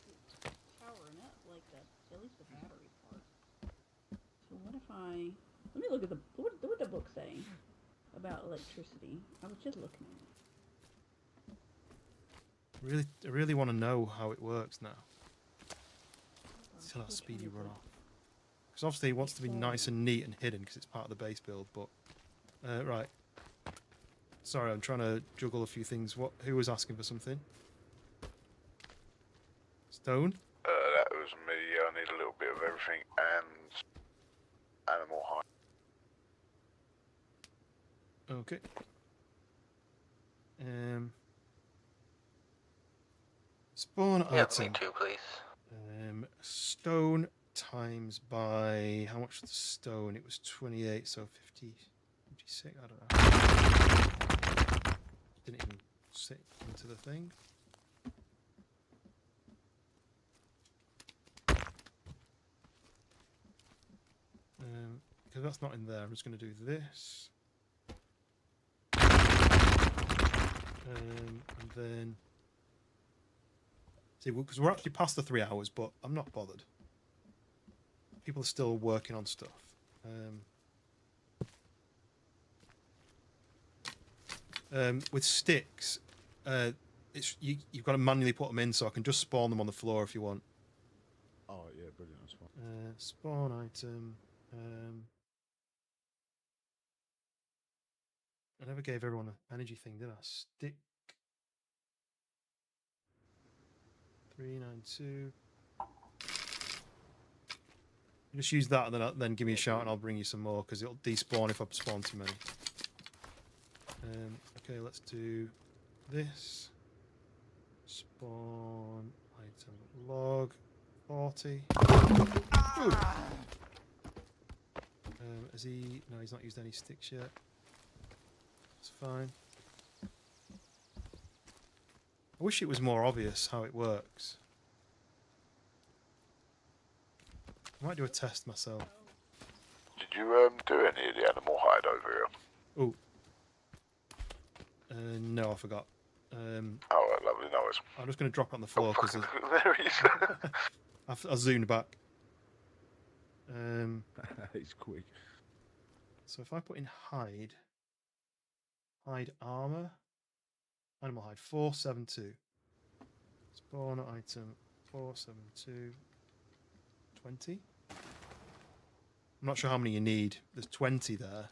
powering up, like at least the battery part. So what if I... Let me look at what the book's saying about electricity. I was just looking at it. I really want to know how it works now. Until that speedy run off. Because obviously it wants to be nice and neat and hidden because it's part of the base build, but... right. Sorry, I'm trying to juggle a few things. Who was asking for something? Stone? That was me. I need a little bit of everything and animal hide. Okay. Spawn item. Me too, please. Stone times by how much was the stone? It was 28, so 50, 56. I don't know. Didn't even sit into the thing. Because that's not in there. I'm just going to do this. And then see, because we're actually past the 3 hours, but I'm not bothered. People are still working on stuff. With sticks, you've got to manually put them in, so I can just spawn them on the floor if you want. Oh yeah, brilliant. That's fine. Spawn item. I never gave everyone an energy thing, did I? Stick 392. Just use that and then give me a shout and I'll bring you some more because it'll despawn if I spawn too many. Okay, let's do this. Spawn item log 40. Has he? No, he's not used any sticks yet. It's fine. I wish it was more obvious how it works. I might do a test myself. Did you do any of the animal hide over here? Oh. No, I forgot. Oh, lovely, no worries. I'm just going to drop it on the floor because there he is. I've zoomed back. He's quick. So if I put in hide armor, animal hide 472. Spawn item 472. 20. I'm not sure how many you need. There's 20 there.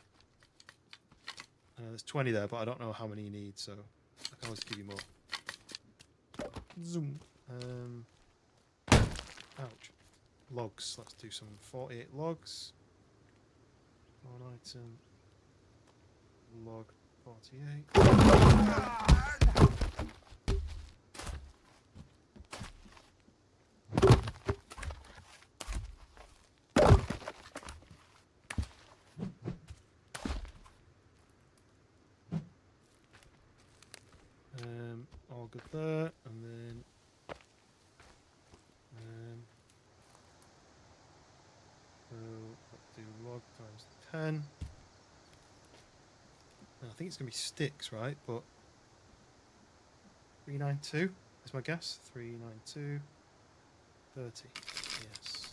There's 20 there, but I don't know how many you need, so I can always give you more. Zoom. Ouch. Logs. Let's do some 48 logs. One item. Log 48. All good there, and then let's do log times 10. I think it's going to be sticks, right? But 392 is my guess. 392, 30. Yes.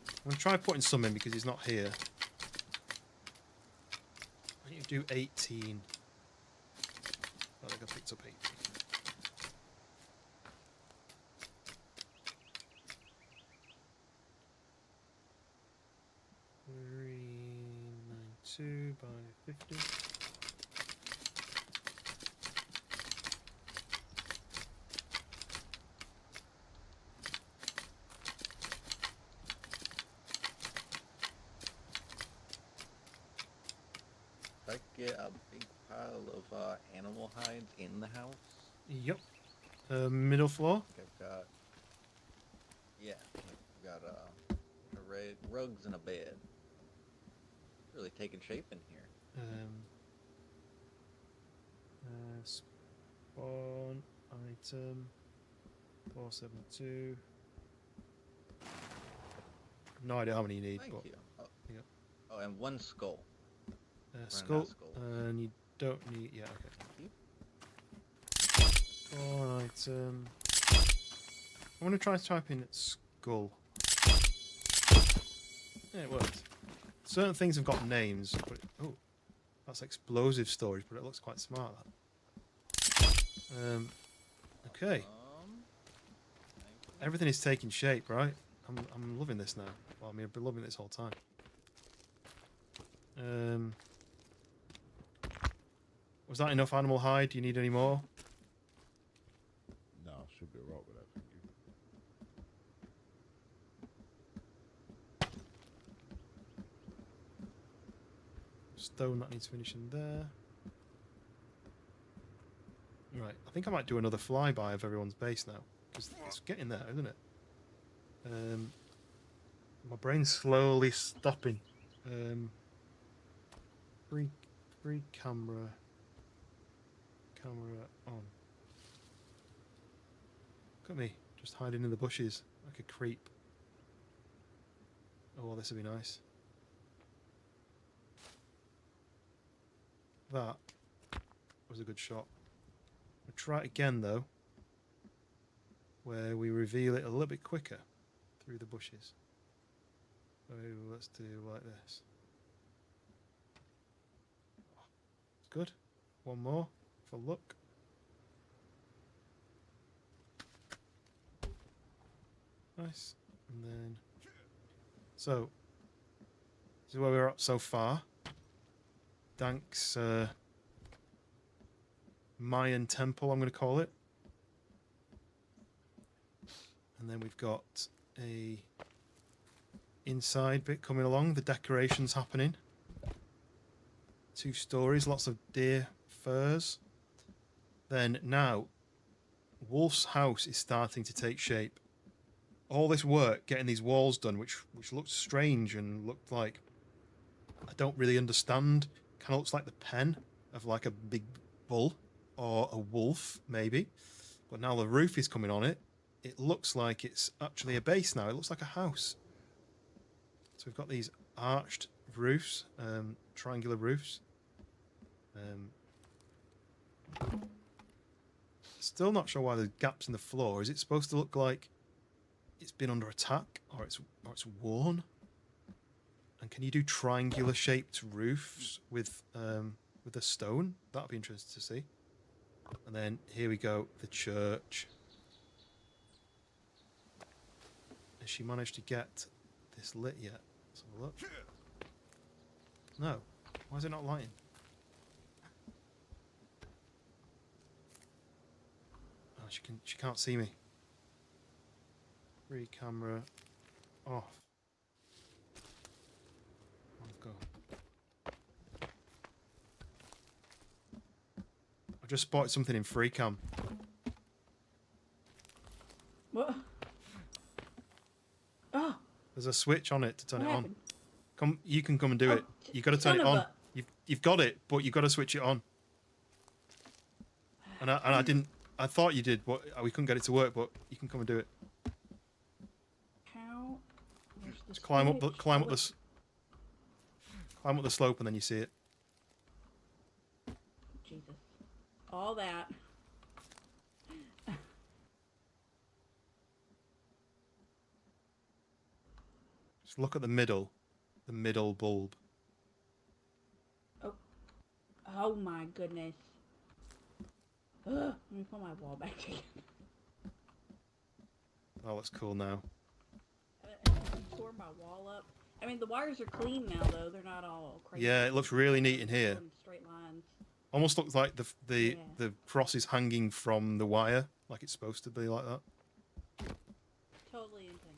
I'm going to try putting some in because he's not here. I need to do 18. I think I picked up 18. Two by 50. I get a big pile of animal hides in the house. Yep. Middle floor. I've got, yeah, I've got rugs and a bed. Really taking shape in here. Spawn item 472. No idea how many you need. Thank but you. Oh. Yep. Oh, and one skull. Skull. And you don't need. Yeah. Okay. Spawn item. I'm gonna try to type in skull. Yeah, it worked. Certain things have got names, but oh, that's explosive storage, but it looks quite smart. That. Okay. Everything is taking shape, right? I'm loving this now. Well, I mean, I've been loving this whole time. Was that enough animal hide? Do you need any more? No, should be alright with that. Thank you. Stone that needs finishing there. Right, I think I might do another flyby of everyone's base now, because it's getting there, isn't it? My brain's slowly stopping. Free camera on. Look at me, just hiding in the bushes like a creep. Oh, well, this would be nice. That was a good shot. We'll try it again though, where we reveal it a little bit quicker through the bushes. So let's do like this. It's good. One more for luck. Nice. And then, so this is where we're at so far. Dank's Mayan temple, I'm going to call it. And then we've got a inside bit coming along. The decorations happening. 2 stories, lots of deer furs. Then now, Wolf's house is starting to take shape. All this work getting these walls done, which looked strange and looked like, I don't really understand. Kind of looks like the pen of like a big bull or a wolf maybe. But now the roof is coming on it. It looks like it's actually a base now. It looks like a house. So we've got these arched roofs, triangular roofs. Still not sure why there's gaps in the floor. Is it supposed to look like it's been under attack, or it's worn? And can you do triangular shaped roofs with a stone? That'd be interesting to see. And then here we go, the church. Has she managed to get this lit yet? Let's have a look. No. Why is it not lighting? Oh, she can't see me. Free camera off. Let's go. I just spotted something in free cam. What? Oh. There's a switch on it to turn What it happened? on. Come, you can come and do it. You got to turn it on. You've got it, but you've got to switch it on. And I didn't. I thought you did, but we couldn't get it to work. But you can come and do it. How? Just climb up the slope, and then you see it. Jesus. All that. Just look at the middle bulb. Oh. Oh my goodness. Ugh. Let me put my wall back together. Oh, that's cool now. Tore my wall up. I mean, the wires are clean now, though. They're not all crazy. Yeah, it looks really neat in here. Straight lines. Almost looks like the cross is hanging from the wire, like it's supposed to be like that. Totally intentional.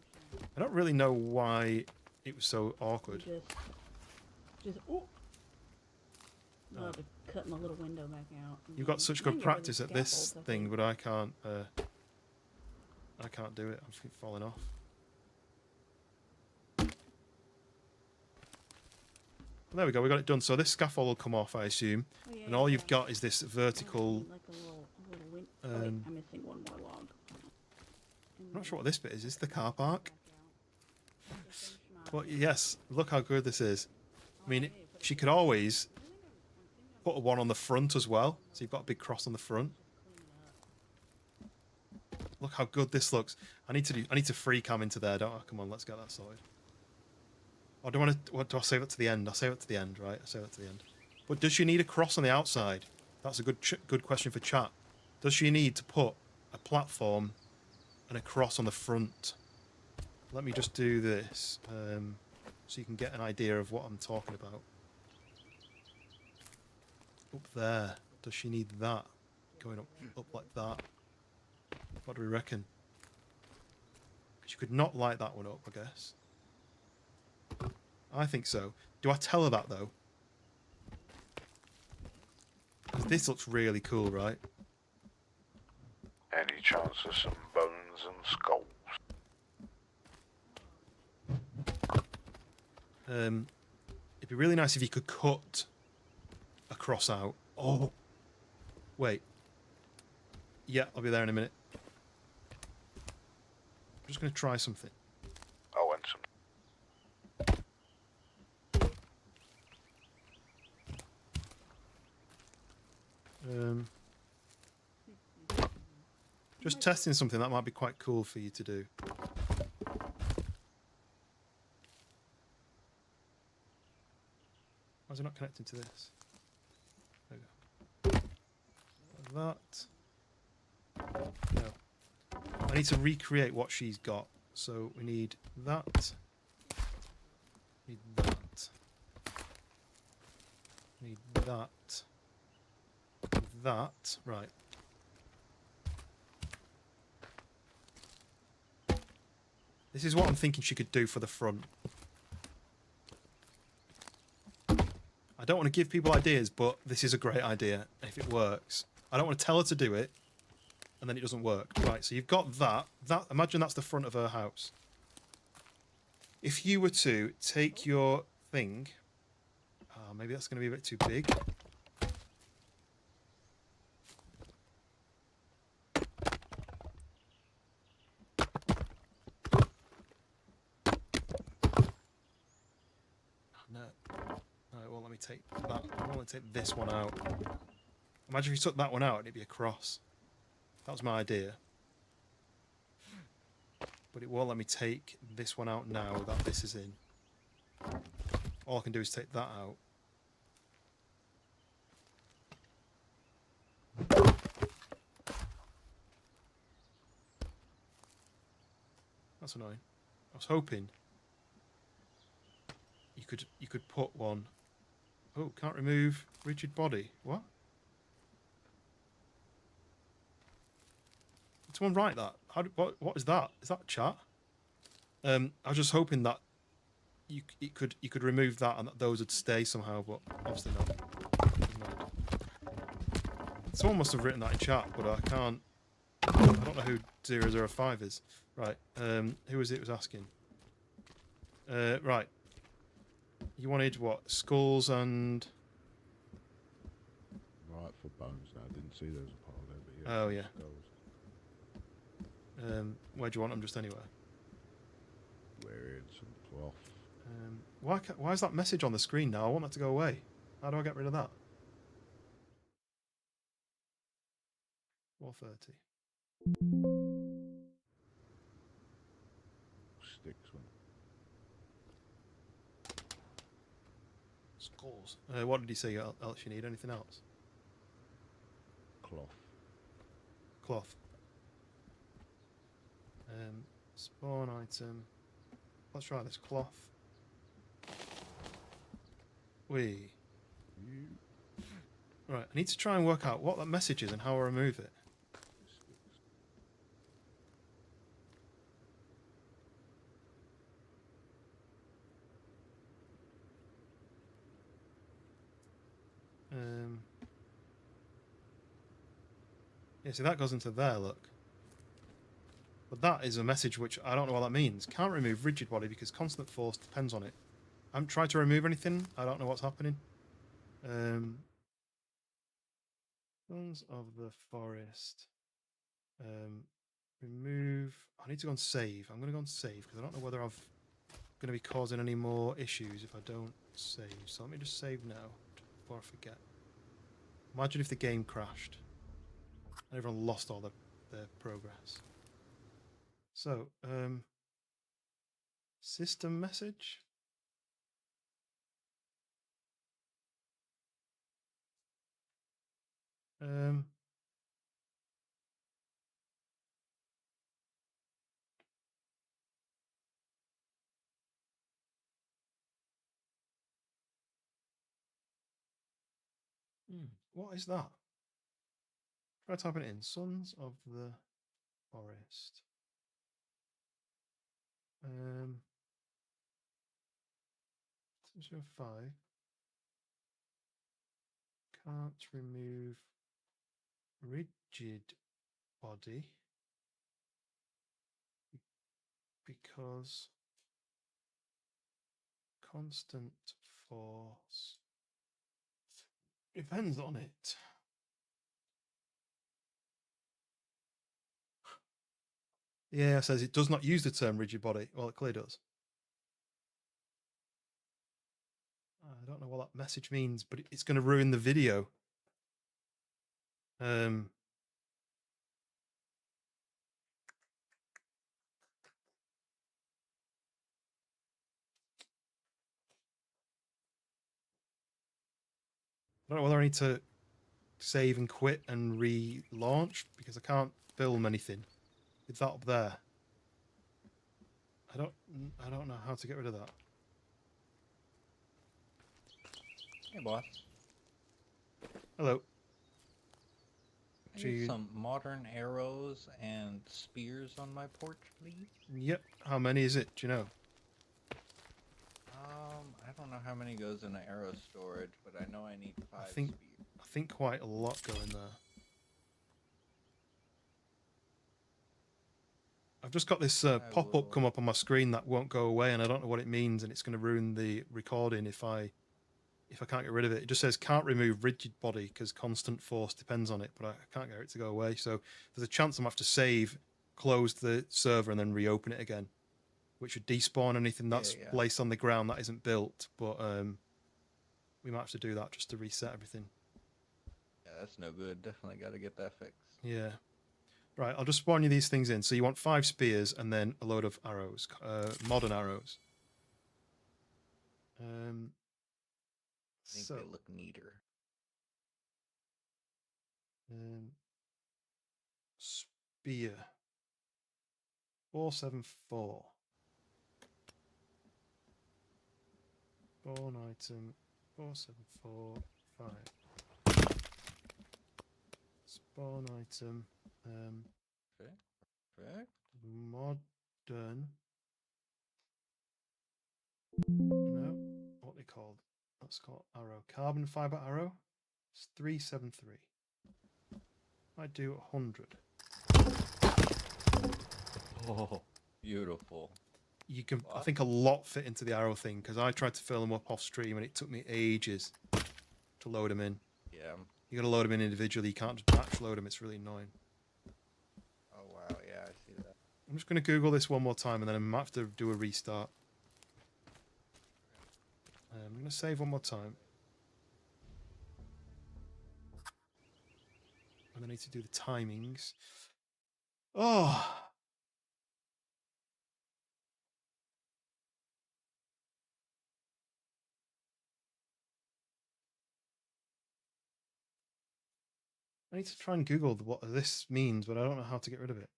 I don't really know why it was so awkward. Just oh. I'll have to cut my little window back out. You've got such good practice at this thing, but I can't do it. I'm falling off. There we go, we got it done. So this scaffold will come off, I assume. Oh, yeah, and all you've got is this vertical... Like a little wait, I'm missing one more log. I'm not sure what this bit is. Is this the car park? But yes, look how good this is. I mean, she could always put one on the front as well. So you've got a big cross on the front. Look how good this looks. I need to free cam into there, don't I? Come on, let's get that sorted. Or do I save it to the end? I'll save it to the end, right? I'll save it to the end. But does she need a cross on the outside? That's a good question for chat. Does she need to put a platform and a cross on the front? Let me just do this so you can get an idea of what I'm talking about. Up there. Does she need that? Going up like that? What do we reckon? She could not light that one up, I guess. I think so. Do I tell her that, though? Because this looks really cool, right? Any chance of some bones and skulls? It'd be really nice if you could cut a cross out. Oh! Wait. Yeah, I'll be there in a minute. I'm just going to try something. Oh, and some. Just testing something that might be quite cool for you to do. Why is it not connecting to this? There we go. Like that. No. I need to recreate what she's got. So we need that. Need that. Need that. That. Right. This is what I'm thinking she could do for the front. I don't want to give people ideas, but this is a great idea if it works. I don't want to tell her to do it, and then it doesn't work. Right, so you've got that. Imagine that's the front of her house. If you were to take your thing... maybe that's going to be a bit too big. No, it won't let me take that. It won't let me take this one out. Imagine if you took that one out and it'd be a cross. That was my idea. But it won't let me take this one out now that this is in. All I can do is take that out. That's annoying. I was hoping you could put one. Oh, can't remove rigid body. What? Did someone write that? What is that? Is that chat? I was just hoping that you could remove that and that those would stay somehow, but obviously not. Someone must have written that in chat, but I can't. I don't know who 005 is. Right. Who was it was asking? Right. You wanted what? Skulls and... Right, for bones now. I didn't see there was a pile there, but yeah. Oh, yeah. Skulls. Where do you want them? Just anywhere? Wearing some cloth. Why is that message on the screen now? I want that to go away. How do I get rid of that? 430. Sticks one. Skulls. What did he say else you need? Anything else? Cloth. Cloth. Spawn item. Let's try this. Cloth. Wee. Right, I need to try and work out what that message is and how I remove it. Yeah, see that goes into there, look. But that is a message which I don't know what that means. Can't remove rigid body because constant force depends on it. I haven't tried to remove anything. I don't know what's happening. Sons of the Forest. Remove. I need to go and save. I'm going to go and save because I don't know whether I'm going to be causing any more issues if I don't save. So let me just save now before I forget. Imagine if the game crashed and everyone lost all their progress. So, system message. What is that? Try typing it in. Sons of the Forest. 5. Can't remove rigid body because constant force depends on it. Yeah, it says it does not use the term rigid body. Well, it clearly does. I don't know what that message means, but it's going to ruin the video. I don't know whether I need to save and quit and relaunch because I can't film anything with that up there. I don't know how to get rid of that. Hey, boss. Hello. I need some modern arrows and spears on my porch, please? Yep. How many is it? Do you know? I don't know how many goes in arrow storage, but I know I need 5 I spears. think quite a lot go in there. I've just got this pop-up come up on my screen that won't go away, and I don't know what it means, and it's going to ruin the recording if I can't get rid of it. It just says can't remove rigid body because constant force depends on it, but I can't get it to go away. So there's a chance I'm going to have to save, close the server, and then reopen it again, which would despawn anything that's placed on the ground that isn't built. But we might have to do that just to reset everything. Yeah, that's no good. Definitely got to get that fixed. Yeah. Right, I'll just spawn you these things in. So you want 5 spears and then a load of arrows, modern arrows. I think they look neater. Spear. 474. Spawn item 474 5. Spawn item Perfect. Modern. No, what they called? That's called arrow. Carbon fiber arrow. It's 373. I do 100. Oh, beautiful. You can. I think a lot fit into the arrow thing because I tried to fill them up off stream and it took me ages to load them in. Yeah. You got to load them in individually. You can't just batch load them. It's really annoying. Oh wow, yeah, I see that. I'm just going to Google this one more time and then I might have to do a restart. I'm going to save one more time. And I need to do the timings. Oh. I need to try and Google what this means, but I don't know how to get rid of it.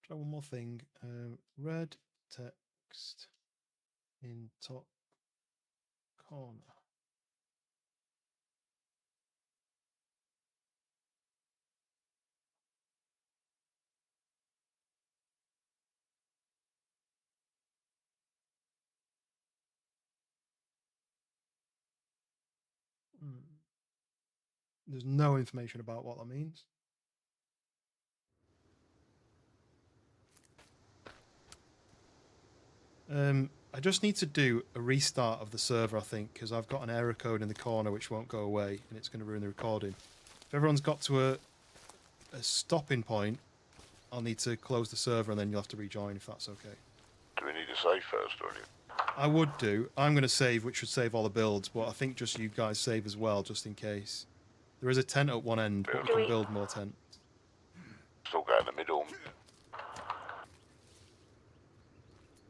Try one more thing. Red text in top corner. There's no information about what that means. I just need to do a restart of the server, I think, because I've got an error code in the corner which won't go away, and it's going to ruin the recording. If everyone's got to a stopping point, I'll need to close the server, and then you'll have to rejoin if that's okay. Do we need to save first, or anything? I would do. I'm going to save, which should save all the builds, but I think just you guys save as well, just in case. There is a tent at one end, but we can build more tents. Still go in the middle.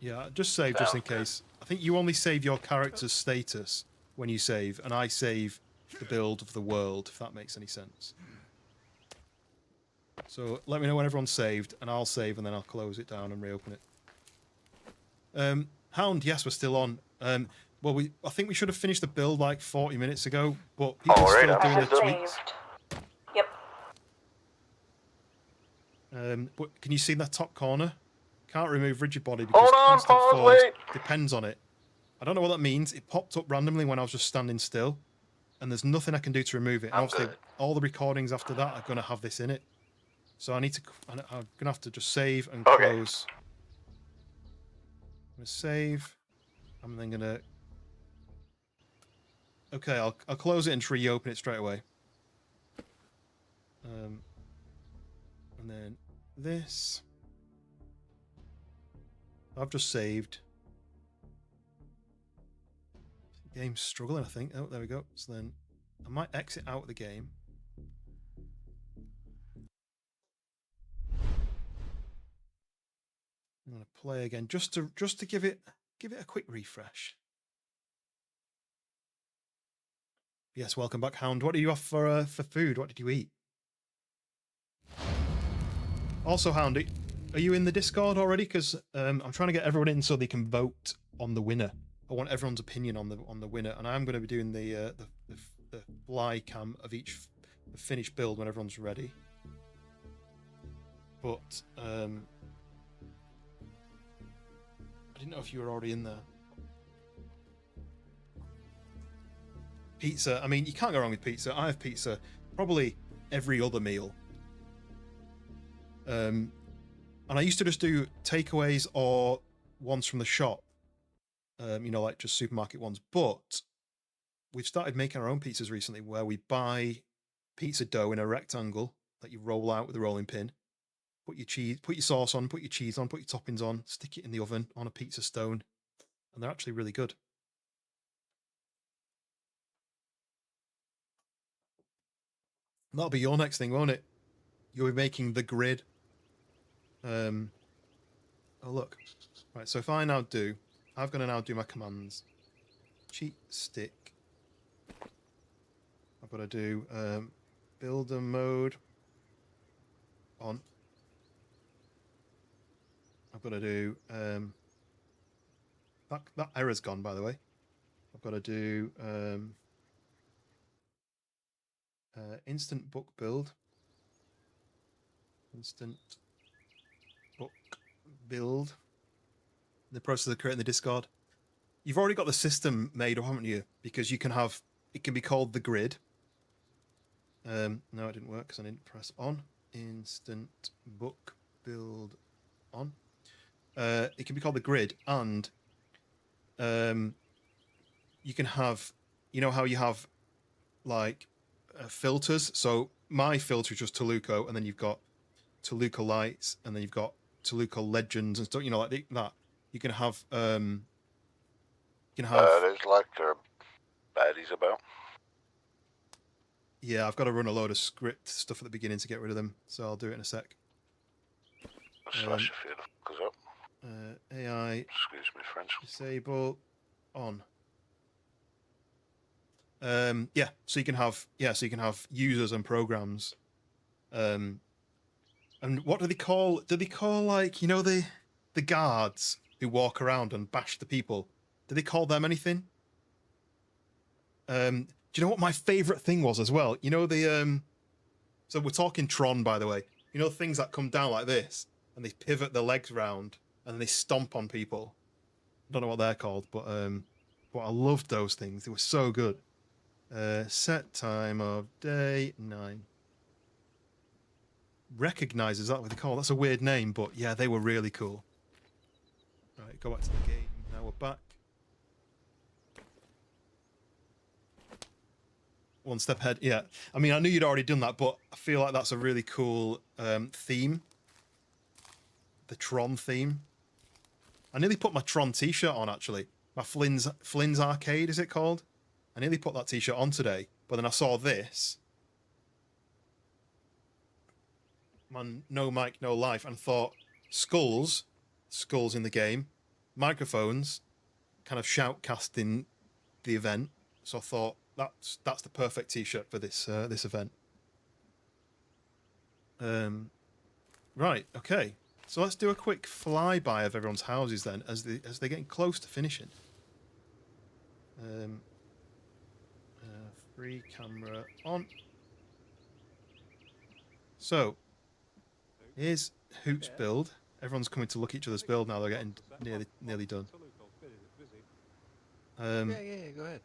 Yeah, just save just in case. I think you only save your character's status when you save, and I save the build of the world, if that makes any sense. So let me know when everyone's saved, and I'll save, and then I'll close it down and reopen it. Hound, yes, we're still on. Well, I think we should have finished the build like 40 minutes ago, but people are still doing the tweaks. Yep. But can you see that top corner? Can't remove rigid body because constant force depends on it. I don't know what that means. It popped up randomly when I was just standing still, and there's nothing I can do to remove it. And obviously, all the recordings after that are going to have this in it. So I'm going to have to just save and close. I'm going to save. I'm then going to... Okay, I'll close it and just reopen it straight away. And then this... I've just saved. The game's struggling, I think. Oh, there we go. So then I might exit out of the game. I'm going to play again just to give it a quick refresh. Yes, welcome back, Hound. What do you have for food? What did you eat? Also, Hound, are you in the Discord already? Because I'm trying to get everyone in so they can vote on the winner. I want everyone's opinion on the winner, and I'm going to be doing the fly cam of each finished build when everyone's ready. But I didn't know if you were already in there. Pizza. I mean, you can't go wrong with pizza. I have pizza probably every other meal. And I used to just do takeaways or ones from the shop. You know, like just supermarket ones. But we've started making our own pizzas recently, where we buy pizza dough in a rectangle that you roll out with a rolling pin. Put your cheese, put your sauce on, put your cheese on, put your toppings on, stick it in the oven on a pizza stone, and they're actually really good. That'll be your next thing, won't it? You'll be making the grid. Oh look. Right, so if I now do, I'm gonna now do my commands. Cheat stick. I've got to do builder mode on. I've got to do that error's gone, by the way. I've got to do instant book build. Instant book build. In the process of creating the Discord. You've already got the system made up, haven't you? Because you can have, it can be called the grid. No, it didn't work because I didn't press on. Instant book build on. It can be called the grid, and you can have, you know how you have like filters. So my filter is just Toluco, and then you've got Toluco lights, and then you've got Toluco legends and stuff. You know, like that. You can have there's like baddies about. Yeah, I've got to run a load of script stuff at the beginning to get rid of them, so I'll do it in a sec. Slash a few fuckers up. AI. Excuse me, French. Disable on. Yeah, so you can have users and programs. And what do they call? Do they call, like, you know, the guards who walk around and bash the people? Do they call them anything? Do you know what my favorite thing was as well? You know the so we're talking Tron, by the way. You know, things that come down like this and they pivot their legs round and then they stomp on people. I don't know what they're called, but I loved those things. They were so good. Set time of day 9. Recognize, is that what they call? That's a weird name, but yeah, they were really cool. Right, go back to the game. Now we're back. One step ahead. Yeah, I mean, I knew you'd already done that, but I feel like that's a really cool theme. The Tron theme. I nearly put my Tron t-shirt on, actually. My Flynn's Arcade, is it called? I nearly put that t-shirt on today, but then I saw this. Man, no mic, no life, and thought, skulls in the game, microphones, kind of shoutcasting the event. So I thought, that's the perfect t-shirt for this this event. Right, okay. So let's do a quick flyby of everyone's houses then, as they're getting close to finishing. Free camera on. So here's Hoot's build. Everyone's coming to look at each other's build now. They're getting nearly done. Yeah, go ahead.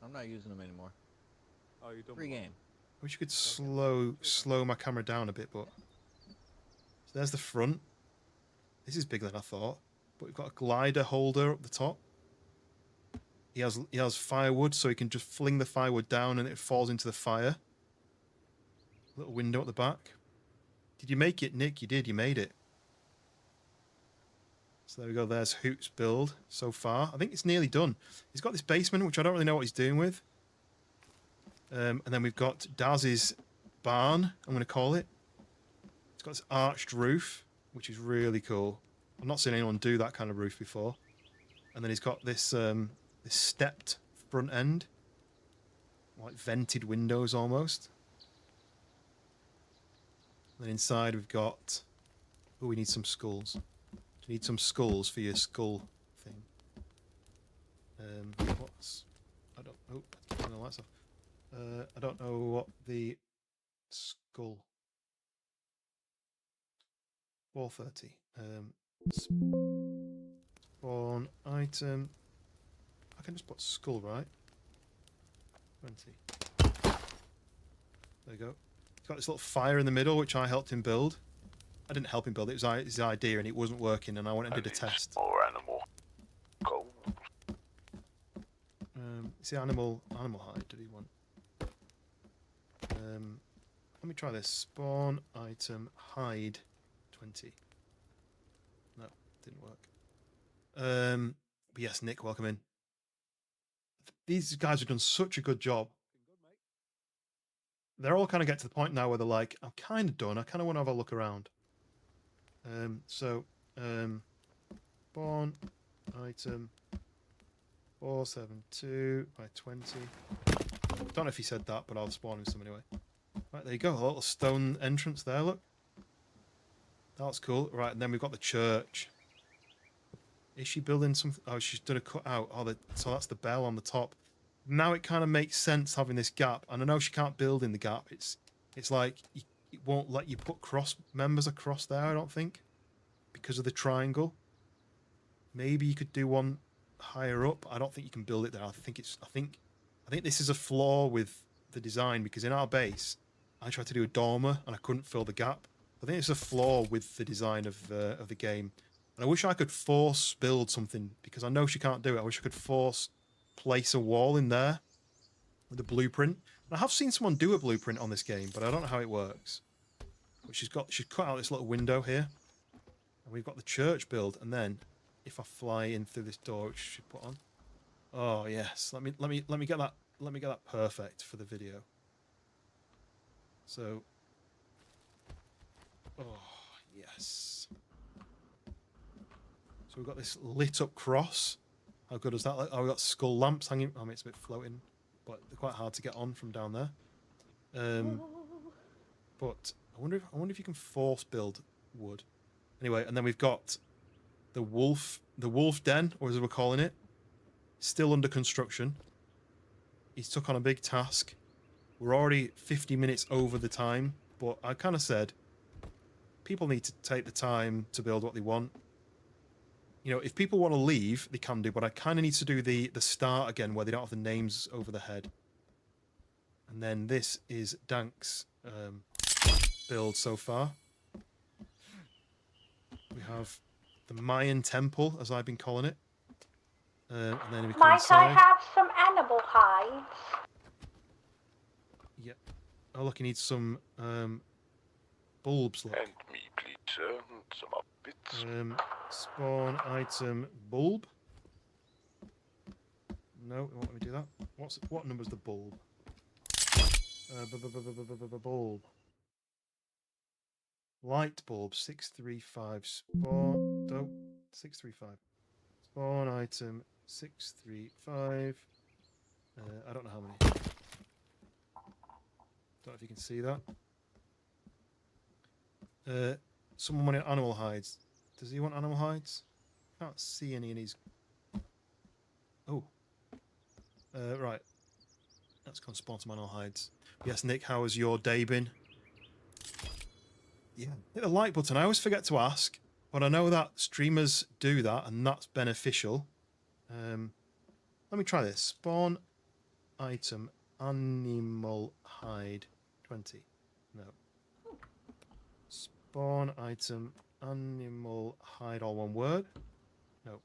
I'm not using them anymore. Oh, you done? Free game. I wish you could slow my camera down a bit, but so there's the front. This is bigger than I thought, but we've got a glider holder up the top. He has firewood, so he can just fling the firewood down and it falls into the fire. Little window at the back. Did you make it, Nick? You did. You made it. So there we go. There's Hoot's build so far. I think it's nearly done. He's got this basement, which I don't really know what he's doing with. And then we've got Daz's barn, I'm going to call it. It's got this arched roof, which is really cool. I've not seen anyone do that kind of roof before. And then he's got this this stepped front end, like vented windows almost. Then inside we've got... Oh, we need some skulls. We need some skulls for your skull thing. What's... I don't... Oh, turn the lights off. I don't know what the skull... 430. Spawn item... I can just put skull, right? 20. There you go. He's got this little fire in the middle, which I helped him build. I didn't help him build it. It was his idea, and it wasn't working, and I went and did a test. More animal. Gold. See, animal hide. Did he want? Let me try this. Spawn item hide 20. No, didn't work. But yes, Nick, welcome in. These guys have done such a good job. They're all kind of get to the point now where they're like, I'm kind of done. I kind of want to have a look around. Spawn item 472 by 20. Don't know if he said that, but I'll spawn him some anyway. Right, there you go. A little stone entrance there, look. That's cool. Right, and then we've got the church. Is she building something? Oh, she's done a cutout. Oh, so that's the bell on the top. Now it kind of makes sense having this gap. And I know she can't build in the gap. It's like it won't let you put cross members across there, I don't think, because of the triangle. Maybe you could do one higher up. I don't think you can build it there. I think this is a flaw with the design, because in our base, I tried to do a dormer and I couldn't fill the gap. I think it's a flaw with the design of the game. And I wish I could force build something, because I know she can't do it. I wish I could force place a wall in there with a blueprint. And I have seen someone do a blueprint on this game, but I don't know how it works. But she's cut out this little window here, and we've got the church build. And then, if I fly in through this door, which she should put on. Oh yes, let me get that. Let me get that perfect for the video. So, oh yes. So we've got this lit up cross. How good is that? Oh, we've got skull lamps hanging. I mean, it's a bit floating, but they're quite hard to get on from down there. But I wonder if you can force build wood. Anyway, and then we've got the wolf den, or as we're calling it, still under construction. He's took on a big task. We're already 50 minutes over the time, but I kind of said people need to take the time to build what they want. You know, if people want to leave, they can do, but I kind of need to do the start again where they don't have the names over the head. And then this is Dank's build so far. We have the Mayan temple, as I've been calling it. And then we come Might inside. I have some animal hides? Yep. Oh, look, he needs some bulbs. Look. And me, please, sir. Some up bits. Spawn item bulb. No, it won't let me do that. What number's the bulb? Bulb. Light bulb 635. Spawn. Don't 635. Spawn item 635. I don't know how many. Don't know if you can see that. Someone wanted animal hides. Does he want animal hides? Can't see any in his... Oh. Right. Let's go and spawn some animal hides. Yes, Nick, how has your day been? Yeah. Hit the like button. I always forget to ask, but I know that streamers do that, and that's beneficial. Let me try this. Spawn item animal hide 20. No. Spawn item animal hide, all one word. No.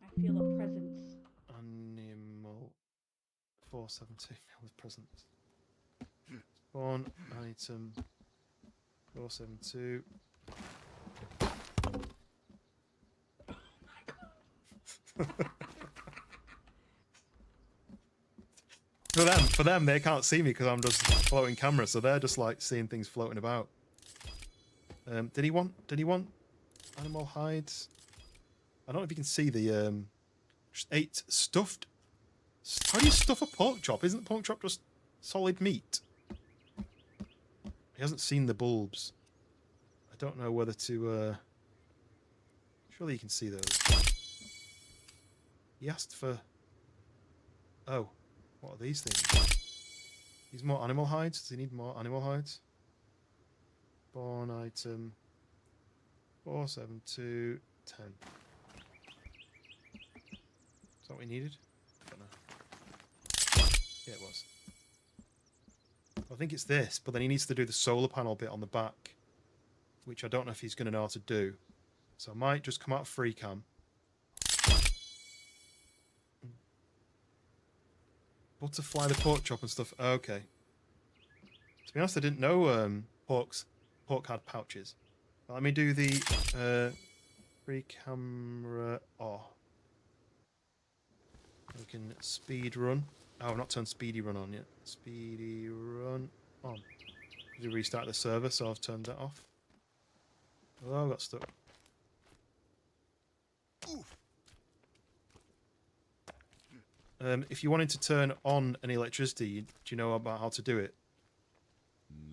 I feel a presence. Animal 472 with presence. Spawn item 472. For them, they can't see me because I'm just floating camera, so they're just like seeing things floating about. Did he want animal hides? I don't know if you can see the just 8 stuffed How do you stuff a pork chop? Isn't the pork chop just solid meat? He hasn't seen the bulbs. I don't know whether to... Surely you can see those. He asked for... Oh, what are these things? These more animal hides? Does he need more animal hides? Spawn item 47210. Is that what we needed? I don't know. Yeah, it was. I think it's this, but then he needs to do the solar panel bit on the back, which I don't know if he's going to know how to do. So I might just come out of free cam. Butterfly the pork chop and stuff. Okay. To be honest, I didn't know pork had pouches. Let me do the free camera. Oh, we can speed run. Oh, I've not turned speedy run on yet. Speedy run on. Did you restart the server? So I've turned that off. Oh, I got stuck. If you wanted to turn on any electricity, do you know about how to do it?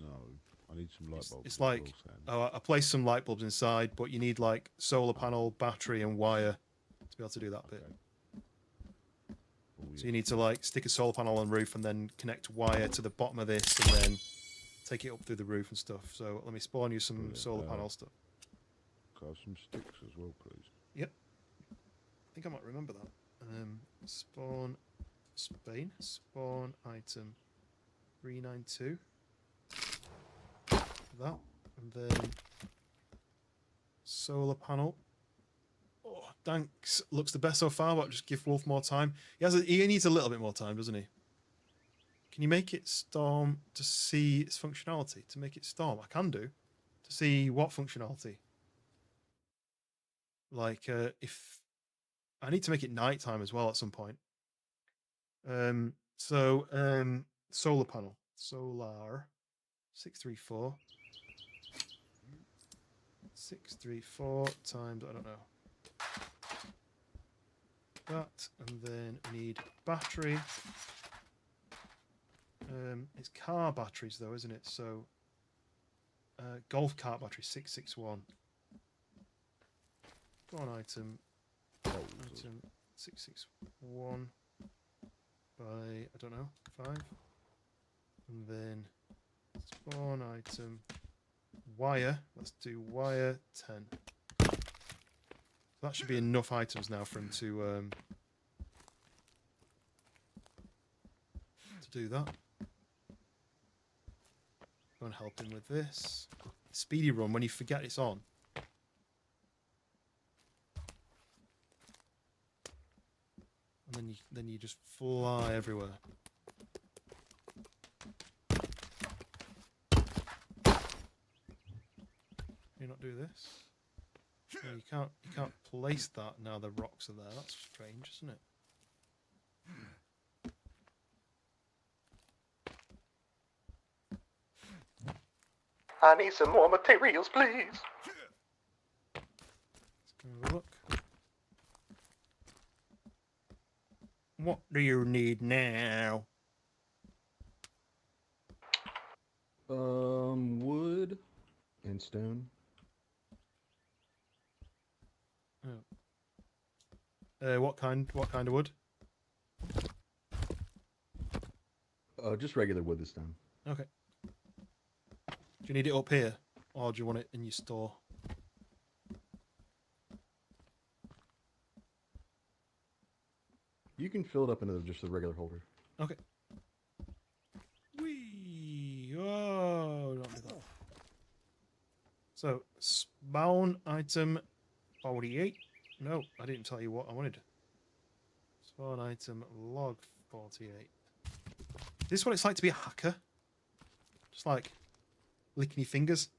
No, I need some light bulbs. It's like, I placed some light bulbs inside, but you need like solar panel, battery, and wire to be able to do that bit. So you need to like stick a solar panel on the roof and then connect wire to the bottom of this and then take it up through the roof and stuff. So let me spawn you some solar panel stuff. Can I have some sticks as well, please? Yep. I think I might remember that. Spawn Spain. Spawn item 392. That. And then solar panel. Oh, Danks looks the best so far, but just give Wolf more time. He needs a little bit more time, doesn't he? Can you make it storm to see its functionality? To make it storm? I can do. To see what functionality? Like, if... I need to make it nighttime as well at some point. Solar panel. Solar. 634. 634 times, I don't know. That, and then we need battery. It's car batteries though, isn't it? So golf cart battery 661. Go on item 661 by I don't know 5, and then spawn item wire. Let's do wire 10. That should be enough items now for him to do that. Go and help him with this. Speedy run when you forget it's on. And then you just fly everywhere. Can you not do this? No, you can't place that now the rocks are there. That's strange, isn't it? I need some more materials, please. Let's go have a look. What do you need now? Wood and stone. Oh. What kind of wood? Just regular wood this time. Okay. Do you need it up here, or do you want it in your store? You can fill it up into just a regular holder. Okay. Whee! Oh, don't do that. So, spawn item 48. No, I didn't tell you what I wanted. Spawn item log 48. This is what it's like to be a hacker. Just like licking your fingers.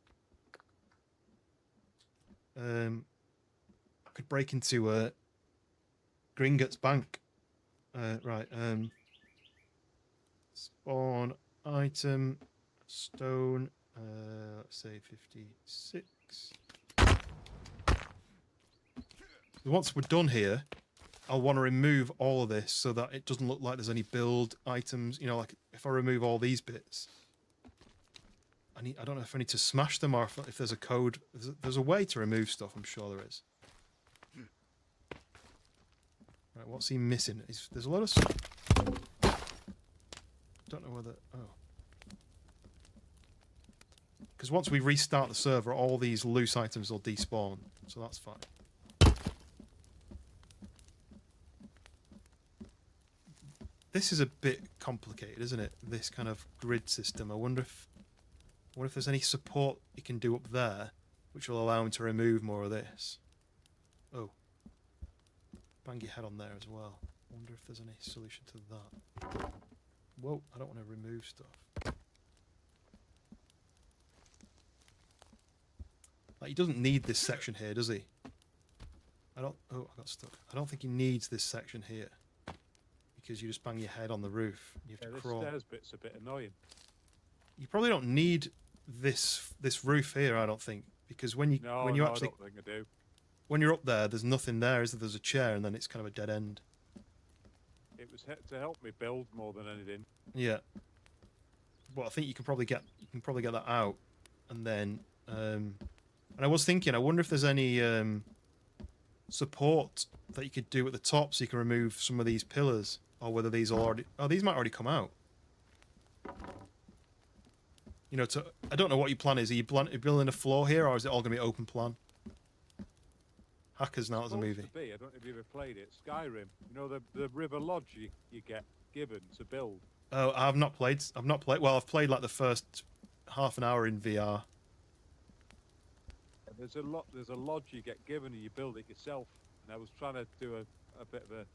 I could break into Gringotts Bank. Right. Spawn item stone. Let's say 56. Once we're done here, I'll want to remove all of this so that it doesn't look like there's any build items. You know, like if I remove all these bits, I don't know if I need to smash them or if there's a code. There's a way to remove stuff. I'm sure there is. Right, what's he missing? There's a lot of stuff. Don't know whether. Oh. Because once we restart the server, all these loose items will despawn, so that's fine. This is a bit complicated, isn't it? This kind of grid system. I wonder if there's any support you can do up there, which will allow him to remove more of this. Oh, bang your head on there as well. I wonder if there's any solution to that. Whoa, I don't want to remove stuff. Like, he doesn't need this section here, does he? Oh, I got stuck. I don't think he needs this section here. Because you just bang your head on the roof. And you have to crawl. This stairs bit's a bit annoying. You probably don't need this roof here, I don't think. Because when you actually... I don't think I do. When you're up there, there's nothing there, is there? There's a chair, and then it's kind of a dead end. It was to help me build more than anything. Yeah. Well, I think you can probably get that out. And then... and I was thinking, I wonder if there's any support that you could do at the top so you can remove some of these pillars, or whether these are already... Oh, these might already come out. You know, I don't know what your plan is. Are you building a floor here, or is it all going to be open plan? Hackers now as a movie. I don't know if you've ever played it. Skyrim. You know the river lodge you get given to build. Oh, I've not played. Well, I've played like the first half an hour in VR. There's a lodge you get given and you build it yourself. And I was trying to do a bit of a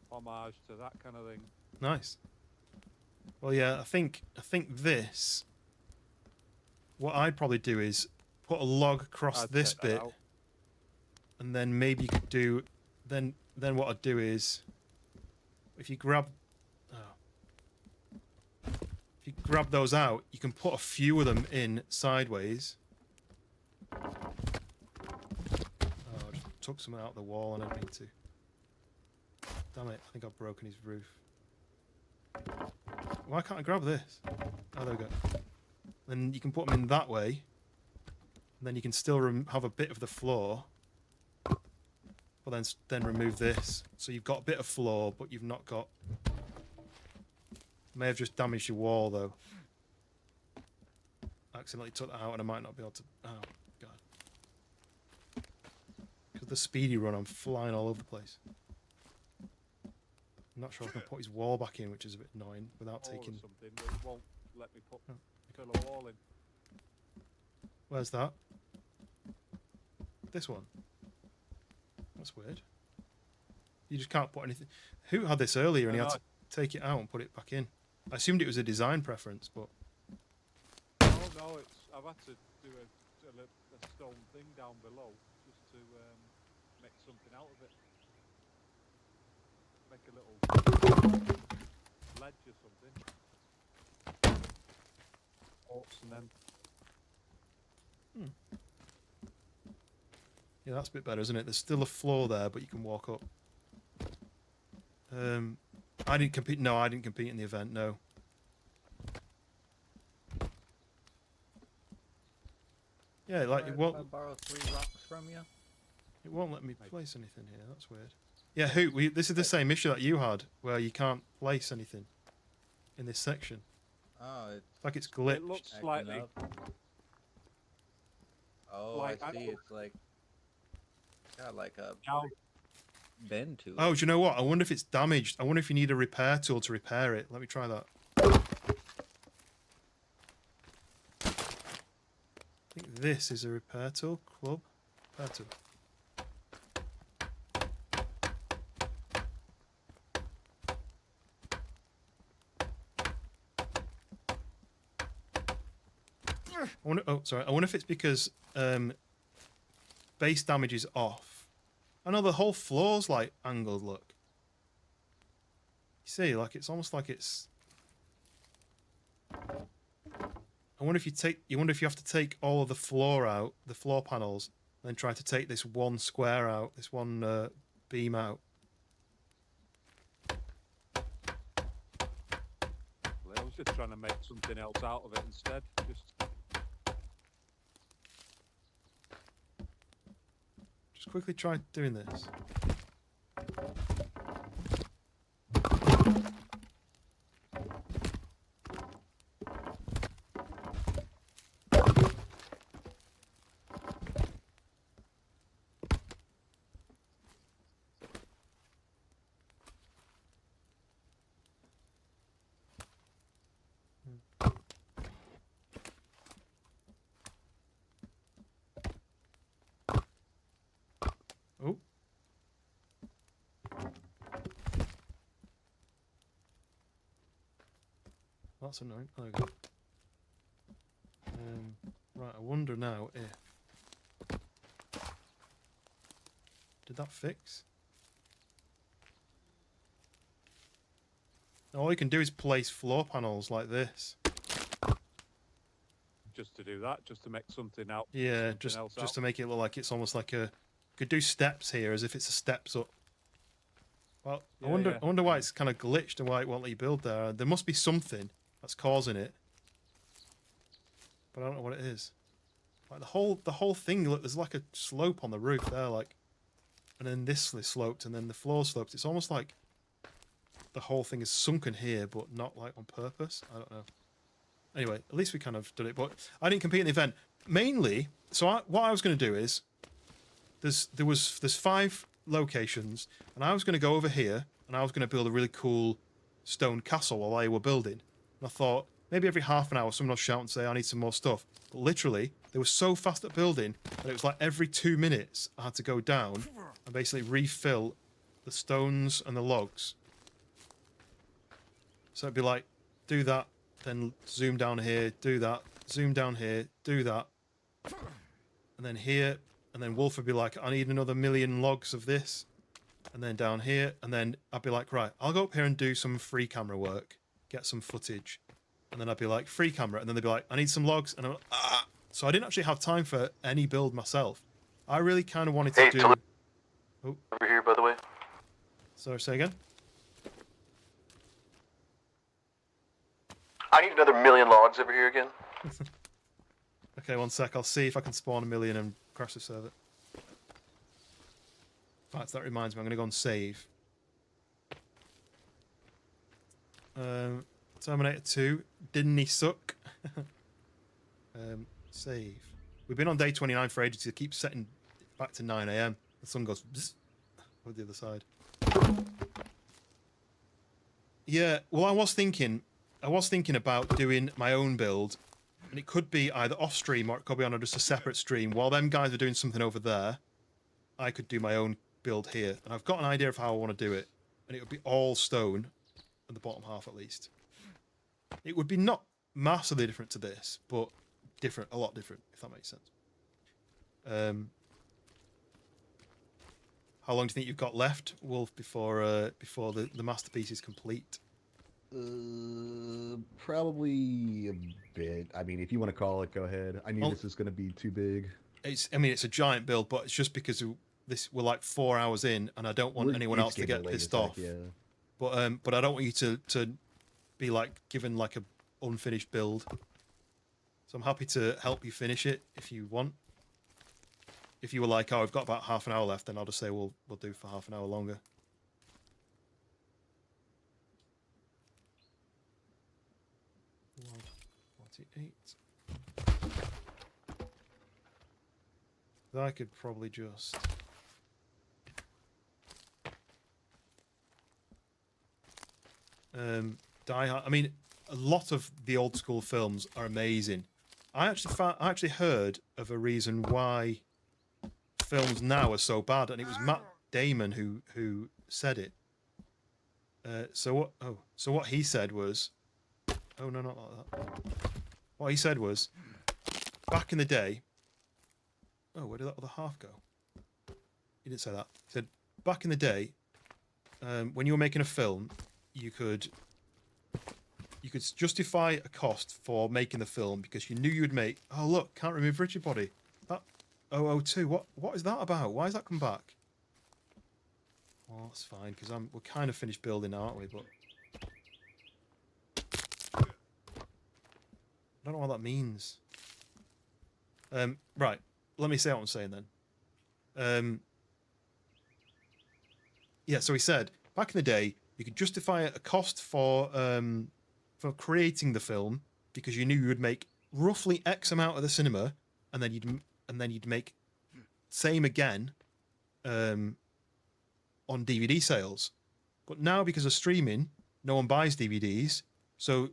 homage to that kind of thing. Nice. Well, yeah, I think this. What I'd probably do is put a log across this bit, and then maybe you could do. Then what I'd do is, if you grab those out, you can put a few of them in sideways. Oh, I just took some out of the wall and I didn't mean to. Damn it, I think I've broken his roof. Why can't I grab this? Oh, there we go. Then you can put them in that way. And then you can still have a bit of the floor. But then remove this. So you've got a bit of floor, but you've not got... May have just damaged your wall, though. Accidentally took that out and I might not be able to... Oh, God. Because of the speedy run, I'm flying all over the place. I'm not sure I can put his wall back in, which is a bit annoying, without taking... something, but it won't let me put fill a wall in. Where's that? This one? That's weird. You just can't put anything... Who had this earlier and he had to take it out and put it back in? I assumed it was a design preference, but... No, I've had to do a stone thing down below just to make something out of it. Make a little ledge or something. And then... Yeah, that's a bit better, isn't it? There's still a floor there, but you can walk up. I didn't compete. No, I didn't compete in the event. No. Yeah, like it won't. I borrow 3 rocks from you. It won't let me place anything here. That's weird. Yeah, who? This is the same issue that you had, where you can't place anything in this section. Oh, it's like it's glitched. It looks slightly. Oh, like, I see. It's like got like a bend to it. Oh, do you know what? I wonder if it's damaged. I wonder if you need a repair tool to repair it. Let me try that. I think this is a repair tool. Club. Repair tool. I wonder if it's because base damage is off. I know the whole floor's like angled, look. You see, like it's almost like it's... I wonder if you have to take all of the floor out, the floor panels, and then try to take this one square out, this one beam out. Just trying to make something else out of it instead. Just quickly try doing this. Oh. That's annoying. There we go. Right, I wonder now if... Did that fix? All you can do is place floor panels like this. Just to do that, just to make something out. Yeah, just to make it look like it's almost like a... Could do steps here as if it's a steps up. Well, Yeah, I wonder why it's kind of glitched and why it won't let you build there. There must be something that's causing it, but I don't know what it is. Like the whole thing, look, there's like a slope on the roof there, like, and then this is sloped, and then the floor sloped. It's almost like the whole thing is sunken here, but not like on purpose. I don't know. Anyway, at least we kind of did it. But I didn't compete in the event mainly. So what I was going to do is there's 5 locations, and I was going to go over here, and I was going to build a really cool stone castle while they were building. And I thought maybe every half an hour someone will shout and say I need some more stuff. But literally, they were so fast at building that it was like every 2 minutes I had to go down and basically refill the stones and the logs. So it'd be like, do that, then zoom down here, do that, zoom down here, do that, and then here, and then Wolf would be like, I need another 1,000,000 logs of this, and then down here, and then I'd be like, right, I'll go up here and do some free camera work, get some footage, and then I'd be like, free camera, and then they'd be like, I need some logs, and I'm like, ah. So I didn't actually have time for any build myself. I really kind of wanted to do... Oh. Over here, by the way. Sorry, say again? I need another 1,000,000 logs over here again. Okay, one sec. I'll see if I can spawn 1,000,000 and crash the server. In fact, that reminds me. I'm going to go and save. Terminator 2. Didn't he suck? Save. We've been on day 29 for ages. It keeps setting back to 9 AM. The sun goes bzz, over the other side. Yeah, well, I was thinking about doing my own build, and it could be either off stream or it could be on just a separate stream. While them guys are doing something over there, I could do my own build here. And I've got an idea of how I want to do it, and it would be all stone, at the bottom half at least. It would be not massively different to this, but different, a lot different, if that makes sense. How long do you think you've got left, Wolf, before the masterpiece is complete? Probably a bit. I mean, if you want to call it, go ahead. I knew this was going to be too big. I mean, it's a giant build, but it's just because we're like 4 hours in, and I don't want anyone else to get pissed off. Yeah. But I don't want you to be like given like a unfinished build. So I'm happy to help you finish it if you want. If you were like, oh, I've got about half an hour left, then I'll just say we'll do for half an hour longer. Log 48. I could probably just... Die Hard. I mean, a lot of the old school films are amazing. I actually heard of a reason why films now are so bad, and it was Matt Damon who said it. So what he said was, oh no, not like that. What he said was, back in the day. Oh, where did that other half go? He didn't say that. He said back in the day, when you were making a film, you could justify a cost for making the film because you knew you would make. Oh look, can't remove rigid body. That 002. What is that about? Why has that come back? Well, that's fine because we're kind of finished building now, aren't we? But don't know what that means. Right. Let me say what I'm saying then. Yeah, so he said, back in the day, you could justify a cost for creating the film because you knew you would make roughly X amount of the cinema, and then you'd make same again on DVD sales. But now, because of streaming, no one buys DVDs, so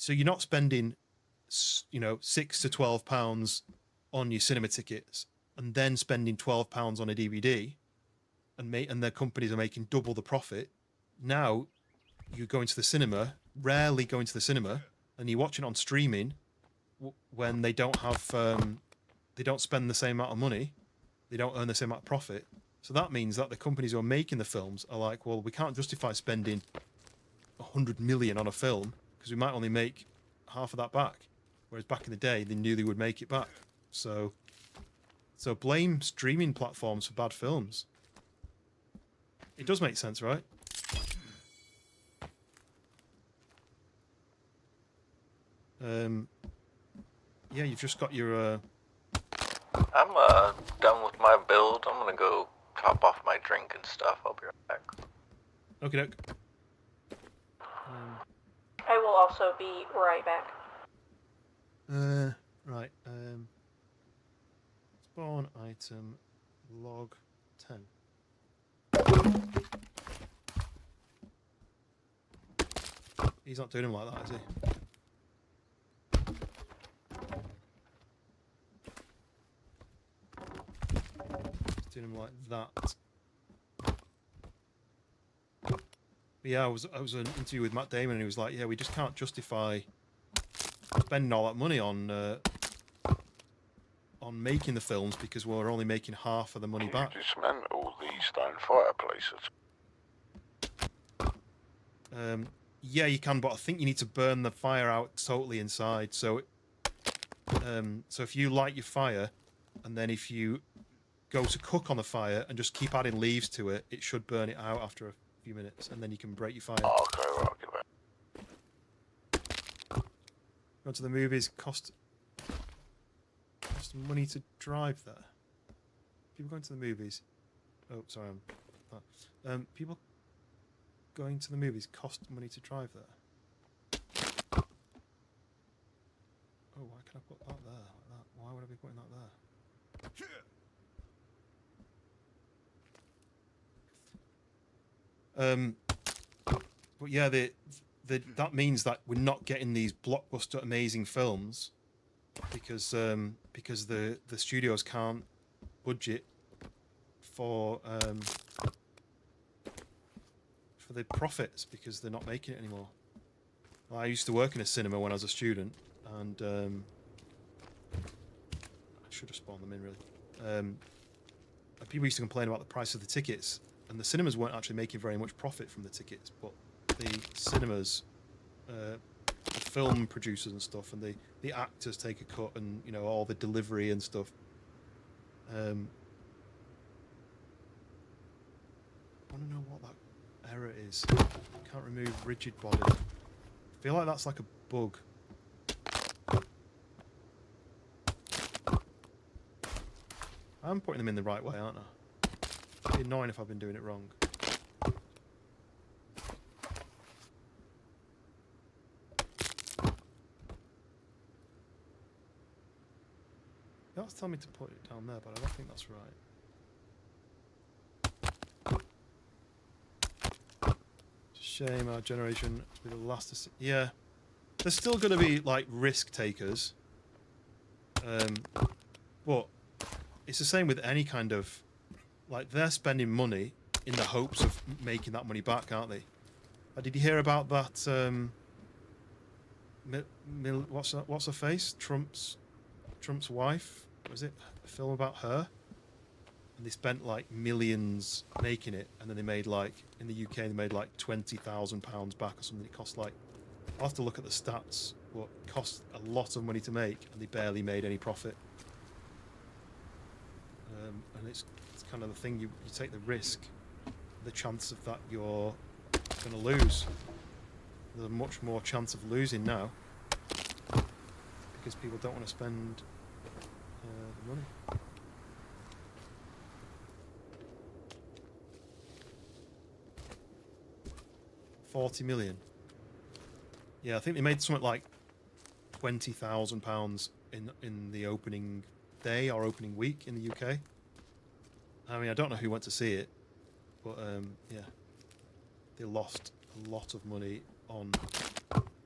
you're not spending, £6 to £12 on your cinema tickets, and then spending £12 on a DVD, and their companies are making double the profit. Now, you go into the cinema, rarely go into the cinema, and you watch it on streaming when they don't have, they don't spend the same amount of money, they don't earn the same amount of profit. So that means that the companies who are making the films are like, well, we can't justify spending 100 million on a film because we might only make half of that back. Whereas back in the day, they knew they would make it back. So blame streaming platforms for bad films. It does make sense, right? Yeah, you've just got your. I'm done with my build. I'm gonna go top off my drink and stuff. I'll be right back. Okay, doke. I will also be right back. Right. Spawn item log 10. He's not doing him like that, is he? He's doing him like that. But yeah, I was in an interview with Matt Damon, and he was like, "Yeah, we just can't justify spending all that money on making the films because we're only making half of the money back." Dismantle the stone fireplaces. Yeah, you can, but I think you need to burn the fire out totally inside. So if you light your fire, and then if you go to cook on the fire and just keep adding leaves to it, it should burn it out after a few minutes, and then you can break your fire. Oh, okay, right, I'll give that. Go to the movies, cost money to drive there. People going to the movies. Oh, sorry, people going to the movies cost money to drive there. Oh, why can I put that there like that? Why would I be putting that there? But yeah, that means that we're not getting these blockbuster amazing films because the studios can't budget for the profits because they're not making it anymore. I used to work in a cinema when I was a student, and I should have spawned them in really. And people used to complain about the price of the tickets, and the cinemas weren't actually making very much profit from the tickets, but the cinemas, the film producers and stuff, and the actors take a cut, and all the delivery and stuff. I want to know what that error is. Can't remove rigid body. I feel like that's like a bug. I'm putting them in the right way, aren't I? It'd be annoying if I've been doing it wrong. That's telling me to put it down there, but I don't think that's right. Shame our generation to be the last to see. Yeah, there's still going to be like risk takers, but it's the same with any kind of, like, they're spending money in the hopes of making that money back, aren't they? Did you hear about that? What's her face? Trump's wife. Was it a film about her? And they spent like millions making it, and then they made like, in the UK they made like £20,000 back or something. It cost like, I'll have to look at the stats, but it cost a lot of money to make, and they barely made any profit. And it's kind of the thing, you take the risk, the chance of that you're going to lose. There's a much more chance of losing now because people don't want to spend the money. £40 million. Yeah, I think they made something like £20,000 in the opening day or opening week in the UK. I mean, I don't know who went to see it, but yeah, they lost a lot of money on.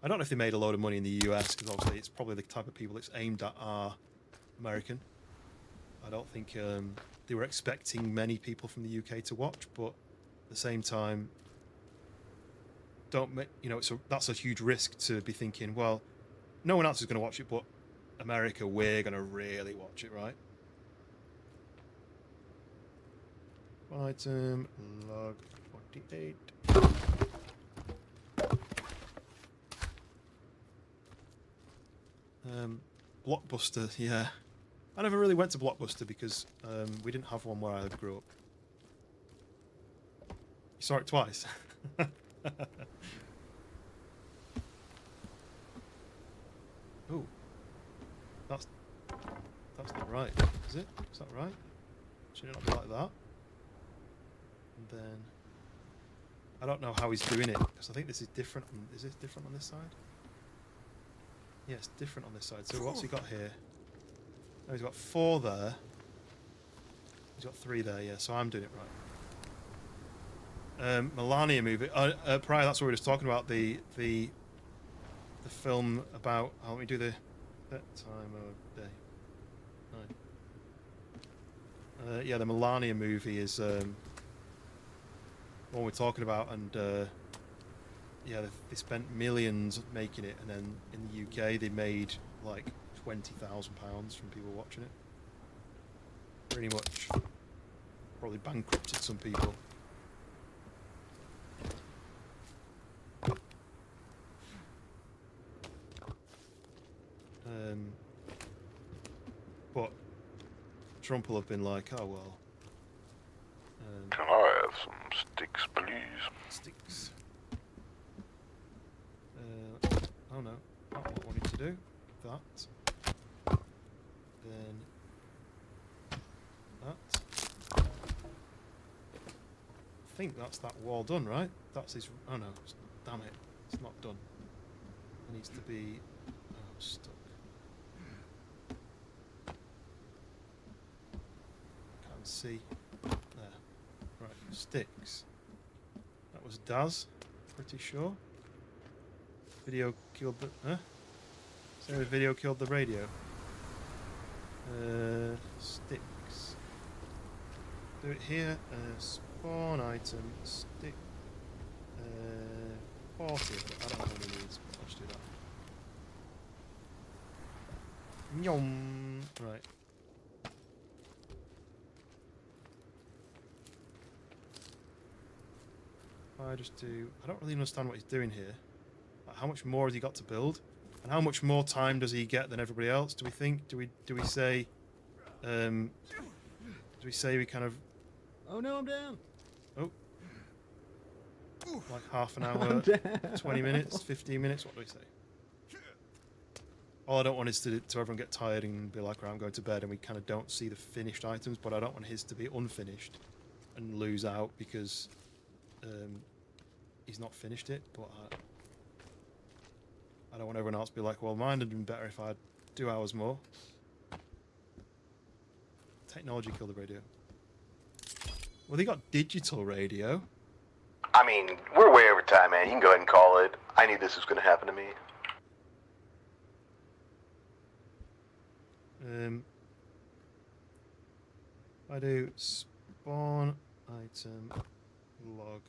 I don't know if they made a load of money in the US, because obviously it's probably the type of people it's aimed at are American. I don't think they were expecting many people from the UK to watch, but at the same time, don't make, you know, that's a huge risk to be thinking, well, no one else is going to watch it, but America, we're going to really watch it, right? Item log 48. Blockbuster, yeah. I never really went to Blockbuster because we didn't have one where I grew up. You saw it twice. Oh, that's not right, is it? Is that right? Should it not be like that? And then I don't know how he's doing it, because I think this is different. Is this different on this side? Yeah, it's different on this side. So what's he got here? Oh, he's got 4 there. He's got 3 there. Yeah, so I'm doing it right. Melania movie. Prior, that's what we were just talking about. The film about. Oh, let me do that time of day. Right. Yeah, the Melania movie is the one we're talking about, and yeah, they spent millions making it, and then in the UK they made like £20,000 from people watching it. Pretty much, probably bankrupted some people. But Trump will have been like, oh well. Can I have some sticks, please? Sticks. Oh no, not what I wanted to do. That. Then that. I think that's that wall done, right? That's his. Oh no, damn it, it's not done. It needs to be. Oh, stuck. Can't see. There. Right, sticks. That was Daz, pretty sure. Video killed the. Huh? So the video killed the radio. Sticks. Do it here. Spawn item. Stick. 40. I don't know how many needs, but I'll just do that. Yum. Right. I just do. I don't really understand what he's doing here. Like, how much more has he got to build, and how much more time does he get than everybody else? Do we think? Do we say? Do we say we kind of? Oh no, I'm down. Oh. Like half an hour, 20 minutes, 15 minutes. What do we say? All I don't want is to everyone get tired and be like, right, I'm going to bed, and we kind of don't see the finished items. But I don't want his to be unfinished and lose out because he's not finished it. But I don't want everyone else to be like, well, mine would have been better if I had 2 hours more. Technology killed the radio. Well, they got digital radio. I mean, we're way over time, man. You can go ahead and call it. I knew this was going to happen to me. I do spawn item log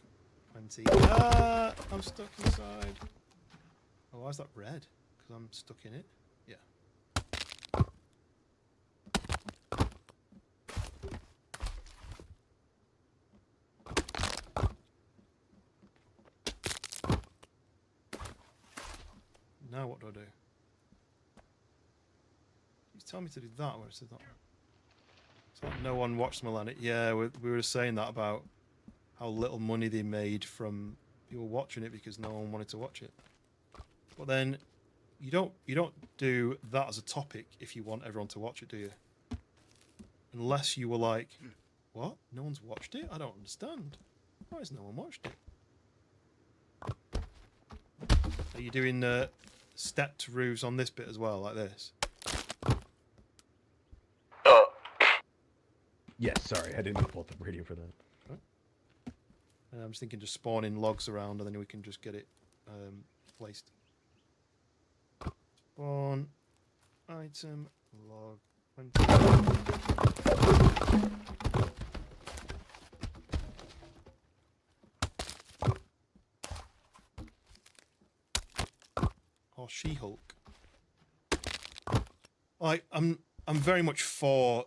20. Ah, I'm stuck inside. Oh, why is that red? Because I'm stuck in it? Yeah. Now what do I do? He's telling me to do that where it says that one. It's like no one watched Melania. Yeah, we were saying that about how little money they made from people watching it because no one wanted to watch it. But then you don't do that as a topic if you want everyone to watch it, do you? Unless you were like, what? No one's watched it? I don't understand. Why has no one watched it? Are you doing stepped roofs on this bit as well, like this? Yes, sorry, I didn't pull up the radio for that. I'm just thinking just spawning logs around and then we can just get it placed. Spawn item log 20. Or She-Hulk. Like I'm very much for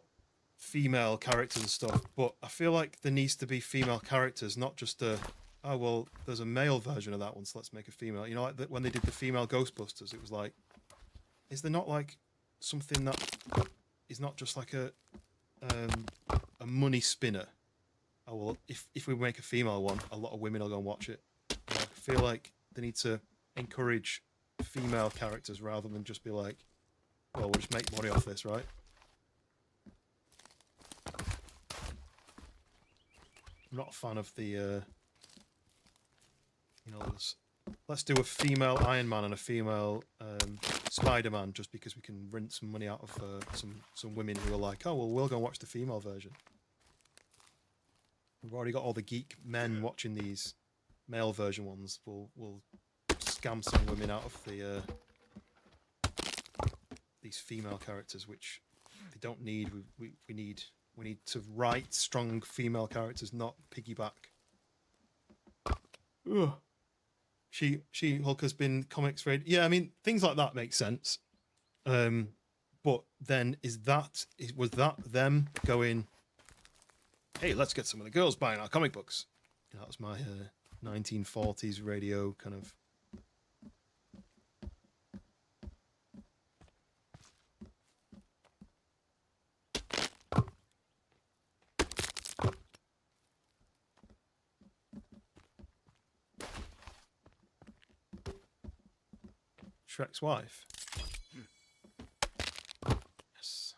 female characters and stuff, but I feel like there needs to be female characters, not just a, oh well, there's a male version of that one, so let's make a female. You know, like when they did the female Ghostbusters, it was like, is there not like something that is not just like a money spinner? Oh well, if we make a female one, a lot of women will go and watch it. Like, I feel like they need to encourage female characters rather than just be like, well, we'll just make money off this, right? I'm not a fan of the, you know, let's do a female Iron Man and a female Spider-Man just because we can rent some money out of some women who are like, oh, well, we'll go and watch the female version. We've already got all the geek men watching these male version ones. We'll scam some women out of the these female characters, which they don't need. We need to write strong female characters, not piggyback. Ugh. She-Hulk has been comics rated. Yeah, I mean things like that make sense. But then was that them going, hey, let's get some of the girls buying our comic books? That was my 1940s radio kind of. Shrek's wife. Yes.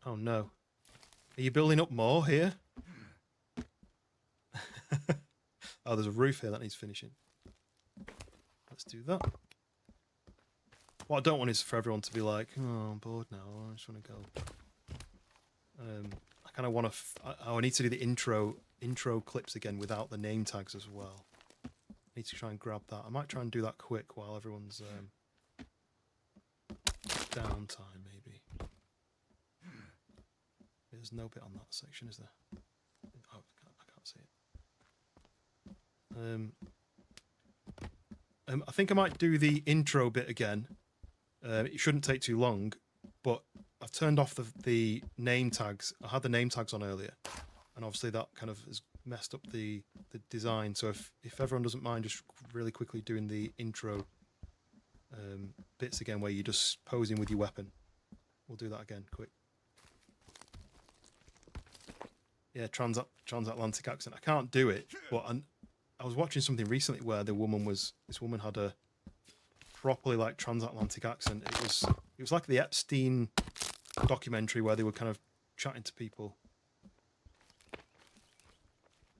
Oh no. Are you building up more here? Oh, there's a roof here that needs finishing. Let's do that. What I don't want is for everyone to be like, oh, I'm bored now, I just want to go. I kind of want to. I need to do the intro clips again without the name tags as well. I need to try and grab that. I might try and do that quick while everyone's downtime, maybe. There's no bit on that section, is there? Oh, I can't see it. I think I might do the intro bit again. It shouldn't take too long, but I've turned off the name tags. I had the name tags on earlier, and obviously that kind of has messed up the design. So if everyone doesn't mind just really quickly doing the intro bits again where you're just posing with your weapon, we'll do that again quick. Yeah, transatlantic accent. I can't do it, but I was watching something recently where this woman had a properly like transatlantic accent. It was like the Epstein documentary where they were kind of chatting to people.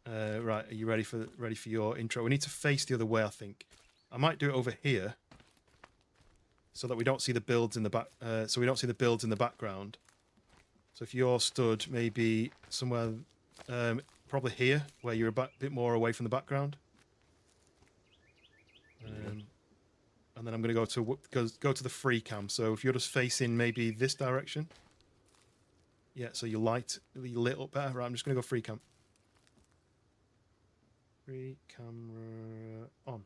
Right, are you ready for your intro? We need to face the other way, I think. I might do it over here so that we don't see the builds in the back. So we don't see the builds in the background. So if you're stood maybe somewhere, probably here, where you're a bit more away from the background. And then I'm going to go to the free cam. So if you're just facing maybe this direction. Yeah, so you lit up better. Right, I'm just going to go free cam. Free camera on.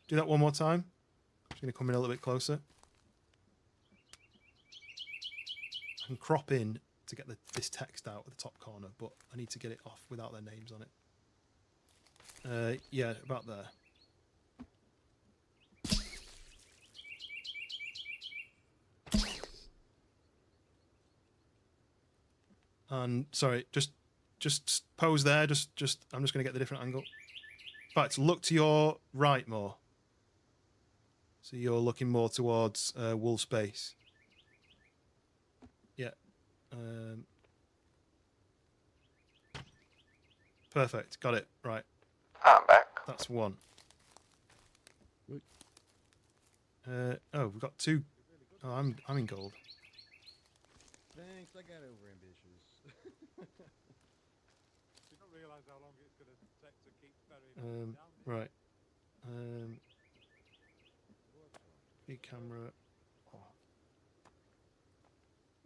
Do that one more time. Just going to come in a little bit closer. I can crop in to get this text out at the top corner, but I need to get it off without their names on it. Yeah, about there. And sorry, just pose there. I'm just going to get the different angle. In fact, look to your right more. So you're looking more towards Wolf's base. Yeah. Perfect. Got it. Right. I'm back. That's one. Oh, we've got two. Oh, I'm in gold. Thanks, I got overambitious. You don't realise how long it's going to take to keep burying down. Right. Big camera. Oh.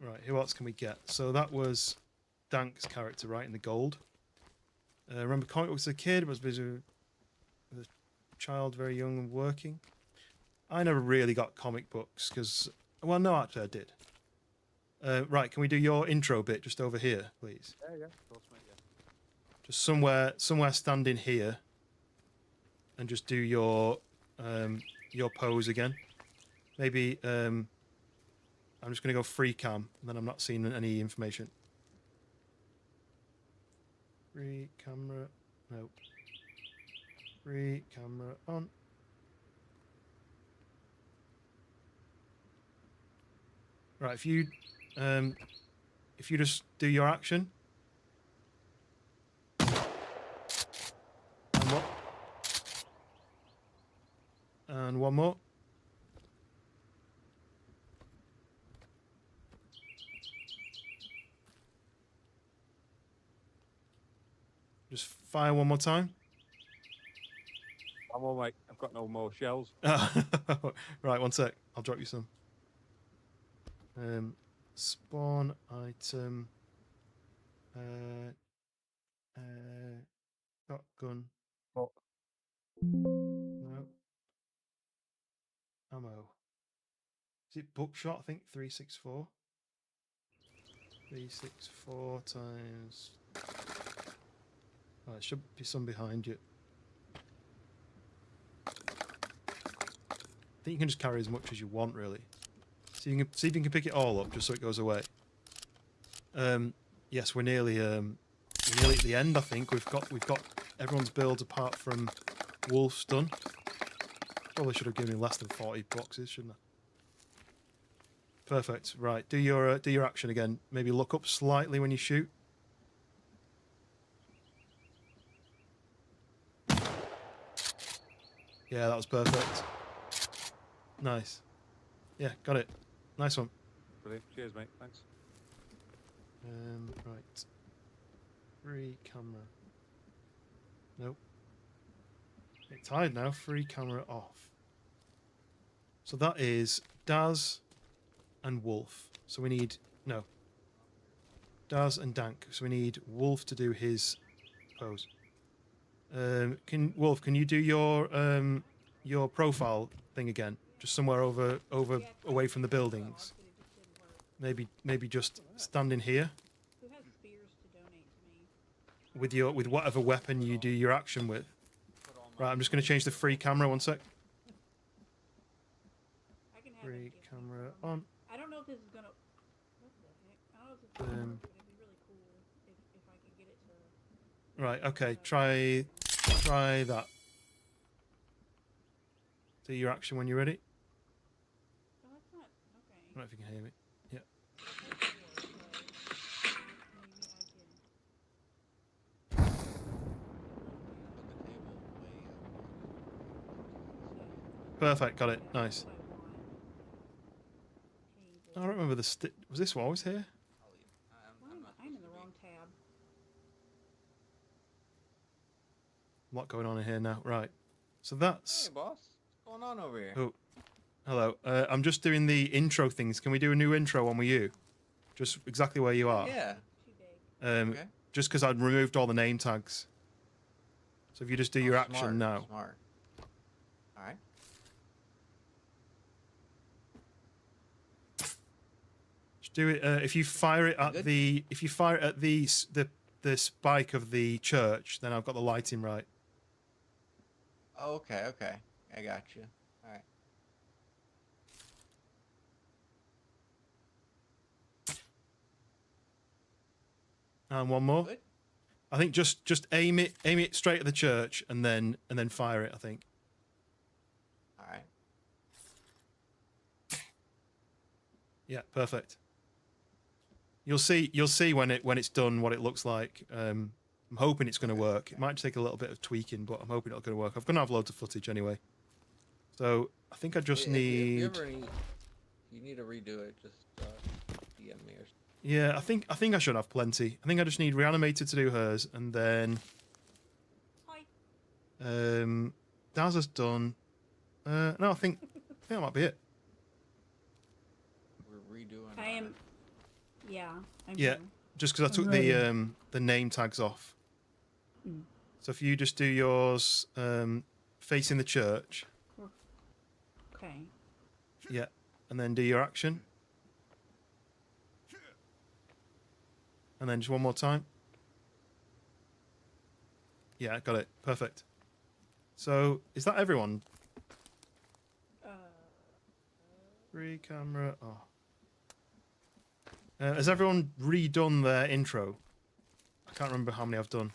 Right, who else can we get? So that was Dank's character, right, in the gold. Remember, comic books as a kid, was busy with a child, very young and working. I never really got comic books because, well, no, actually, I did. Right, can we do your intro bit just over here, please? Yeah, of course, mate, yeah. Just somewhere standing here, and just do your pose again. Maybe I'm just going to go free cam, and then I'm not seeing any information. Free camera, no. Free camera on. Right, if you just do your action. And what? And one more. Just fire one more time. I'm all right. I've got no more shells. Right, one sec. I'll drop you some. Spawn item. Shotgun. What? No. Ammo. Is it buckshot? I think 364. 364 times. Oh, it should be some behind you. I think you can just carry as much as you want, really. So you can see if you can pick it all up, just so it goes away. Yes, we're nearly at the end. I think we've got everyone's builds apart from Wolf's done. Probably should have given me less than 40 boxes, shouldn't I? Perfect. Right, do your action again. Maybe look up slightly when you shoot. Yeah, that was perfect. Nice. Yeah, got it. Nice one. Brilliant. Cheers, mate. Thanks. Right. Free camera. Nope. It's tired now. Free camera off. So that is Daz and Wolf. So we need... No. Daz and Dank. So we need Wolf to do his pose. Wolf, can you do your profile thing again? Just somewhere over away from the buildings. Maybe just standing here. Who has spears to donate to me? With whatever weapon you do your action with. Right, I'm just going to change the free camera. One sec. I can have Free camera on. I don't know if this is gonna. What the heck? I don't know if this is gonna work, but it'd be really cool if I could get it to. Right. Okay. Try that. Do your action when you're ready. Oh, that's not okay. I don't know if you can hear me. Yeah. Perfect. Got it. Nice. I don't remember the was this one always here? I'm in the wrong tab. A lot going on in here now. Right. So that's... Hey, boss. What's going on over here? Oh, hello. I'm just doing the intro things. Can we do a new intro one with you? Just exactly where you are. Yeah. Okay. Just because I'd removed all the name tags. So if you just do your action now. Smart. All right. Do it if you fire it at the the spike of the church, then I've got the lighting right. Oh, okay, okay. I got you. All right. And one more. Good. I think just aim it straight at the church and then fire it, I think. All right. Yeah, perfect. You'll see when it's done what it looks like. I'm hoping it's going to work. It might take a little bit of tweaking, but I'm hoping it's going to work. I'm going to have loads of footage anyway. So I think I just need. If you need to redo it, just DM me or something. Yeah, I think I should have plenty. I think I just need Reanimated to do hers, and then. Daz has done. No, I think that might be it. We're redoing. I am. Yeah. Yeah, just because I took the name tags off. Mm. So if you just do yours facing the church. Okay. Yeah, and then do your action. And then just one more time. Yeah, got it. Perfect. So, is that everyone? Free camera. Oh. Has everyone redone their intro? I can't remember how many I've done.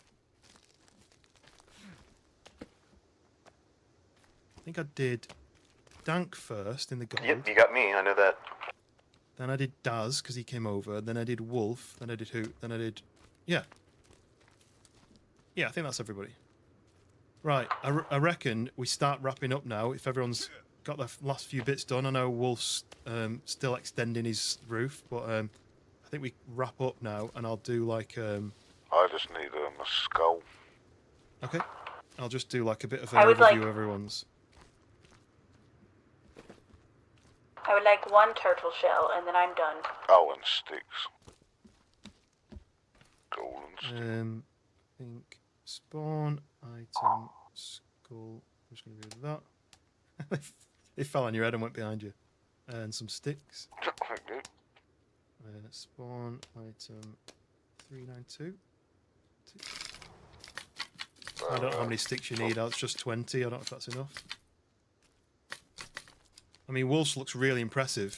I think I did Dank first in the gold. Yep, you got me. I know that. Then I did Daz because he came over. Then I did Wolf. Then I did Hoot. Then I did... Yeah. Yeah, I think that's everybody. Right, I reckon we start wrapping up now if everyone's got the last few bits done. I know Wolf's still extending his roof, but I think we wrap up now and I'll do like... I just need a skull. Okay. I'll just do like a bit of an overview of everyone's. I would like one turtle shell, and then I'm done. Oh, and sticks. Golden sticks. I think spawn, item, skull. I'm just going to do that. It fell on your head and went behind you. And some sticks. Spawn, item, 392. I don't know how many sticks you need. It's just 20. I don't know if that's enough. I mean, Wolf's looks really impressive,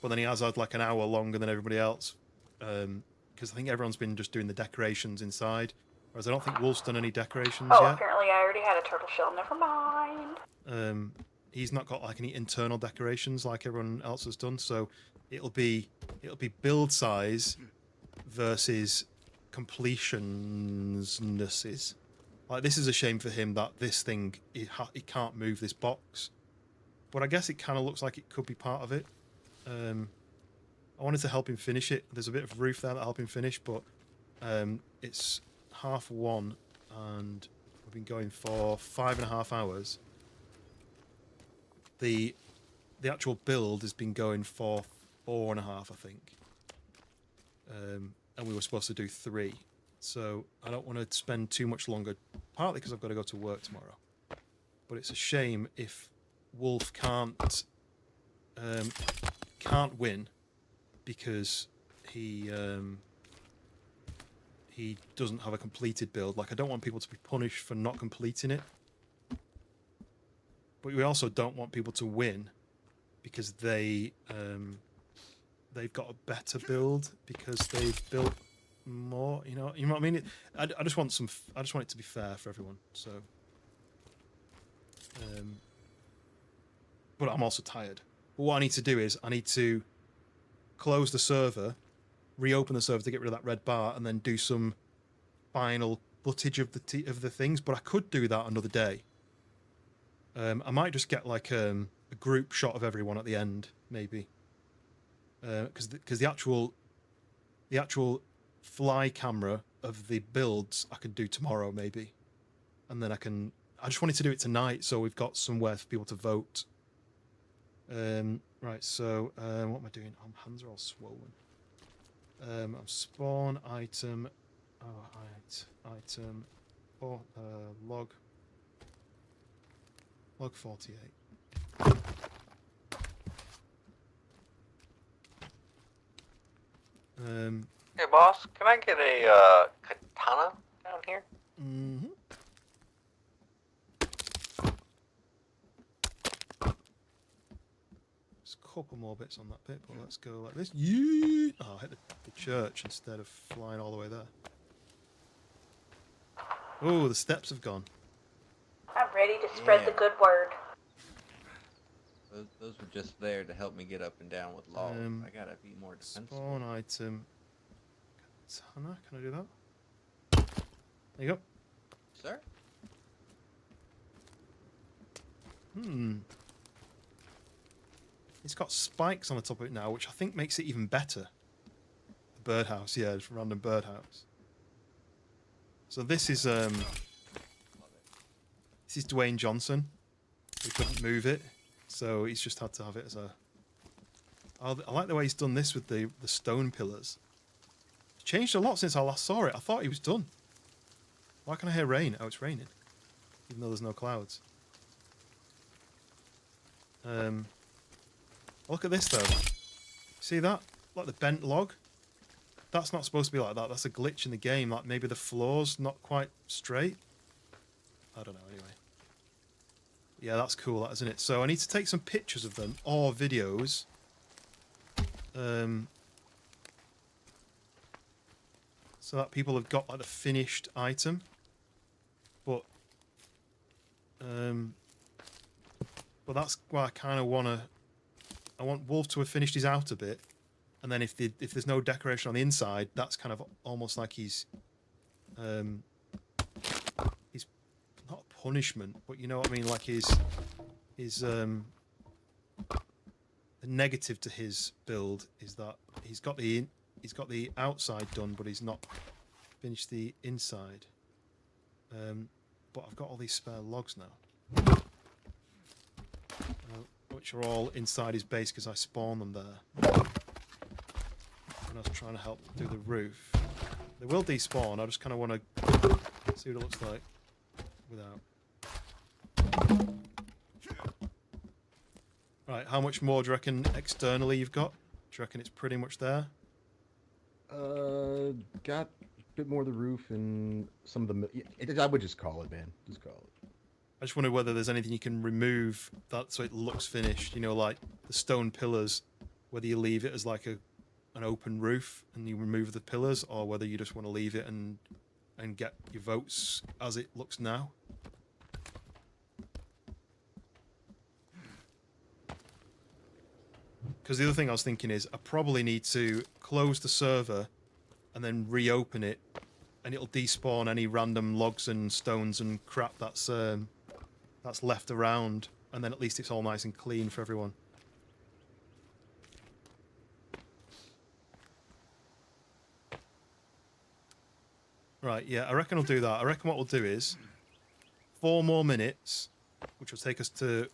but then he has had like an hour longer than everybody else, because I think everyone's been just doing the decorations inside, whereas I don't think Wolf's done any decorations Oh, yet. apparently I already had a turtle shell. Never mind. He's not got like any internal decorations like everyone else has done, so it'll be build size versus completionnesses. Like, this is a shame for him that this thing he can't move this box. But I guess it kind of looks like it could be part of it. I wanted to help him finish it. There's a bit of roof there that help him finish, but it's 1:30 and we've been going for 5.5 hours. The actual build has been going for 4.5, I think. And we were supposed to do 3. So I don't want to spend too much longer, partly because I've got to go to work tomorrow. But it's a shame if Wolf can't win because he doesn't have a completed build. Like, I don't want people to be punished for not completing it, but we also don't want people to win because they've got a better build because they've built more. You know what I mean? I just want it to be fair for everyone. So. But I'm also tired. But what I need to do is I need to close the server, reopen the server to get rid of that red bar, and then do some final footage of the things. But I could do that another day. I might just get like a group shot of everyone at the end, maybe, because the actual fly camera of the builds I can do tomorrow, maybe, and then I just wanted to do it tonight, so we've got somewhere for people to vote. Right, so what am I doing? Oh, my hands are all swollen. I'm spawn item. Oh, item. Oh, log 48. Hey, boss, can I get a katana down here? Mm-hmm. There's a couple more bits on that bit, but let's go like this. Yeet! Oh, I hit the church instead of flying all the way there. Oh, the steps have gone. I'm ready to spread the good word. Those were just there to help me get up and down with logs. I gotta be more defensive. Spawn item. Katana, can I do that? There you go. Sir? It's got spikes on the top of it now, which I think makes it even better. The birdhouse, yeah, just random birdhouse. So this is Dwayne Johnson. We couldn't move it, so he's just had to have it as a... I like the way he's done this with the stone pillars. It's changed a lot since I last saw it. I thought he was done. Why can I hear rain? Oh, it's raining. Even though there's no clouds. Look at this though. See that? Like the bent log? That's not supposed to be like that. That's a glitch in the game. Like maybe the floor's not quite straight. I don't know anyway. Yeah, that's cool, that, isn't it? So I need to take some pictures of them or videos. So that people have got like the finished item. But that's why I kind of want to... I want Wolf to have finished his outer bit, and then if there's no decoration on the inside, that's kind of almost like he's not a punishment, but you know what I mean, like his the negative to his build is that he's got the outside done, but he's not finished the inside. But I've got all these spare logs now. Which are all inside his base because I spawned them there. And I was trying to help do the roof. They will despawn, I just kind of want to see what it looks like without. Right, how much more do you reckon externally you've got? Do you reckon it's pretty much there? Got a bit more of the roof and some of the... I would just call it, man. Just call it. I just wonder whether there's anything you can remove that so it looks finished. You know, like the stone pillars, whether you leave it as like an open roof and you remove the pillars, or whether you just want to leave it and get your votes as it looks now. Because the other thing I was thinking is I probably need to close the server and then reopen it, and it'll despawn any random logs and stones and crap that's left around, and then at least it's all nice and clean for everyone. Right, yeah, I reckon I'll do that. I reckon what we'll do is 4 more minutes, which will take us to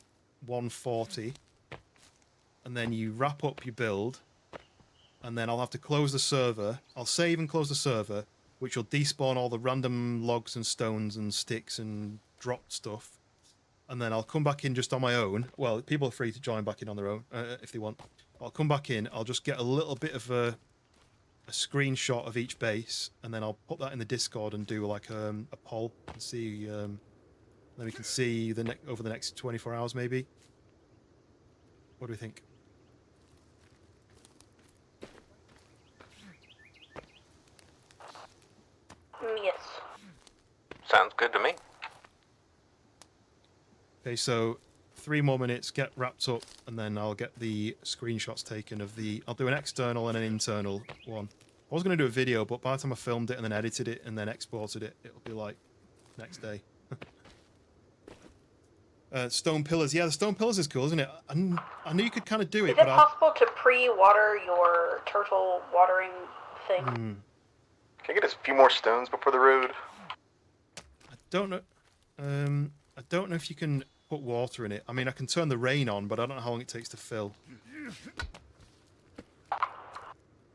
140, and then you wrap up your build, and then I'll have to close the server. I'll save and close the server, which will despawn all the random logs and stones and sticks and dropped stuff. And then I'll come back in just on my own. Well, people are free to join back in on their own if they want. I'll come back in. I'll just get a little bit of a screenshot of each base, and then I'll put that in the Discord and do like a poll and see. Then we can see over the next 24 hours, maybe. What do we think? Yes. Sounds good to me. Okay, so 3 more minutes, get wrapped up, and then I'll get the screenshots taken of I'll do an external and an internal one. I was going to do a video, but by the time I filmed it and then edited it and then exported it, it'll be like next day. Stone pillars. Yeah, the stone pillars is cool, isn't it? I knew you could kind of do it, Is it possible to pre-water your turtle watering thing? Can I get a few more stones before the road? I don't know. I don't know if you can put water in it. I mean, I can turn the rain on, but I don't know how long it takes to fill.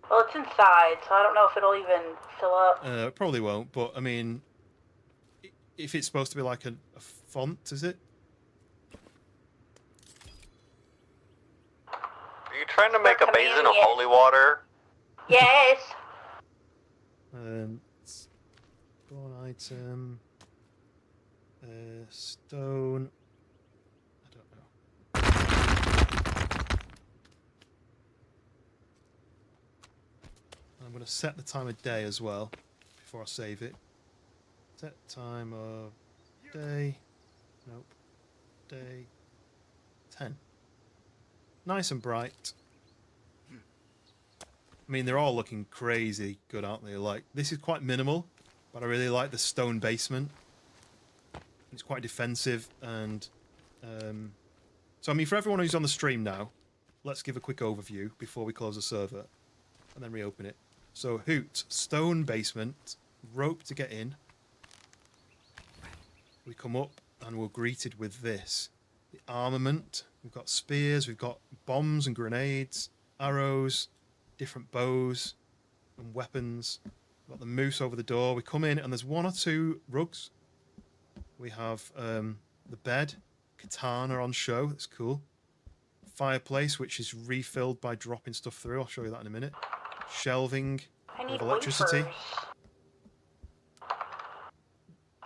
Well, it's inside, so I don't know if it'll even fill up. It probably won't, but I mean, if it's supposed to be like a font, is it? Are you trying to make a basin of holy water? Yes. Spawn item. Stone. I don't know. I'm going to set the time of day as well before I save it. Set time of day. Nope. Day 10. Nice and bright. I mean, they're all looking crazy good, aren't they? Like, this is quite minimal, but I really like the stone basement. It's quite defensive, and so I mean, for everyone who's on the stream now, let's give a quick overview before we close the server and then reopen it. So, Hoot, stone basement, rope to get in. We come up and we're greeted with this. The armament. We've got spears, we've got bombs and grenades, arrows, different bows and weapons. We've got the moose over the door. We come in and there's 1 or 2 rugs. We have the bed, katana on show. That's cool. Fireplace, which is refilled by dropping stuff through. I'll show you that in a minute. Shelving. I need With electricity. wafers.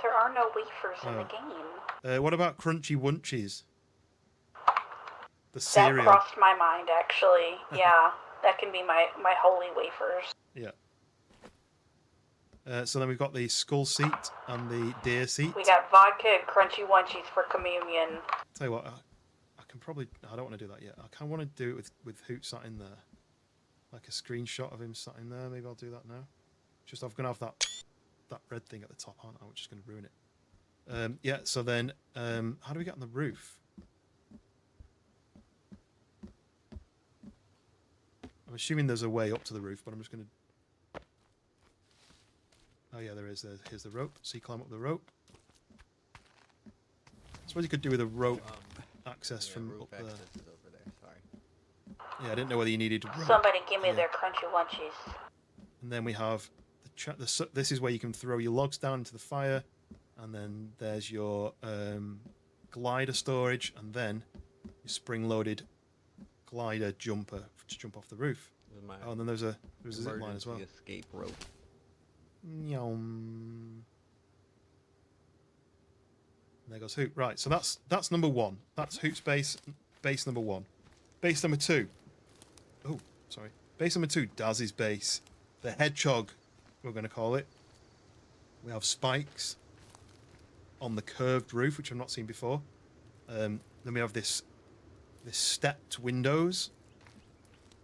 There are no wafers in the game. What about crunchy wunchies? The cereal. That crossed my mind, actually. Yeah, that can be my holy wafers. Yeah. So then we've got the skull seat and the deer seat. We got vodka and crunchy munchies for communion. Tell you what, I can probably... I don't want to do that yet. I kind of want to do it with Hoot sat in there. Like a screenshot of him sat in there. Maybe I'll do that now. Just I'm going to have that red thing at the top, aren't I? Which is going to ruin it. Yeah, so then how do we get on the roof? I'm assuming there's a way up to the roof, but I'm just going to... Oh yeah, there is. Here's the rope. So you climb up the rope. I suppose you could do with a rope access from up there. Is over there. Sorry. Yeah, I didn't know whether you needed rope. Somebody give me their crunchy munchies. And then we have this is where you can throw your logs down into the fire, and then there's your glider storage, and then your spring-loaded glider jumper to jump off the roof. Oh, and then there's a zip line as well. Escape rope. Yum. There goes Hoot. Right, so that's number 1. That's Hoot's base number 1. Base number 2. Oh, sorry. Base number 2, Daz's base. The hedgehog, we're going to call it. We have spikes on the curved roof, which I've not seen before. Then we have this stepped windows.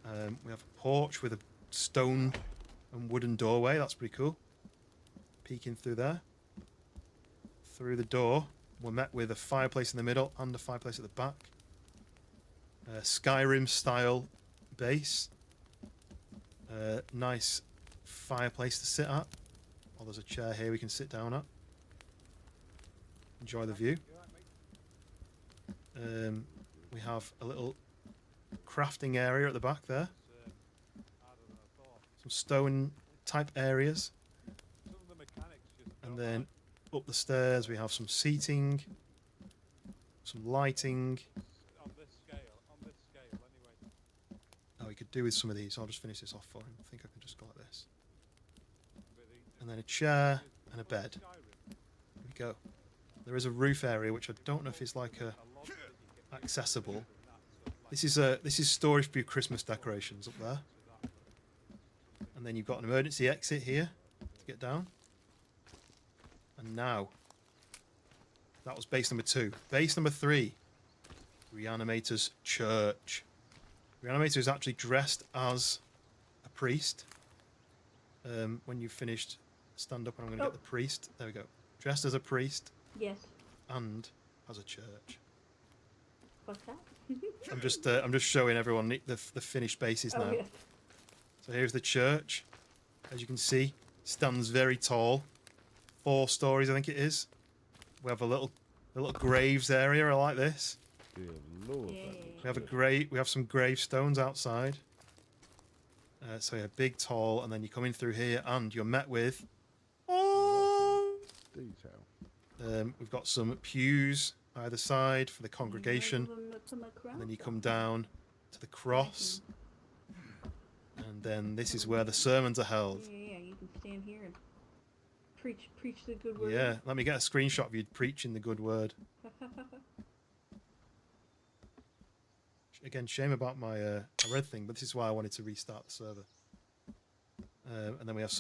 We have a porch with a stone and wooden doorway. That's pretty cool. Peeking through there. Through the door, we're met with a fireplace in the middle and a fireplace at the back. Skyrim style base. Nice fireplace to sit at. Oh, there's a chair here we can sit down at. Enjoy the view. We have a little crafting area at the back there. Some stone type areas. And then up the stairs we have some seating, some lighting. On this scale anyway. Oh, we could do with some of these. I'll just finish this off for him. I think I can just go like this. And then a chair and a bed. There we go. There is a roof area which I don't know if it's like accessible. This is storage for your Christmas decorations up there. And then you've got an emergency exit here to get down. And now, that was base number 2. Base number 3, Reanimator's church. Reanimator is actually dressed as a priest. When you've finished, stand up and I'm going to get the priest. There we go. Dressed as a priest. Yes. And as a church. What's that? I'm just showing everyone the finished bases now. Yes. So here's the church. As you can see, stands very tall. 4 stories, I think it is. We have a little graves area. I like this. Good Lord. We have some gravestones outside. So yeah, big, tall, and then you come in through here, and you're met with. Detail. We've got some pews either side for the congregation, and then you come down to the cross, And then this is where the sermons are held. Yeah, you can stand here and preach the good word. Yeah, let me get a screenshot of you preaching the good word. Again, shame about my red thing, but this is why I wanted to restart the server. And then we have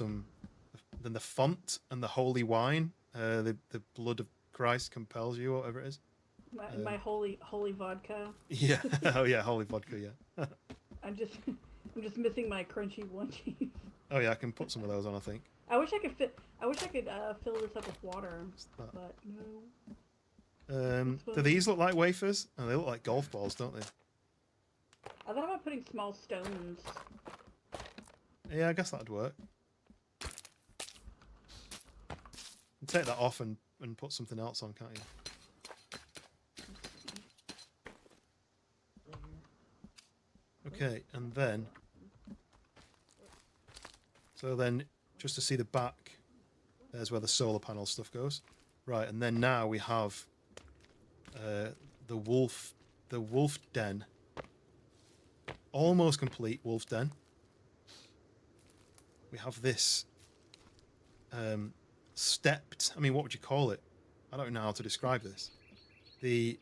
then the font and the holy wine. The blood of Christ compels you, or whatever it is. My holy vodka. Yeah. Oh yeah, holy vodka. Yeah. I'm just missing my crunchy onesies. Oh yeah, I can put some of those on. I think. I wish I could fill this up with water, but no. Do these look like wafers? Oh, they look like golf balls, don't they? I thought about putting small stones. Yeah, I guess that'd work. Take that off and put something else on, can't you? Okay, and then... So then, just to see the back, there's where the solar panel stuff goes. Right, and then now we have the wolf den. Almost complete wolf den. We have this stepped, I mean, what would you call it? I don't know how to describe this. The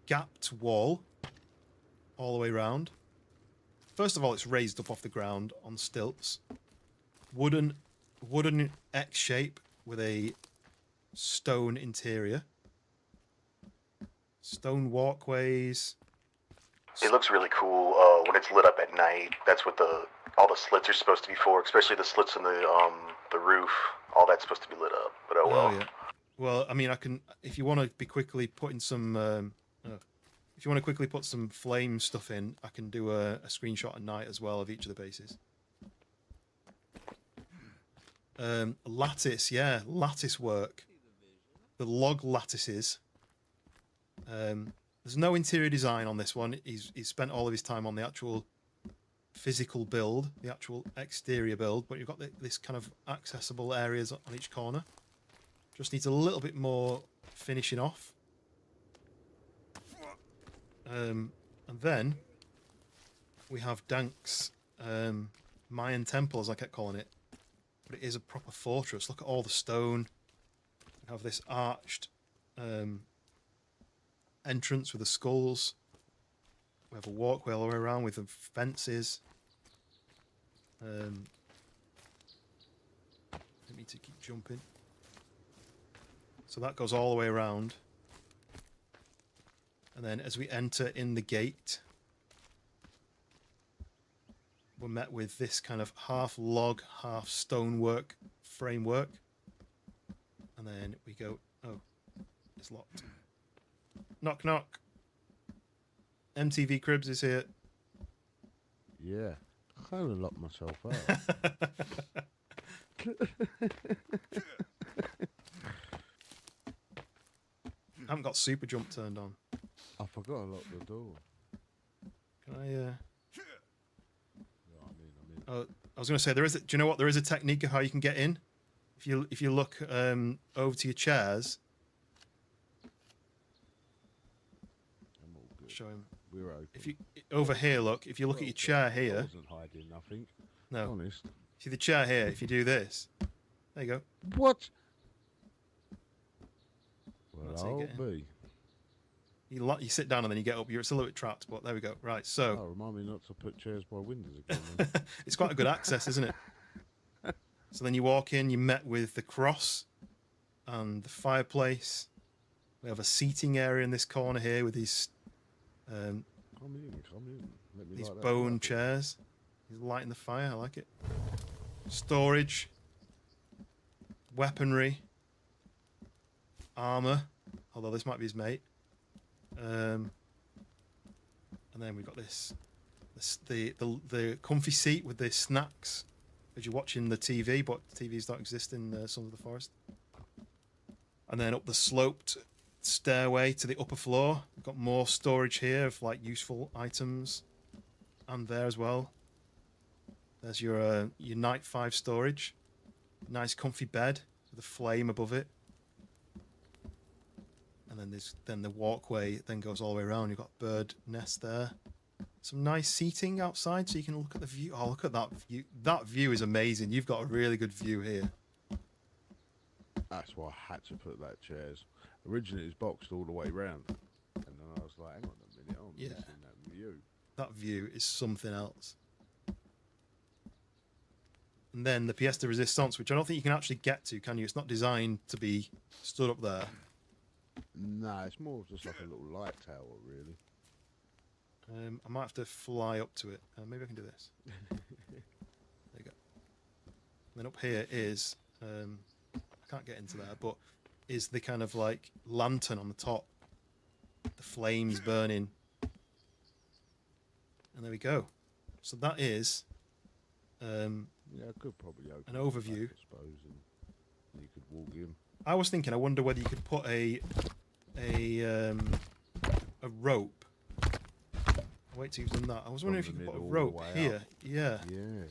gapped wall all the way around. First of all, it's raised up off the ground on stilts. Wooden X shape with a stone interior. Stone walkways. It looks really cool when it's lit up at night. That's what all the slits are supposed to be for, especially the slits in the roof. All that's supposed to be lit up. But oh well. Oh, yeah. Well, I mean, I can if you want to be quickly putting some. If you want to quickly put some flame stuff in, I can do a screenshot at night as well of each of the bases. Lattice, yeah, lattice work. The log lattices. There's no interior design on this one. He's spent all of his time on the actual physical build, the actual exterior build, but you've got this kind of accessible areas on each corner. Just needs a little bit more finishing off. And then we have Dank's Mayan temple, as I kept calling it. But it is a proper fortress. Look at all the stone. We have this arched entrance with the skulls. We have a walkway all the way around with the fences. Let me to keep jumping. So that goes all the way around. And then as we enter in the gate, we're met with this kind of half log, half stonework framework. And then we go, oh, it's locked. Knock, knock. MTV Cribs is here. Yeah, I kind of locked myself out. I haven't got super jump turned on. I forgot to lock the door. Can I? Oh, I was going to say do you know what? There is a technique of how you can get in. If you look over to your chairs. I'm all good. Show him. We're open. If you over here, look. If you look at your chair here. I wasn't hiding nothing. No. Honest. See the chair here. If you do this, there you go. What? Well, That's how you I'll get in. be. You sit down and then you get up. You're still a little bit trapped, but there we go. Right, so. Oh, remind me not to put chairs by windows again. It's quite a good access, isn't it? So then you walk in, you met with the cross and the fireplace. We have a seating area in this corner here with these come in. Let me these light that bone up. chairs. He's lighting the fire. I like it. Storage, weaponry, armor. Although this might be his mate. And then we've got the comfy seat with the snacks as you're watching the TV, but TVs don't exist in some of the forest. And then up the sloped stairway to the upper floor. We've got more storage here of like useful items, and there as well. There's your night 5 storage. Nice comfy bed with a flame above it. And then the walkway then goes all the way around. You've got bird nest there, some nice seating outside so you can look at the view. Oh, look at that view. That view is amazing. You've got a really good view here. That's why I had to put that chairs. Originally, it was boxed all the way round, and then I was like, "Hang on a minute, I'm missing that view." That view is something else. And then the pièce de résistance, which I don't think you can actually get to, can you? It's not designed to be stood up there. Nah, it's more just like a little light tower, really. I might have to fly up to it. Maybe I can do this. There you go. And then up here is, I can't get into there, but is the kind of like lantern on the top. The flames burning. And there we go. So that is yeah, I could probably open an overview. Back, I suppose, and you could walk in. I was thinking, I wonder whether you could put a rope. Wait till you've done that. I was wondering if you could put a rope here. Yeah. Yeah.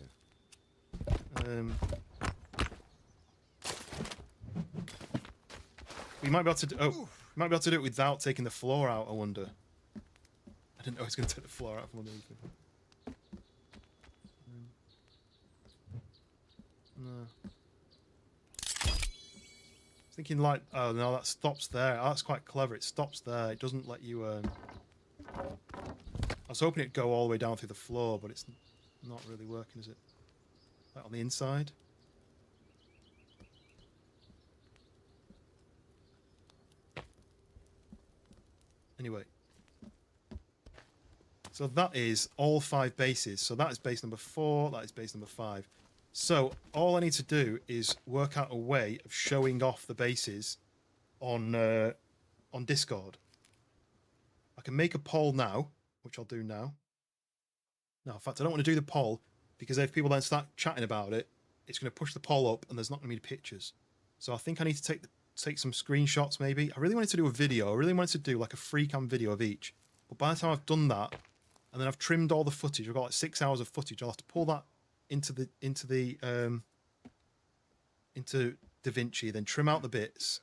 We might be able to do, you might be able to do it without taking the floor out, I wonder. I didn't know I was going to take the floor out from underneath it. No. I was thinking like, oh no, that stops there. Oh, that's quite clever. It stops there. It doesn't let you... I was hoping it'd go all the way down through the floor, but it's not really working, is it? Like on the inside? Anyway. So that is all 5 bases. So that is base number 4, that is base number 5. So all I need to do is work out a way of showing off the bases on Discord. I can make a poll now, which I'll do now. No, in fact, I don't want to do the poll because if people then start chatting about it, it's going to push the poll up and there's not going to be pictures. So I think I need to take some screenshots maybe. I really wanted to do a video. I really wanted to do like a free cam video of each. But by the time I've done that, and then I've trimmed all the footage, I've got like 6 hours of footage. I'll have to pull that into DaVinci, then trim out the bits,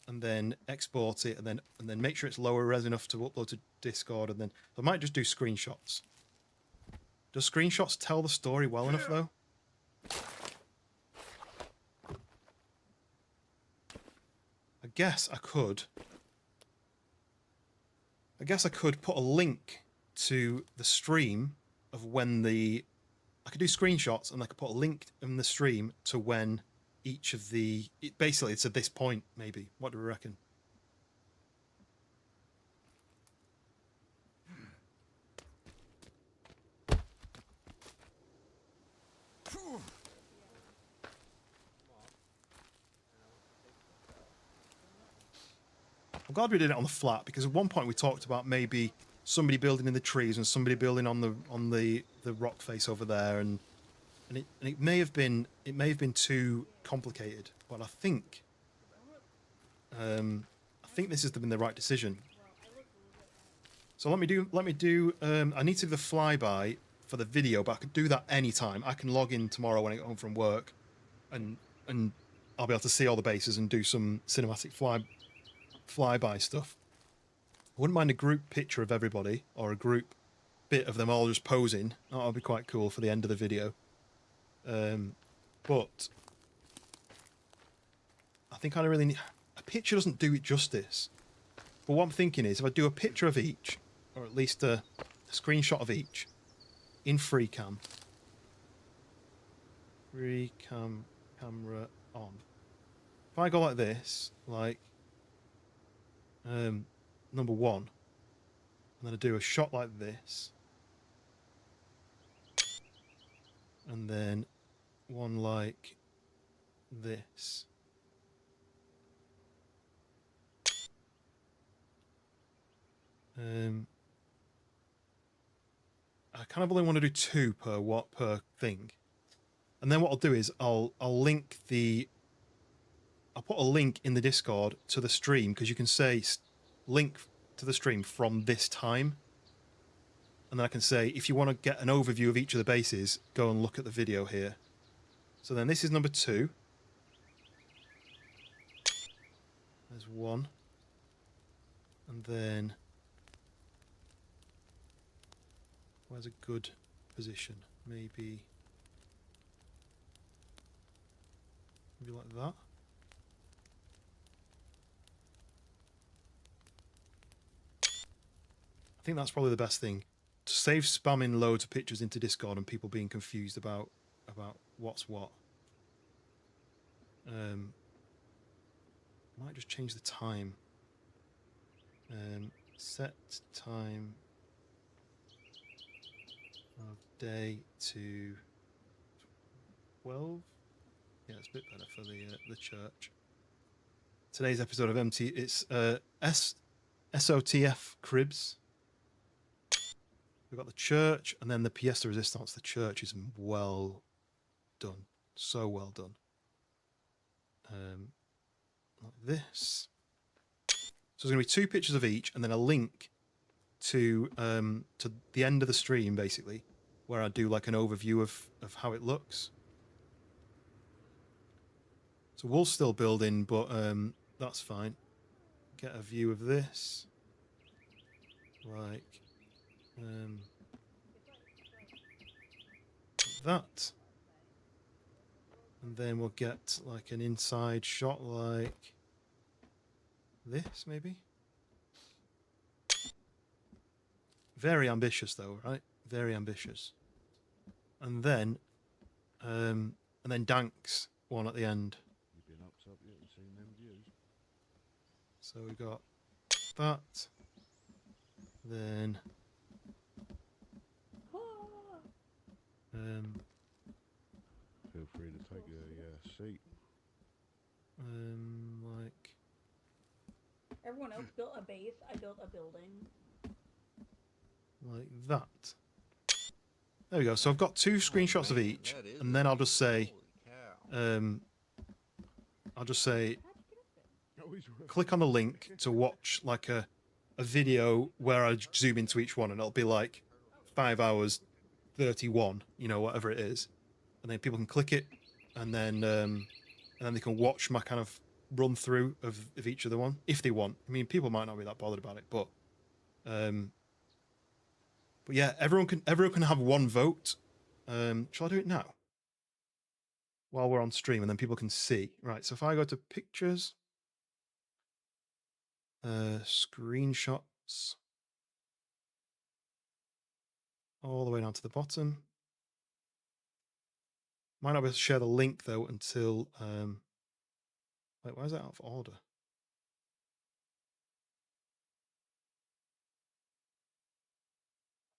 and then export it, and then make sure it's lower res enough to upload to Discord, and then I might just do screenshots. Does screenshots tell the story well enough though? I guess I could put a link to the stream of when I could do screenshots, and I could put a link in the stream to when each of basically it's at this point maybe. What do we reckon? I'm glad we did it on the flat, because at one point we talked about maybe somebody building in the trees and somebody building on the rock face over there, and it may have been too complicated, but I think this has been the right decision. So let me do I need to do the flyby for the video, but I could do that anytime. I can log in tomorrow when I get home from work, and I'll be able to see all the bases and do some cinematic flyby stuff. I wouldn't mind a group picture of everybody, or a group bit of them all just posing. That would be quite cool for the end of the video. But I think I really need... A picture doesn't do it justice. But what I'm thinking is, if I do a picture of each, or at least a screenshot of each, in free cam. Free cam, camera on. If I go like this, like... number 1, and then I do a shot like this, and then one like this, I kind of only want to do 2 per thing, and then what I'll do is I'll put a link in the Discord to the stream, because you can say link to the stream from this time, and then I can say, if you want to get an overview of each of the bases, go and look at the video here. So then this is number 2. There's 1, and then Where's a good position? Maybe like that. I think that's probably the best thing. To save spamming loads of pictures into Discord and people being confused about what's what. Might just change the time. Set time of day to 12. Yeah, it's a bit better for the church. Today's episode of MT, it's SOTF Cribs. We've got the church and then the pièce de résistance. The church is well done. So well done. Like this. So there's going to be 2 pictures of each and then a link to the end of the stream, basically, where I do like an overview of how it looks. So we'll still build in, but that's fine. Get a view of this. Like that. And then we'll get like an inside shot like this, maybe. Very ambitious though, right? Very ambitious. And then Dank's one at the end. You've been up top yet and seen them views. So we got that. Then feel free to take a seat. Like Everyone else built a base, I built a building. Like that. There we go. So I've got 2 screenshots of each, and then I'll just say, click on the link to watch like a video where I zoom into each one, and it'll be like 5 hours 31, you know, whatever it is, and then people can click it, and then they can watch my kind of run through of each of the one if they want. I mean, people might not be that bothered about it, but yeah, everyone can have one vote. Shall I do it now? While we're on stream, and then people can see. Right, so if I go to pictures, screenshots, all the way down to the bottom. Might not be able to share the link though until wait, why is that out of order?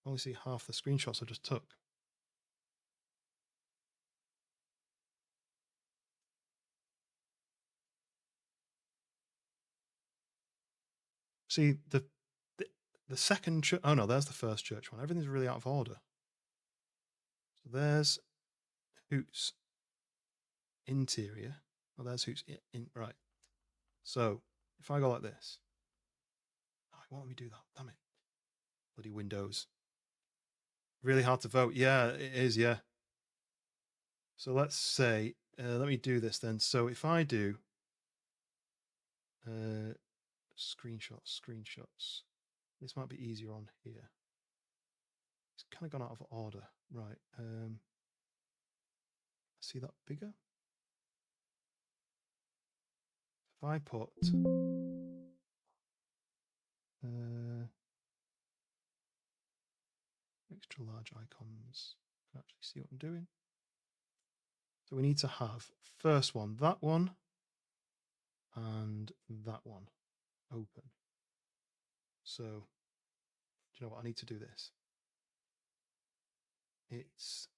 I only see half the screenshots I just took. See the second church. Oh no, there's the first church one. Everything's really out of order. So there's Hoot's interior. Oh, there's Hoot's in right. So if I go like this, oh, why don't we do that? Damn it! Bloody Windows. Really hard to vote. Yeah, it is. Yeah. So let's say, let me do this then. So if I do screenshots, this might be easier on here. It's kind of gone out of order. Right. See that bigger? If I put extra large icons, I can actually see what I'm doing. So we need to have first one, that one, and that one open. So, do you know what? I need to do this. It's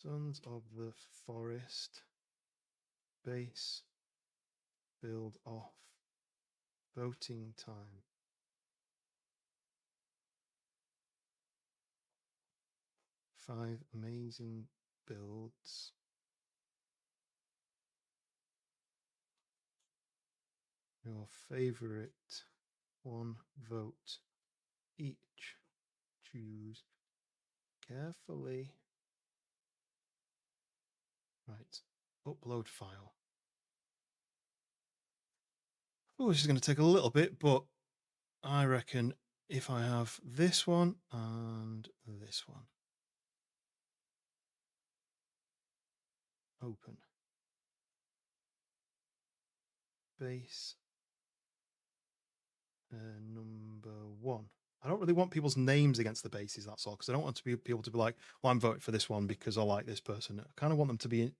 Sons of the Forest base build off voting time. Five amazing builds. Your favorite, one vote each. Choose carefully. Right, upload file. Oh, this is going to take a little bit, but I reckon if I have this one and this one. Open. Base. Number 1. I don't really want people's names against the bases, that's all, because I don't want to be people to be like, well, I'm voting for this one because I like this person. I kind of want them to be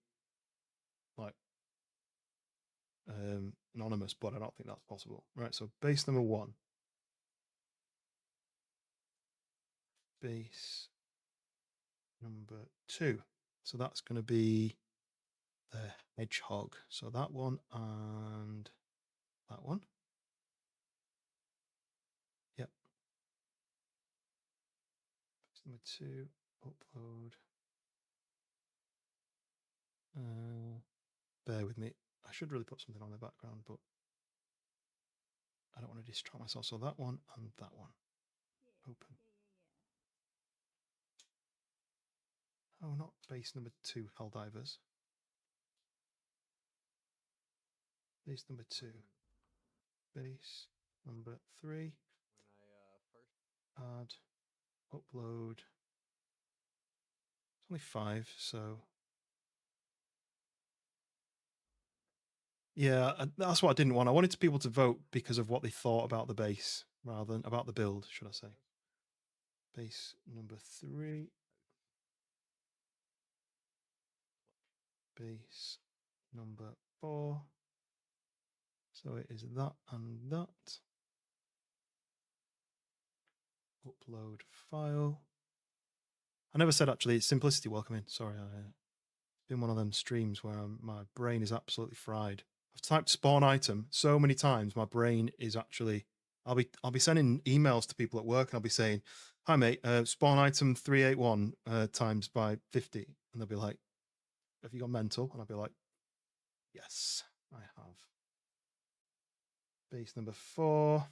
like anonymous, but I don't think that's possible. Right, so base number 1. Base number 2. So that's going to be the hedgehog. So that one and that one. Yep. Base number 2. Upload. Bear with me. I should really put something on the background, but I don't want to distract myself. So that one and that one. Open. Oh, not base number 2, Helldivers. Base number 2. Base number 3. Add. Upload. It's only 5, so... Yeah, that's what I didn't want. I wanted people to vote because of what they thought about the base, rather than about the build, should I say. Base number 3. Base number 4. So it is that and that. Upload file. I never said actually, it's Simplicity, welcome in. Sorry, it's been one of them streams where my brain is absolutely fried. I've typed spawn item so many times, my brain is actually... I'll be sending emails to people at work and I'll be saying, hi mate, spawn item 381 times by 50. And they'll be like, have you gone mental? And I'll be like, yes, I have. Base number 4.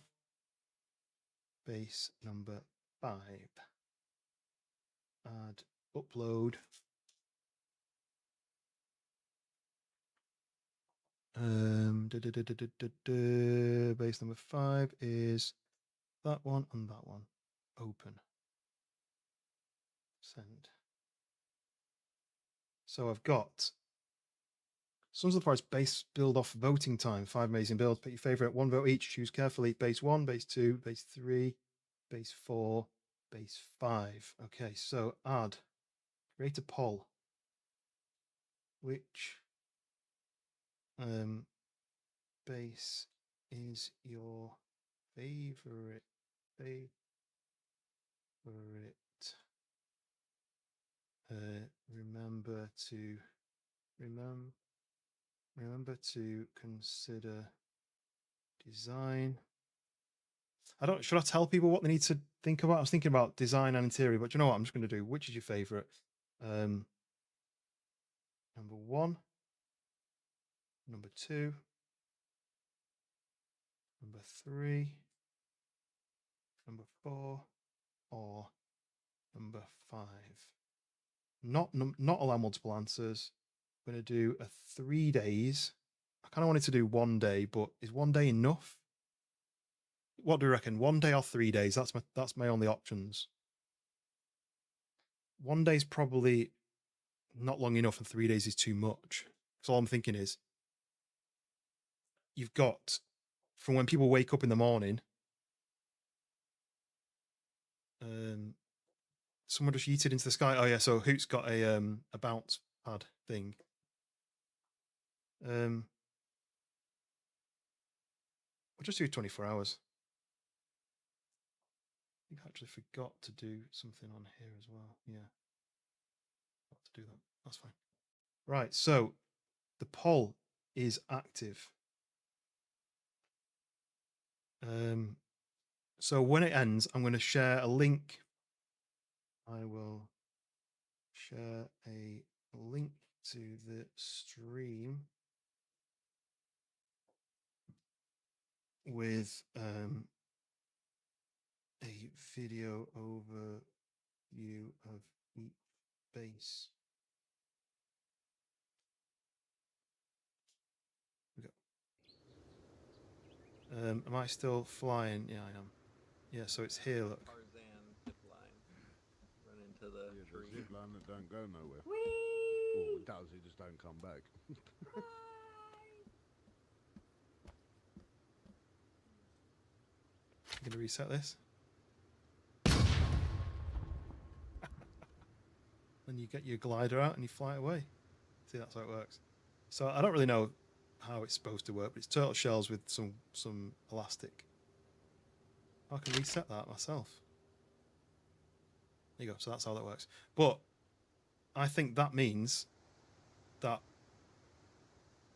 Base number 5. Add, upload. Base number 5 is that one and that one. Open. Send. So I've got Sons of the Forest base build off voting time. 5 amazing builds. Pick your favorite. 1 vote each. Choose carefully. Base 1, base 2, base 3, base 4, base 5. Okay, so add. Create a poll. Which base is your favorite? Remember to consider design. Should I tell people what they need to think about? I was thinking about design and interior, but you know what? I'm just going to do, which is your favorite? Number 1, number 2, number 3, number 4, or number 5. Not allow multiple answers. I'm going to do a 3 days. I kind of wanted to do 1 day, but is 1 day enough? What do you reckon? 1 day or 3 days? That's my only options. 1 day's probably not long enough, and 3 days is too much. So all I'm thinking is, you've got from when people wake up in the morning. Someone just yeeted into the sky. Oh yeah, so Hoot's got a bounce pad thing. We'll just do 24 hours. I think I actually forgot to do something on here as well. Yeah. Got to do that. That's fine. Right, so the poll is active. So when it ends, I'm going to share a link. I will share a link to the stream with a video overview of each base. We go. Am I still flying? Yeah, I am. Yeah, so it's here. Look. Tarzan zip line. Run into the tree. Zip line that don't go nowhere. Whee! Oh, it does. It just don't come back. I'm gonna reset this. Then you get your glider out and you fly away. See, that's how it works. So I don't really know how it's supposed to work, but it's turtle shells with some elastic. I can reset that myself. There you go. So that's how that works. But I think that means that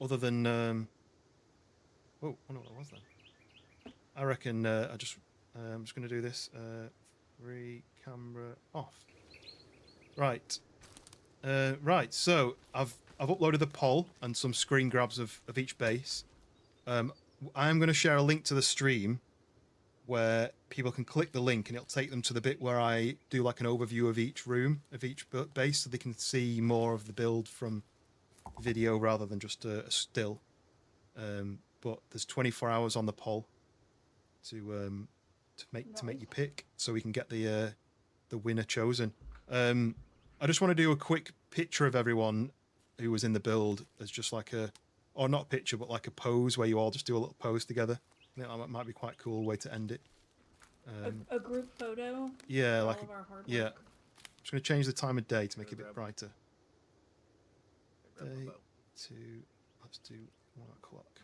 other than oh, I wonder what that was then. I reckon I'm just going to do this. Free camera off. Right. Right. So I've uploaded the poll and some screen grabs of each base. I'm going to share a link to the stream where people can click the link and it'll take them to the bit where I do like an overview of each room, of each base, so they can see more of the build from video rather than just a still. But there's 24 hours on the poll to make you pick, so we can get the winner chosen. I just want to do a quick picture of everyone who was in the build as just like or not a picture, but like a pose where you all just do a little pose together. I think that might be quite a cool way to end it. A group photo. Yeah, like all of our hard yeah. work. I'm just going to change the time of day to make it a bit brighter. Day to let's do 1 o'clock.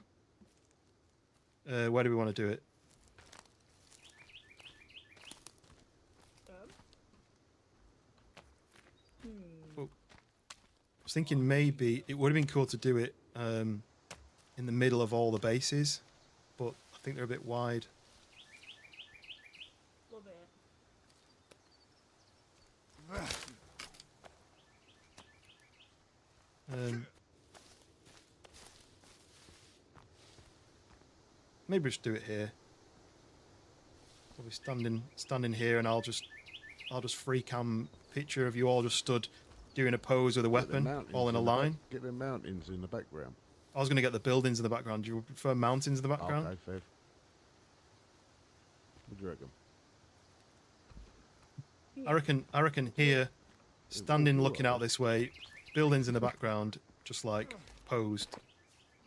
Where do we want to do it? Oh. I was thinking maybe it would have been cool to do it in the middle of all the bases, but I think they're a bit wide. A little bit. Maybe just do it here. We'll be standing here, and I'll just free cam picture of you all just stood doing a pose with a weapon, all in a line. Get the mountains in the background. I was going to get the buildings in the background. Do you prefer mountains in the background? Okay, fair. What do you reckon? I reckon here, standing looking out this way, buildings in the background, just like posed.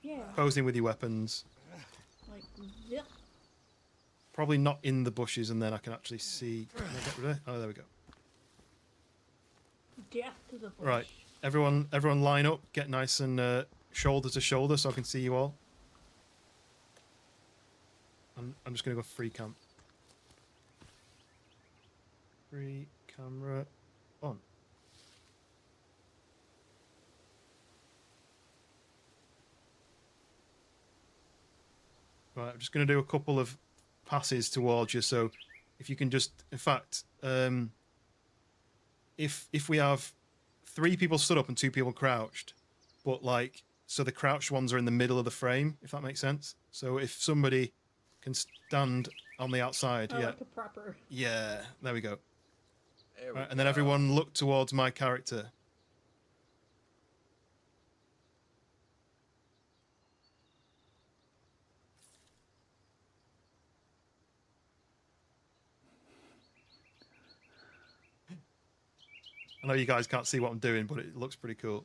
Yeah. Posing with your weapons. Like zip. Probably not in the bushes, and then I can actually see. Can I get rid of it? Oh, there we go. Death to the bush. Right, everyone line up, get nice and shoulder to shoulder, so I can see you all. I'm just gonna go free cam. Free camera on. Right, I'm just going to do a couple of passes towards you, so if you can just, in fact, if we have 3 people stood up and 2 people crouched, but like, so the crouched ones are in the middle of the frame, if that makes sense. So if somebody can stand on the outside, yeah. Like a proper... Yeah, there we go. There we Right, and then everyone look towards my character. I know you guys can't see what I'm doing, but it looks pretty cool.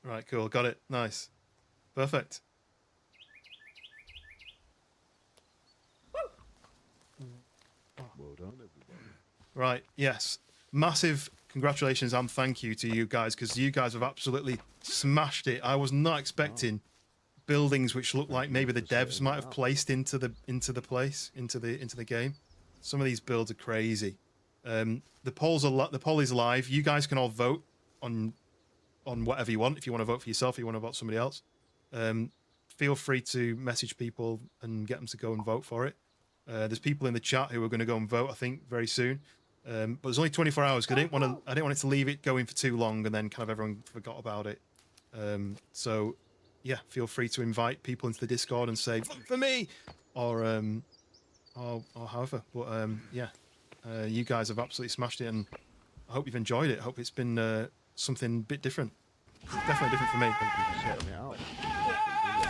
Right, cool. Got it. Nice. Perfect. Well done, everybody. Right, yes. Massive congratulations and thank you to you guys, because you guys have absolutely smashed it. I was not expecting buildings which look like maybe the devs might have placed into the game. Some of these builds are crazy. The poll is live. You guys can all vote on whatever you want. If you want to vote for yourself, if you want to vote for somebody else, feel free to message people and get them to go and vote for it. There's people in the chat who are going to go and vote, I think, very soon. But there's only 24 hours because I didn't want it to leave it going for too long and then kind of everyone forgot about it. So yeah, feel free to invite people into the Discord and say vote for me, or however. But yeah, You guys have absolutely smashed it, and I hope you've enjoyed it. I hope it's been something a bit different. Definitely different for me.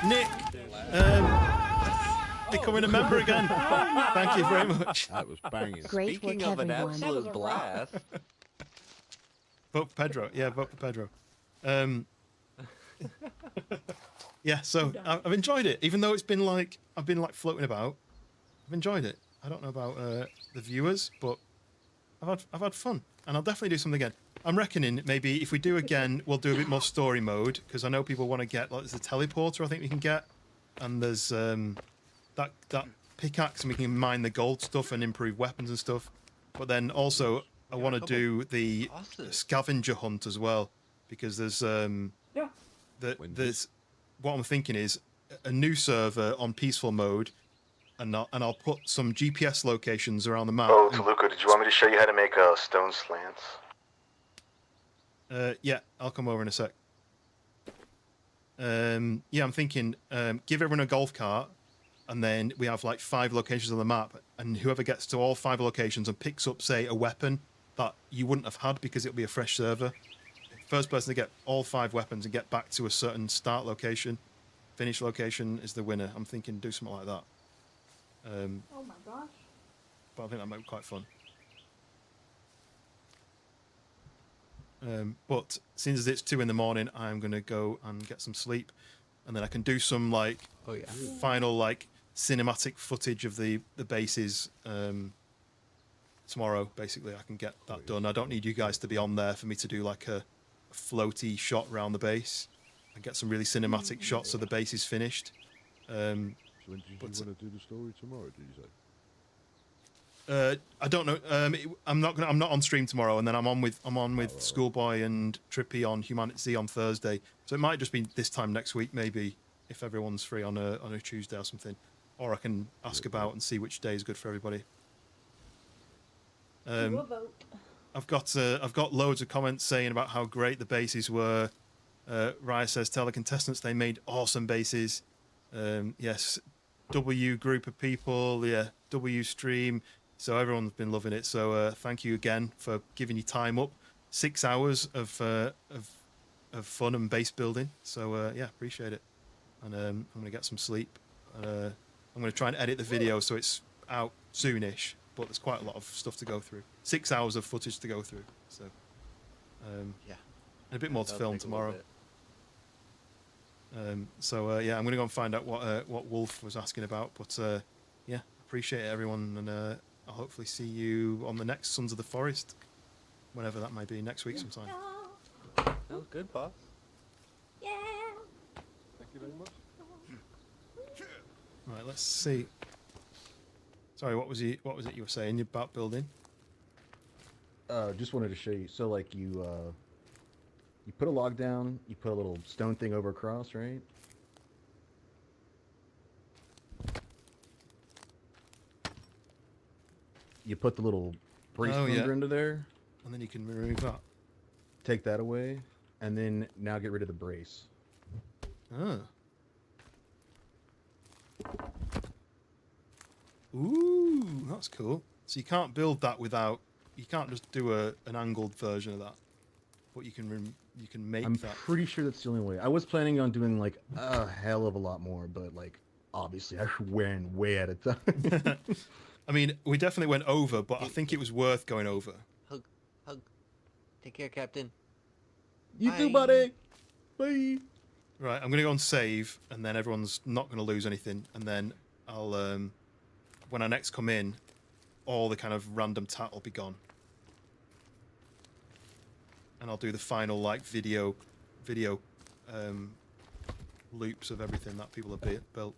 Nick, becoming a member again. Thank you very much. That was banging. Great Speaking work, of an everyone. Absolute blast. Vote for Pedro. Yeah, vote for Pedro. Yeah, so I've enjoyed it, even though it's been like I've been like floating about. I've enjoyed it. I don't know about the viewers, but I've had fun, and I'll definitely do something again. I'm reckoning maybe if we do again, we'll do a bit more story mode, because I know people want to get like there's a teleporter I think we can get, and there's that pickaxe, and we can mine the gold stuff and improve weapons and stuff. But then also I want to do the scavenger hunt as well, because there's there's what I'm thinking is a new server on peaceful mode, and I'll put some GPS locations around the map. Oh, Toluca, did you want me to show you how to make stone slants? Yeah, I'll come over in a sec. Yeah, I'm thinking give everyone a golf cart, and then we have like 5 locations on the map, and whoever gets to all 5 locations and picks up, say, a weapon that you wouldn't have had because it'll be a fresh server. First person to get all 5 weapons and get back to a certain start location, finish location, is the winner. I'm thinking do something like that. Oh my gosh. But I think that might be quite fun. But since it's 2 in the morning, I'm gonna go and get some sleep, and then I can do some like final like cinematic footage of the bases tomorrow. Basically, I can get that done. I don't need you guys to be on there for me to do like a floaty shot around the base and get some really cinematic shots of the base is finished. So when did you want to do the story tomorrow? Did you say? I don't know. I'm not on stream tomorrow, and then I'm on with Schoolboy and Trippy on Humanity on Thursday. So it might just be this time next week, maybe, if everyone's free on a Tuesday or something. Or I can ask about and see which day is good for everybody. I've got loads of comments saying about how great the bases were. Raya says, tell the contestants they made awesome bases. Yes, W group of people, yeah, W stream. So everyone's been loving it. So thank you again for giving your time up. 6 hours of fun and base building. So yeah, appreciate it. And I'm gonna get some sleep. I'm gonna try and edit the video so it's out soonish. But there's quite a lot of stuff to go through. 6 hours of footage to go through. So yeah, and a bit more to film tomorrow. So yeah, I'm gonna go and find out what Wolf was asking about. But yeah, appreciate it, everyone, and I'll hopefully see you on the next Sons of the Forest, whenever that might be, next week sometime. Sounds good, boss. Yeah. Thank you very much. Right, let's see. Sorry, what was it you were saying about building? Just wanted to show you. So like you put a log down, you put a little stone thing over across, right? You put the little brace plunger into there. And then you can remove that. Take that away, and then now get rid of the brace. Ah. Ooh, that's cool. So you can't build that without. You can't just do an angled version of that, but you can make I'm that. I'm pretty sure that's the only way. I was planning on doing like a hell of a lot more, but like obviously I ran way out of time. I mean, we definitely went over, but I think it was worth going over. Hug. Take care, Captain. You too, buddy. Bye. Right, I'm gonna go and save, and then everyone's not gonna lose anything, and then I'll when I next come in, all the kind of random tat will be gone, and I'll do the final like video loops of everything that people have built.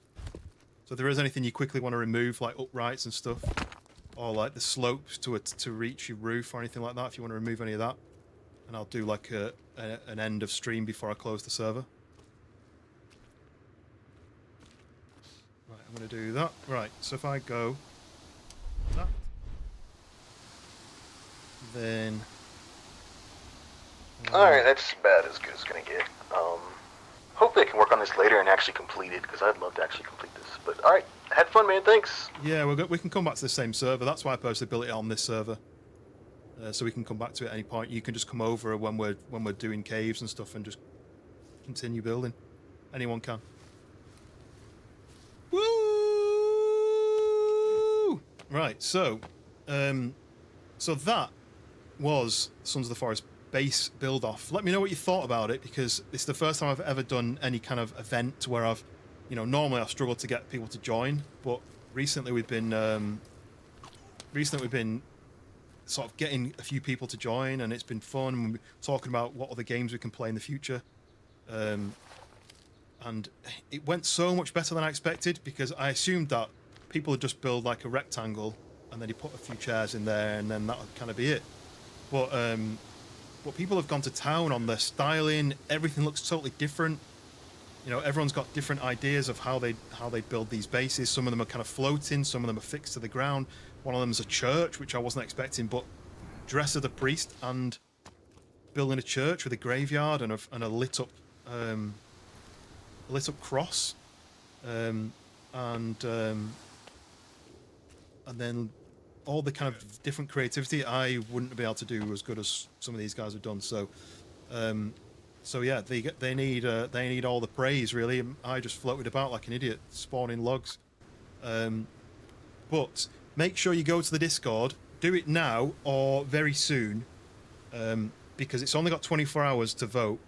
So if there is anything you quickly want to remove, like uprights and stuff, or like the slopes to reach your roof or anything like that, if you want to remove any of that, and I'll do like an end of stream before I close the server. Right, I'm going to do that. Right, so if I go that, then... Alright, that's about as good as it's gonna get. hopefully I can work on this later and actually complete it, because I'd love to actually complete this. But alright, had fun, man, thanks. Yeah, we can come back to the same server. That's why I personally built it on this server. So we can come back to it at any point. You can just come over when we're doing caves and stuff and just continue building. Anyone can. Woo! Right, so that was Sons of the Forest base build off. Let me know what you thought about it, because it's the first time I've ever done any kind of event where I've, normally I've struggled to get people to join, but recently we've been sort of getting a few people to join, and it's been fun. And we're talking about what other games we can play in the future. And it went so much better than I expected, because I assumed that people would just build like a rectangle and then you put a few chairs in there and then that would kind of be it. But people have gone to town on their styling. Everything looks totally different. Everyone's got different ideas of how they build these bases. Some of them are kind of floating, some of them are fixed to the ground. One of them is a church, which I wasn't expecting, but dress as a priest and building a church with a graveyard and a lit up cross, and then all the kind of different creativity I wouldn't be able to do as good as some of these guys have done. So yeah, they need all the praise, really. I just floated about like an idiot, spawning logs. But make sure you go to the Discord. Do it now or very soon, because it's only got 24 hours to vote.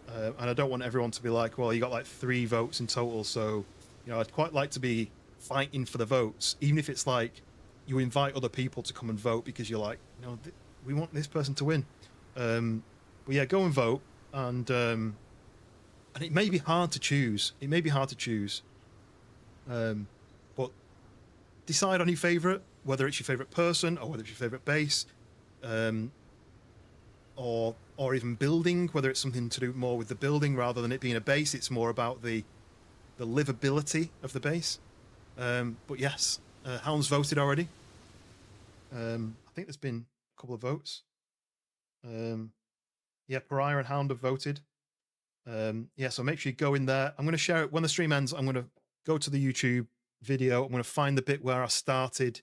And I don't want everyone to be like, well, you got like 3 votes in total, so I'd quite like to be fighting for the votes, even if it's like you invite other people to come and vote because you're like, we want this person to win. But yeah, go and vote, and it may be hard to choose. But decide on your favourite, whether it's your favourite person or whether it's your favourite base, or even building, whether it's something to do more with the building rather than it being a base. It's more about the livability of the base. But yes, Hound's voted already. I think there's been a couple of votes. Yeah, Pariah and Hound have voted. Yeah, so make sure you go in there. I'm going to share it when the stream ends. I'm going to go to the YouTube video. I'm going to find the bit where I started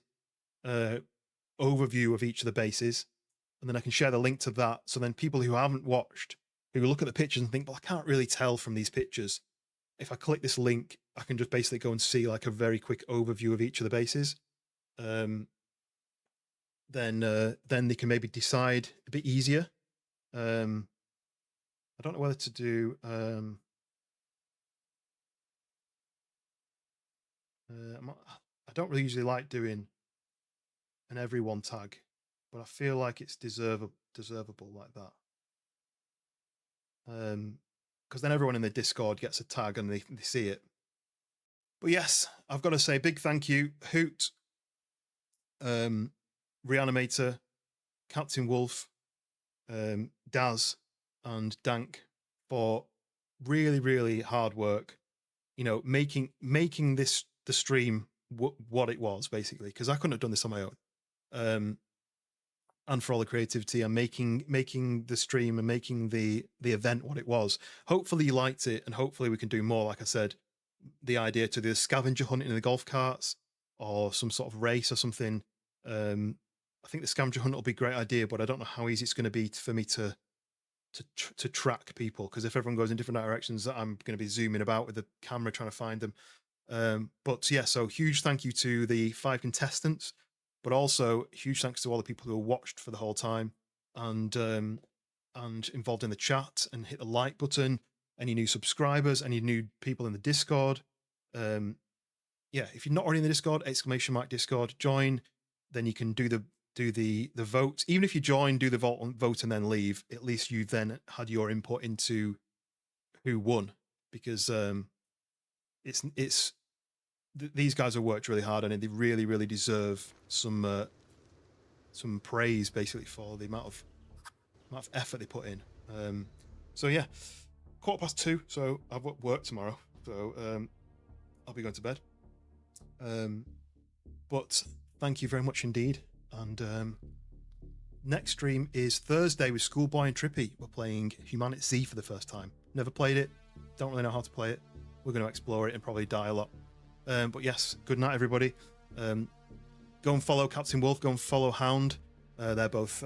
overview of each of the bases, and then I can share the link to that. So then people who haven't watched, who look at the pictures and think, well, I can't really tell from these pictures. If I click this link, I can just basically go and see like a very quick overview of each of the bases. Then they can maybe decide a bit easier. I don't know whether to do. I don't really usually like doing an everyone tag, but I feel like it's deservable like that. Because then everyone in the Discord gets a tag and they see it. But yes, I've got to say big thank you, Hoot, Reanimator, Captain Wolf, Daz, and Dank for really, really hard work. Making this the stream what it was, basically, because I couldn't have done this on my own. And for all the creativity and making the stream and making the event what it was. Hopefully you liked it, and hopefully we can do more. Like I said, the idea to do a scavenger hunt in the golf carts or some sort of race or something. I think the scavenger hunt will be a great idea, but I don't know how easy it's going to be for me to track people, because if everyone goes in different directions, I'm going to be zooming about with the camera trying to find them. But yeah, so huge thank you to the 5 contestants, but also huge thanks to all the people who watched for the whole time and involved in the chat and hit the like button. Any new subscribers, any new people in the Discord. Yeah, if you're not already in the Discord, !Discord, join. Then you can do the vote. Even if you join, do the vote and then leave. At least you then had your input into who won, because these guys have worked really hard, and they really, really deserve some praise, basically, for the amount of effort they put in. So yeah, 2:15. So I've got work tomorrow, so I'll be going to bed. But thank you very much indeed. And next stream is Thursday with Schoolboy and Trippy. We're playing Humanity Z for the first time. Never played it. don't really know how to play it. We're going to explore it and probably die a lot. But yes, good night, everybody. Go and follow Captain Wolf. Go and follow Hound. They're both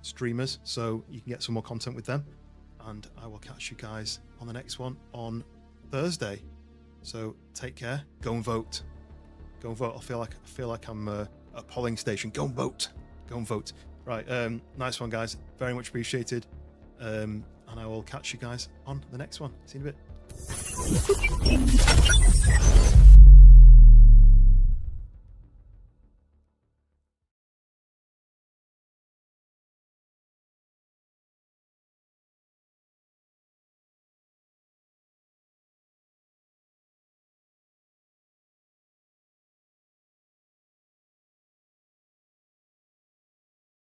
streamers, so you can get some more content with them. And I will catch you guys on the next one on Thursday. So take care. Go and vote. Go and vote. I feel like I'm at a polling station. Go and vote. Go and vote. Right. Nice one, guys. Very much appreciated. And I will catch you guys on the next one. See you in a bit.